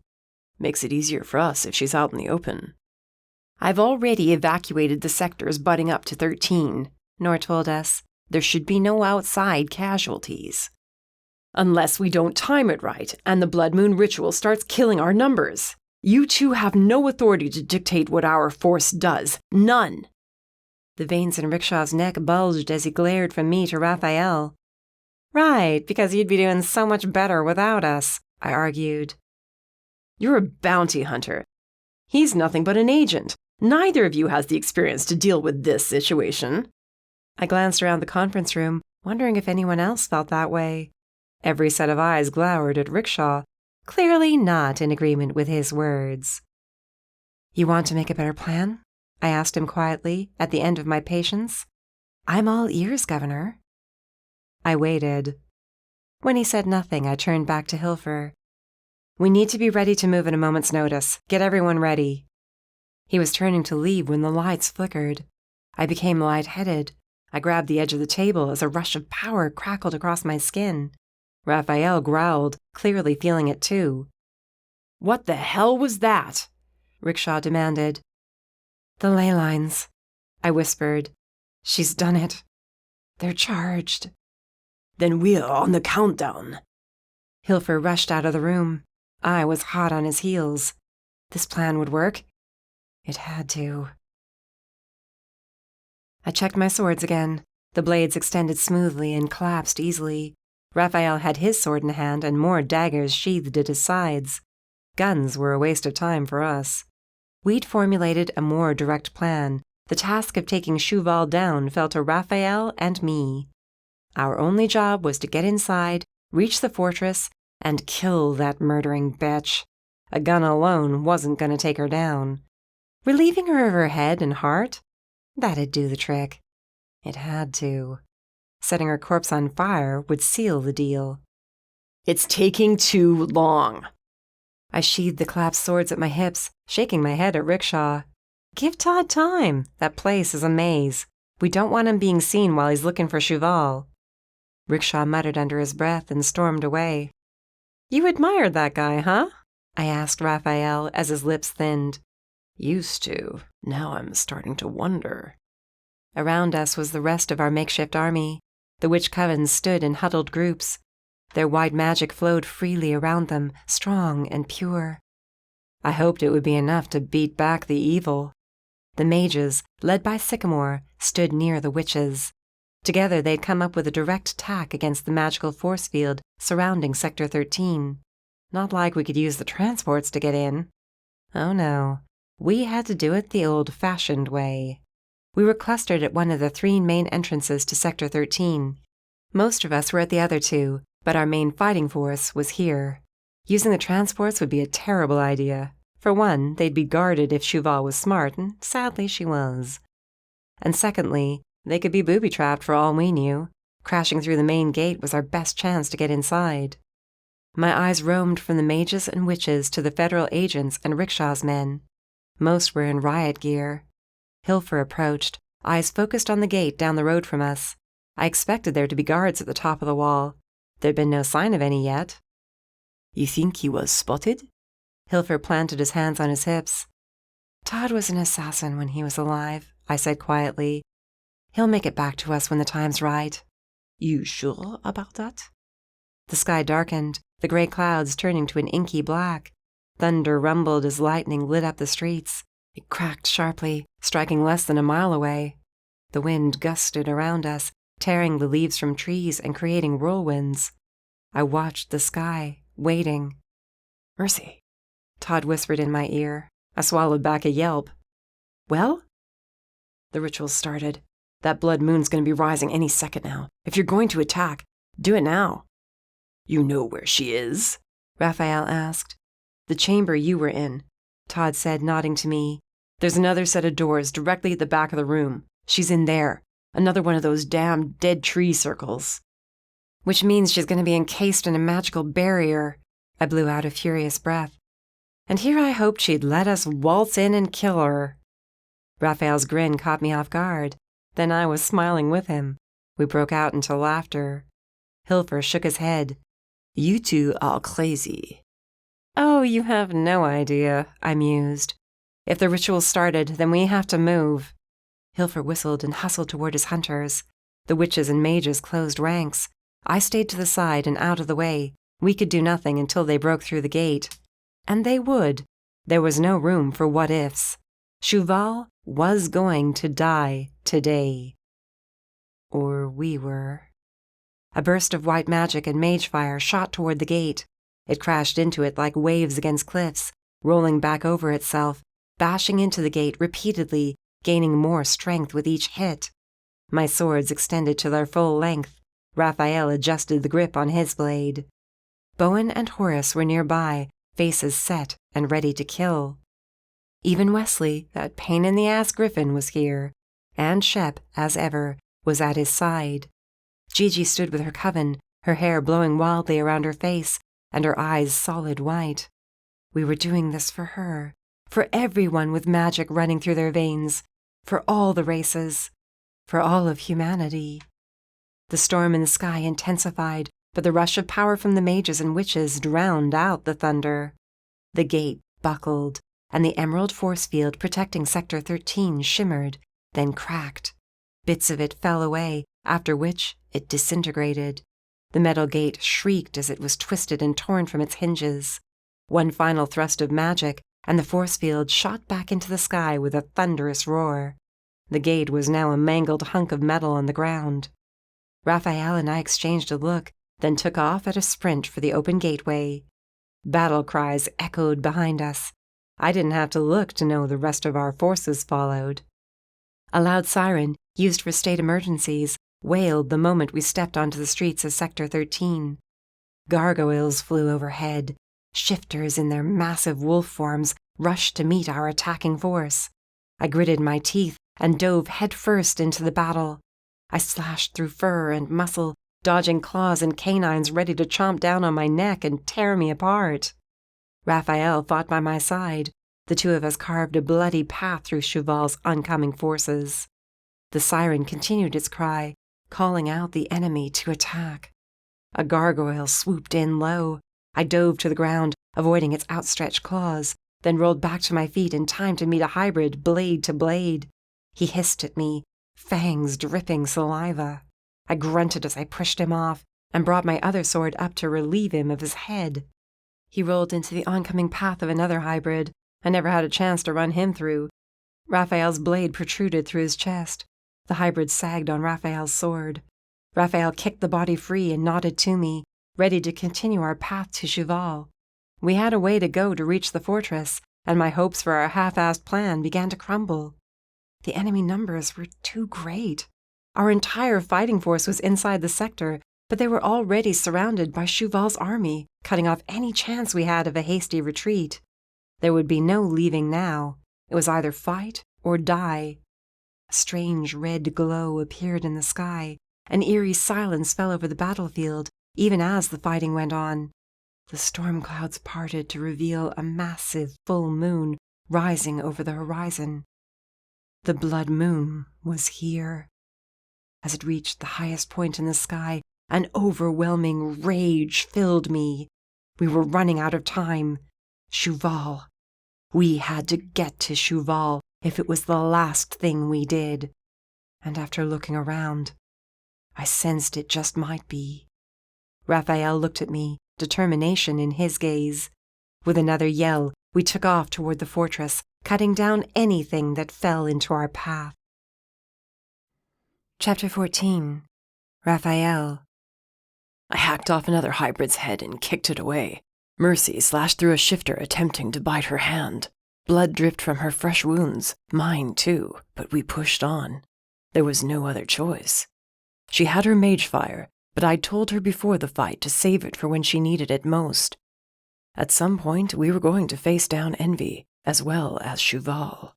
[SPEAKER 3] Makes it easier for us if she's out in the open.
[SPEAKER 4] I've already evacuated the sectors butting up to 13, Nor told us. There should be no outside casualties. Unless we don't time it right and the blood moon ritual starts killing our numbers. You two have no authority to dictate what our force does. None. The veins in Rickshaw's neck bulged as he glared from me to Raphael. Right, because you'd be doing so much better without us, I argued. You're a bounty hunter. He's nothing but an agent. Neither of you has the experience to deal with this situation. I glanced around the conference room, wondering if anyone else felt that way. Every set of eyes glowered at Rickshaw, clearly not in agreement with his words. You want to make a better plan? I asked him quietly at the end of my patience.
[SPEAKER 2] I'm all ears, Governor.
[SPEAKER 4] I waited. When he said nothing, I turned back to Hilfer. We need to be ready to move at a moment's notice. Get everyone ready. He was turning to leave when the lights flickered. I became lightheaded. I grabbed the edge of the table as a rush of power crackled across my skin. Raphael growled, clearly feeling it too.
[SPEAKER 2] What the hell was that?
[SPEAKER 4] Rickshaw demanded. The ley lines, I whispered. She's done it. They're charged.
[SPEAKER 2] Then we're on the countdown.
[SPEAKER 4] Hilfer rushed out of the room. I was hot on his heels. This plan would work. It had to. I checked my swords again. The blades extended smoothly and collapsed easily. Raphael had his sword in hand and more daggers sheathed at his sides. Guns were a waste of time for us. We'd formulated a more direct plan. The task of taking Cheval down fell to Raphael and me. Our only job was to get inside, reach the fortress, and kill that murdering bitch. A gun alone wasn't going to take her down. Relieving her of her head and heart? That'd do the trick. It had to. Setting her corpse on fire would seal the deal.
[SPEAKER 2] It's taking too long.
[SPEAKER 4] I sheathed the collapsed swords at my hips, shaking my head at Rickshaw. Give Todd time. That place is a maze. We don't want him being seen while he's looking for Cheval. Rickshaw muttered under his breath and stormed away. You admired that guy, huh? I asked Raphael as his lips thinned.
[SPEAKER 2] Used to. Now I'm starting to wonder.
[SPEAKER 4] Around us was the rest of our makeshift army. The witch covens stood in huddled groups. Their white magic flowed freely around them, strong and pure. I hoped it would be enough to beat back the evil. The mages, led by Sycamore, stood near the witches. Together they'd come up with a direct attack against the magical force field surrounding Sector 13. Not like we could use the transports to get in. Oh no, we had to do it the old-fashioned way. We were clustered at one of the 3 main entrances to Sector 13. Most of us were at the other 2, but our main fighting force was here. Using the transports would be a terrible idea. For one, they'd be guarded if Cheval was smart, and sadly she was. And secondly, they could be booby-trapped for all we knew. Crashing through the main gate was our best chance to get inside. My eyes roamed from the mages and witches to the Federal agents and Rickshaw's men. Most were in riot gear. Hilfer approached, eyes focused on the gate down the road from us. I expected there to be guards at the top of the wall. There'd been no sign of any yet.
[SPEAKER 2] You think he was spotted?
[SPEAKER 4] Hilfer planted his hands on his hips. Todd was an assassin when he was alive, I said quietly. He'll make it back to us when the time's right.
[SPEAKER 2] You sure about that?
[SPEAKER 4] The sky darkened, the gray clouds turning to an inky black. Thunder rumbled as lightning lit up the streets. It cracked sharply, striking less than a mile away. The wind gusted around us, tearing the leaves from trees and creating whirlwinds. I watched the sky, waiting.
[SPEAKER 2] Mercy,
[SPEAKER 4] Todd whispered in my ear. I swallowed back a yelp. Well?
[SPEAKER 2] The ritual started. That blood moon's going to be rising any second now. If you're going to attack, do it now. You know where she is?
[SPEAKER 4] Raphael asked. The chamber you were in, Todd said, nodding to me.
[SPEAKER 2] There's another set of doors directly at the back of the room. She's in there. Another one of those damn dead tree circles.
[SPEAKER 4] Which means she's going to be encased in a magical barrier. I blew out a furious breath. And here I hoped she'd let us waltz in and kill her. Raphael's grin caught me off guard. Then I was smiling with him. We broke out into laughter. Hilfer shook his head.
[SPEAKER 2] You two are crazy.
[SPEAKER 4] Oh, you have no idea, I mused. If the ritual started, then we have to move. Hilfer whistled and hustled toward his hunters. The witches and mages closed ranks. I stayed to the side and out of the way. We could do nothing until they broke through the gate. And they would. There was no room for what-ifs. Cheval was going to die today. Or we were. A burst of white magic and mage fire shot toward the gate. It crashed into it like waves against cliffs, rolling back over itself, bashing into the gate repeatedly, gaining more strength with each hit. My swords extended to their full length. Raphael adjusted the grip on his blade. Bowen and Horace were nearby, faces set and ready to kill. Even Wesley, that pain-in-the-ass Gryphon, was here, and Shep, as ever, was at his side. Gigi stood with her coven, her hair blowing wildly around her face, and her eyes solid white. We were doing this for her, for everyone with magic running through their veins, for all the races, for all of humanity. The storm in the sky intensified, but the rush of power from the mages and witches drowned out the thunder. The gate buckled, and the emerald force field protecting Sector 13 shimmered, then cracked. Bits of it fell away, after which it disintegrated. The metal gate shrieked as it was twisted and torn from its hinges. One final thrust of magic, and the force field shot back into the sky with a thunderous roar. The gate was now a mangled hunk of metal on the ground. Raphael and I exchanged a look, then took off at a sprint for the open gateway. Battle cries echoed behind us. I didn't have to look to know the rest of our forces followed. A loud siren, used for state emergencies, wailed the moment we stepped onto the streets of Sector 13. Gargoyles flew overhead. Shifters in their massive wolf forms rushed to meet our attacking force. I gritted my teeth and dove headfirst into the battle. I slashed through fur and muscle, dodging claws and canines ready to chomp down on my neck and tear me apart. Raphael fought by my side. The two of us carved a bloody path through Cheval's oncoming forces. The siren continued its cry, calling out the enemy to attack. A gargoyle swooped in low. I dove to the ground, avoiding its outstretched claws, then rolled back to my feet in time to meet a hybrid blade to blade. He hissed at me, fangs dripping saliva. I grunted as I pushed him off and brought my other sword up to relieve him of his head. He rolled into the oncoming path of another hybrid. I never had a chance to run him through. Raphael's blade protruded through his chest. The hybrid sagged on Raphael's sword. Raphael kicked the body free and nodded to me, ready to continue our path to Cheval. We had a way to go to reach the fortress, and my hopes for our half-assed plan began to crumble. The enemy numbers were too great. Our entire fighting force was inside the sector, but they were already surrounded by Cheval's army, cutting off any chance we had of a hasty retreat. There would be no leaving now. It was either fight or die. A strange red glow appeared in the sky. An eerie silence fell over the battlefield, even as the fighting went on. The storm clouds parted to reveal a massive full moon rising over the horizon. The blood moon was here. As it reached the highest point in the sky, an overwhelming rage filled me. We were running out of time. Cheval. We had to get to Cheval if it was the last thing we did. And after looking around, I sensed it just might be. Raphael looked at me, determination in his gaze. With another yell, we took off toward the fortress, cutting down anything that fell into our path. Chapter 14. Raphael.
[SPEAKER 2] I hacked off another hybrid's head and kicked it away. Mercy slashed through a shifter attempting to bite her hand. Blood dripped from her fresh wounds, mine too, but we pushed on. There was no other choice. She had her mage fire, but I'd told her before the fight to save it for when she needed it most. At some point, we were going to face down Envy, as well as Cheval.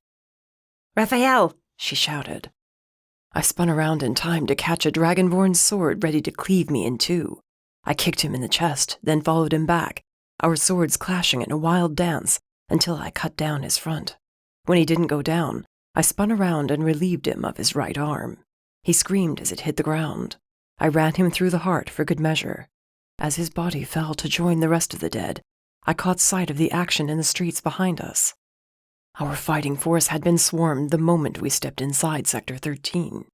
[SPEAKER 4] Raphael!
[SPEAKER 2] She shouted. I spun around in time to catch a dragonborn's sword ready to cleave me in two. I kicked him in the chest, then followed him back, our swords clashing in a wild dance until I cut down his front. When he didn't go down, I spun around and relieved him of his right arm. He screamed as it hit the ground. I ran him through the heart for good measure. As his body fell to join the rest of the dead, I caught sight of the action in the streets behind us. Our fighting force had been swarmed the moment we stepped inside Sector 13.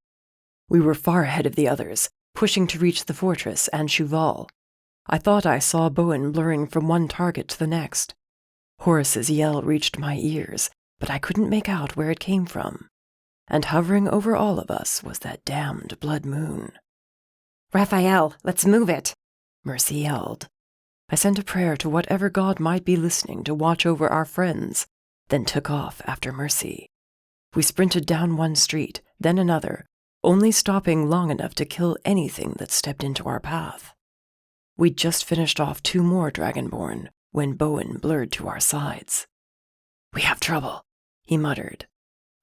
[SPEAKER 2] We were far ahead of the others, pushing to reach the fortress and Cheval. I thought I saw Bowen blurring from one target to the next. Horace's yell reached my ears, but I couldn't make out where it came from. And hovering over all of us was that damned blood moon.
[SPEAKER 4] Raphael, let's move it,
[SPEAKER 2] Mercy yelled. I sent a prayer to whatever god might be listening to watch over our friends, then took off after Mercy. We sprinted down one street, then another, only stopping long enough to kill anything that stepped into our path. We'd just finished off 2 more Dragonborn when Bowen blurred to our sides. "We have trouble," he muttered.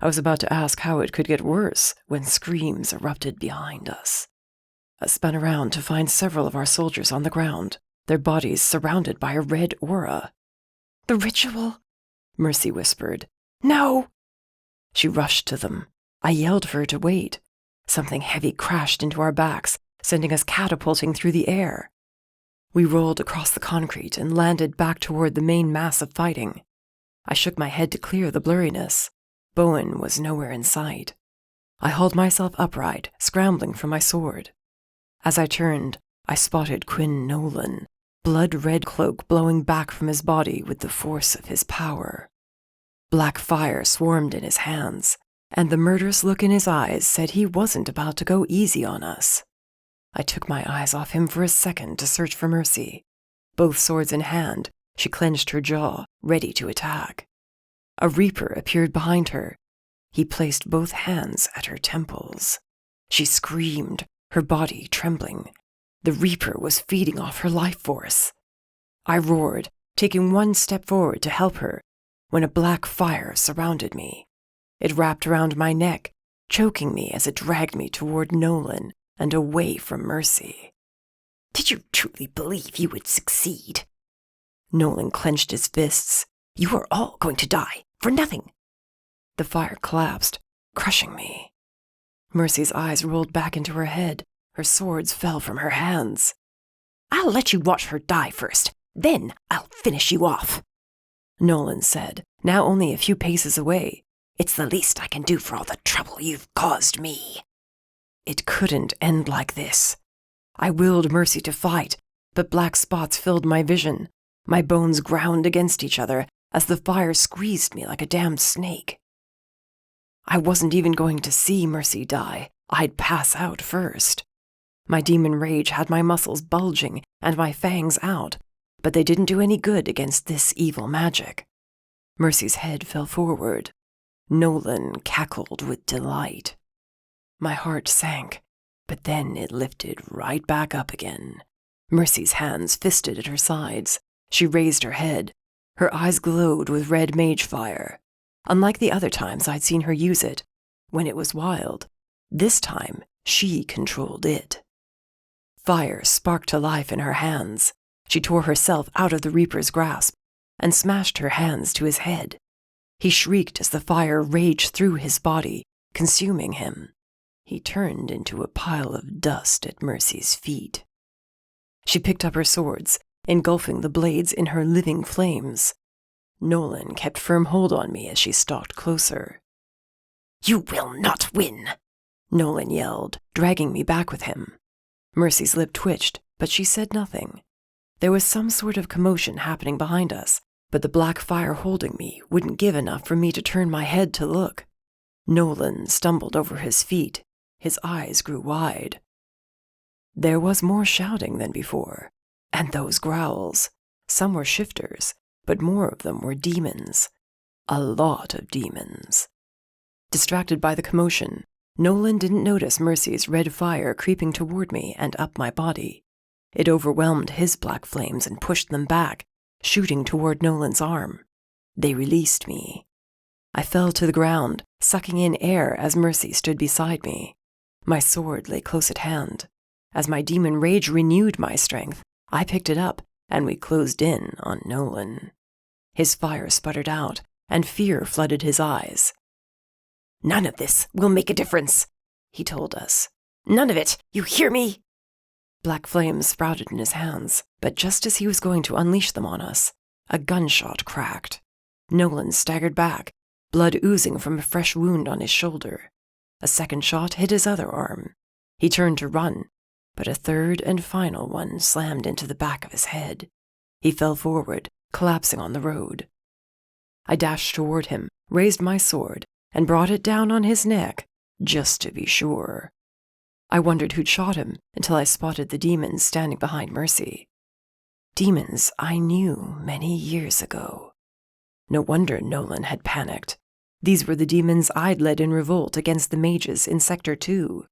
[SPEAKER 2] I was about to ask how it could get worse when screams erupted behind us. I spun around to find several of our soldiers on the ground, their bodies surrounded by a red aura.
[SPEAKER 1] "The ritual?"
[SPEAKER 2] Mercy whispered.
[SPEAKER 1] "No!"
[SPEAKER 2] She rushed to them. I yelled for her to wait. Something heavy crashed into our backs, sending us catapulting through the air. We rolled across the concrete and landed back toward the main mass of fighting. I shook my head to clear the blurriness. Bowen was nowhere in sight. I hauled myself upright, scrambling for my sword. As I turned, I spotted Quinn Nolan, blood-red cloak blowing back from his body with the force of his power. Black fire swarmed in his hands, and the murderous look in his eyes said he wasn't about to go easy on us. I took my eyes off him for a second to search for Mercy. Both swords in hand, she clenched her jaw, ready to attack. A reaper appeared behind her. He placed both hands at her temples. She screamed, her body trembling. The reaper was feeding off her life force. I roared, taking one step forward to help her, when a black fire surrounded me. It wrapped around my neck, choking me as it dragged me toward Nolan and away from Mercy.
[SPEAKER 1] "Did you truly believe you would succeed?"
[SPEAKER 2] Nolan clenched his fists.
[SPEAKER 1] "You are all going to die, for nothing."
[SPEAKER 2] The fire collapsed, crushing me. Mercy's eyes rolled back into her head. Her swords fell from her hands.
[SPEAKER 1] "I'll let you watch her die first, then I'll finish you off,"
[SPEAKER 2] Nolan said, now only a few paces away.
[SPEAKER 1] "It's the least I can do for all the trouble you've caused me."
[SPEAKER 2] It couldn't end like this. I willed Mercy to fight, but black spots filled my vision. My bones ground against each other as the fire squeezed me like a damned snake. I wasn't even going to see Mercy die. I'd pass out first. My demon rage had my muscles bulging and my fangs out, but they didn't do any good against this evil magic. Mercy's head fell forward. Nolan cackled with delight. My heart sank, but then it lifted right back up again. Mercy's hands fisted at her sides. She raised her head. Her eyes glowed with red mage fire. Unlike the other times I'd seen her use it, when it was wild, this time she controlled it. Fire sparked to life in her hands. She tore herself out of the Reaper's grasp and smashed her hands to his head. He shrieked as the fire raged through his body, consuming him. He turned into a pile of dust at Mercy's feet. She picked up her swords, engulfing the blades in her living flames. Nolan kept firm hold on me as she stalked closer.
[SPEAKER 1] "You will not win,"
[SPEAKER 2] Nolan yelled, dragging me back with him. Mercy's lip twitched, but she said nothing. There was some sort of commotion happening behind us, but the black fire holding me wouldn't give enough for me to turn my head to look. Nolan stumbled over his feet. His eyes grew wide. There was more shouting than before, and those growls. Some were shifters, but more of them were demons. A lot of demons. Distracted by the commotion, Nolan didn't notice Mercy's red fire creeping toward me and up my body. It overwhelmed his black flames and pushed them back, shooting toward Nolan's arm. They released me. I fell to the ground, sucking in air as Mercy stood beside me. My sword lay close at hand. As my demon rage renewed my strength, I picked it up, and we closed in on Nolan. His fire sputtered out, and fear flooded his eyes.
[SPEAKER 1] "None of this will make a difference," he told us. "None of it, you hear me?"
[SPEAKER 2] Black flames sprouted in his hands, but just as he was going to unleash them on us, a gunshot cracked. Nolan staggered back, blood oozing from a fresh wound on his shoulder. A second shot hit his other arm. He turned to run, but a third and final one slammed into the back of his head. He fell forward, collapsing on the road. I dashed toward him, raised my sword, and brought it down on his neck, just to be sure. I wondered who'd shot him until I spotted the demons standing behind Mercy. Demons I knew many years ago. No wonder Nolan had panicked. These were the demons I'd led in revolt against the mages in Sector 2.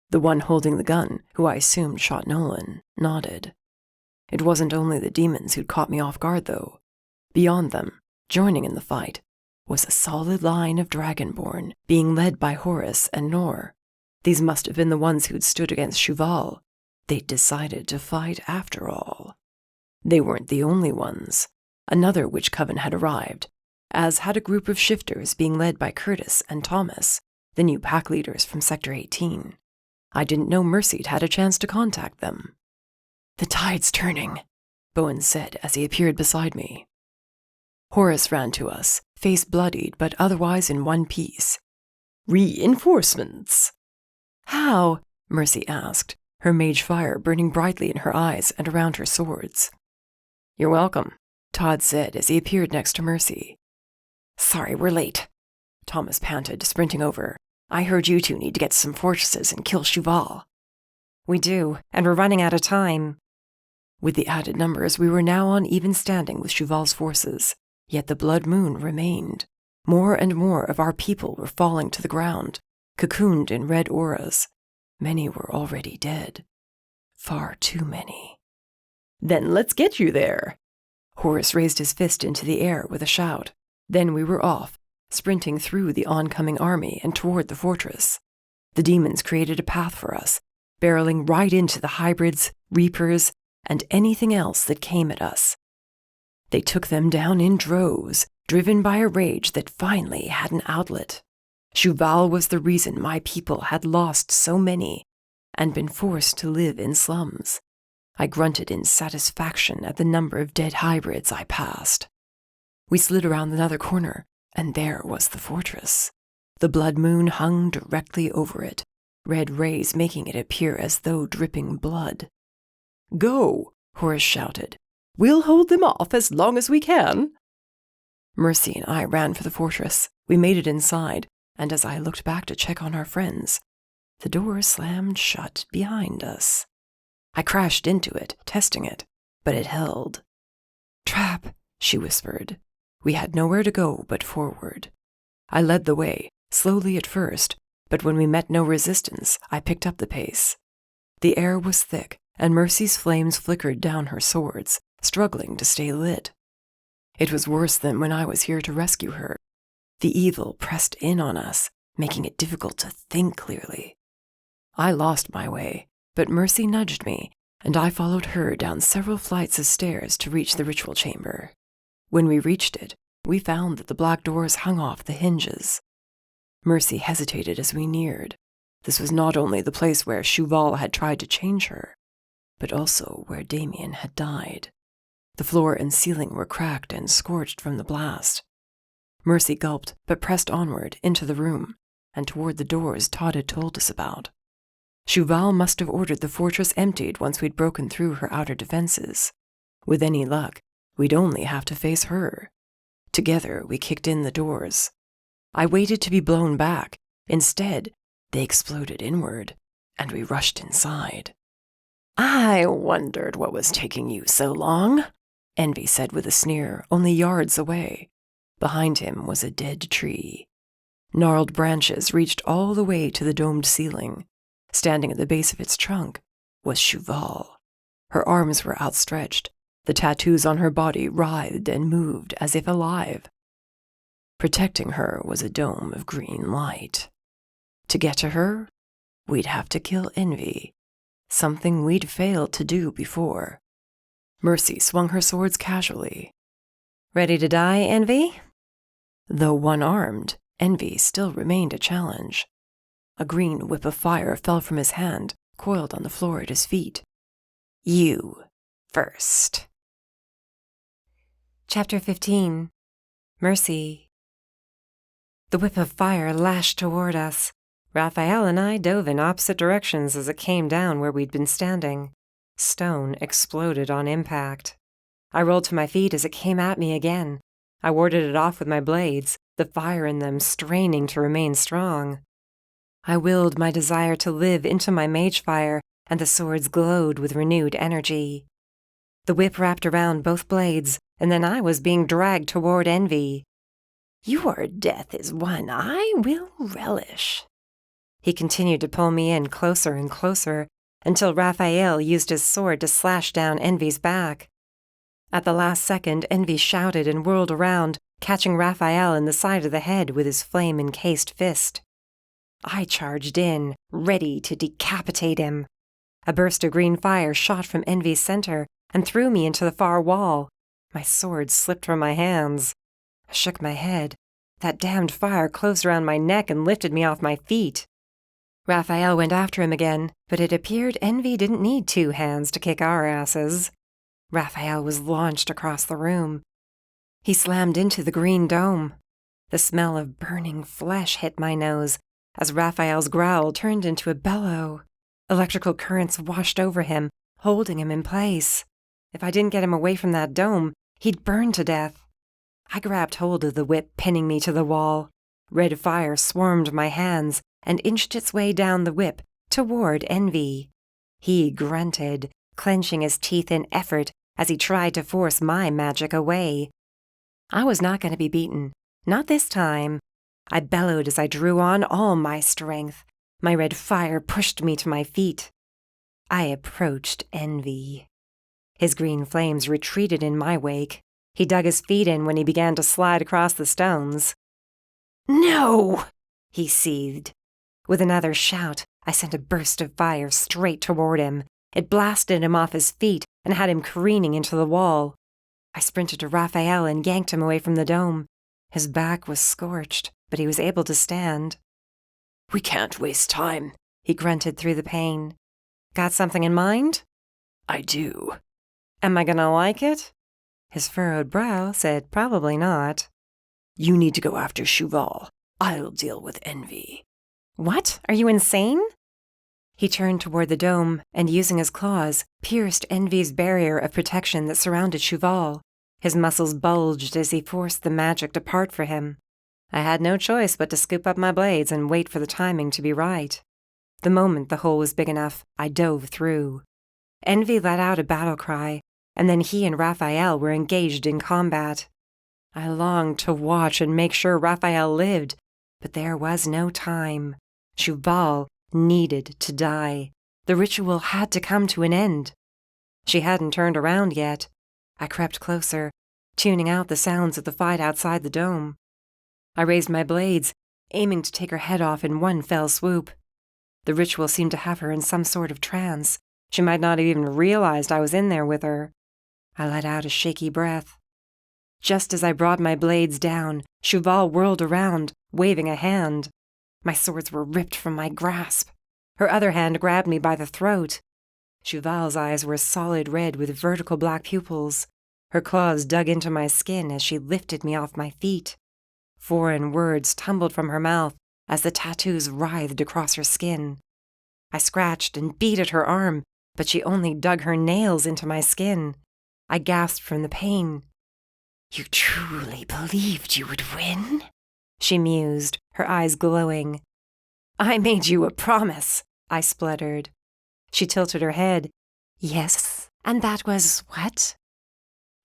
[SPEAKER 2] The one holding the gun, who I assumed shot Nolan, nodded. It wasn't only the demons who'd caught me off guard, though. Beyond them, joining in the fight, was a solid line of Dragonborn being led by Horus and Nor. These must have been the ones who'd stood against Shuval. They'd decided to fight after all. They weren't the only ones. Another witch coven had arrived, as had a group of shifters being led by Curtis and Thomas, the new pack leaders from Sector 18. I didn't know Mercy'd had a chance to contact them. "The tide's turning," Bowen said as he appeared beside me. Horus ran to us, face bloodied but otherwise in one piece. "Reinforcements!" "How?" Mercy asked, her mage fire burning brightly in her eyes and around her swords. "You're welcome," Todd said as he appeared next to Mercy. "Sorry, we're late," Thomas panted, sprinting over. "I heard you two need to get to some fortresses and kill Shuval."
[SPEAKER 4] "We do, and we're running out of time."
[SPEAKER 2] With the added numbers, we were now on even standing with Shuval's forces, yet the blood moon remained. More and more of our people were falling to the ground, cocooned in red auras. Many were already dead. Far too many. "Then let's get you there!" Horus raised his fist into the air with a shout. Then we were off, sprinting through the oncoming army and toward the fortress. The demons created a path for us, barreling right into the hybrids, reapers, and anything else that came at us. They took them down in droves, driven by a rage that finally had an outlet. Shuval was the reason my people had lost so many and been forced to live in slums. I grunted in satisfaction at the number of dead hybrids I passed. We slid around another corner, and there was the fortress. The blood moon hung directly over it, red rays making it appear as though dripping blood. "Go!" Horus shouted. "We'll hold them off as long as we can." Mercy and I ran for the fortress. We made it inside, and as I looked back to check on our friends, the door slammed shut behind us. I crashed into it, testing it, but it held. "Trap," she whispered. We had nowhere to go but forward. I led the way, slowly at first, but when we met no resistance, I picked up the pace. The air was thick, and Mercy's flames flickered down her swords, struggling to stay lit. It was worse than when I was here to rescue her. The evil pressed in on us, making it difficult to think clearly. I lost my way, but Mercy nudged me, and I followed her down several flights of stairs to reach the ritual chamber. When we reached it, we found that the black doors hung off the hinges. Mercy hesitated as we neared. This was not only the place where Shuval had tried to change her, but also where Damien had died. The floor and ceiling were cracked and scorched from the blast. Mercy gulped, but pressed onward into the room, and toward the doors Todd had told us about. Shuval must have ordered the fortress emptied once we'd broken through her outer defenses. With any luck, we'd only have to face her. Together, we kicked in the doors. I waited to be blown back. Instead, they exploded inward, and we rushed inside. "I wondered what was taking you so long," Envy said with a sneer, only yards away. Behind him was a dead tree. Gnarled branches reached all the way to the domed ceiling. Standing at the base of its trunk was Shuval. Her arms were outstretched. The tattoos on her body writhed and moved as if alive. Protecting her was a dome of green light. To get to her, we'd have to kill Envy, something we'd failed to do before. Mercy swung her swords casually.
[SPEAKER 4] "Ready to die, Envy?"
[SPEAKER 2] Though one-armed, Envy still remained a challenge. A green whip of fire fell from his hand, coiled on the floor at his feet. "You first."
[SPEAKER 4] Chapter 15. Mercy. The whip of fire lashed toward us. Raphael and I dove in opposite directions as it came down where we'd been standing. Stone exploded on impact. I rolled to my feet as it came at me again. I warded it off with my blades, the fire in them straining to remain strong. I willed my desire to live into my mage fire, and the swords glowed with renewed energy. The whip wrapped around both blades, and then I was being dragged toward Envy.
[SPEAKER 1] "Your death is one I will relish."
[SPEAKER 4] He continued to pull me in closer and closer, until Raphael used his sword to slash down Envy's back. At the last second, Envy shouted and whirled around, catching Raphael in the side of the head with his flame-encased fist. I charged in, ready to decapitate him. A burst of green fire shot from Envy's center and threw me into the far wall. My sword slipped from my hands. I shook my head. That damned fire closed around my neck and lifted me off my feet. Raphael went after him again, but it appeared Envy didn't need 2 hands to kick our asses. Raphael was launched across the room. He slammed into the green dome. The smell of burning flesh hit my nose as Raphael's growl turned into a bellow. Electrical currents washed over him, holding him in place. If I didn't get him away from that dome, he'd burn to death. I grabbed hold of the whip, pinning me to the wall. Red fire swarmed my hands and inched its way down the whip toward Envy. He grunted, clenching his teeth in effort as he tried to force my magic away. I was not going to be beaten. Not this time. I bellowed as I drew on all my strength. My red fire pushed me to my feet. I approached Envy. His green flames retreated in my wake. He dug his feet in when he began to slide across the stones. "No!" he seethed. With another shout, I sent a burst of fire straight toward him. It blasted him off his feet and had him careening into the wall. I sprinted to Raphael and yanked him away from the dome. His back was scorched, but he was able to stand.
[SPEAKER 3] "We can't waste time,"
[SPEAKER 4] he grunted through the pain. "Got something in mind?"
[SPEAKER 3] "I do."
[SPEAKER 4] "Am I gonna like it?" His furrowed brow said probably not.
[SPEAKER 3] "You need to go after Cheval. I'll deal with Envy."
[SPEAKER 4] "What? Are you insane?" He turned toward the dome and, using his claws, pierced Envy's barrier of protection that surrounded Cheval. His muscles bulged as he forced the magic to part for him. I had no choice but to scoop up my blades and wait for the timing to be right. The moment the hole was big enough, I dove through. Envy let out a battle cry, and then he and Raphael were engaged in combat. I longed to watch and make sure Raphael lived, but there was no time. Cheval needed to die. The ritual had to come to an end. She hadn't turned around yet. I crept closer, tuning out the sounds of the fight outside the dome. I raised my blades, aiming to take her head off in one fell swoop. The ritual seemed to have her in some sort of trance. She might not have even realized I was in there with her. I let out a shaky breath. Just as I brought my blades down, Cheval whirled around, waving a hand. My swords were ripped from my grasp. Her other hand grabbed me by the throat. Cheval's eyes were solid red with vertical black pupils. Her claws dug into my skin as she lifted me off my feet. Foreign words tumbled from her mouth as the tattoos writhed across her skin. I scratched and beat at her arm, but she only dug her nails into my skin. I gasped from the pain.
[SPEAKER 5] "You truly believed you would win?"
[SPEAKER 4] she mused, her eyes glowing. "I made you a promise," I spluttered. She tilted her head.
[SPEAKER 5] "Yes, and that was what?"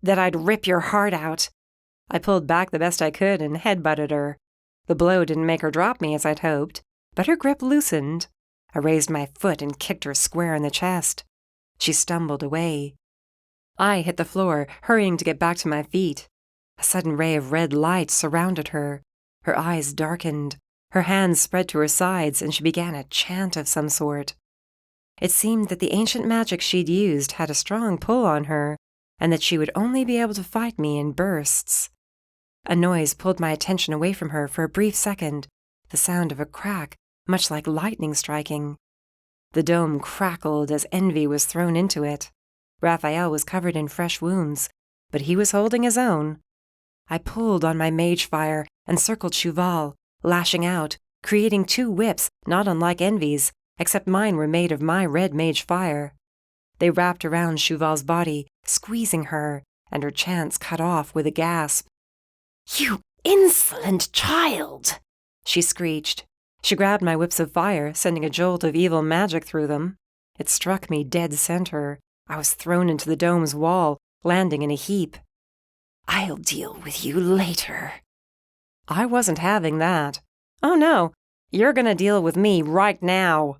[SPEAKER 4] "That I'd rip your heart out." I pulled back the best I could and headbutted her. The blow didn't make her drop me as I'd hoped, but her grip loosened. I raised my foot and kicked her square in the chest. She stumbled away. I hit the floor, hurrying to get back to my feet. A sudden ray of red light surrounded her. Her eyes darkened. Her hands spread to her sides, and she began a chant of some sort. It seemed that the ancient magic she'd used had a strong pull on her, and that she would only be able to fight me in bursts. A noise pulled my attention away from her for a brief second, the sound of a crack, much like lightning striking. The dome crackled as Envy was thrown into it. Raphael was covered in fresh wounds, but he was holding his own. I pulled on my mage fire and circled Cheval, lashing out, creating 2 whips not unlike Envy's, except mine were made of my red mage fire. They wrapped around Cheval's body, squeezing her, and her chants cut off with a gasp.
[SPEAKER 5] "You insolent child!"
[SPEAKER 4] she screeched. She grabbed my whips of fire, sending a jolt of evil magic through them. It struck me dead center. I was thrown into the dome's wall, landing in a heap.
[SPEAKER 5] "I'll deal with you later."
[SPEAKER 4] I wasn't having that. "Oh no, you're gonna deal with me right now."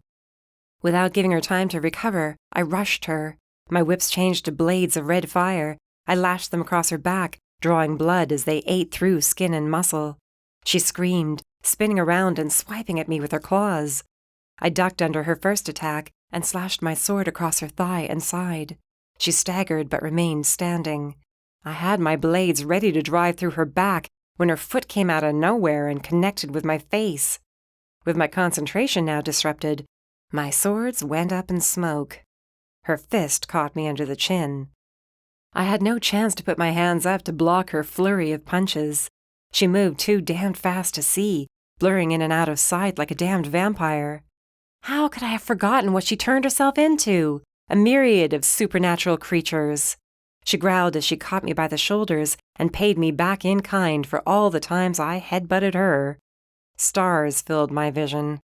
[SPEAKER 4] Without giving her time to recover, I rushed her. My whips changed to blades of red fire. I lashed them across her back, drawing blood as they ate through skin and muscle. She screamed, spinning around and swiping at me with her claws. I ducked under her first attack and slashed my sword across her thigh and side. She staggered but remained standing. I had my blades ready to drive through her back when her foot came out of nowhere and connected with my face. With my concentration now disrupted, my swords went up in smoke. Her fist caught me under the chin. I had no chance to put my hands up to block her flurry of punches. She moved too damned fast to see, blurring in and out of sight like a damned vampire. How could I have forgotten what she turned herself into? A myriad of supernatural creatures. She growled as she caught me by the shoulders and paid me back in kind for all the times I headbutted her. Stars filled my vision.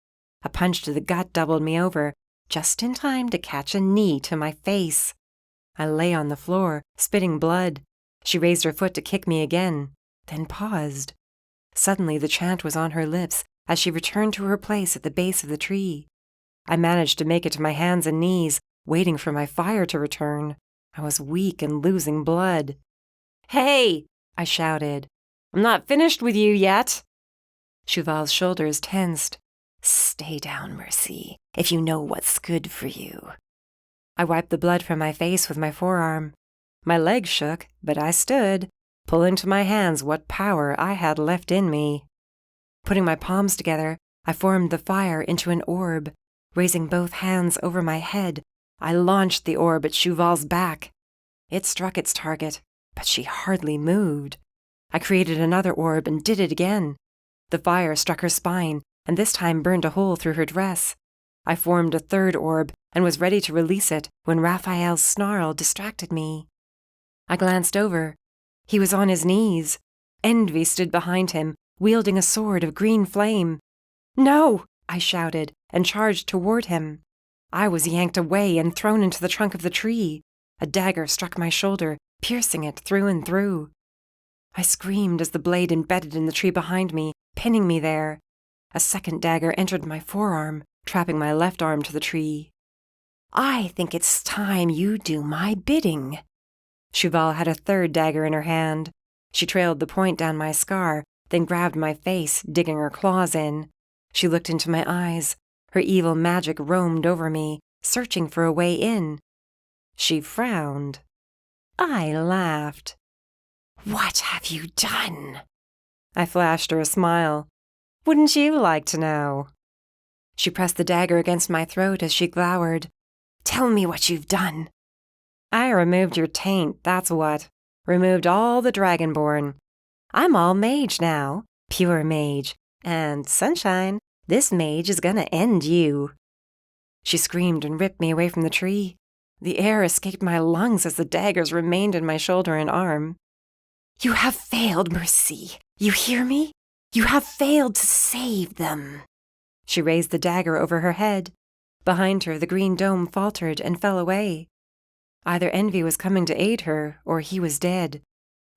[SPEAKER 4] A punch to the gut doubled me over, just in time to catch a knee to my face. I lay on the floor, spitting blood. She raised her foot to kick me again, then paused. Suddenly the chant was on her lips as she returned to her place at the base of the tree. I managed to make it to my hands and knees, waiting for my fire to return. I was weak and losing blood. "Hey!" I shouted. "I'm not finished with you yet." Cheval's shoulders tensed. "Stay down, Mercy, if you know what's good for you." I wiped the blood from my face with my forearm. My legs shook, but I stood, pulling to my hands what power I had left in me. Putting my palms together, I formed the fire into an orb. Raising both hands over my head, I launched the orb at Cheval's back. It struck its target, but she hardly moved. I created another orb and did it again. The fire struck her spine, and this time burned a hole through her dress. I formed a third orb and was ready to release it when Raphael's snarl distracted me. I glanced over. He was on his knees. Envy stood behind him, wielding a sword of green flame. "No!" I shouted, and charged toward him. I was yanked away and thrown into the trunk of the tree. A dagger struck my shoulder, piercing it through and through. I screamed as the blade embedded in the tree behind me, pinning me there. A second dagger entered my forearm, trapping my left arm to the tree. "I think it's time you do my bidding." Cheval had a third dagger in her hand. She trailed the point down my scar, then grabbed my face, digging her claws in. She looked into my eyes. Her evil magic roamed over me, searching for a way in. She frowned. I laughed. "What have you done?" I flashed her a smile. "Wouldn't you like to know?" She pressed the dagger against my throat as she glowered. "Tell me what you've done." "I removed your taint, that's what. Removed all the dragonborn. I'm all mage now, pure mage. And, sunshine, this mage is gonna end you." She screamed and ripped me away from the tree. The air escaped my lungs as the daggers remained in my shoulder and arm. "You have failed, Mercy. You hear me? You have failed to save them." She raised the dagger over her head. Behind her, the green dome faltered and fell away. Either Envy was coming to aid her, or he was dead.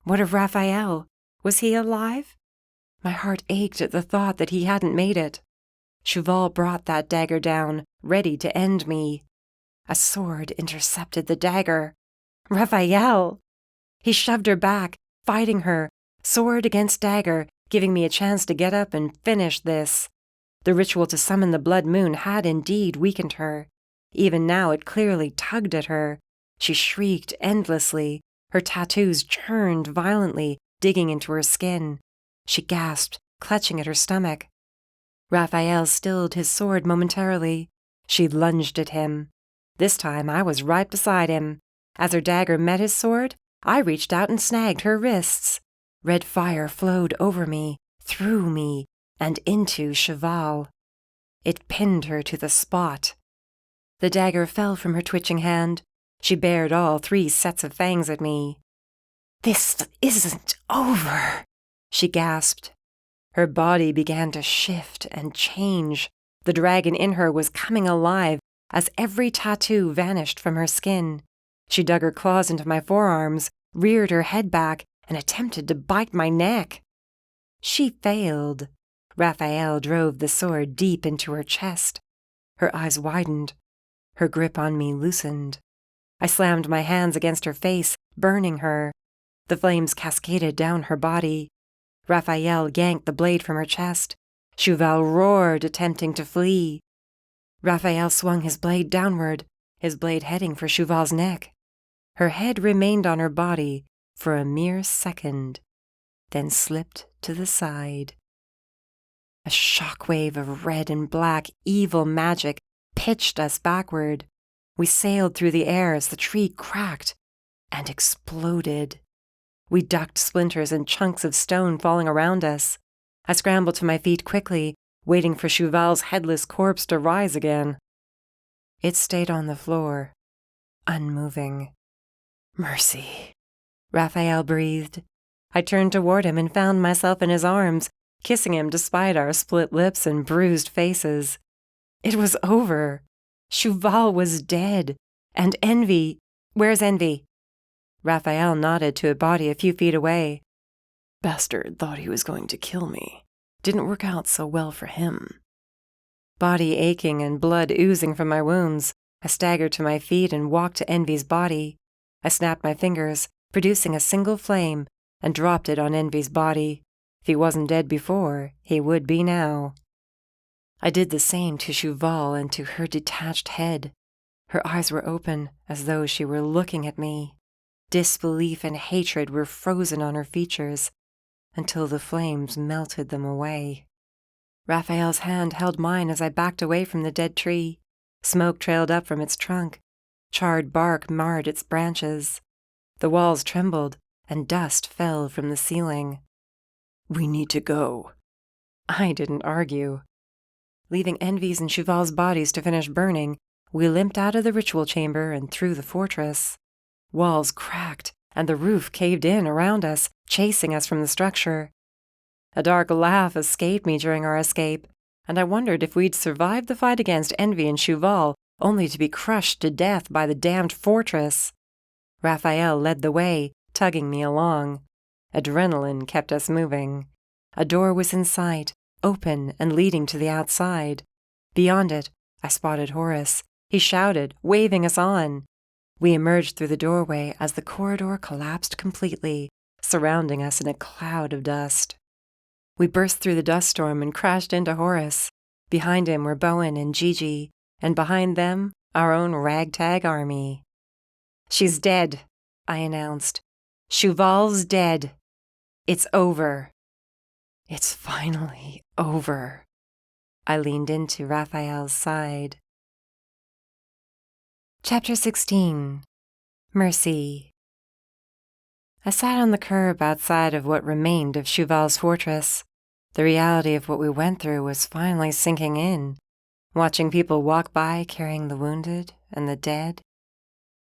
[SPEAKER 4] What of Raphael? Was he alive? My heart ached at the thought that he hadn't made it. Cheval brought that dagger down, ready to end me. A sword intercepted the dagger. Raphael! He shoved her back, fighting her, sword against dagger, giving me a chance to get up and finish this. The ritual to summon the blood moon had indeed weakened her. Even now it clearly tugged at her. She shrieked endlessly. Her tattoos churned violently, digging into her skin. She gasped, clutching at her stomach. Raphael stilled his sword momentarily. She lunged at him. This time I was right beside him. As her dagger met his sword, I reached out and snagged her wrists. Red fire flowed over me, through me, and into Cheval. It pinned her to the spot. The dagger fell from her twitching hand. She bared all 3 sets of fangs at me. "This isn't over," she gasped. Her body began to shift and change. The dragon in her was coming alive as every tattoo vanished from her skin. She dug her claws into my forearms, reared her head back, and attempted to bite my neck. She failed. Raphael drove the sword deep into her chest. Her eyes widened. Her grip on me loosened. I slammed my hands against her face, burning her. The flames cascaded down her body. Raphael yanked the blade from her chest. Cheval roared, attempting to flee. Raphael swung his blade downward, his blade heading for Cheval's neck. Her head remained on her body for a mere second, then slipped to the side. A shockwave of red and black evil magic pitched us backward. We sailed through the air as the tree cracked and exploded. We ducked splinters and chunks of stone falling around us. I scrambled to my feet quickly, waiting for Cheval's headless corpse to rise again. It stayed on the floor, unmoving.
[SPEAKER 1] Mercy,
[SPEAKER 4] Raphael breathed. I turned toward him and found myself in his arms, kissing him despite our split lips and bruised faces. It was over. Cheval was dead. And Envy— Where's Envy? Raphael nodded to a body a few feet away.
[SPEAKER 1] Bastard thought he was going to kill me. Didn't work out so well for him.
[SPEAKER 4] Body aching and blood oozing from my wounds, I staggered to my feet and walked to Envy's body. I snapped my fingers, producing a single flame, and dropped it on Envy's body. If he wasn't dead before, he would be now. I did the same to Cheval and to her detached head. Her eyes were open, as though she were looking at me. Disbelief and hatred were frozen on her features, until the flames melted them away. Raphael's hand held mine as I backed away from the dead tree. Smoke trailed up from its trunk. Charred bark marred its branches. The walls trembled, and dust fell from the ceiling.
[SPEAKER 1] We need to go.
[SPEAKER 4] I didn't argue. Leaving Envy's and Cheval's bodies to finish burning, we limped out of the ritual chamber and through the fortress. Walls cracked, and the roof caved in around us, chasing us from the structure. A dark laugh escaped me during our escape, and I wondered if we'd survived the fight against Envy and Cheval, only to be crushed to death by the damned fortress. Raphael led the way, tugging me along. Adrenaline kept us moving. A door was in sight, open and leading to the outside. Beyond it, I spotted Horace. He shouted, waving us on. We emerged through the doorway as the corridor collapsed completely, surrounding us in a cloud of dust. We burst through the dust storm and crashed into Horace. Behind him were Bowen and Gigi, and behind them, our own ragtag army. "She's dead," I announced. "Cheval's dead. It's over." "It's finally over." I leaned into Raphael's side. Chapter 16. Mercy. I sat on the curb outside of what remained of Cheval's fortress. The reality of what we went through was finally sinking in, watching people walk by carrying the wounded and the dead.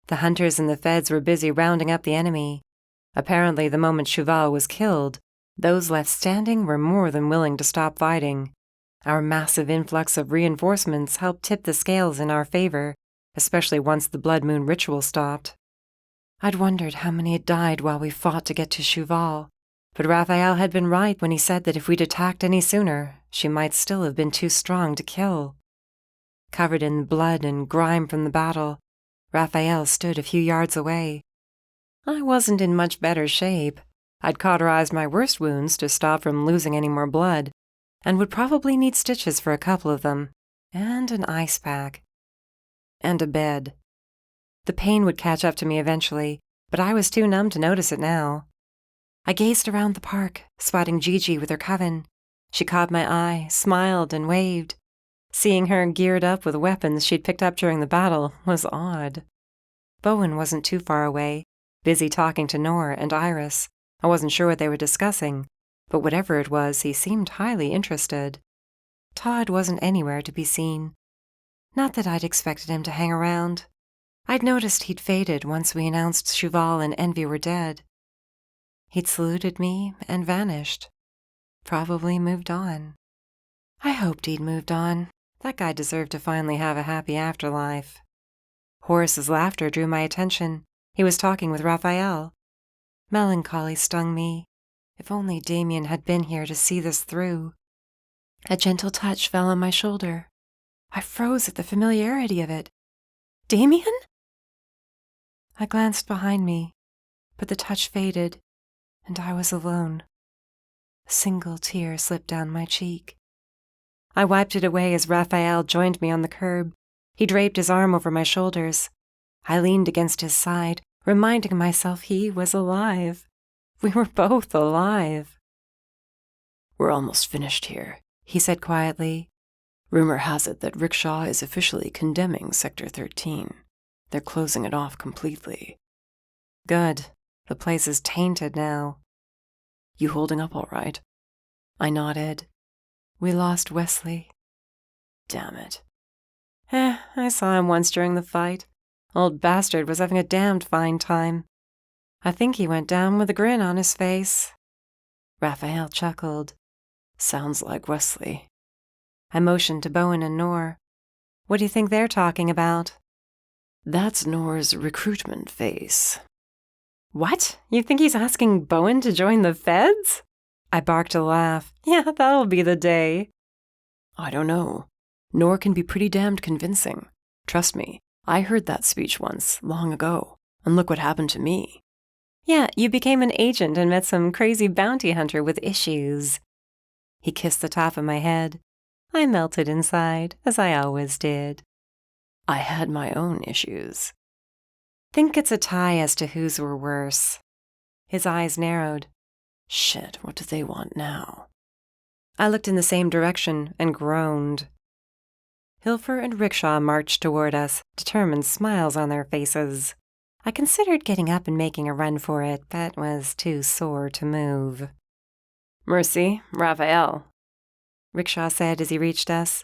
[SPEAKER 4] The hunters and the feds were busy rounding up the enemy. Apparently, the moment Cheval was killed, those left standing were more than willing to stop fighting. Our massive influx of reinforcements helped tip the scales in our favor, especially once the Blood Moon ritual stopped. I'd wondered how many had died while we fought to get to Cheval, but Raphael had been right when he said that if we'd attacked any sooner, she might still have been too strong to kill. Covered in blood and grime from the battle, Raphael stood a few yards away. I wasn't in much better shape. I'd cauterized my worst wounds to stop from losing any more blood, and would probably need stitches for a couple of them, and an ice pack. And a bed. The pain would catch up to me eventually, but I was too numb to notice it now. I gazed around the park, spotting Gigi with her coven. She caught my eye, smiled, and waved. Seeing her geared up with weapons she'd picked up during the battle was odd. Bowen wasn't too far away, busy talking to Nor and Iris. I wasn't sure what they were discussing, but whatever it was, he seemed highly interested. Todd wasn't anywhere to be seen. Not that I'd expected him to hang around. I'd noticed he'd faded once we announced Cheval and Envy were dead. He'd saluted me and vanished. Probably moved on. I hoped he'd moved on. That guy deserved to finally have a happy afterlife. Horace's laughter drew my attention. He was talking with Raphael. Melancholy stung me. If only Damien had been here to see this through. A gentle touch fell on my shoulder. I froze at the familiarity of it. Damien? I glanced behind me, but the touch faded, and I was alone. A single tear slipped down my cheek. I wiped it away as Raphael joined me on the curb. He draped his arm over my shoulders. I leaned against his side, reminding myself he was alive. We were both alive.
[SPEAKER 3] "We're almost finished here," he said quietly. "Rumor has it that Rickshaw is officially condemning Sector 13. They're closing it off completely."
[SPEAKER 4] Good. The place is tainted now.
[SPEAKER 3] "You holding up all right?"
[SPEAKER 4] I nodded. We lost Wesley.
[SPEAKER 3] Damn it.
[SPEAKER 4] I saw him once during the fight. Old bastard was having a damned fine time. I think he went down with a grin on his face. Raphael chuckled.
[SPEAKER 3] Sounds like Wesley.
[SPEAKER 4] I motioned to Bowen and Nor. What do you think they're talking about?
[SPEAKER 3] That's Nor's recruitment phase.
[SPEAKER 4] What? You think he's asking Bowen to join the feds? I barked a laugh. Yeah, that'll be the day.
[SPEAKER 3] I don't know. Nor can be pretty damned convincing. Trust me, I heard that speech once, long ago, and look what happened to me.
[SPEAKER 4] Yeah, you became an agent and met some crazy bounty hunter with issues. He kissed the top of my head. I melted inside, as I always did.
[SPEAKER 3] I had my own issues.
[SPEAKER 4] Think it's a tie as to whose were worse. His eyes narrowed.
[SPEAKER 3] Shit, what do they want now?
[SPEAKER 4] I looked in the same direction and groaned. Hilfer and Rickshaw marched toward us, determined smiles on their faces. I considered getting up and making a run for it, but was too sore to move.
[SPEAKER 2] "Mercy, Raphael,"
[SPEAKER 4] Rickshaw said as he reached us.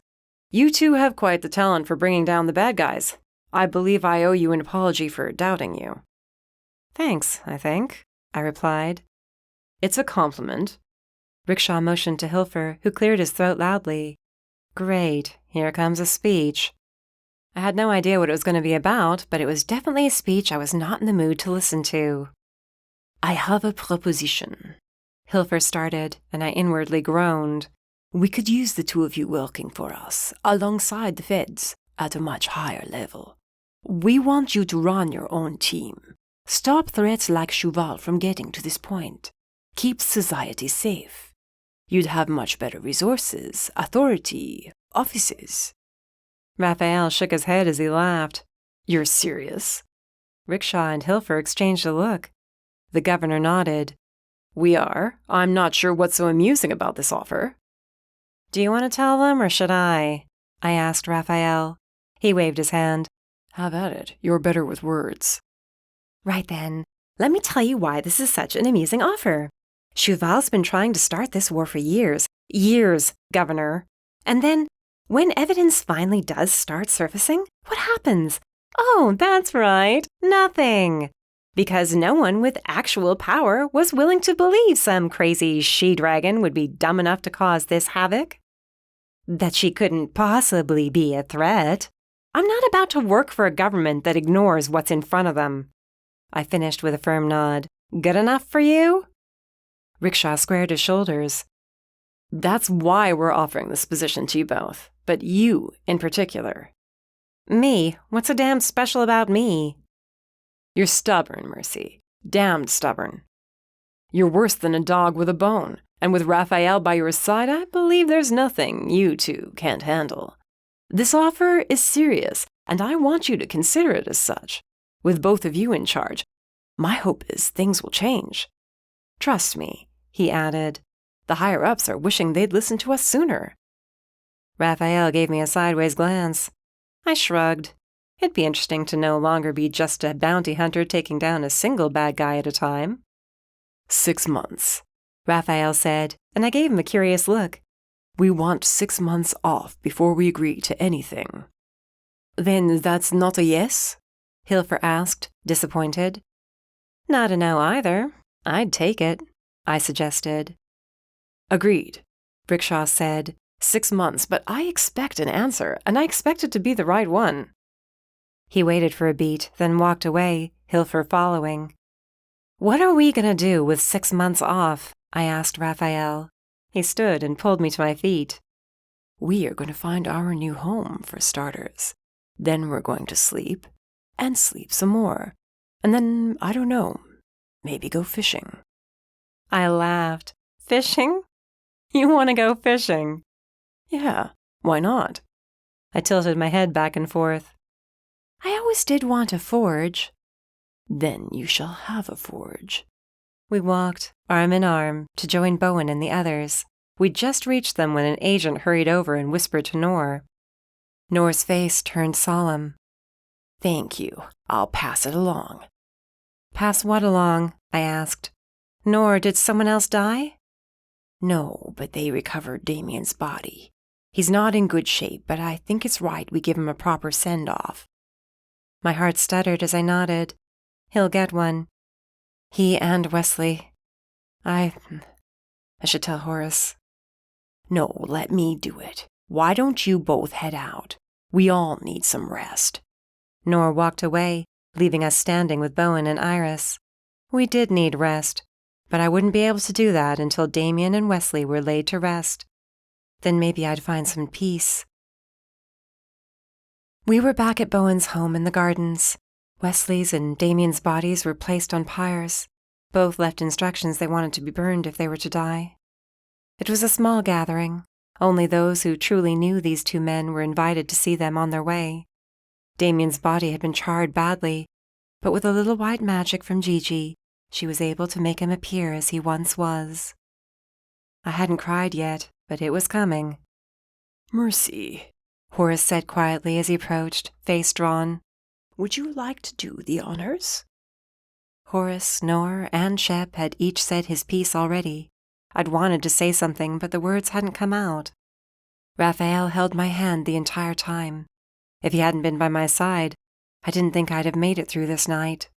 [SPEAKER 2] "You two have quite the talent for bringing down the bad guys. I believe I owe you an apology for doubting you."
[SPEAKER 4] "Thanks, I think," I replied.
[SPEAKER 2] "It's a compliment."
[SPEAKER 4] Rickshaw motioned to Hilfer, who cleared his throat loudly. Great, here comes a speech. I had no idea what it was going to be about, but it was definitely a speech I was not in the mood to listen to.
[SPEAKER 3] "I have a proposition,"
[SPEAKER 4] Hilfer started, and I inwardly groaned.
[SPEAKER 3] "We could use the two of you working for us, alongside the feds, at a much higher level. We want you to run your own team. Stop threats like Cheval from getting to this point. Keep society safe. You'd have much better resources, authority, offices."
[SPEAKER 4] Raphael shook his head as he laughed.
[SPEAKER 2] "You're serious?"
[SPEAKER 4] Rickshaw and Hilfer exchanged a look. The governor nodded.
[SPEAKER 2] "We are. I'm not sure what's so amusing about this offer."
[SPEAKER 4] "Do you want to tell them, or should I?" I asked Raphael. He waved his hand.
[SPEAKER 3] "Have at it. You're better with words."
[SPEAKER 4] "Right then. Let me tell you why this is such an amusing offer. Cheval's been trying to start this war for years. Years, Governor. And then, when evidence finally does start surfacing, what happens? Oh, that's right. Nothing. Because no one with actual power was willing to believe some crazy she-dragon would be dumb enough to cause this havoc. That she couldn't possibly be a threat. I'm not about to work for a government that ignores what's in front of them." I finished with a firm nod. "Good enough for you?" Rickshaw squared his shoulders.
[SPEAKER 2] "That's why we're offering this position to you both, but you in particular."
[SPEAKER 4] "Me? What's so damn special about me?"
[SPEAKER 2] "You're stubborn, Mercy. Damned stubborn. You're worse than a dog with a bone, and with Raphael by your side, I believe there's nothing you two can't handle. This offer is serious, and I want you to consider it as such. With both of you in charge, my hope is things will change. Trust me," he added. "The higher-ups are wishing they'd listened to us sooner."
[SPEAKER 4] Raphael gave me a sideways glance. I shrugged. It'd be interesting to no longer be just a bounty hunter taking down a single bad guy at a time.
[SPEAKER 3] 6 months,
[SPEAKER 4] Raphael said, and I gave him a curious look.
[SPEAKER 3] "We want 6 months off before we agree to anything."
[SPEAKER 2] "Then that's not a yes?"
[SPEAKER 4] Hilfer asked, disappointed. "Not a no either. I'd take it," I suggested.
[SPEAKER 2] "Agreed," Rickshaw said. 6 months, but I expect an answer, and I expect it to be the right one."
[SPEAKER 4] He waited for a beat, then walked away, Hilfer following. "What are we going to do with 6 months off?" I asked Raphael. He stood and pulled me to my feet.
[SPEAKER 3] "We are going to find our new home, for starters. Then we're going to sleep, and sleep some more. And then, I don't know, maybe go fishing."
[SPEAKER 4] I laughed. Fishing? You want to go fishing?
[SPEAKER 2] Yeah, why not?
[SPEAKER 4] I tilted my head back and forth. I always did want a forge.
[SPEAKER 2] Then you shall have a forge.
[SPEAKER 4] We walked, arm in arm, to join Bowen and the others. We'd just reached them when an agent hurried over and whispered to Nor. Nor's face turned solemn.
[SPEAKER 2] Thank you. I'll pass it along.
[SPEAKER 4] Pass what along? I asked. Nor, did someone else die?
[SPEAKER 2] No, but they recovered Damien's body. He's not in good shape, but I think it's right we give him a proper send-off.
[SPEAKER 4] My heart stuttered as I nodded. He'll get one. He and Wesley. I should tell Horace.
[SPEAKER 2] No, let me do it. Why don't you both head out? We all need some rest.
[SPEAKER 4] Nor walked away, leaving us standing with Bowen and Iris. We did need rest, but I wouldn't be able to do that until Damien and Wesley were laid to rest. Then maybe I'd find some peace. We were back at Bowen's home in the gardens. Wesley's and Damien's bodies were placed on pyres. Both left instructions they wanted to be burned if they were to die. It was a small gathering. Only those who truly knew these two men were invited to see them on their way. Damien's body had been charred badly, but with a little white magic from Gigi, she was able to make him appear as he once was. I hadn't cried yet, but it was coming.
[SPEAKER 2] Mercy,
[SPEAKER 4] Horace said quietly as he approached, face drawn.
[SPEAKER 2] Would you like to do the honors?
[SPEAKER 4] Horace, Nor, and Shep had each said his piece already. I'd wanted to say something, but the words hadn't come out. Raphael held my hand the entire time. If he hadn't been by my side, I didn't think I'd have made it through this night.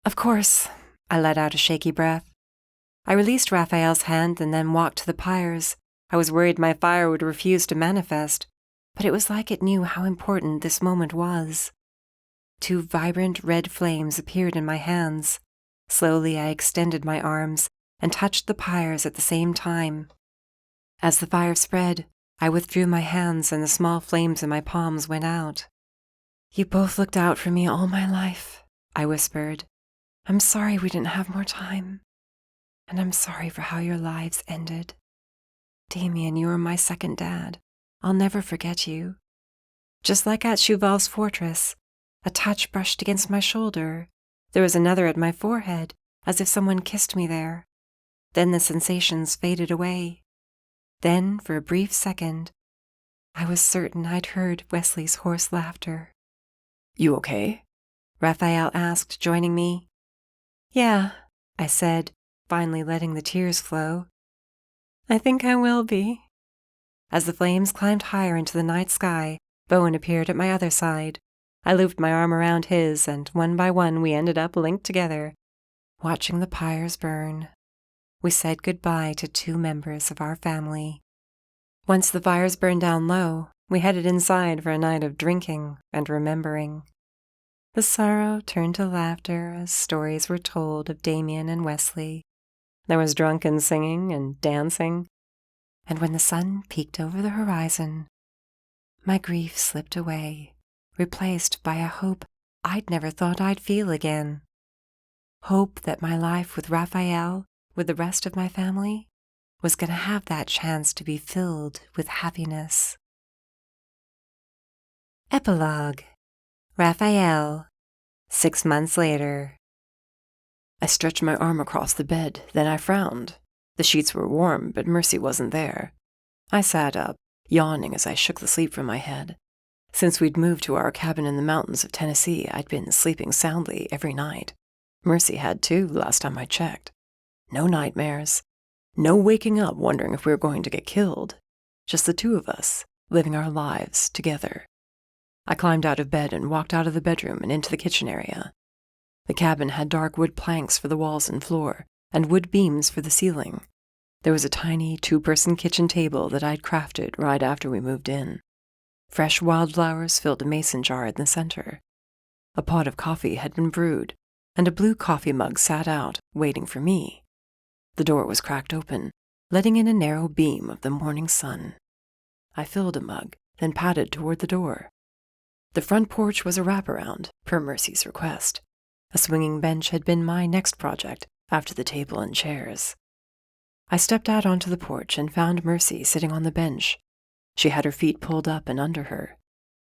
[SPEAKER 4] Of course, I let out a shaky breath. I released Raphael's hand and then walked to the pyres. I was worried my fire would refuse to manifest, but it was like it knew how important this moment was. 2 vibrant red flames appeared in my hands. Slowly I extended my arms and touched the pyres at the same time. As the fire spread, I withdrew my hands and the small flames in my palms went out. You both looked out for me all my life, I whispered. I'm sorry we didn't have more time. And I'm sorry for how your lives ended. Damien, you were my second dad. I'll never forget you. Just like at Cheval's fortress, a touch brushed against my shoulder. There was another at my forehead, as if someone kissed me there. Then the sensations faded away. Then, for a brief second, I was certain I'd heard Wesley's hoarse laughter.
[SPEAKER 2] You okay?
[SPEAKER 4] Raphael asked, joining me. Yeah, I said, finally letting the tears flow. I think I will be. As the flames climbed higher into the night sky, Bowen appeared at my other side. I looped my arm around his, and one by one we ended up linked together, watching the pyres burn. We said goodbye to 2 members of our family. Once the fires burned down low, we headed inside for a night of drinking and remembering. The sorrow turned to laughter as stories were told of Damien and Wesley. There was drunken singing and dancing, and when the sun peeked over the horizon, my grief slipped away, replaced by a hope I'd never thought I'd feel again. Hope that my life with Raphael, with the rest of my family, was going to have that chance to be filled with happiness. Epilogue. Raphael. 6 months later.
[SPEAKER 2] I stretched my arm across the bed, then I frowned. The sheets were warm, but Mercy wasn't there. I sat up, yawning as I shook the sleep from my head. Since we'd moved to our cabin in the mountains of Tennessee, I'd been sleeping soundly every night. Mercy had too, last time I checked. No nightmares. No waking up wondering if we were going to get killed. Just the 2 of us, living our lives together. I climbed out of bed and walked out of the bedroom and into the kitchen area. The cabin had dark wood planks for the walls and floor, and wood beams for the ceiling. There was a tiny 2-person kitchen table that I'd crafted right after we moved in. Fresh wildflowers filled a mason jar in the center. A pot of coffee had been brewed, and a blue coffee mug sat out, waiting for me. The door was cracked open, letting in a narrow beam of the morning sun. I filled a mug, then padded toward the door. The front porch was a wraparound, per Mercy's request. A swinging bench had been my next project, after the table and chairs. I stepped out onto the porch and found Mercy sitting on the bench. She had her feet pulled up and under her,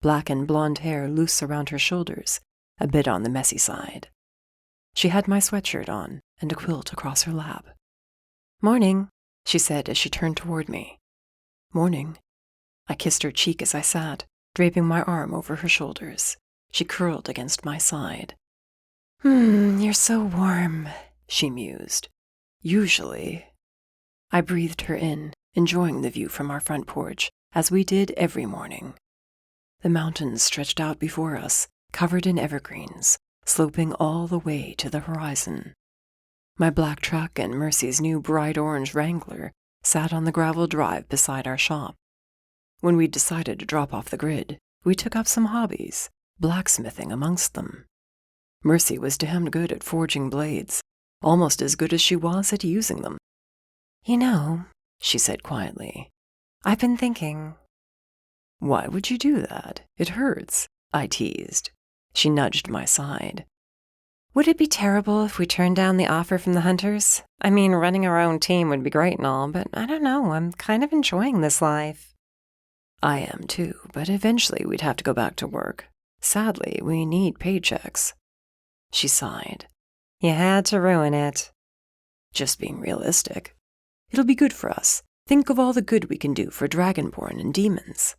[SPEAKER 2] black and blonde hair loose around her shoulders, a bit on the messy side. She had my sweatshirt on and a quilt across her lap. "Morning," she said as she turned toward me. "Morning." I kissed her cheek as I sat, draping my arm over her shoulders. She curled against my side. You're so warm," she mused. "Usually." I breathed her in, enjoying the view from our front porch, as we did every morning. The mountains stretched out before us, covered in evergreens, sloping all the way to the horizon. My black truck and Mercy's new bright orange Wrangler sat on the gravel drive beside our shop. When we decided to drop off the grid, we took up some hobbies, blacksmithing amongst them. Mercy was damned good at forging blades, almost as good as she was at using them.
[SPEAKER 4] "You know,"
[SPEAKER 2] she said quietly,
[SPEAKER 4] "I've been thinking."
[SPEAKER 2] "Why would you do that? It hurts," I teased. She nudged my side.
[SPEAKER 4] "Would it be terrible if we turned down the offer from the hunters? I mean, running our own team would be great and all, but I don't know, I'm kind of enjoying this life."
[SPEAKER 2] "I am too, but eventually we'd have to go back to work. Sadly, we need paychecks." She sighed.
[SPEAKER 4] "You had to ruin it."
[SPEAKER 2] "Just being realistic. It'll be good for us. Think of all the good we can do for Dragonborn and demons."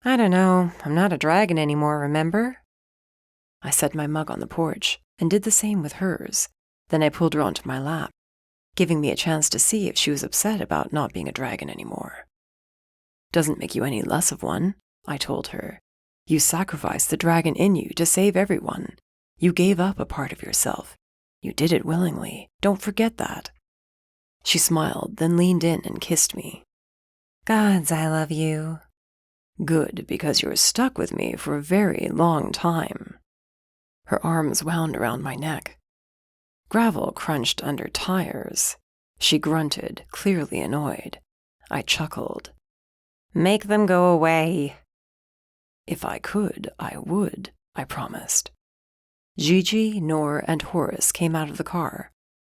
[SPEAKER 4] "I don't know. I'm not a dragon anymore, remember?"
[SPEAKER 2] I set my mug on the porch and did the same with hers. Then I pulled her onto my lap, giving me a chance to see if she was upset about not being a dragon anymore. "Doesn't make you any less of one," I told her. "You sacrificed the dragon in you to save everyone. You gave up a part of yourself. You did it willingly. Don't forget that." She smiled, then leaned in and kissed me.
[SPEAKER 4] "Gods, I love you."
[SPEAKER 2] "Good, because you're stuck with me for a very long time." Her arms wound around my neck. Gravel crunched under tires. She grunted, clearly annoyed. I chuckled.
[SPEAKER 4] "Make them go away."
[SPEAKER 2] "If I could, I would," I promised. Gigi, Nor, and Horace came out of the car.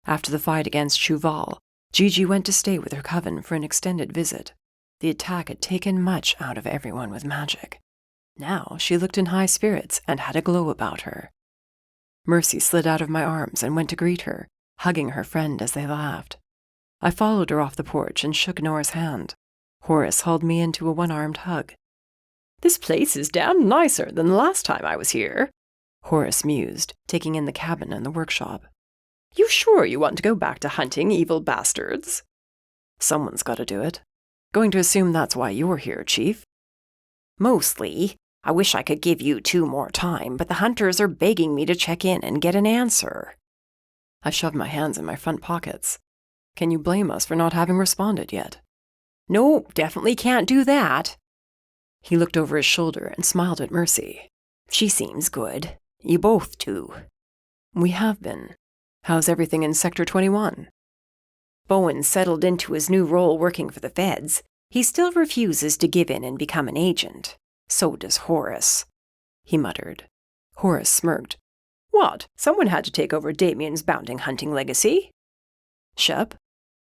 [SPEAKER 2] After the fight against Chuval, Gigi went to stay with her coven for an extended visit. The attack had taken much out of everyone with magic. Now she looked in high spirits and had a glow about her. Mercy slid out of my arms and went to greet her, hugging her friend as they laughed. I followed her off the porch and shook Nora's hand. Horace hauled me into a one-armed hug. "This place is damned nicer than the last time I was here," Horace mused, taking in the cabin and the workshop. "You sure you want to go back to hunting evil bastards?" "Someone's got to do it. Going to assume that's why you're here, Chief."
[SPEAKER 1] "Mostly. I wish I could give you 2 more time, but the hunters are begging me to check in and get an answer."
[SPEAKER 2] I shoved my hands in my front pockets. "Can you blame us for not having responded yet?"
[SPEAKER 1] "No, definitely can't do that."
[SPEAKER 2] He looked over his shoulder and smiled at Mercy.
[SPEAKER 1] "She seems good. You both do."
[SPEAKER 2] "We have been. How's everything in Sector 21?
[SPEAKER 1] Bowen settled into his new role working for the feds. He still refuses to give in and become an agent. So does Horace," he muttered.
[SPEAKER 2] Horace smirked.
[SPEAKER 1] "What? Someone had to take over Damien's bounty hunting legacy."
[SPEAKER 2] "Shep?"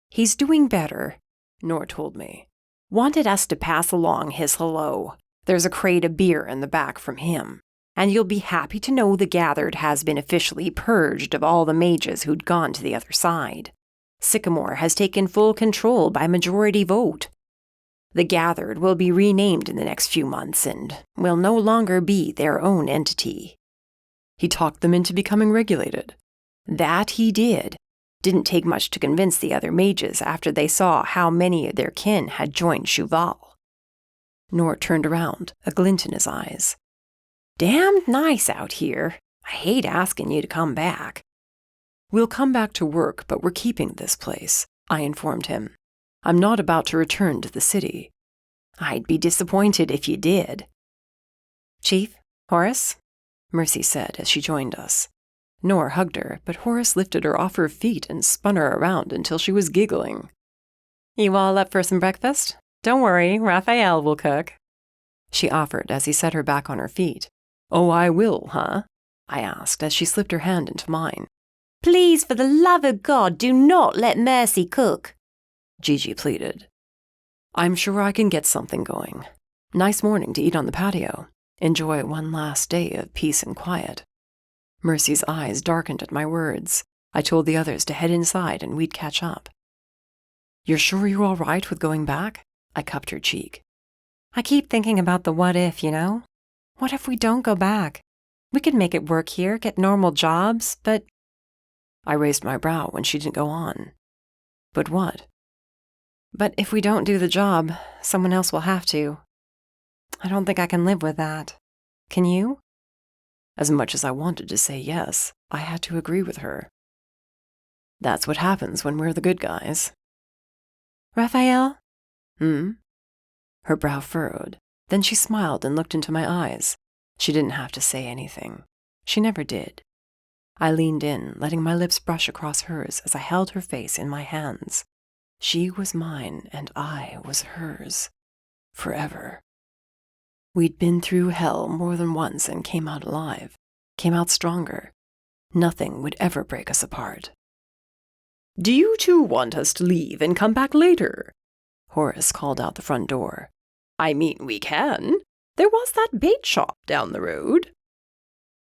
[SPEAKER 1] "He's doing better," Nor told me. "Wanted us to pass along his hello. There's a crate of beer in the back from him. And you'll be happy to know the Gathered has been officially purged of all the mages who'd gone to the other side. Sycamore has taken full control by majority vote. The Gathered will be renamed in the next few months and will no longer be their own entity."
[SPEAKER 2] He talked them into becoming regulated.
[SPEAKER 1] "That he did. Didn't take much to convince the other mages after they saw how many of their kin had joined Chuval."
[SPEAKER 2] Nor turned around, a glint in his eyes.
[SPEAKER 1] "Damned nice out here. I hate asking you to come back."
[SPEAKER 2] "We'll come back to work, but we're keeping this place," I informed him. "I'm not about to return to the city."
[SPEAKER 1] "I'd be disappointed if you did."
[SPEAKER 4] "Chief, Horace?"
[SPEAKER 2] Mercy said as she joined us. Nor hugged her, but Horace lifted her off her feet and spun her around until she was giggling.
[SPEAKER 4] "You all up for some breakfast? Don't worry, Raphael will cook,"
[SPEAKER 2] she offered as he set her back on her feet. "Oh, I will, huh?" I asked as she slipped her hand into mine.
[SPEAKER 5] "Please, for the love of God, do not let Mercy cook."
[SPEAKER 2] Gigi pleaded. I'm sure I can get something going. Nice morning to eat on the patio. Enjoy one last day of peace and quiet. Mercy's eyes darkened at my words. I told the others to head inside and we'd catch up. You're sure you're all right with going back? I cupped her cheek.
[SPEAKER 4] I keep thinking about the what if, you know? What if we don't go back? We could make it work here, get normal jobs, but...
[SPEAKER 2] I raised my brow when she didn't go on. But what?
[SPEAKER 4] But if we don't do the job, someone else will have to. I don't think I can live with that. Can you?
[SPEAKER 2] As much as I wanted to say yes, I had to agree with her. That's what happens when we're the good guys.
[SPEAKER 4] Raphael?
[SPEAKER 2] Her brow furrowed. Then she smiled and looked into my eyes. She didn't have to say anything. She never did. I leaned in, letting my lips brush across hers as I held her face in my hands. She was mine and I was hers. Forever. We'd been through hell more than once and came out alive. Came out stronger. Nothing would ever break us apart. Do you two want us to leave and come back later? Horace called out the front door. I mean, we can. There was that bait shop down the road.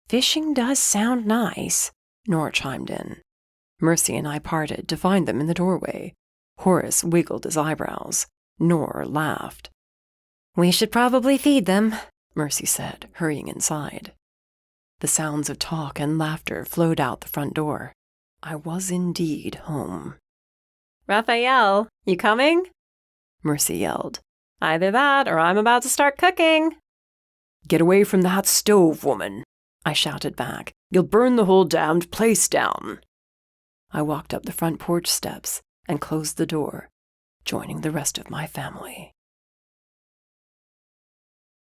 [SPEAKER 1] Fishing does sound nice,
[SPEAKER 2] Nora chimed in. Mercy and I parted to find them in the doorway. Horace wiggled his eyebrows. Nora laughed.
[SPEAKER 4] We should probably feed them,
[SPEAKER 2] Mercy said, hurrying inside. The sounds of talk and laughter flowed out the front door. I was indeed home.
[SPEAKER 4] Raphael, you coming?
[SPEAKER 2] Mercy yelled.
[SPEAKER 4] Either that or I'm about to start cooking.
[SPEAKER 2] Get away from that stove, woman, I shouted back. You'll burn the whole damned place down. I walked up the front porch steps and closed the door, joining the rest of my family.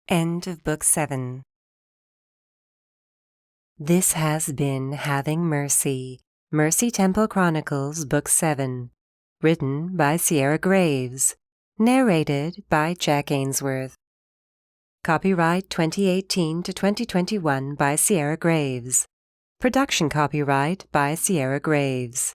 [SPEAKER 4] End of Book 7. This has been Having Mercy, Mercy Temple Chronicles, Book 7, written by Ciara Graves, narrated by Jack Ainsworth. Copyright 2018 to 2021 by Ciara Graves. Production copyright by Ciara Graves.